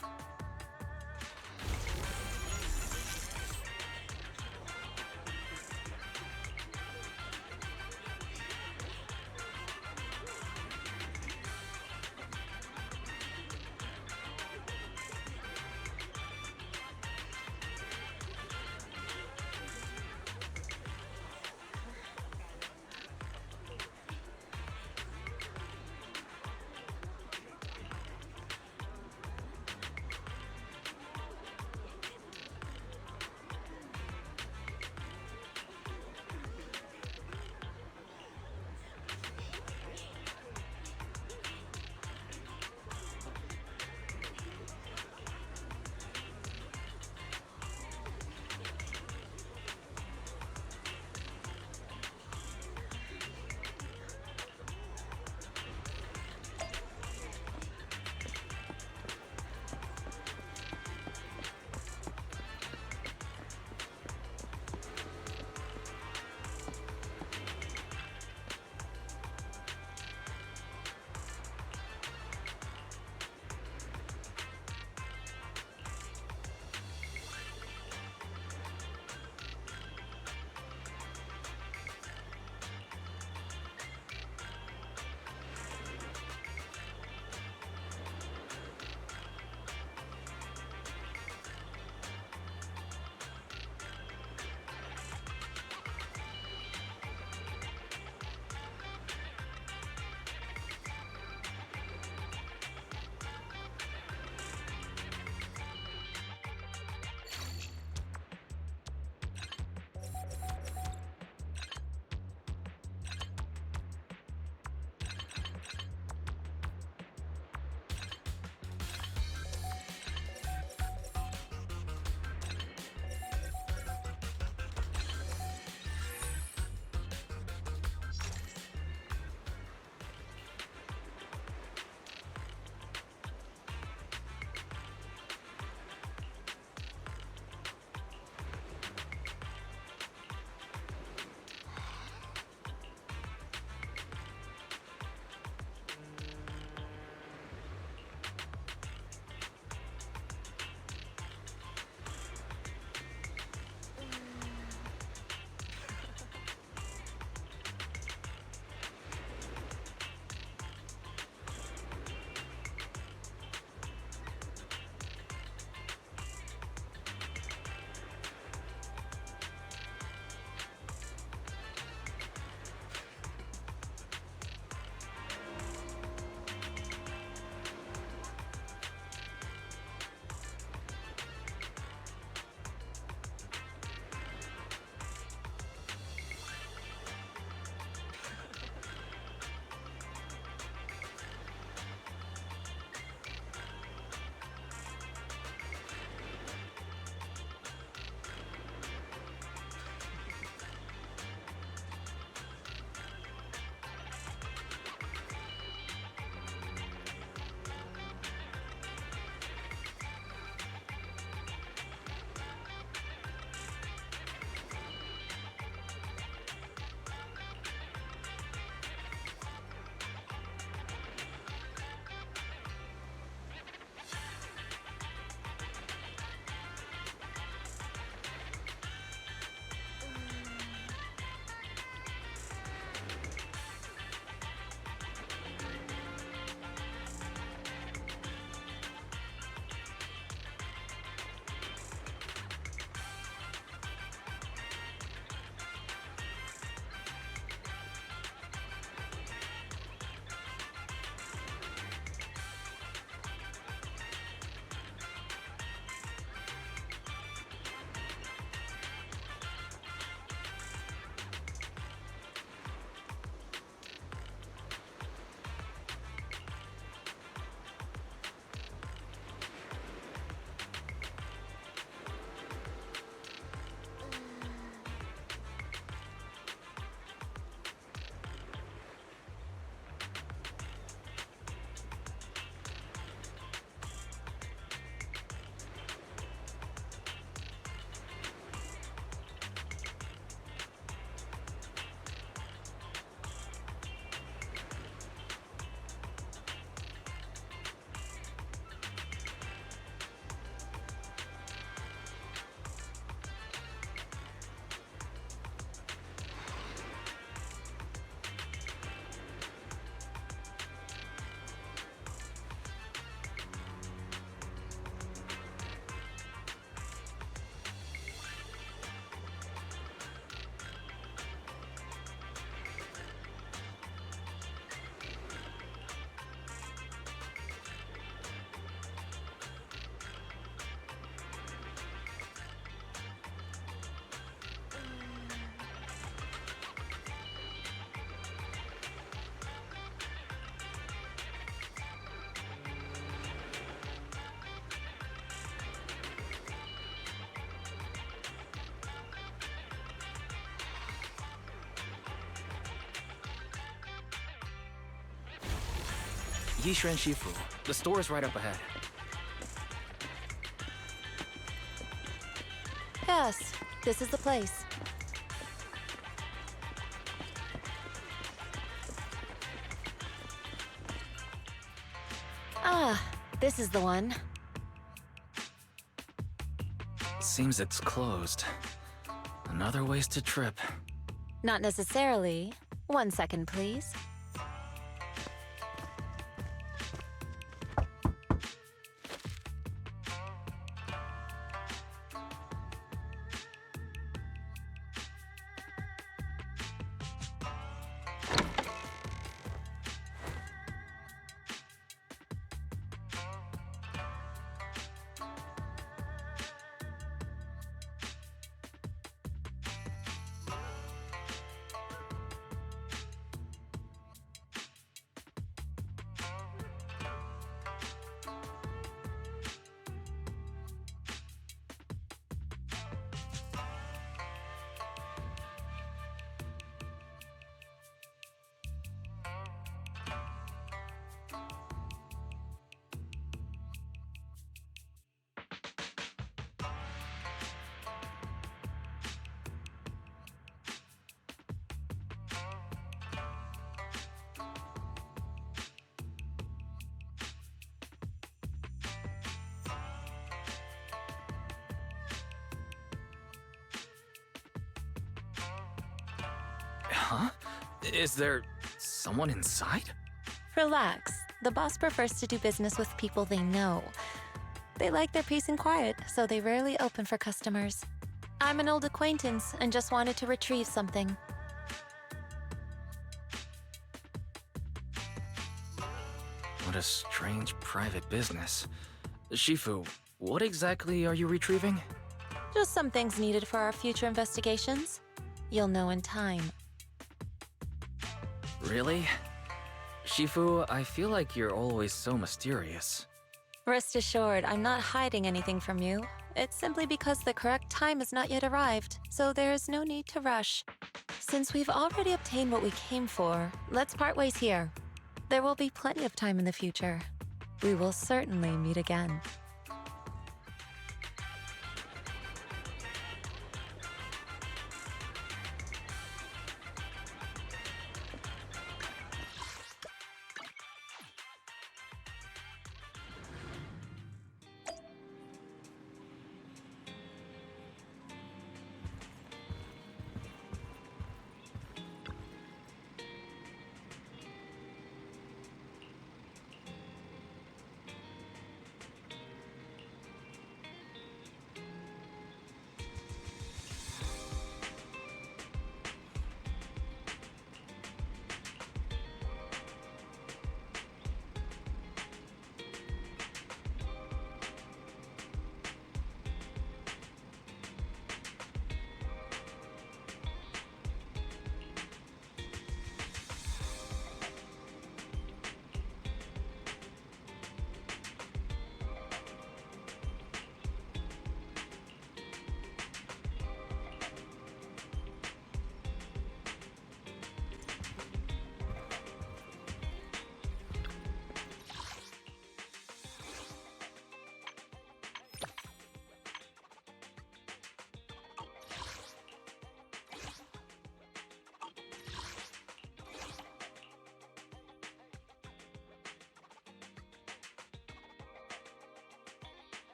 [SPEAKER 15] Yishuan Shifu. The store is right up ahead.
[SPEAKER 10] Yes, this is the place. Ah, this is the one.
[SPEAKER 15] Seems it's closed. Another wasted trip.
[SPEAKER 10] Not necessarily. 1 second, please.
[SPEAKER 15] Huh? Is there someone inside?
[SPEAKER 10] Relax. The boss prefers to do business with people they know. They like their peace and quiet, so they rarely open for customers. I'm an old acquaintance and just wanted to retrieve something.
[SPEAKER 15] What a strange private business. Shifu, what exactly are you retrieving?
[SPEAKER 10] Just some things needed for our future investigations. You'll know in time.
[SPEAKER 15] Really? Shifu, I feel like you're always so mysterious.
[SPEAKER 10] Rest assured, I'm not hiding anything from you. It's simply because the correct time has not yet arrived, so there is no need to rush. Since we've already obtained what we came for, let's part ways here. There will be plenty of time in the future. We will certainly meet again.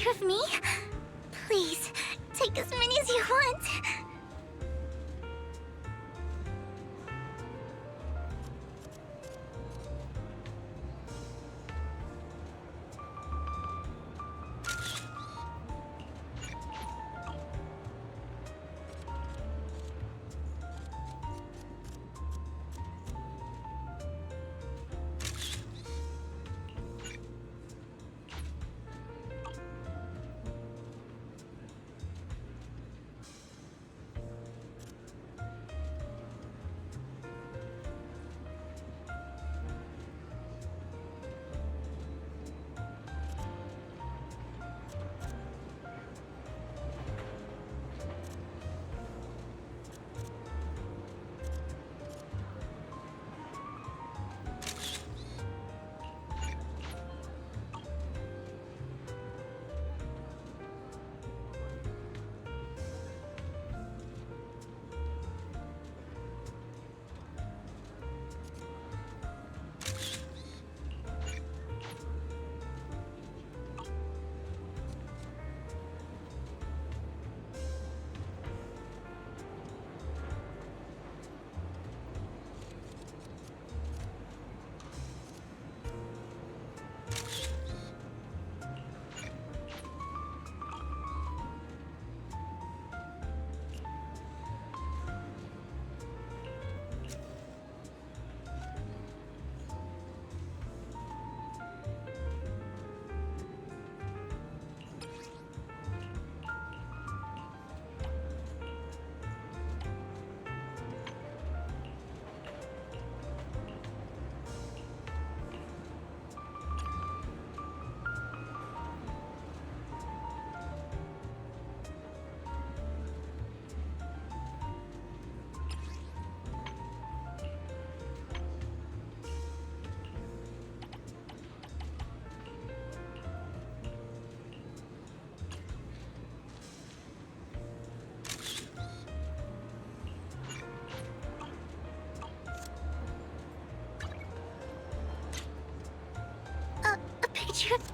[SPEAKER 18] picture of me? Please, take as many as you want. A picture of...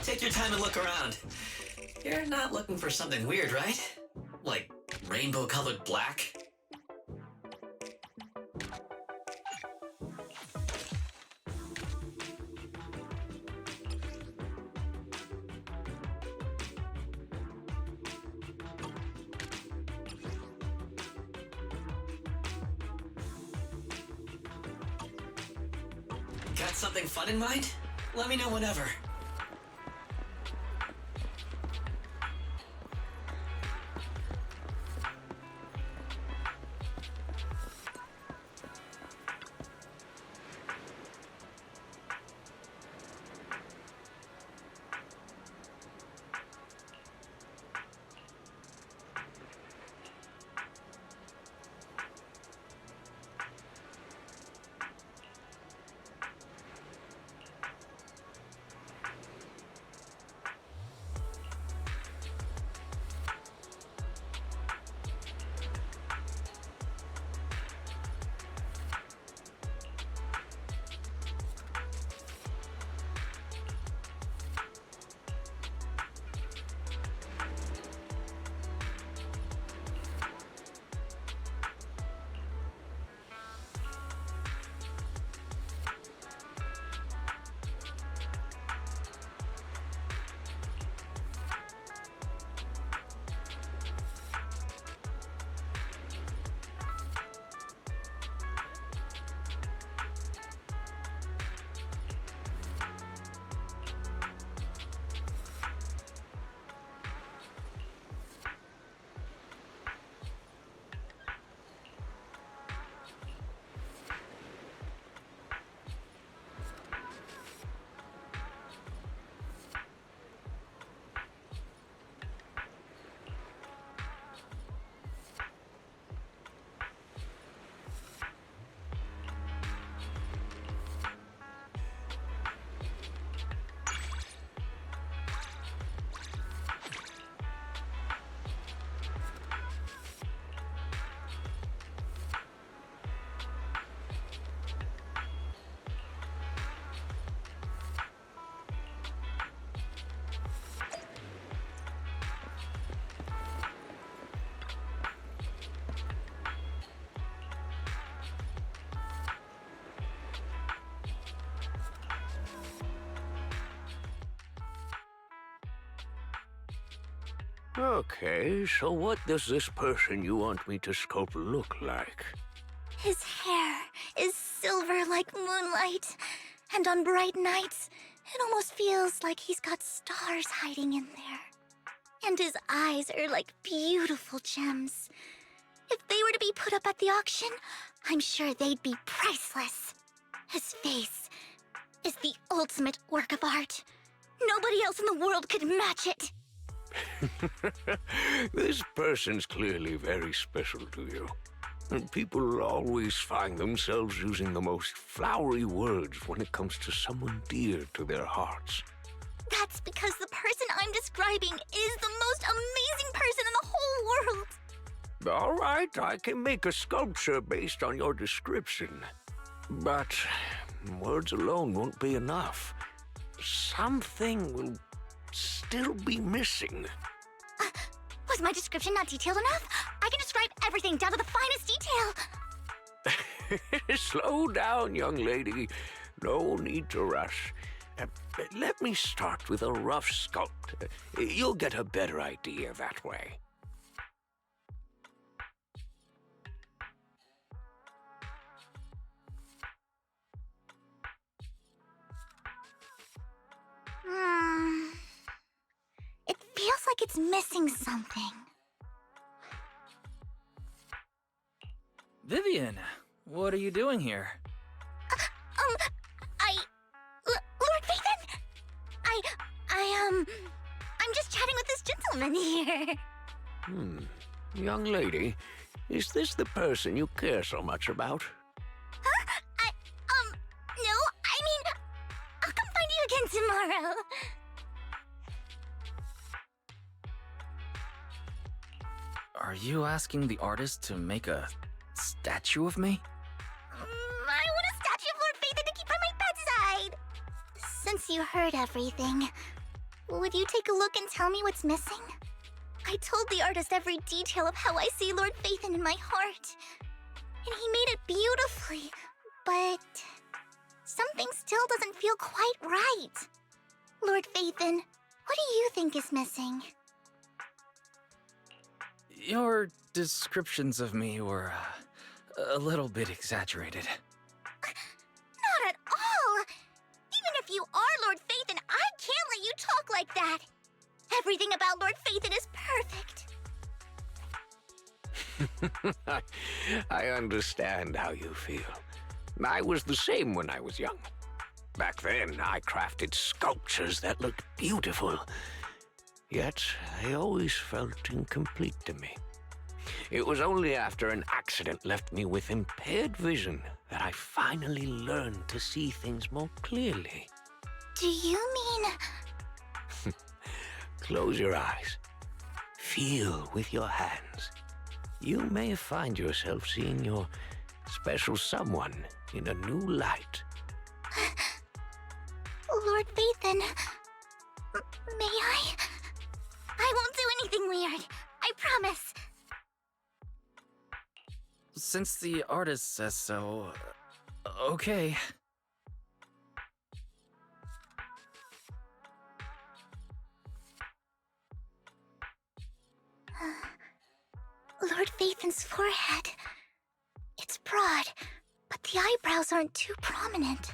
[SPEAKER 1] Take your time and look around. You're not looking for something weird, right? Like rainbow-colored black? Got something fun in mind? Let me know whenever.
[SPEAKER 12] Okay, so what does this person you want me to sculpt look like?
[SPEAKER 19] His hair is silver like moonlight, and on bright nights, it almost feels like he's got stars hiding in there. And his eyes are like beautiful gems. If they were to be put up at the auction, I'm sure they'd be priceless. His face is the ultimate work of art. Nobody else in the world could match it.
[SPEAKER 12] This person's clearly very special to you. And people always find themselves using the most flowery words when it comes to someone dear to their hearts.
[SPEAKER 19] That's because the person I'm describing is the most amazing person in the whole world.
[SPEAKER 12] All right, I can make a sculpture based on your description. But words alone won't be enough. Something will still be missing.
[SPEAKER 19] Was my description not detailed enough? I can describe everything down to the finest detail.
[SPEAKER 12] Slow down, young lady. No need to rush. Let me start with a rough sculpt. You'll get a better idea that way.
[SPEAKER 19] It feels like it's missing something.
[SPEAKER 15] Vivian, what are you doing here?
[SPEAKER 19] Lord Nathan! I'm just chatting with this gentleman here.
[SPEAKER 12] Young lady, is this the person you care so much about?
[SPEAKER 19] No, I mean, I'll come find you again tomorrow.
[SPEAKER 15] Are you asking the artist to make a statue of me?
[SPEAKER 19] I want a statue of Lord Nathan to keep by my bedside. Since you heard everything, Would you take a look and tell me what's missing? I told the artist every detail of how I see Lord Phaethon in my heart. And he made it beautifully, but something still doesn't feel quite right. Lord Phaethon, what do you think is missing?
[SPEAKER 15] Your descriptions of me were a little bit exaggerated.
[SPEAKER 19] Not at all! Even if you are Lord Phaethon, I can't let you talk like that! Everything about Lord Phaethon is perfect.
[SPEAKER 12] I understand how you feel. I was the same when I was young. Back then, I crafted sculptures that looked beautiful. Yet, they always felt incomplete to me. It was only after an accident left me with impaired vision that I finally learned to see things more clearly.
[SPEAKER 19] Do you mean...
[SPEAKER 12] Close your eyes. Feel with your hands. You may find yourself seeing your special someone in a new light.
[SPEAKER 19] Lord Phaethon... may I? I won't do anything weird. I promise.
[SPEAKER 15] Since the artist says so, okay.
[SPEAKER 19] Lord Phaethon's forehead. It's broad, but the eyebrows aren't too prominent.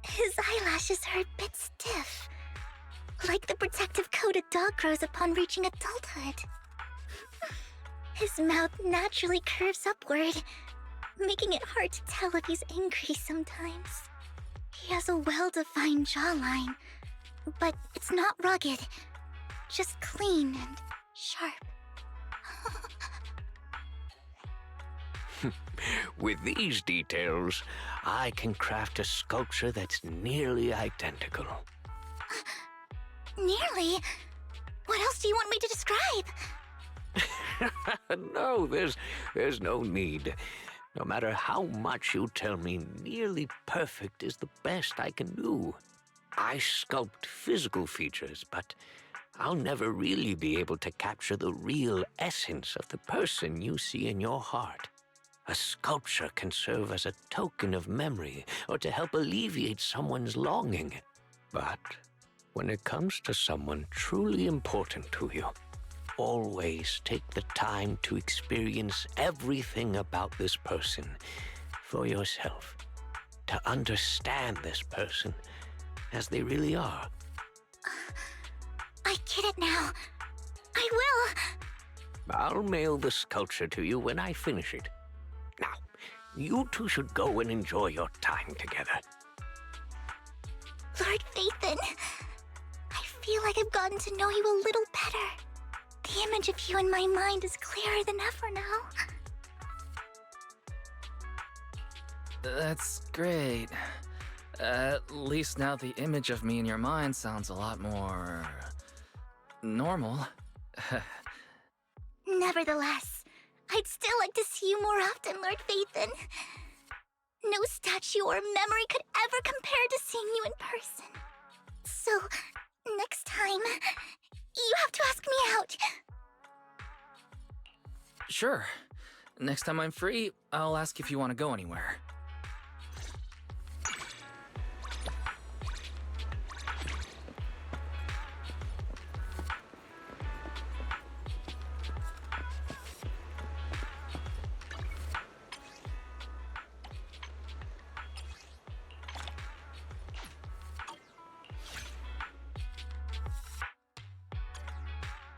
[SPEAKER 19] His eyelashes are a bit stiff, like the protective coat a dog grows upon reaching adulthood. His mouth naturally curves upward, making it hard to tell if he's angry sometimes. He has a well-defined jawline, but it's not rugged, just clean and sharp.
[SPEAKER 12] With these details, I can craft a sculpture that's nearly identical.
[SPEAKER 19] Nearly? What else do you want me to describe?
[SPEAKER 12] No, there's no need. No matter how much you tell me, nearly perfect is the best I can do. I sculpt physical features, but I'll never really be able to capture the real essence of the person you see in your heart. A sculpture can serve as a token of memory or to help alleviate someone's longing. But when it comes to someone truly important to you, always take the time to experience everything about this person for yourself, to understand this person as they really are.
[SPEAKER 19] I get it now. I will.
[SPEAKER 12] I'll mail the sculpture to you when I finish it. Now, you two should go and enjoy your time together.
[SPEAKER 19] Lord Phaethon, I feel like I've gotten to know you a little better. The image of you in my mind is clearer than ever now.
[SPEAKER 15] That's great. At least now the image of me in your mind sounds a lot more... normal.
[SPEAKER 19] Nevertheless, I'd still like to see you more often, Lord Phaethon. No statue or memory could ever compare to seeing you in person. So, next time, you have to ask me out.
[SPEAKER 15] Sure. Next time I'm free, I'll ask if you want to go anywhere.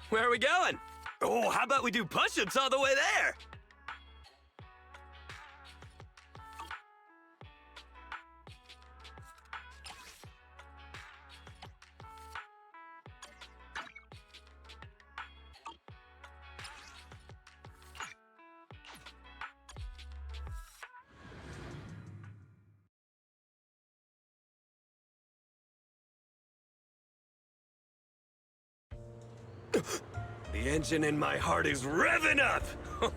[SPEAKER 2] Where are we going? Oh, how about we do push-ups all the way there? The engine in my heart is revving up!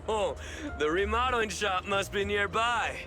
[SPEAKER 2] Oh, the remodeling shop must be nearby.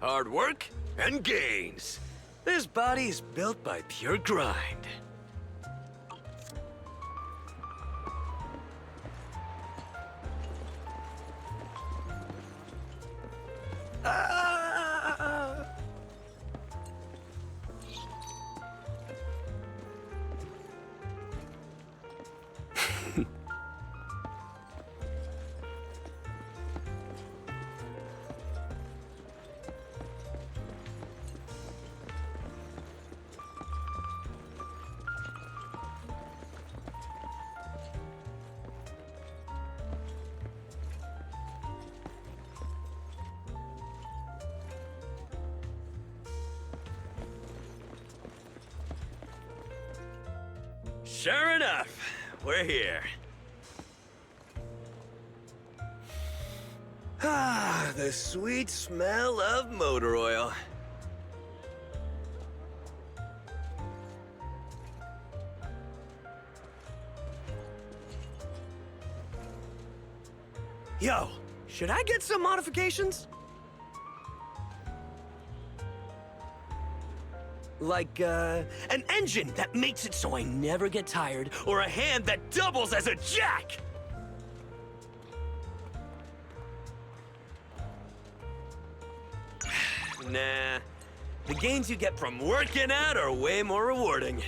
[SPEAKER 2] Hard work and gains. This body's built by pure grind. Ah! Sure enough, we're here. Ah, the sweet smell of motor oil. Yo, should I get some modifications? Like, an engine that makes it so I never get tired, or a hand that doubles as a jack! Nah, the gains you get from working out are way more rewarding.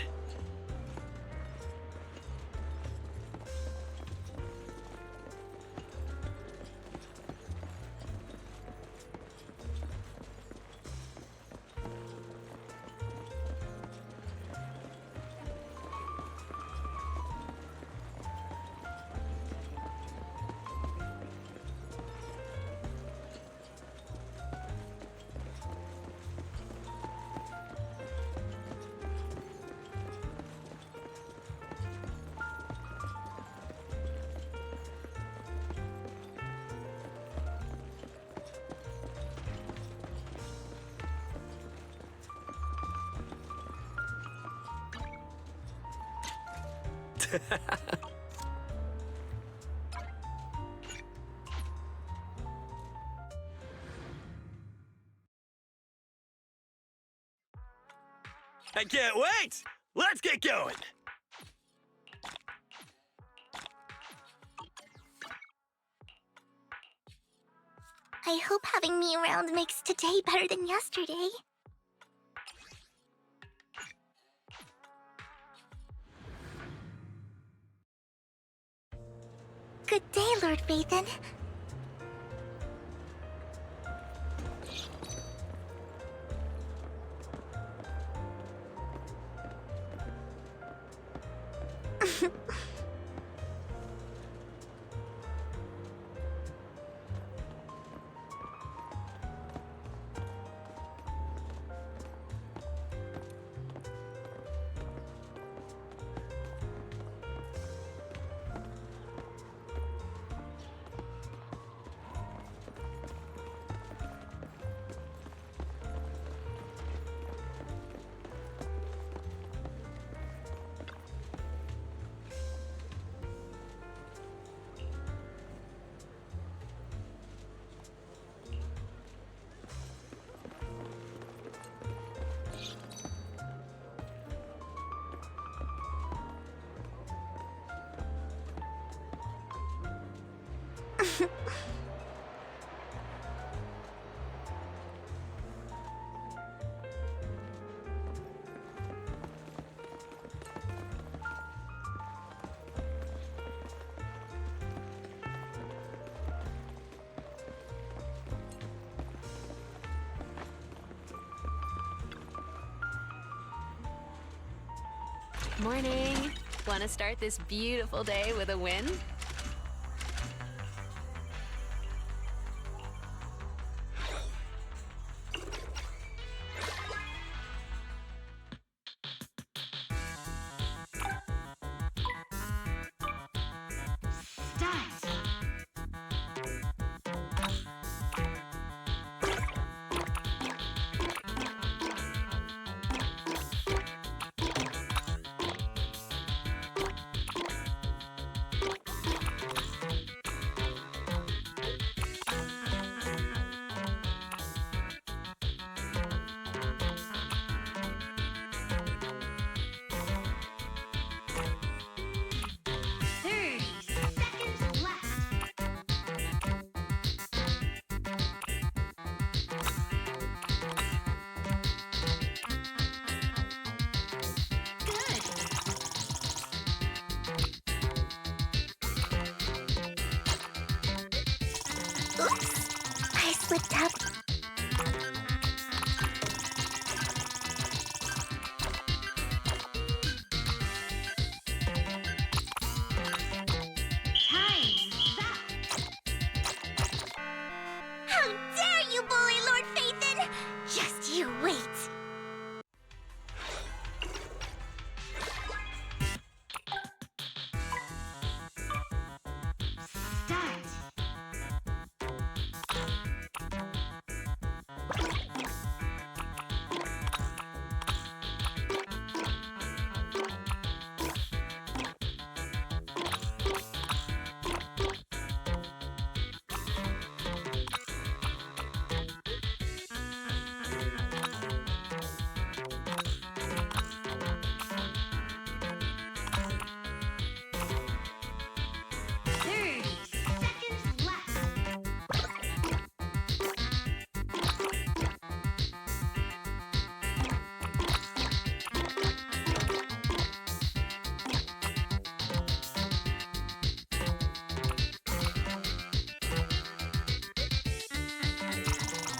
[SPEAKER 2] I can't wait! Let's get going!
[SPEAKER 19] I hope having me around makes today better than yesterday. Good day, Lord Vathan.
[SPEAKER 9] Morning. Want to start this beautiful day with a win?
[SPEAKER 19] Oops! I slipped up. How dare you bully Lord Phaethon! Just you wait!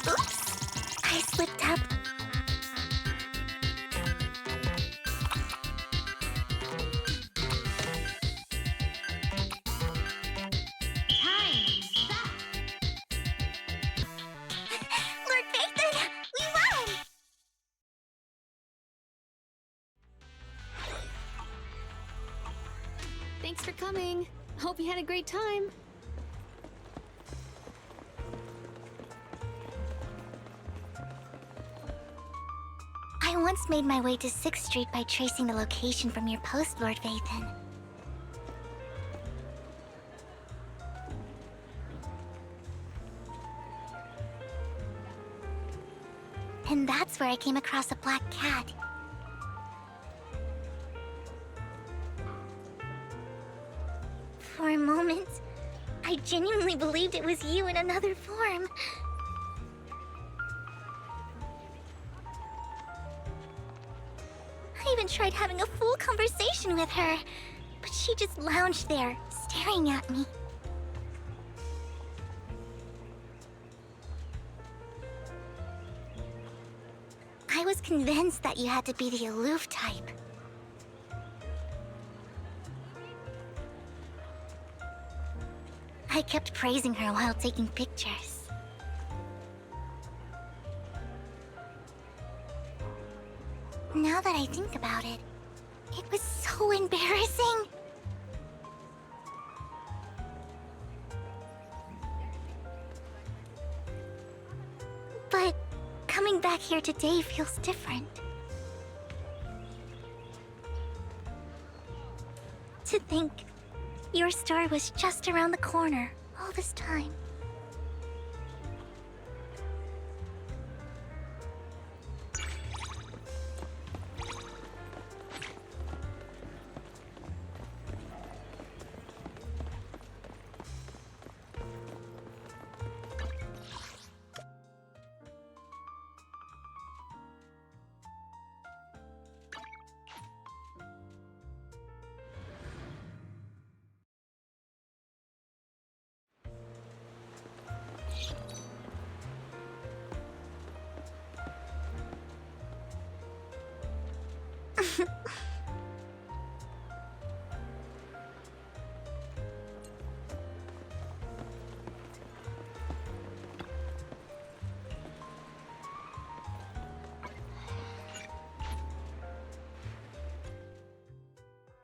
[SPEAKER 19] Oops! I slipped up. Lord Phaethon! We won!
[SPEAKER 9] Thanks for coming. Hope you had a great time.
[SPEAKER 19] I once made my way to 6th Street by tracing the location from your post, Lord Phaethon. And that's where I came across a black cat. For a moment, I genuinely believed it was you in another form. I even tried having a full conversation with her, but she just lounged there, staring at me. I was convinced that you had to be the aloof type. I kept praising her while taking pictures. Now that I think about it, it was so embarrassing. But coming back here today feels different. To think your store was just around the corner all this time.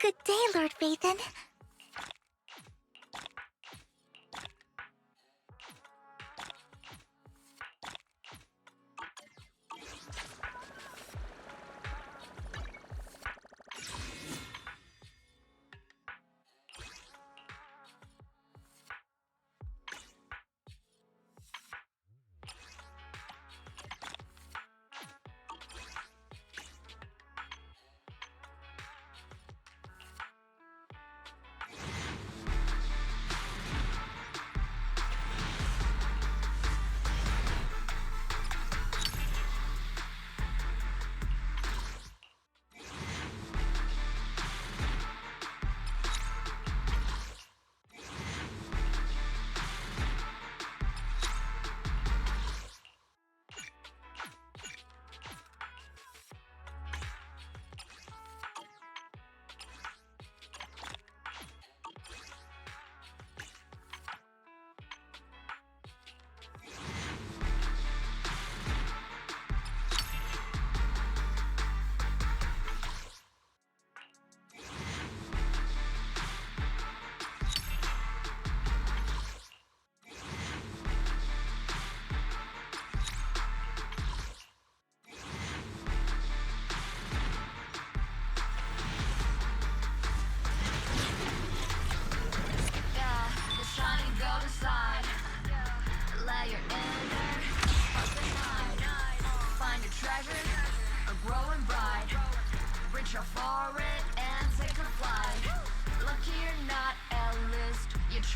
[SPEAKER 19] Good day, Lord Phaethon.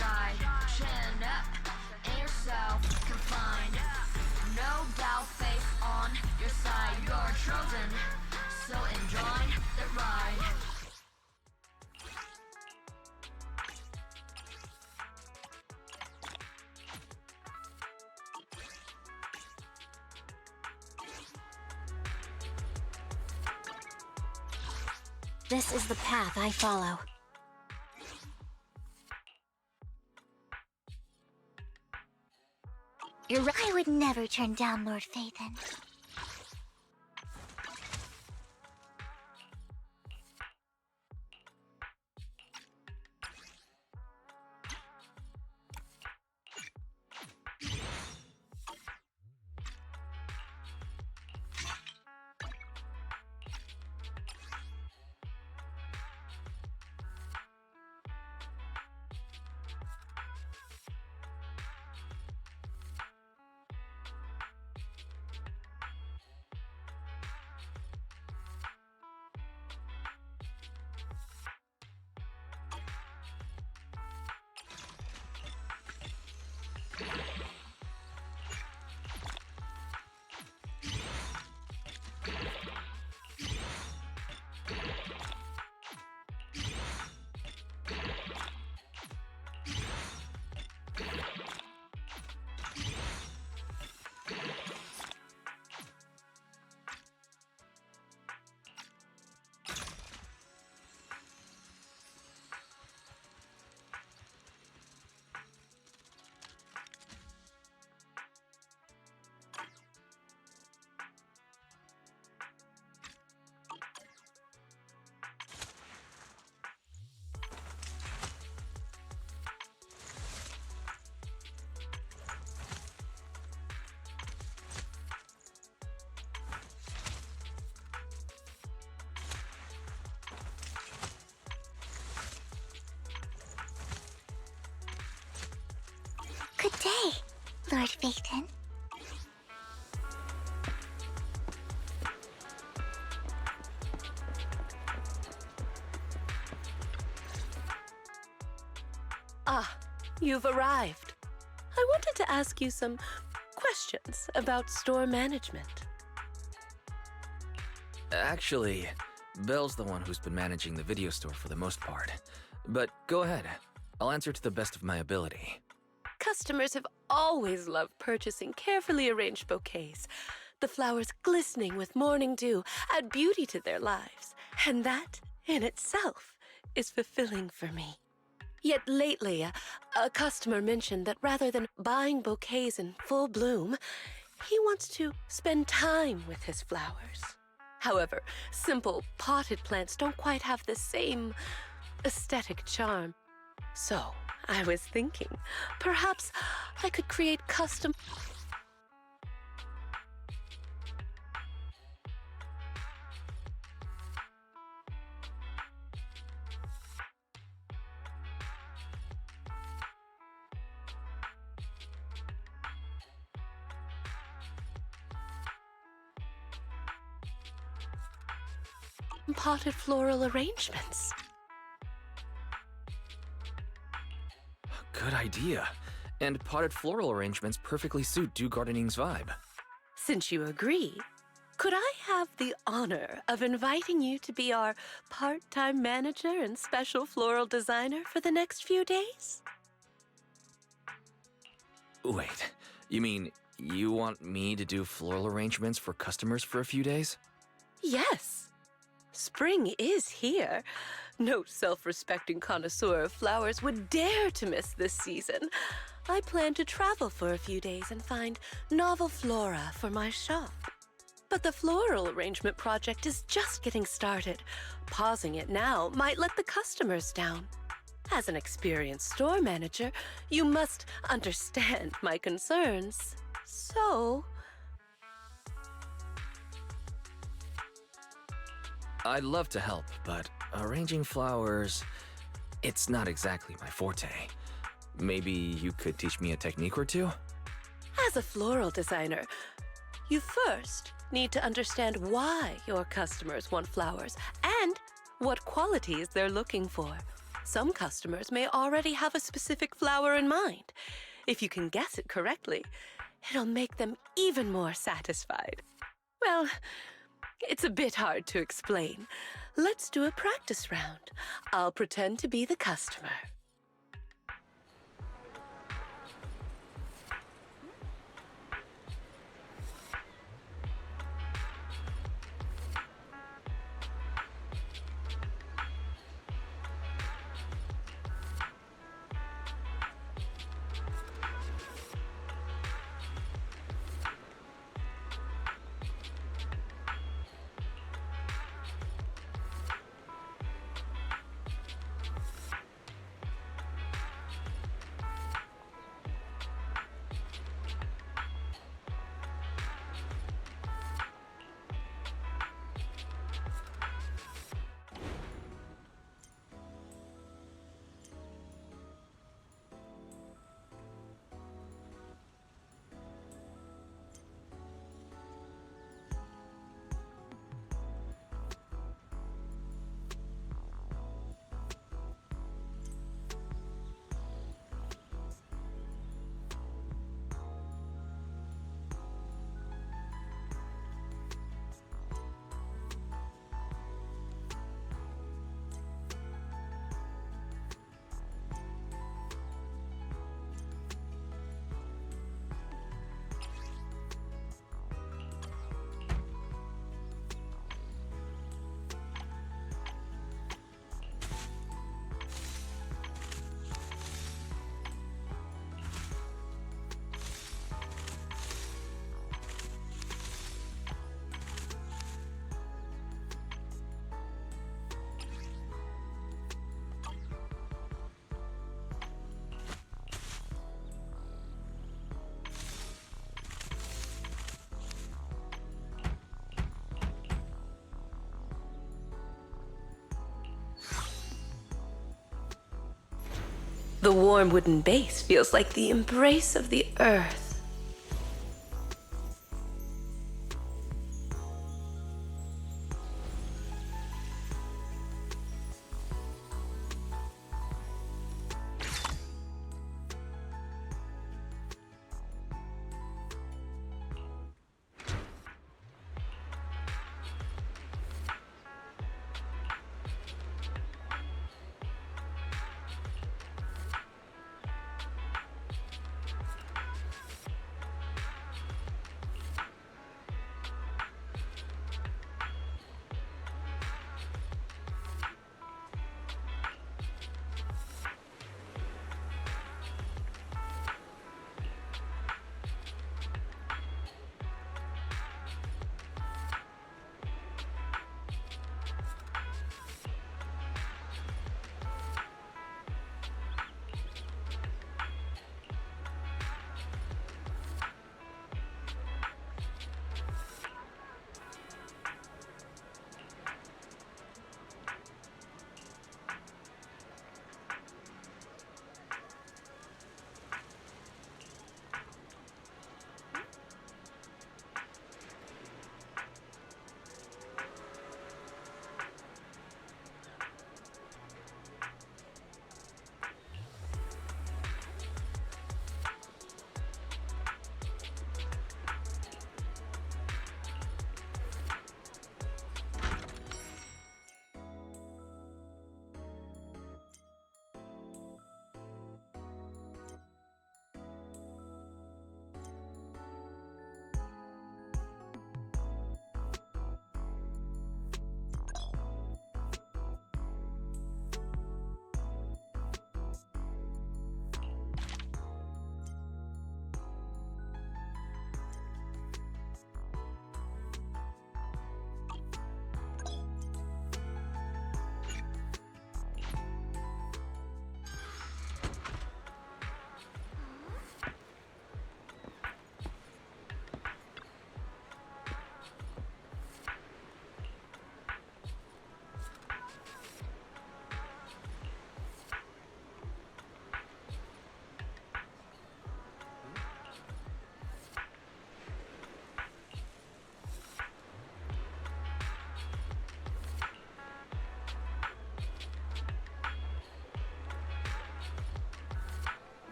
[SPEAKER 5] stride, chin up, and yourself confined. No doubt, faith on your side, you're chosen, so enjoy the ride.
[SPEAKER 16] This is the path I follow.
[SPEAKER 18] You're right. I would never turn down Lord Phaethon. Good day, Lord Phaethon.
[SPEAKER 22] Ah, you've arrived. I wanted to ask you some questions about store management.
[SPEAKER 15] Actually, Belle's the one who's been managing the video store for the most part. But go ahead. I'll answer to the best of my ability.
[SPEAKER 22] Customers have always loved purchasing carefully arranged bouquets. The flowers glistening with morning dew add beauty to their lives, and that, in itself, is fulfilling for me. Yet lately, a customer mentioned that rather than buying bouquets in full bloom, he wants to spend time with his flowers. However, simple potted plants don't quite have the same aesthetic charm. So, I was thinking, perhaps I could create custom... potted floral arrangements.
[SPEAKER 15] Good idea. And potted floral arrangements perfectly suit Dew Gardening's vibe.
[SPEAKER 22] Since you agree, could I have the honor of inviting you to be our part-time manager and special floral designer for the next few days?
[SPEAKER 15] Wait, you mean you want me to do floral arrangements for customers for a few days?
[SPEAKER 22] Yes. Spring is here. No self-respecting connoisseur of flowers would dare to miss this season. I plan to travel for a few days and find novel flora for my shop. But the floral arrangement project is just getting started. Pausing it now might let the customers down. As an experienced store manager, you must understand my concerns. So...
[SPEAKER 15] I'd love to help, but arranging flowers, it's not exactly my forte. Maybe you could teach me a technique or two?
[SPEAKER 22] As a floral designer, you first need to understand why your customers want flowers and what qualities they're looking for. Some customers may already have a specific flower in mind. If you can guess it correctly, it'll make them even more satisfied. Well, it's a bit hard to explain. Let's do a practice round. I'll pretend to be the customer. The warm wooden base feels like the embrace of the earth.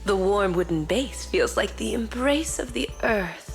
[SPEAKER 22] The warm wooden base feels like the embrace of the earth.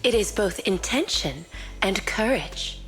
[SPEAKER 22] It is both intention and courage.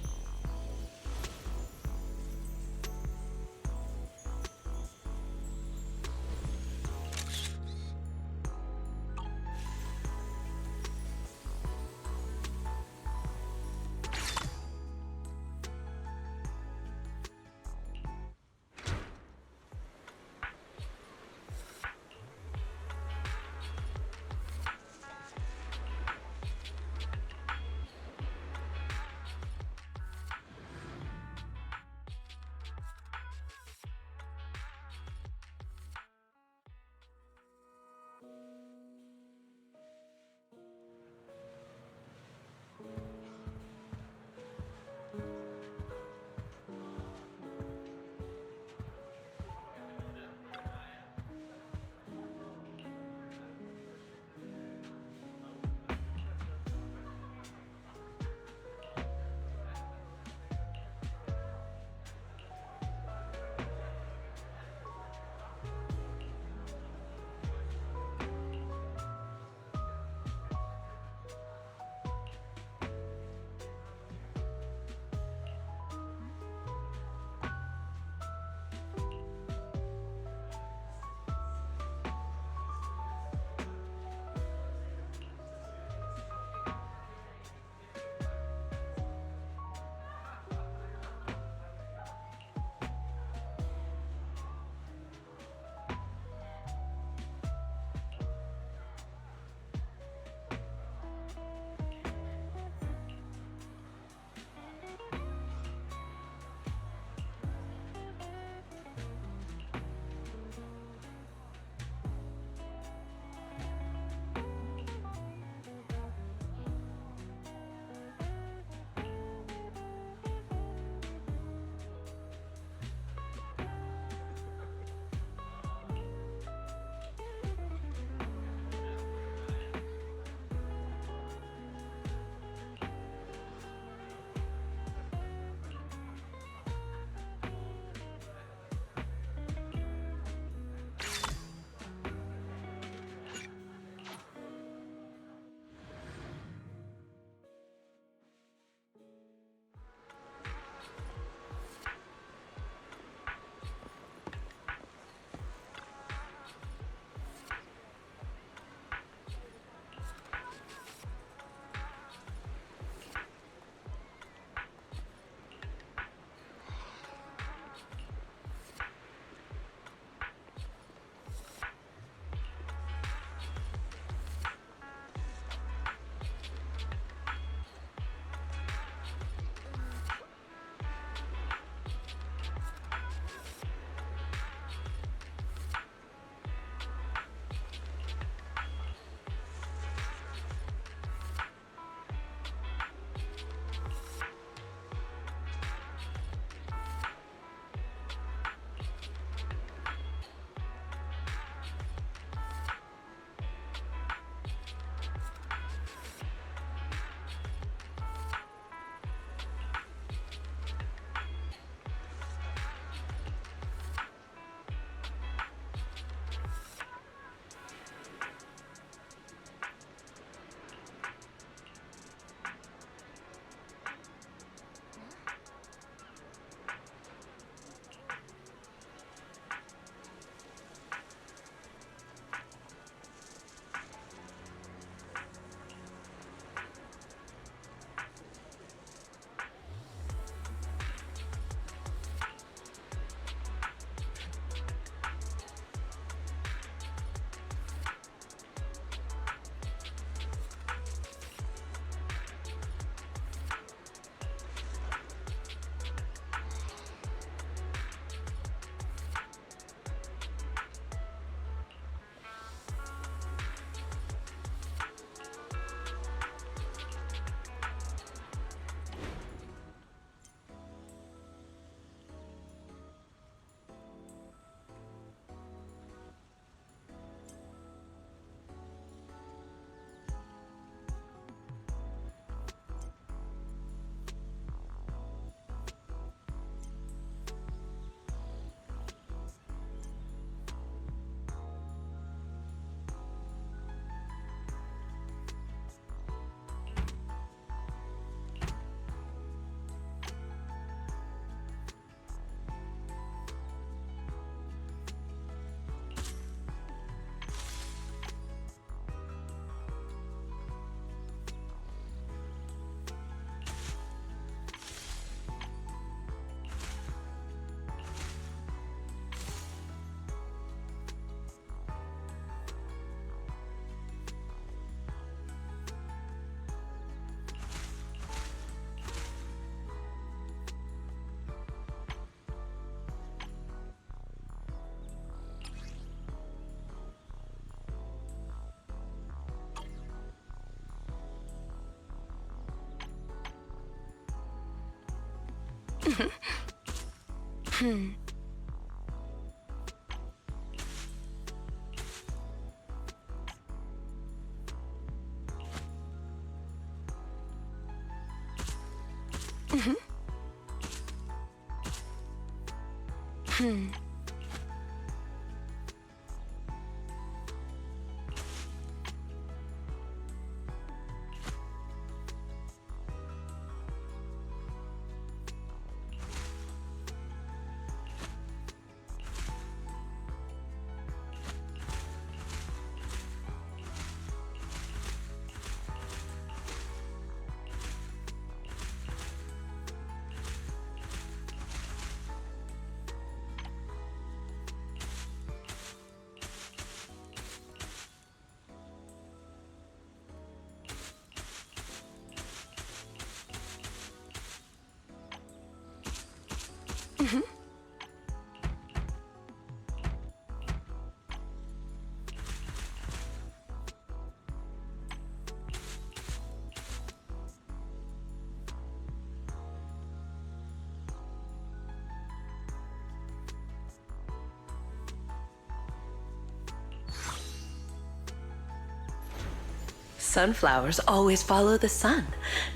[SPEAKER 22] Sunflowers always follow the sun,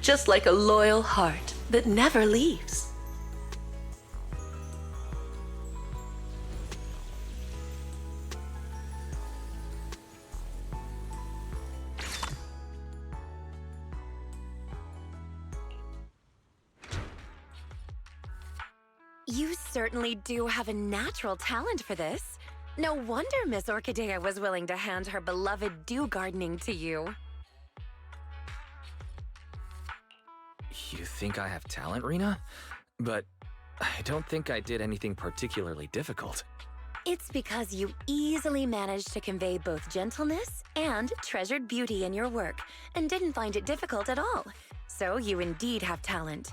[SPEAKER 22] just like a loyal heart that never leaves.
[SPEAKER 4] You certainly do have a natural talent for this. No wonder Miss Orchidea was willing to hand her beloved dew gardening to you.
[SPEAKER 15] You think I have talent, Rena? But I don't think I did anything particularly difficult.
[SPEAKER 4] It's because you easily managed to convey both gentleness and treasured beauty in your work, and didn't find it difficult at all. So you indeed have talent.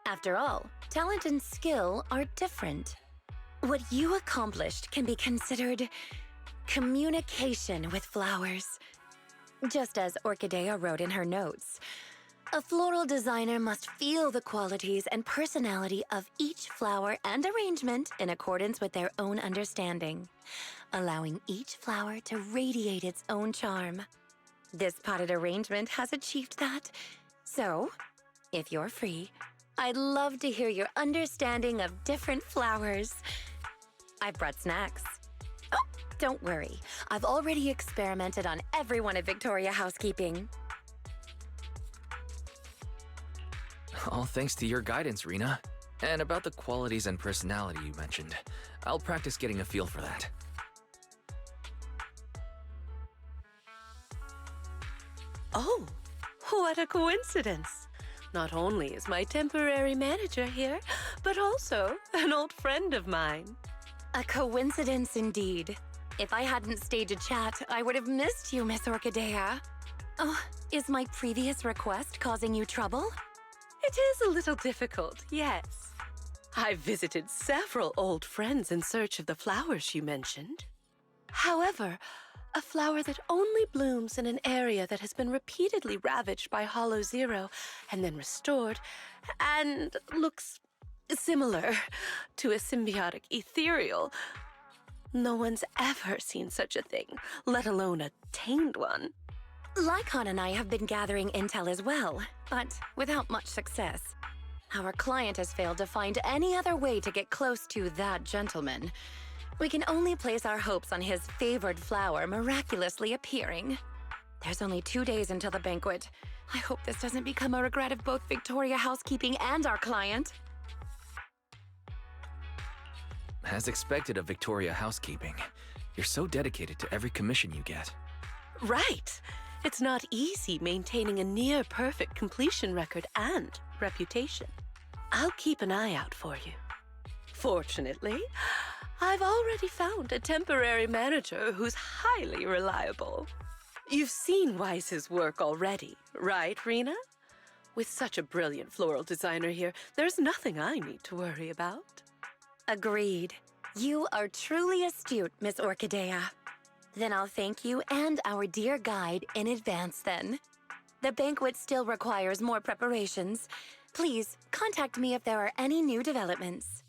[SPEAKER 4] After all, talent and skill are different. What you accomplished can be considered communication with flowers. Just as Orchidea wrote in her notes, a floral designer must feel the qualities and personality of each flower and arrangement in accordance with their own understanding, allowing each flower to radiate its own charm. This potted arrangement has achieved that. So, if you're free, I'd love to hear your understanding of different flowers. I've brought snacks. Oh, don't worry. I've already experimented on everyone at Victoria Housekeeping.
[SPEAKER 15] All thanks to your guidance, Rena. And about the qualities and personality you mentioned, I'll practice getting a feel for that.
[SPEAKER 22] Oh, what a coincidence. Not only is my temporary manager here, but also an old friend of mine.
[SPEAKER 4] A coincidence indeed. If I hadn't stayed to chat, I would have missed you, Miss Orchidea. Oh, is my previous request causing you trouble?
[SPEAKER 22] It is a little difficult, yes. I've visited several old friends in search of the flowers you mentioned. However, a flower that only blooms in an area that has been repeatedly ravaged by Hollow Zero and then restored, and looks similar to a symbiotic ethereal. No one's ever seen such a thing, let alone a tamed one.
[SPEAKER 4] Lycon and I have been gathering intel as well, but without much success. Our client has failed to find any other way to get close to that gentleman. We can only place our hopes on his favored flower miraculously appearing. There's only 2 days until the banquet. I hope this doesn't become a regret of both Victoria Housekeeping and our client.
[SPEAKER 15] As expected of Victoria Housekeeping, you're so dedicated to every commission you get.
[SPEAKER 22] Right. It's not easy maintaining a near-perfect completion record and reputation. I'll keep an eye out for you. Fortunately, I've already found a temporary manager who's highly reliable. You've seen Wise's work already, right, Rena? With such a brilliant floral designer here, there's nothing I need to worry about.
[SPEAKER 4] Agreed. You are truly astute, Miss Orchidea. Then I'll thank you and our dear guide in advance then. The banquet still requires more preparations,
[SPEAKER 20] Please, contact me if there are any new developments.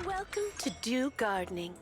[SPEAKER 22] Welcome to Do Gardening.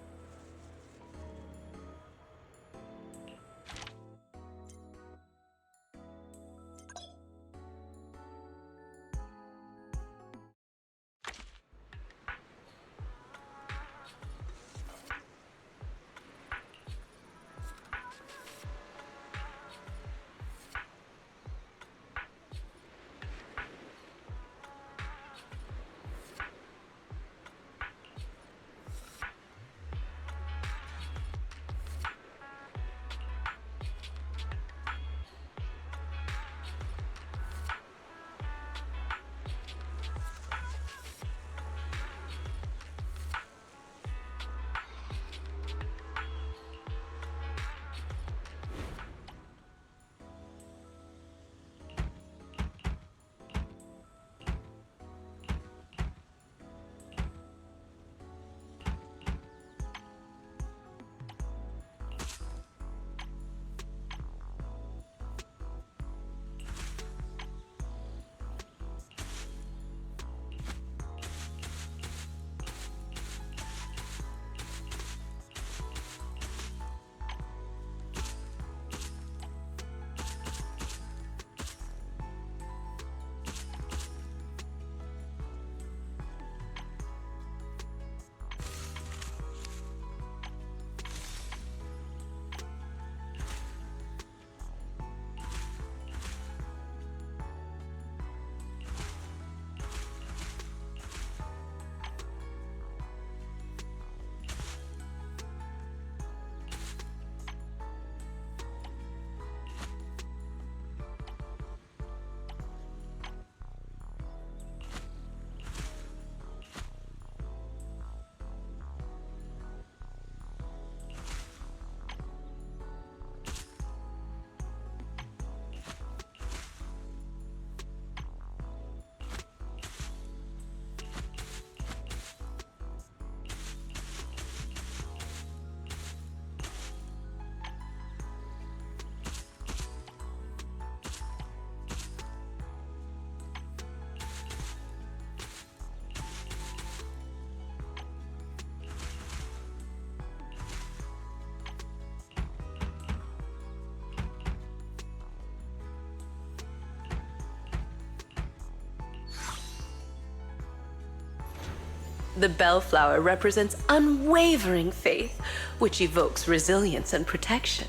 [SPEAKER 22] The bellflower represents unwavering faith, which evokes resilience and protection.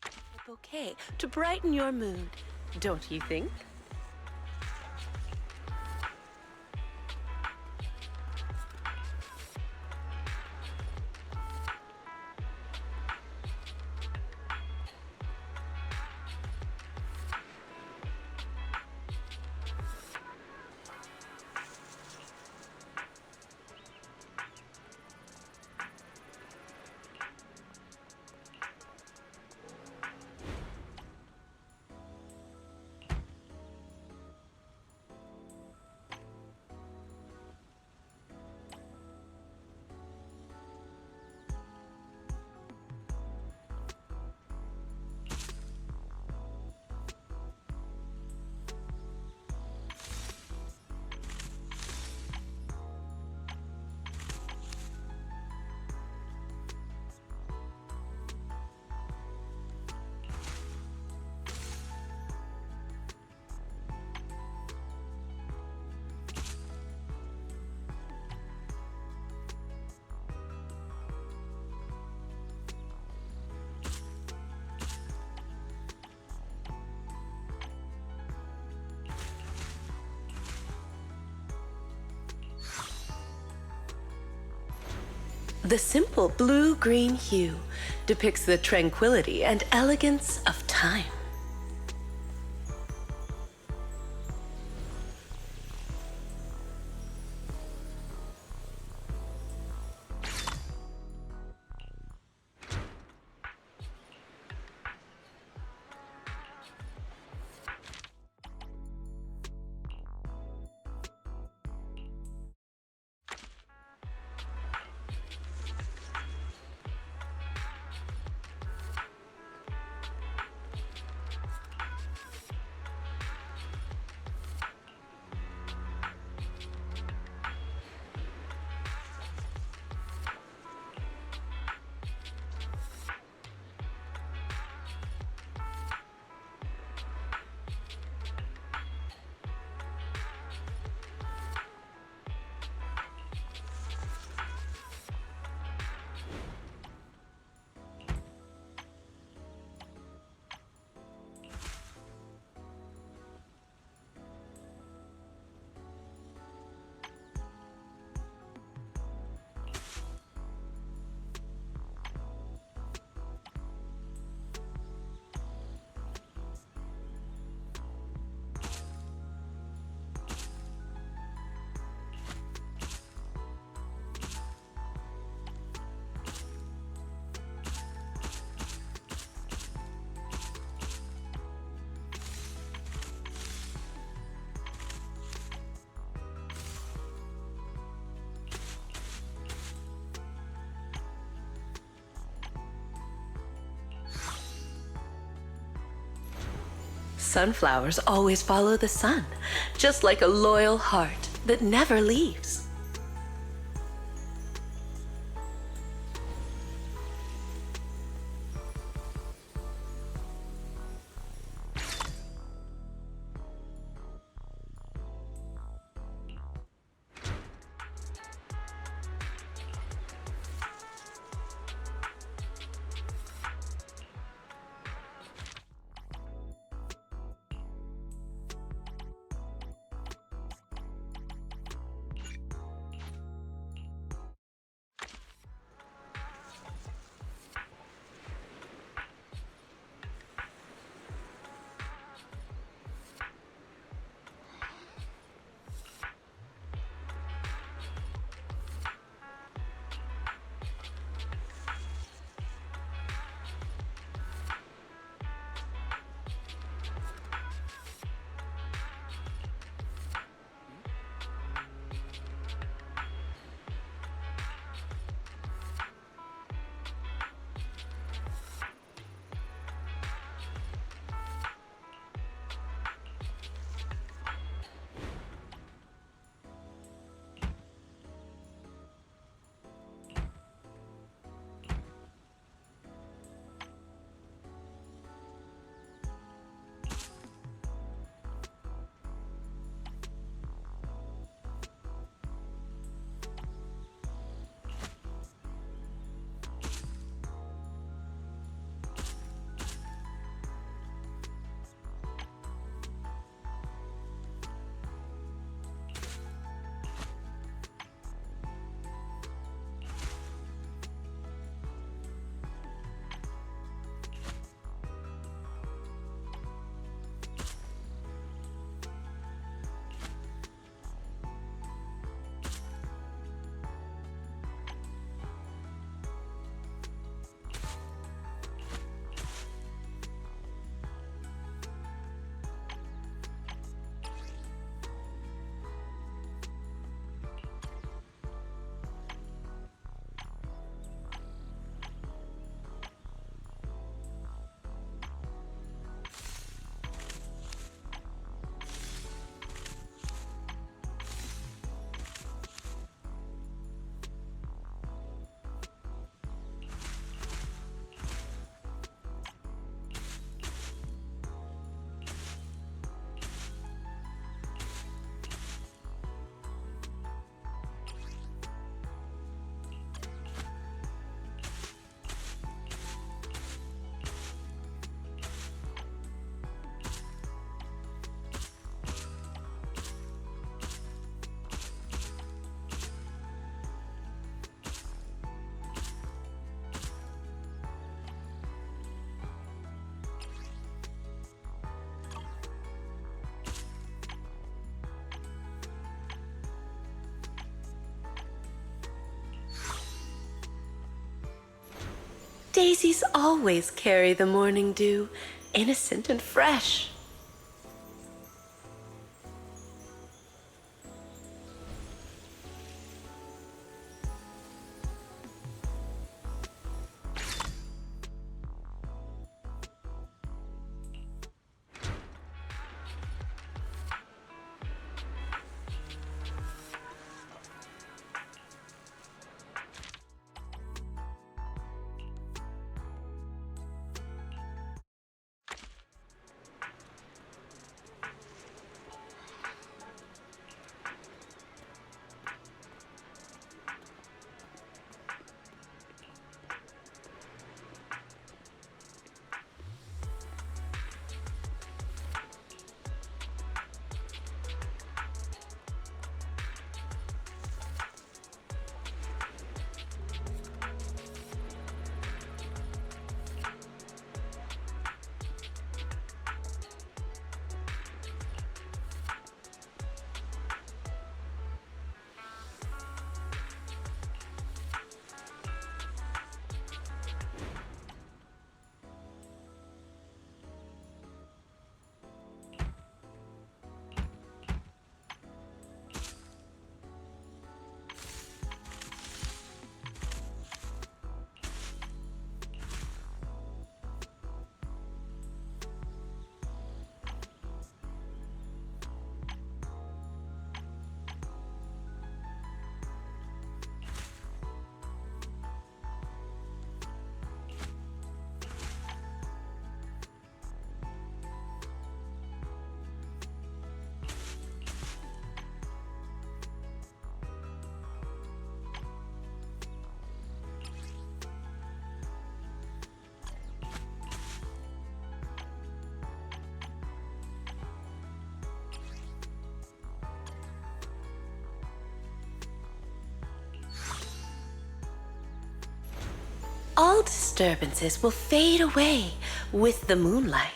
[SPEAKER 22] A bouquet to brighten your mood, don't you think? The simple blue-green hue depicts the tranquility and elegance of time. Sunflowers always follow the sun, just like a loyal heart that never leaves. Daisies always carry the morning dew, innocent and fresh. All disturbances will fade away with the moonlight.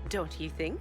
[SPEAKER 22] Don't you think?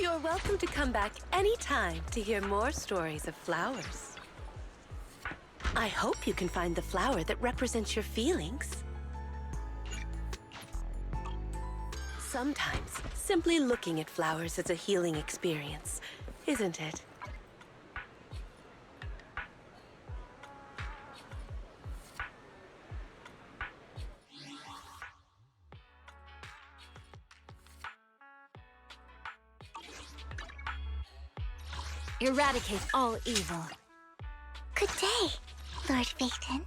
[SPEAKER 22] You're welcome to come back anytime to hear more stories of flowers. I hope you can find the flower that represents your feelings. Sometimes, simply looking at flowers is a healing experience, isn't it?
[SPEAKER 18] Eradicate all evil.
[SPEAKER 19] Good day, Lord Phaeton.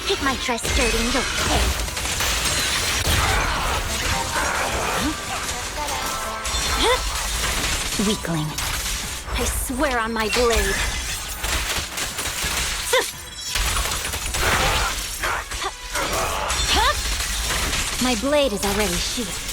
[SPEAKER 18] Take my dress skirt and you'll pay. Weakling. I swear on my blade. My blade is already sheathed.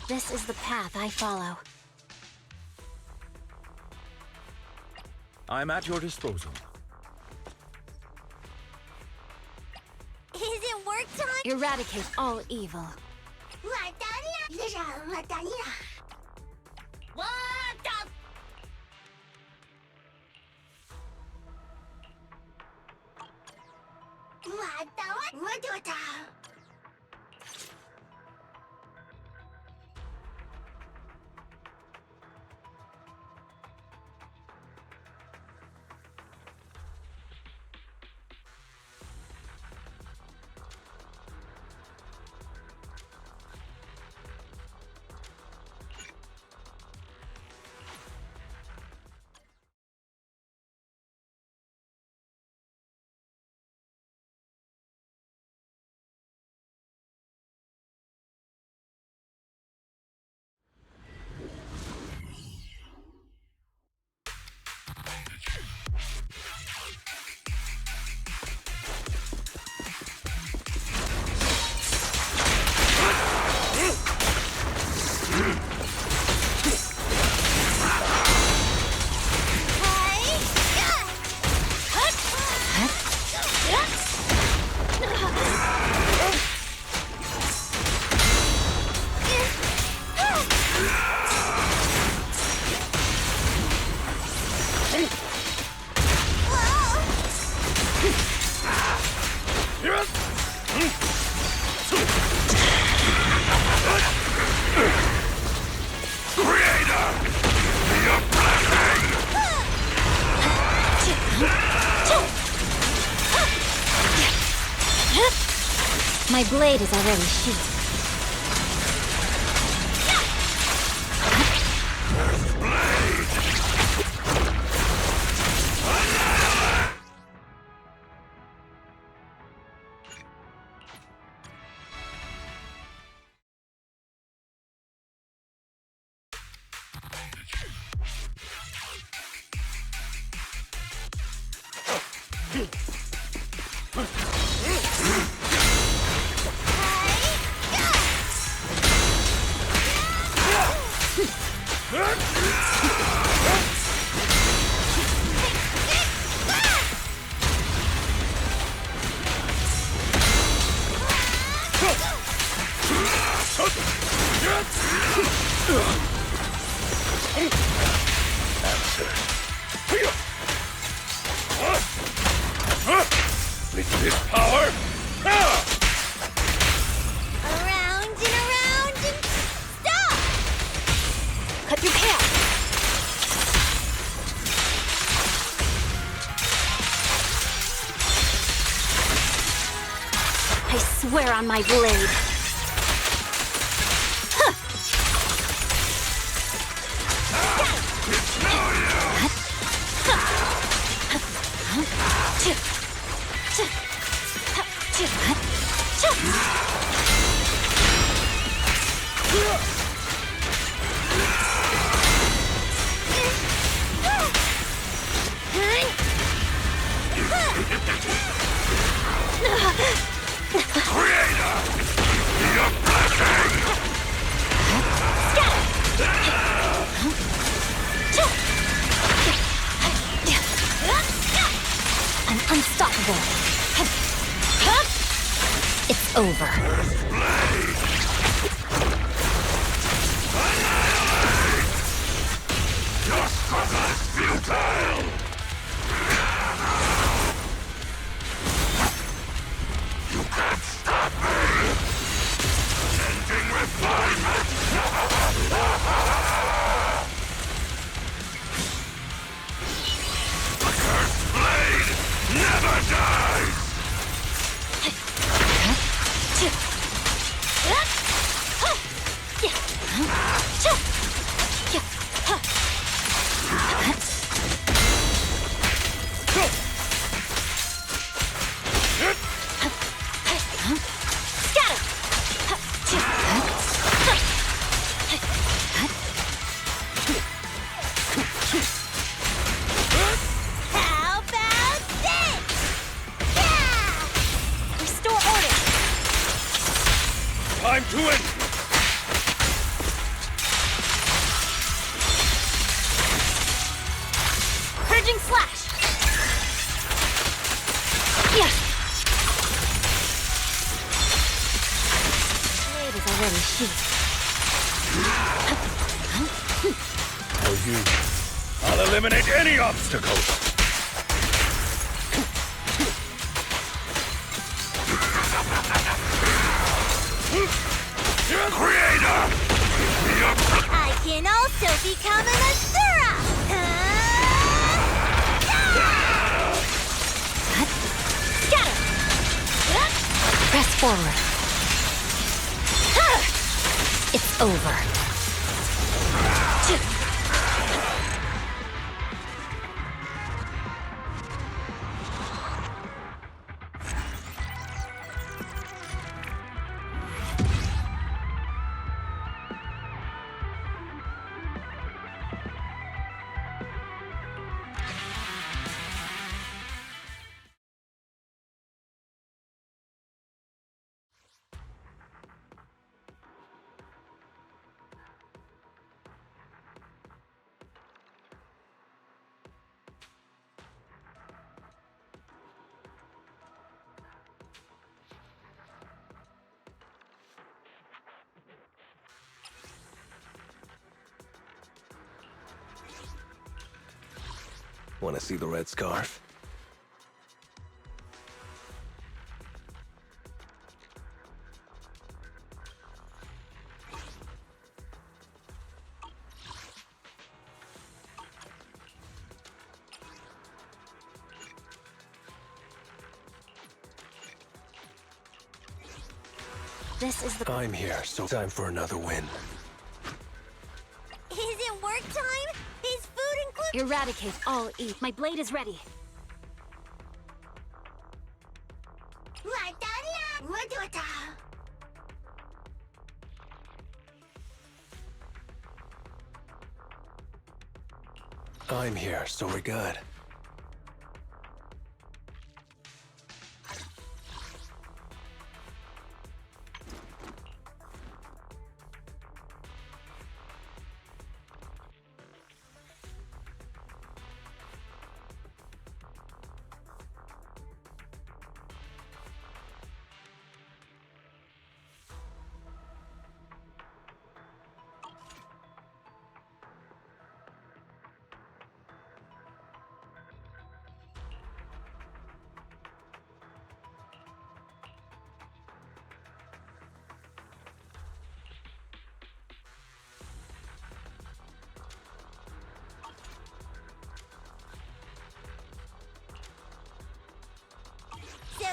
[SPEAKER 18] This is the path I follow.
[SPEAKER 14] I'm at your disposal.
[SPEAKER 18] Is it work time?
[SPEAKER 3] Eradicate all evil. My blade is already sheathed.
[SPEAKER 12] With this power,
[SPEAKER 18] Around and stop!
[SPEAKER 16] Cut through chaos. I swear on my blade. I'm unstoppable. It's over.
[SPEAKER 12] your struggle is futile! You can't stop me! Ending refinement! The cursed blade never dies!
[SPEAKER 18] How about this? Yeah! Restore order.
[SPEAKER 12] Time to end!
[SPEAKER 18] Purging slash. Yeah. Blade is already sheathed.
[SPEAKER 12] For you, I'll eliminate any obstacle! Creator!
[SPEAKER 18] I can also become an Asura! Scatter!
[SPEAKER 16] Press forward. It's over.
[SPEAKER 2] Want to see the red scarf?
[SPEAKER 16] This is the...
[SPEAKER 2] I'm here, so time for another win.
[SPEAKER 18] Is it work time? Is food included?
[SPEAKER 16] Eradicate all eat. My blade is ready.
[SPEAKER 2] I'm here, so we're good.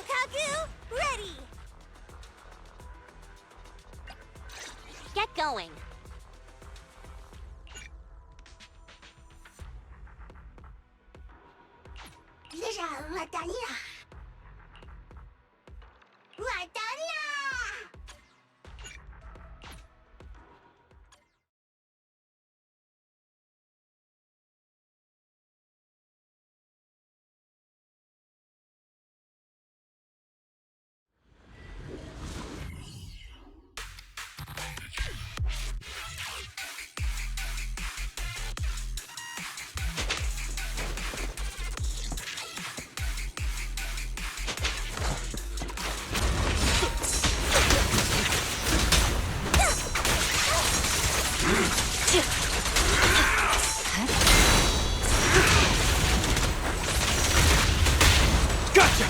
[SPEAKER 18] Kaku, ready! Get going.
[SPEAKER 2] Gotcha!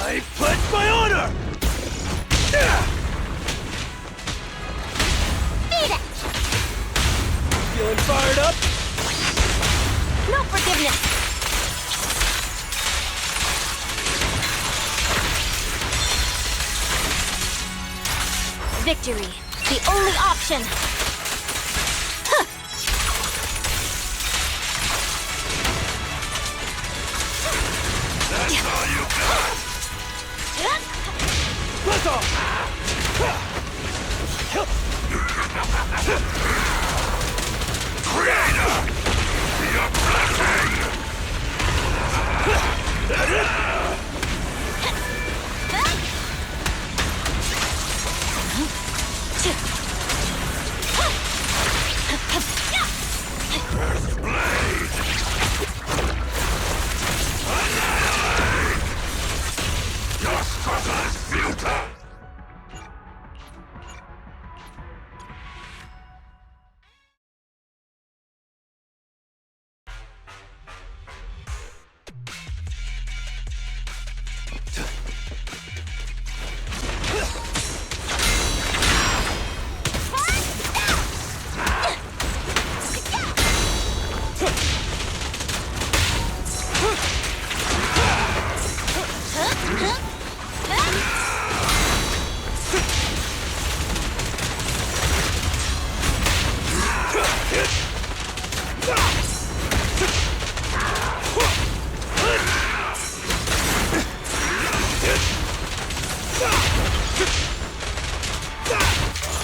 [SPEAKER 2] I pledge my honor! Feeling fired up?
[SPEAKER 18] No forgiveness! Victory, the only option! Huh.
[SPEAKER 2] That's all you got! Let's off! Creator! Your blessing! Cursed blade! Annihilate! Your struggle is futile!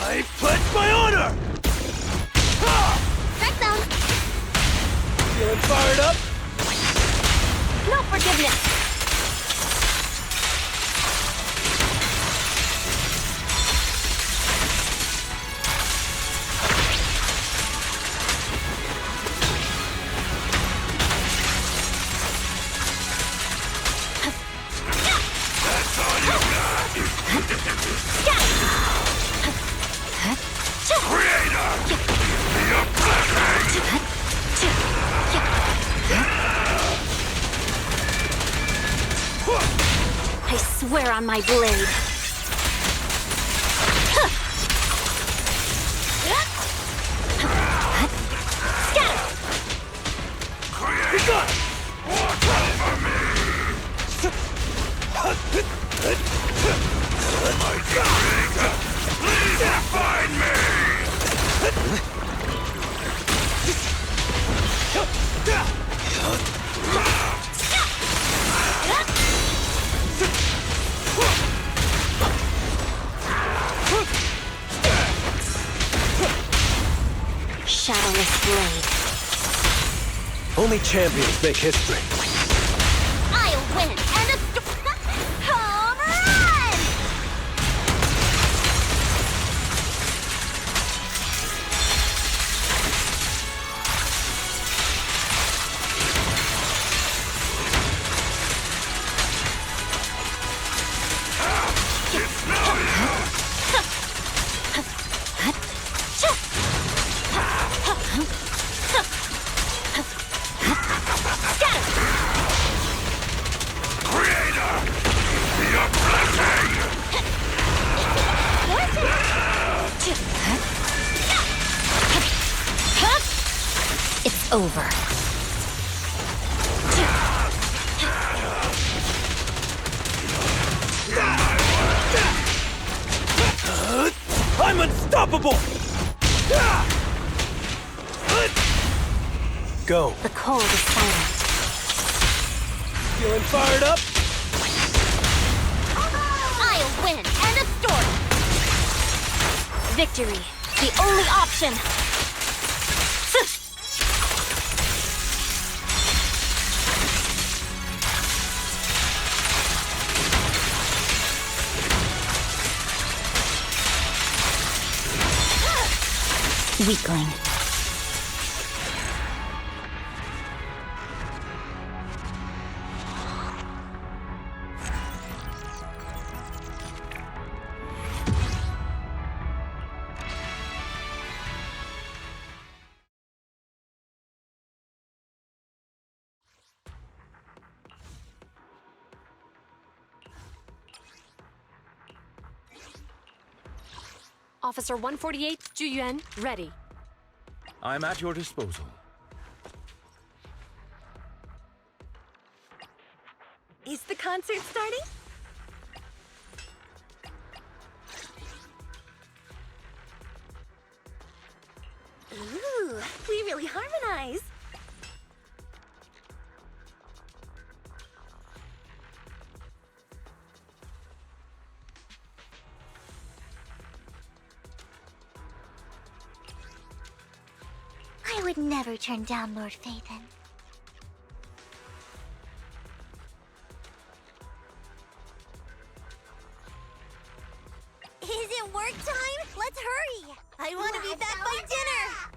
[SPEAKER 2] I pledge my honor!
[SPEAKER 18] Backdown!
[SPEAKER 2] Feeling fired up?
[SPEAKER 18] No forgiveness!
[SPEAKER 2] That's all you got! Creator! Your blessing!
[SPEAKER 18] I swear on my blade.
[SPEAKER 2] Creator! Watch over me! My creator! Please find me!
[SPEAKER 18] Shadowless blade.
[SPEAKER 2] Only champions make history.
[SPEAKER 18] I'll win and a home run!
[SPEAKER 2] It's no use!
[SPEAKER 3] over.
[SPEAKER 2] I'm unstoppable! Go.
[SPEAKER 3] The cold is silent.
[SPEAKER 2] Feeling fired up?
[SPEAKER 3] I'll win. End of story. Victory. The only option. Weakling.
[SPEAKER 9] Officer 148, Juyuan, ready.
[SPEAKER 14] I'm at your disposal.
[SPEAKER 20] Is the concert starting? Ooh, we really harmonize.
[SPEAKER 19] I would never turn down Lord Phaethon.
[SPEAKER 18] Is it work time? Let's hurry! I want to be back by dinner!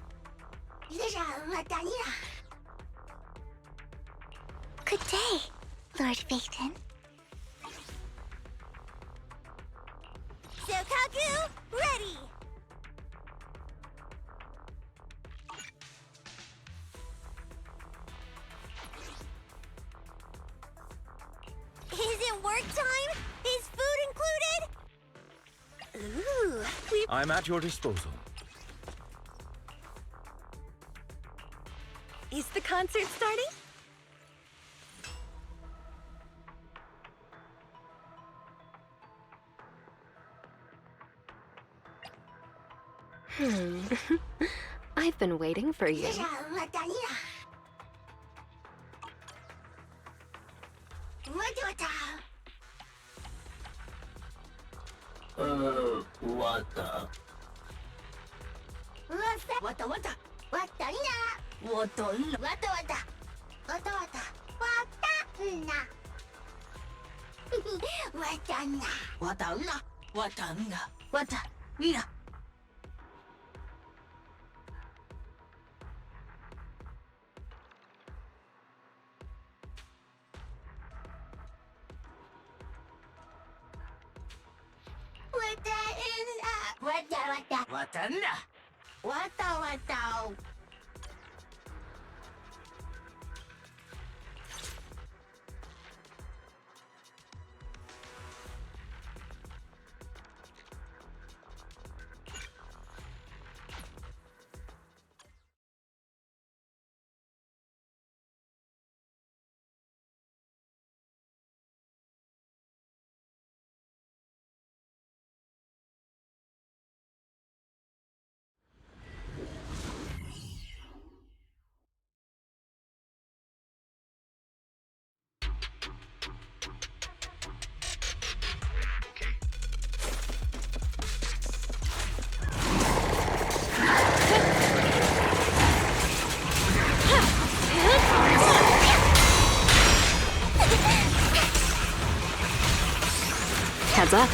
[SPEAKER 19] Good day, Lord Phaethon.
[SPEAKER 18] Sokaku, ready! Is it work time? Is food included? Ooh,
[SPEAKER 14] I'm at your disposal.
[SPEAKER 20] Is the concert starting?
[SPEAKER 9] I've been waiting for you. Heads up.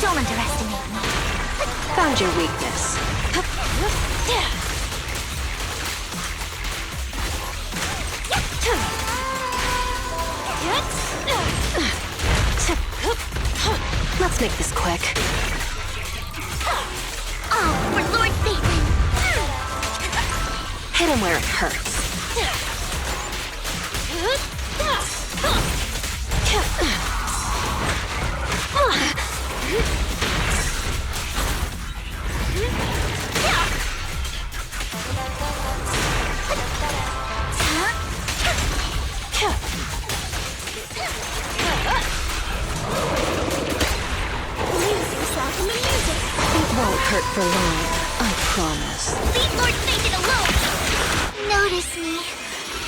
[SPEAKER 19] Don't underestimate me.
[SPEAKER 9] Found your weakness. Let's make this quick.
[SPEAKER 19] Oh, for Lord Phaethon!
[SPEAKER 9] Hit him where it hurts.
[SPEAKER 6] It won't hurt for long, I promise.
[SPEAKER 18] Leave Lord Satan alone! Notice me,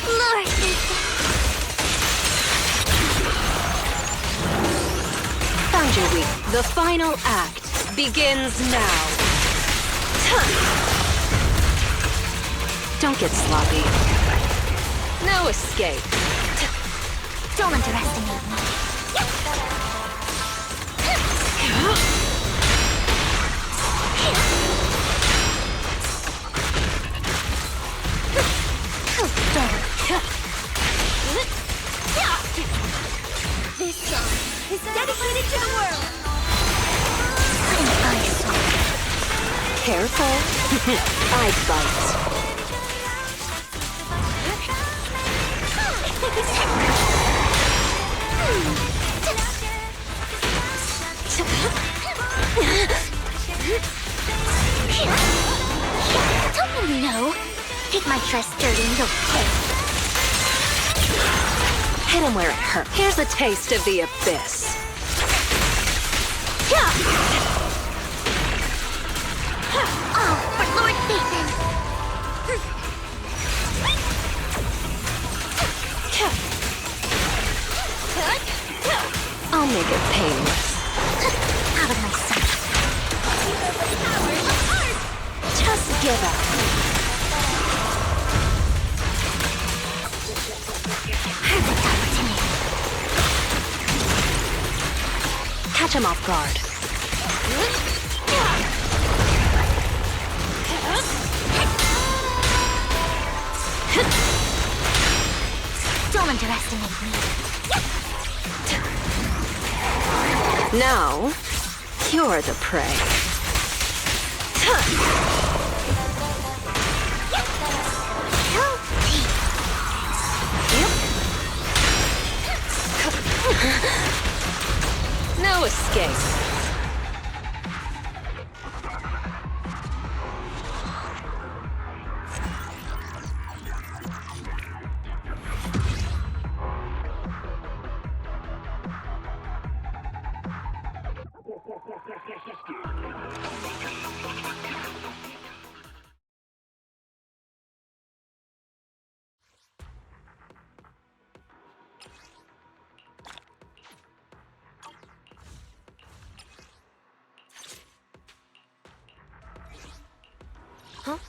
[SPEAKER 18] Lord Satan.
[SPEAKER 6] Found your weak. The final act begins now. Don't get sloppy. No escape.
[SPEAKER 18] Don't underestimate me.
[SPEAKER 6] This song is dedicated to the world. Careful. I bite.
[SPEAKER 18] Don't you know? Get my dress dirty and you'll pay.
[SPEAKER 6] Hit him where it hurts. Here's a taste of the abyss.
[SPEAKER 18] Oh, for Lord Satan!
[SPEAKER 6] I'll make it painless.
[SPEAKER 18] Out of my sight.
[SPEAKER 6] Just give up.
[SPEAKER 18] Perfect opportunity.
[SPEAKER 6] Catch him off guard.
[SPEAKER 18] Don't underestimate me.
[SPEAKER 6] Now, you're the prey. No escape.
[SPEAKER 16] Huh?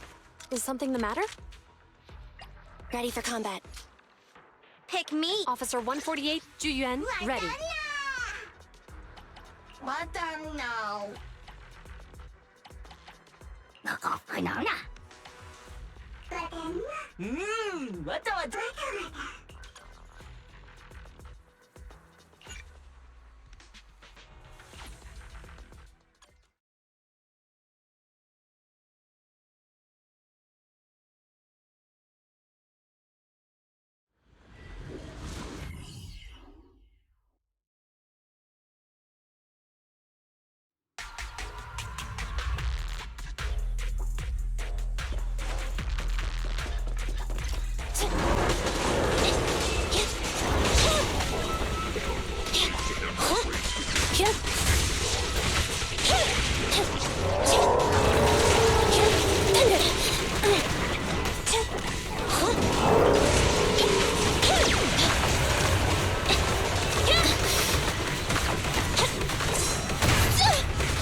[SPEAKER 16] Is something the matter? Ready for combat.
[SPEAKER 18] Pick me.
[SPEAKER 16] Officer 148, Juyuan, ready.
[SPEAKER 18] What the no? Knock off banana. What the?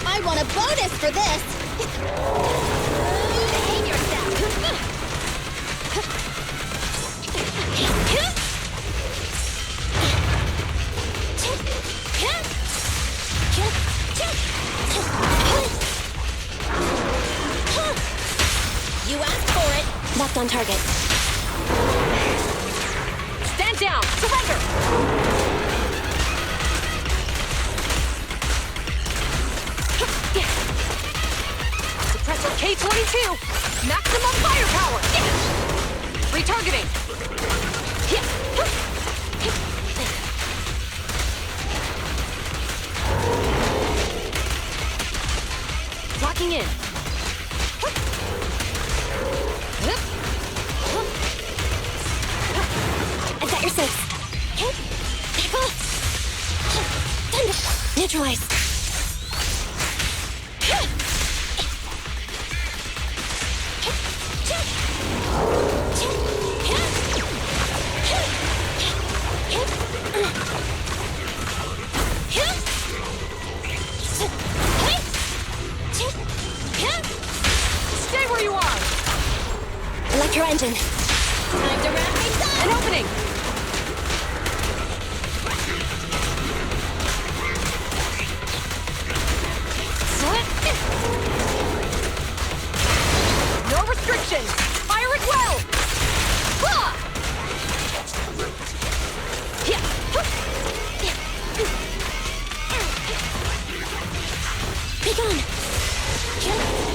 [SPEAKER 18] I want a bonus for this! Behave yourself! You asked for it!
[SPEAKER 16] That's on target.
[SPEAKER 6] Stand down! Surrender! Suppressor K-22! Maximum firepower! Retargeting! Locking in.
[SPEAKER 16] I've got your six. Back off! Thunder! Neutralize!
[SPEAKER 6] Stay where you are!
[SPEAKER 16] Electro engine. Time to wrap things up!
[SPEAKER 6] An opening! No restrictions! Fire it well!
[SPEAKER 16] Be gone!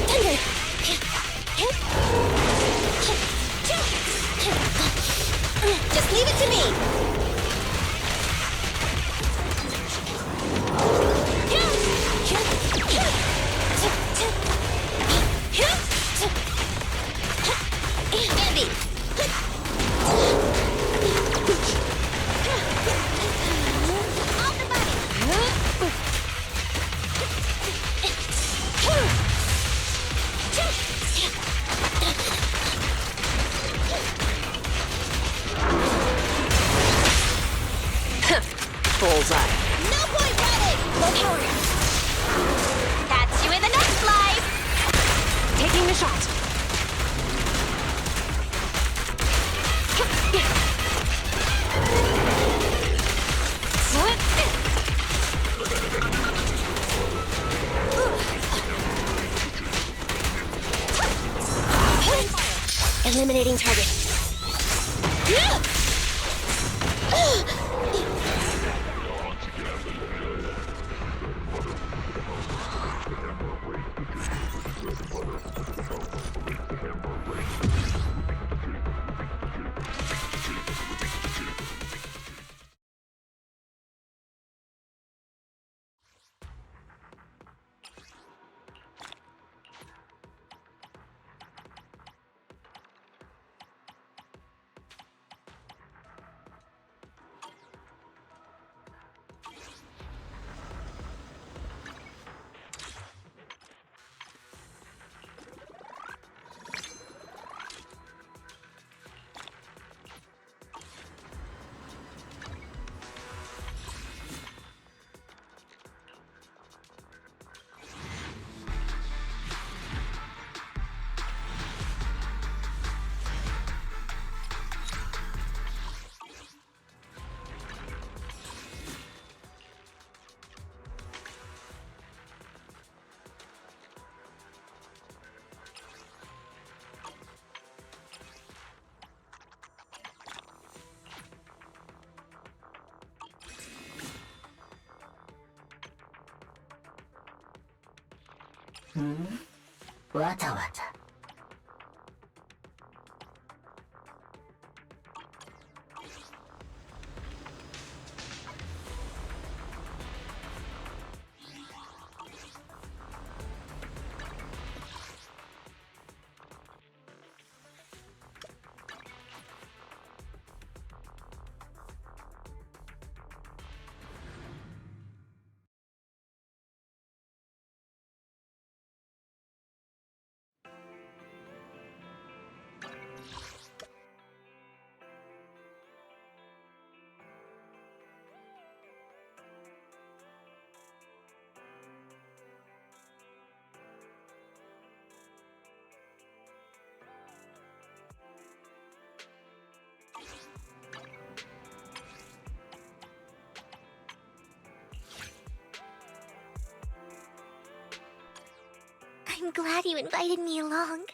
[SPEAKER 16] Thunder! Just leave it to me! Bambi! Off the button!
[SPEAKER 6] Bullseye.
[SPEAKER 16] No point routed! Low power! Catch you in the next life!
[SPEAKER 6] Taking the shot.
[SPEAKER 16] Eliminating target. Wata wata.
[SPEAKER 18] I'm glad you invited me along.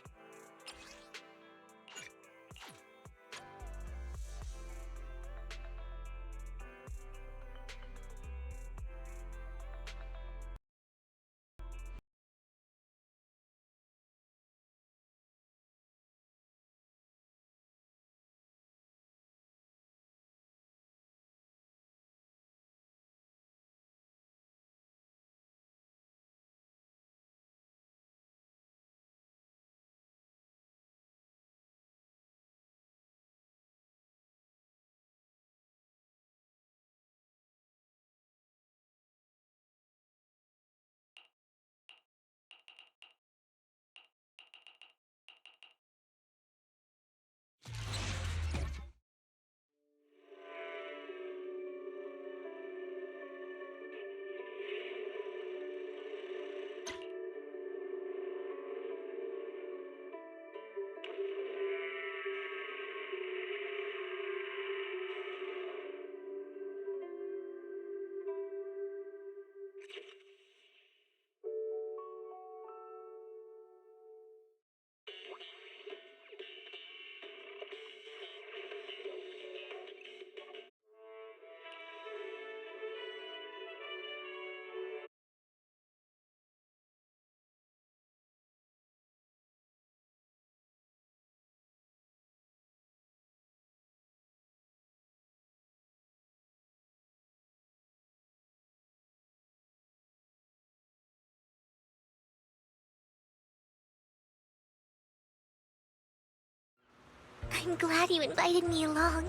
[SPEAKER 18] I'm glad you invited me along.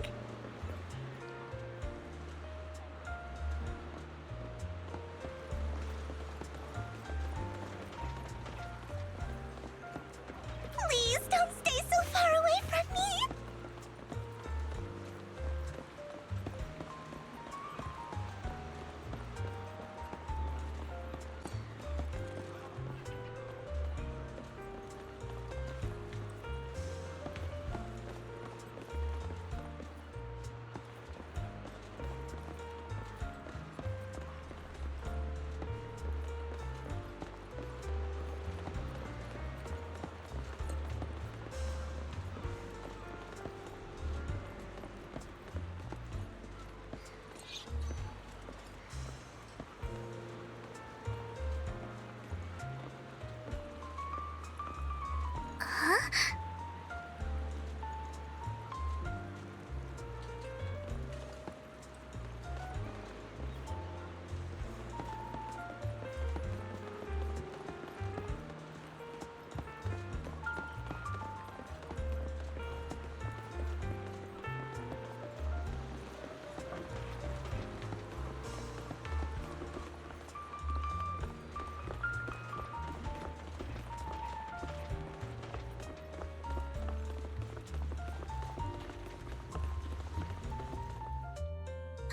[SPEAKER 18] Please don't stay so far away from me. Huh?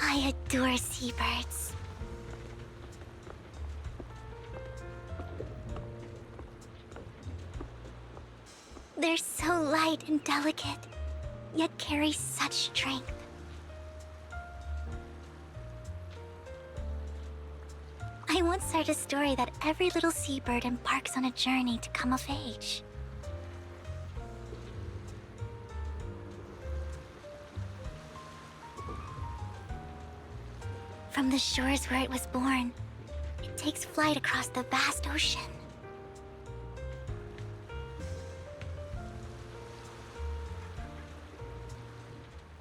[SPEAKER 18] I adore seabirds. They're so light and delicate, yet carry such strength. I once heard a story that every little seabird embarks on a journey to come of age. From the shores where it was born, it takes flight across the vast ocean.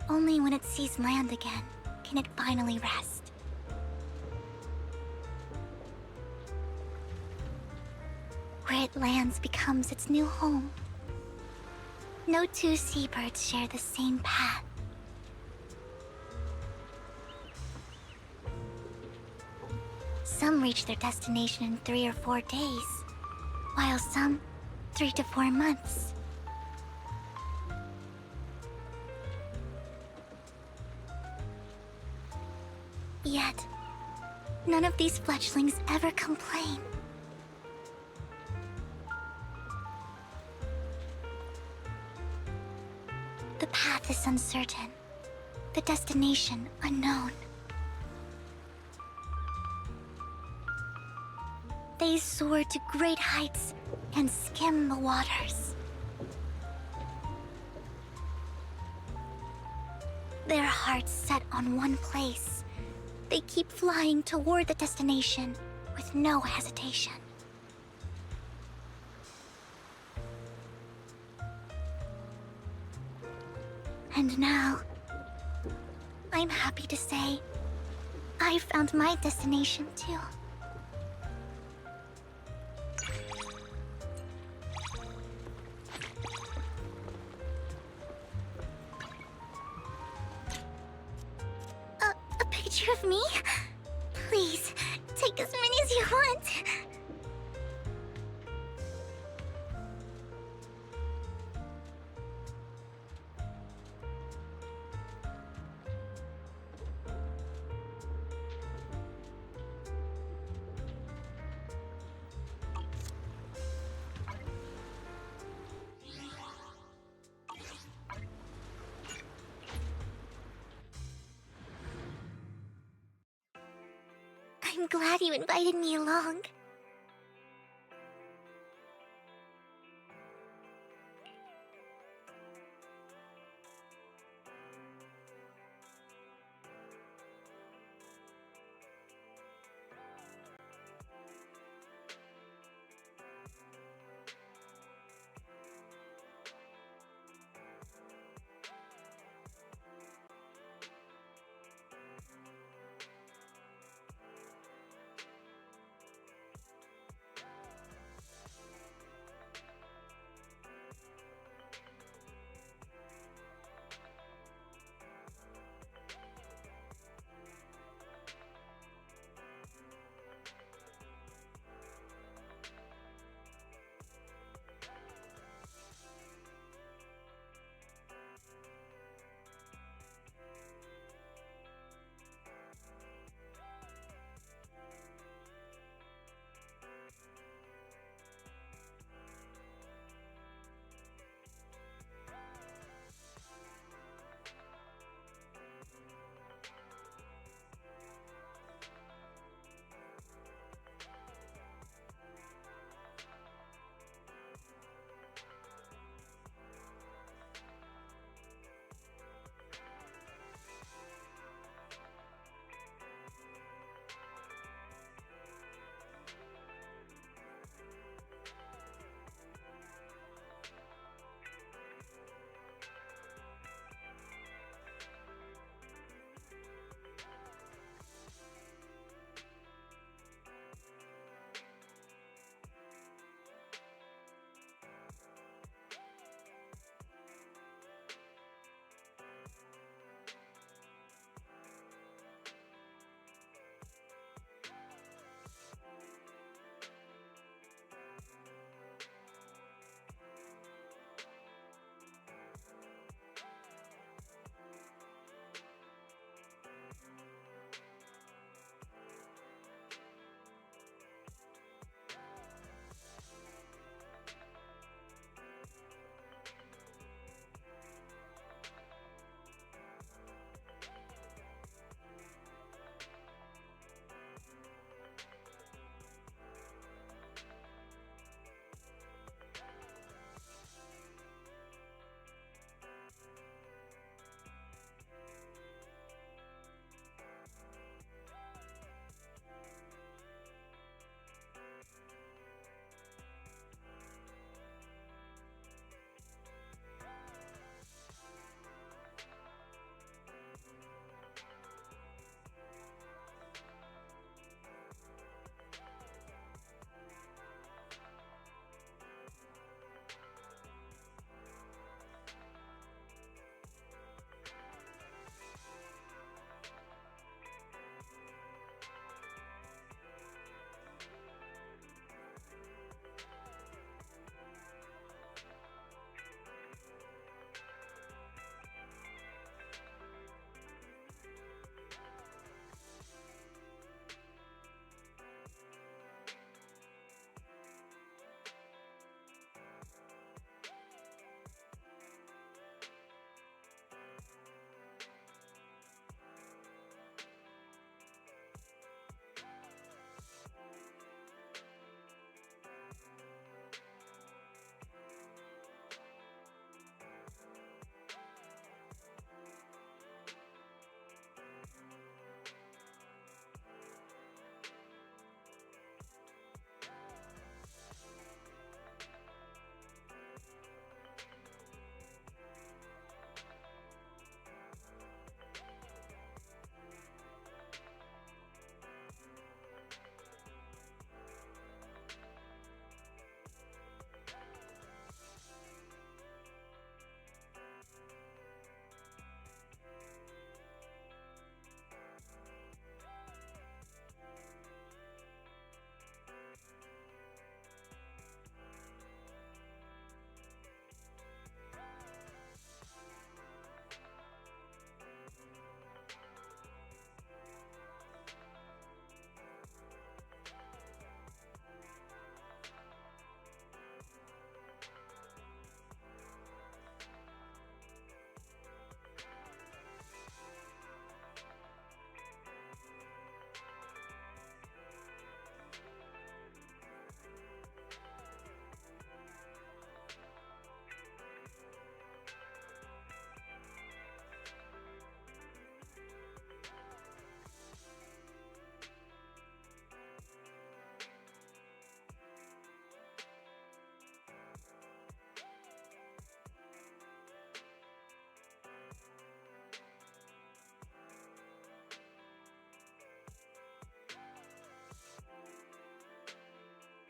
[SPEAKER 18] Only when it sees land again can it finally rest. Where it lands becomes its new home. No two seabirds share the same path. Some reach their destination in 3 or 4 days, while some 3 to 4 months. Yet, none of these fletchlings ever complain. The path is uncertain, the destination unknown. They soar to great heights and skim the waters. Their hearts set on one place. They keep flying toward the destination with no hesitation. And now, I'm happy to say, I found my destination too. A picture of me? Please, take as many as you want. I'm glad you invited me along.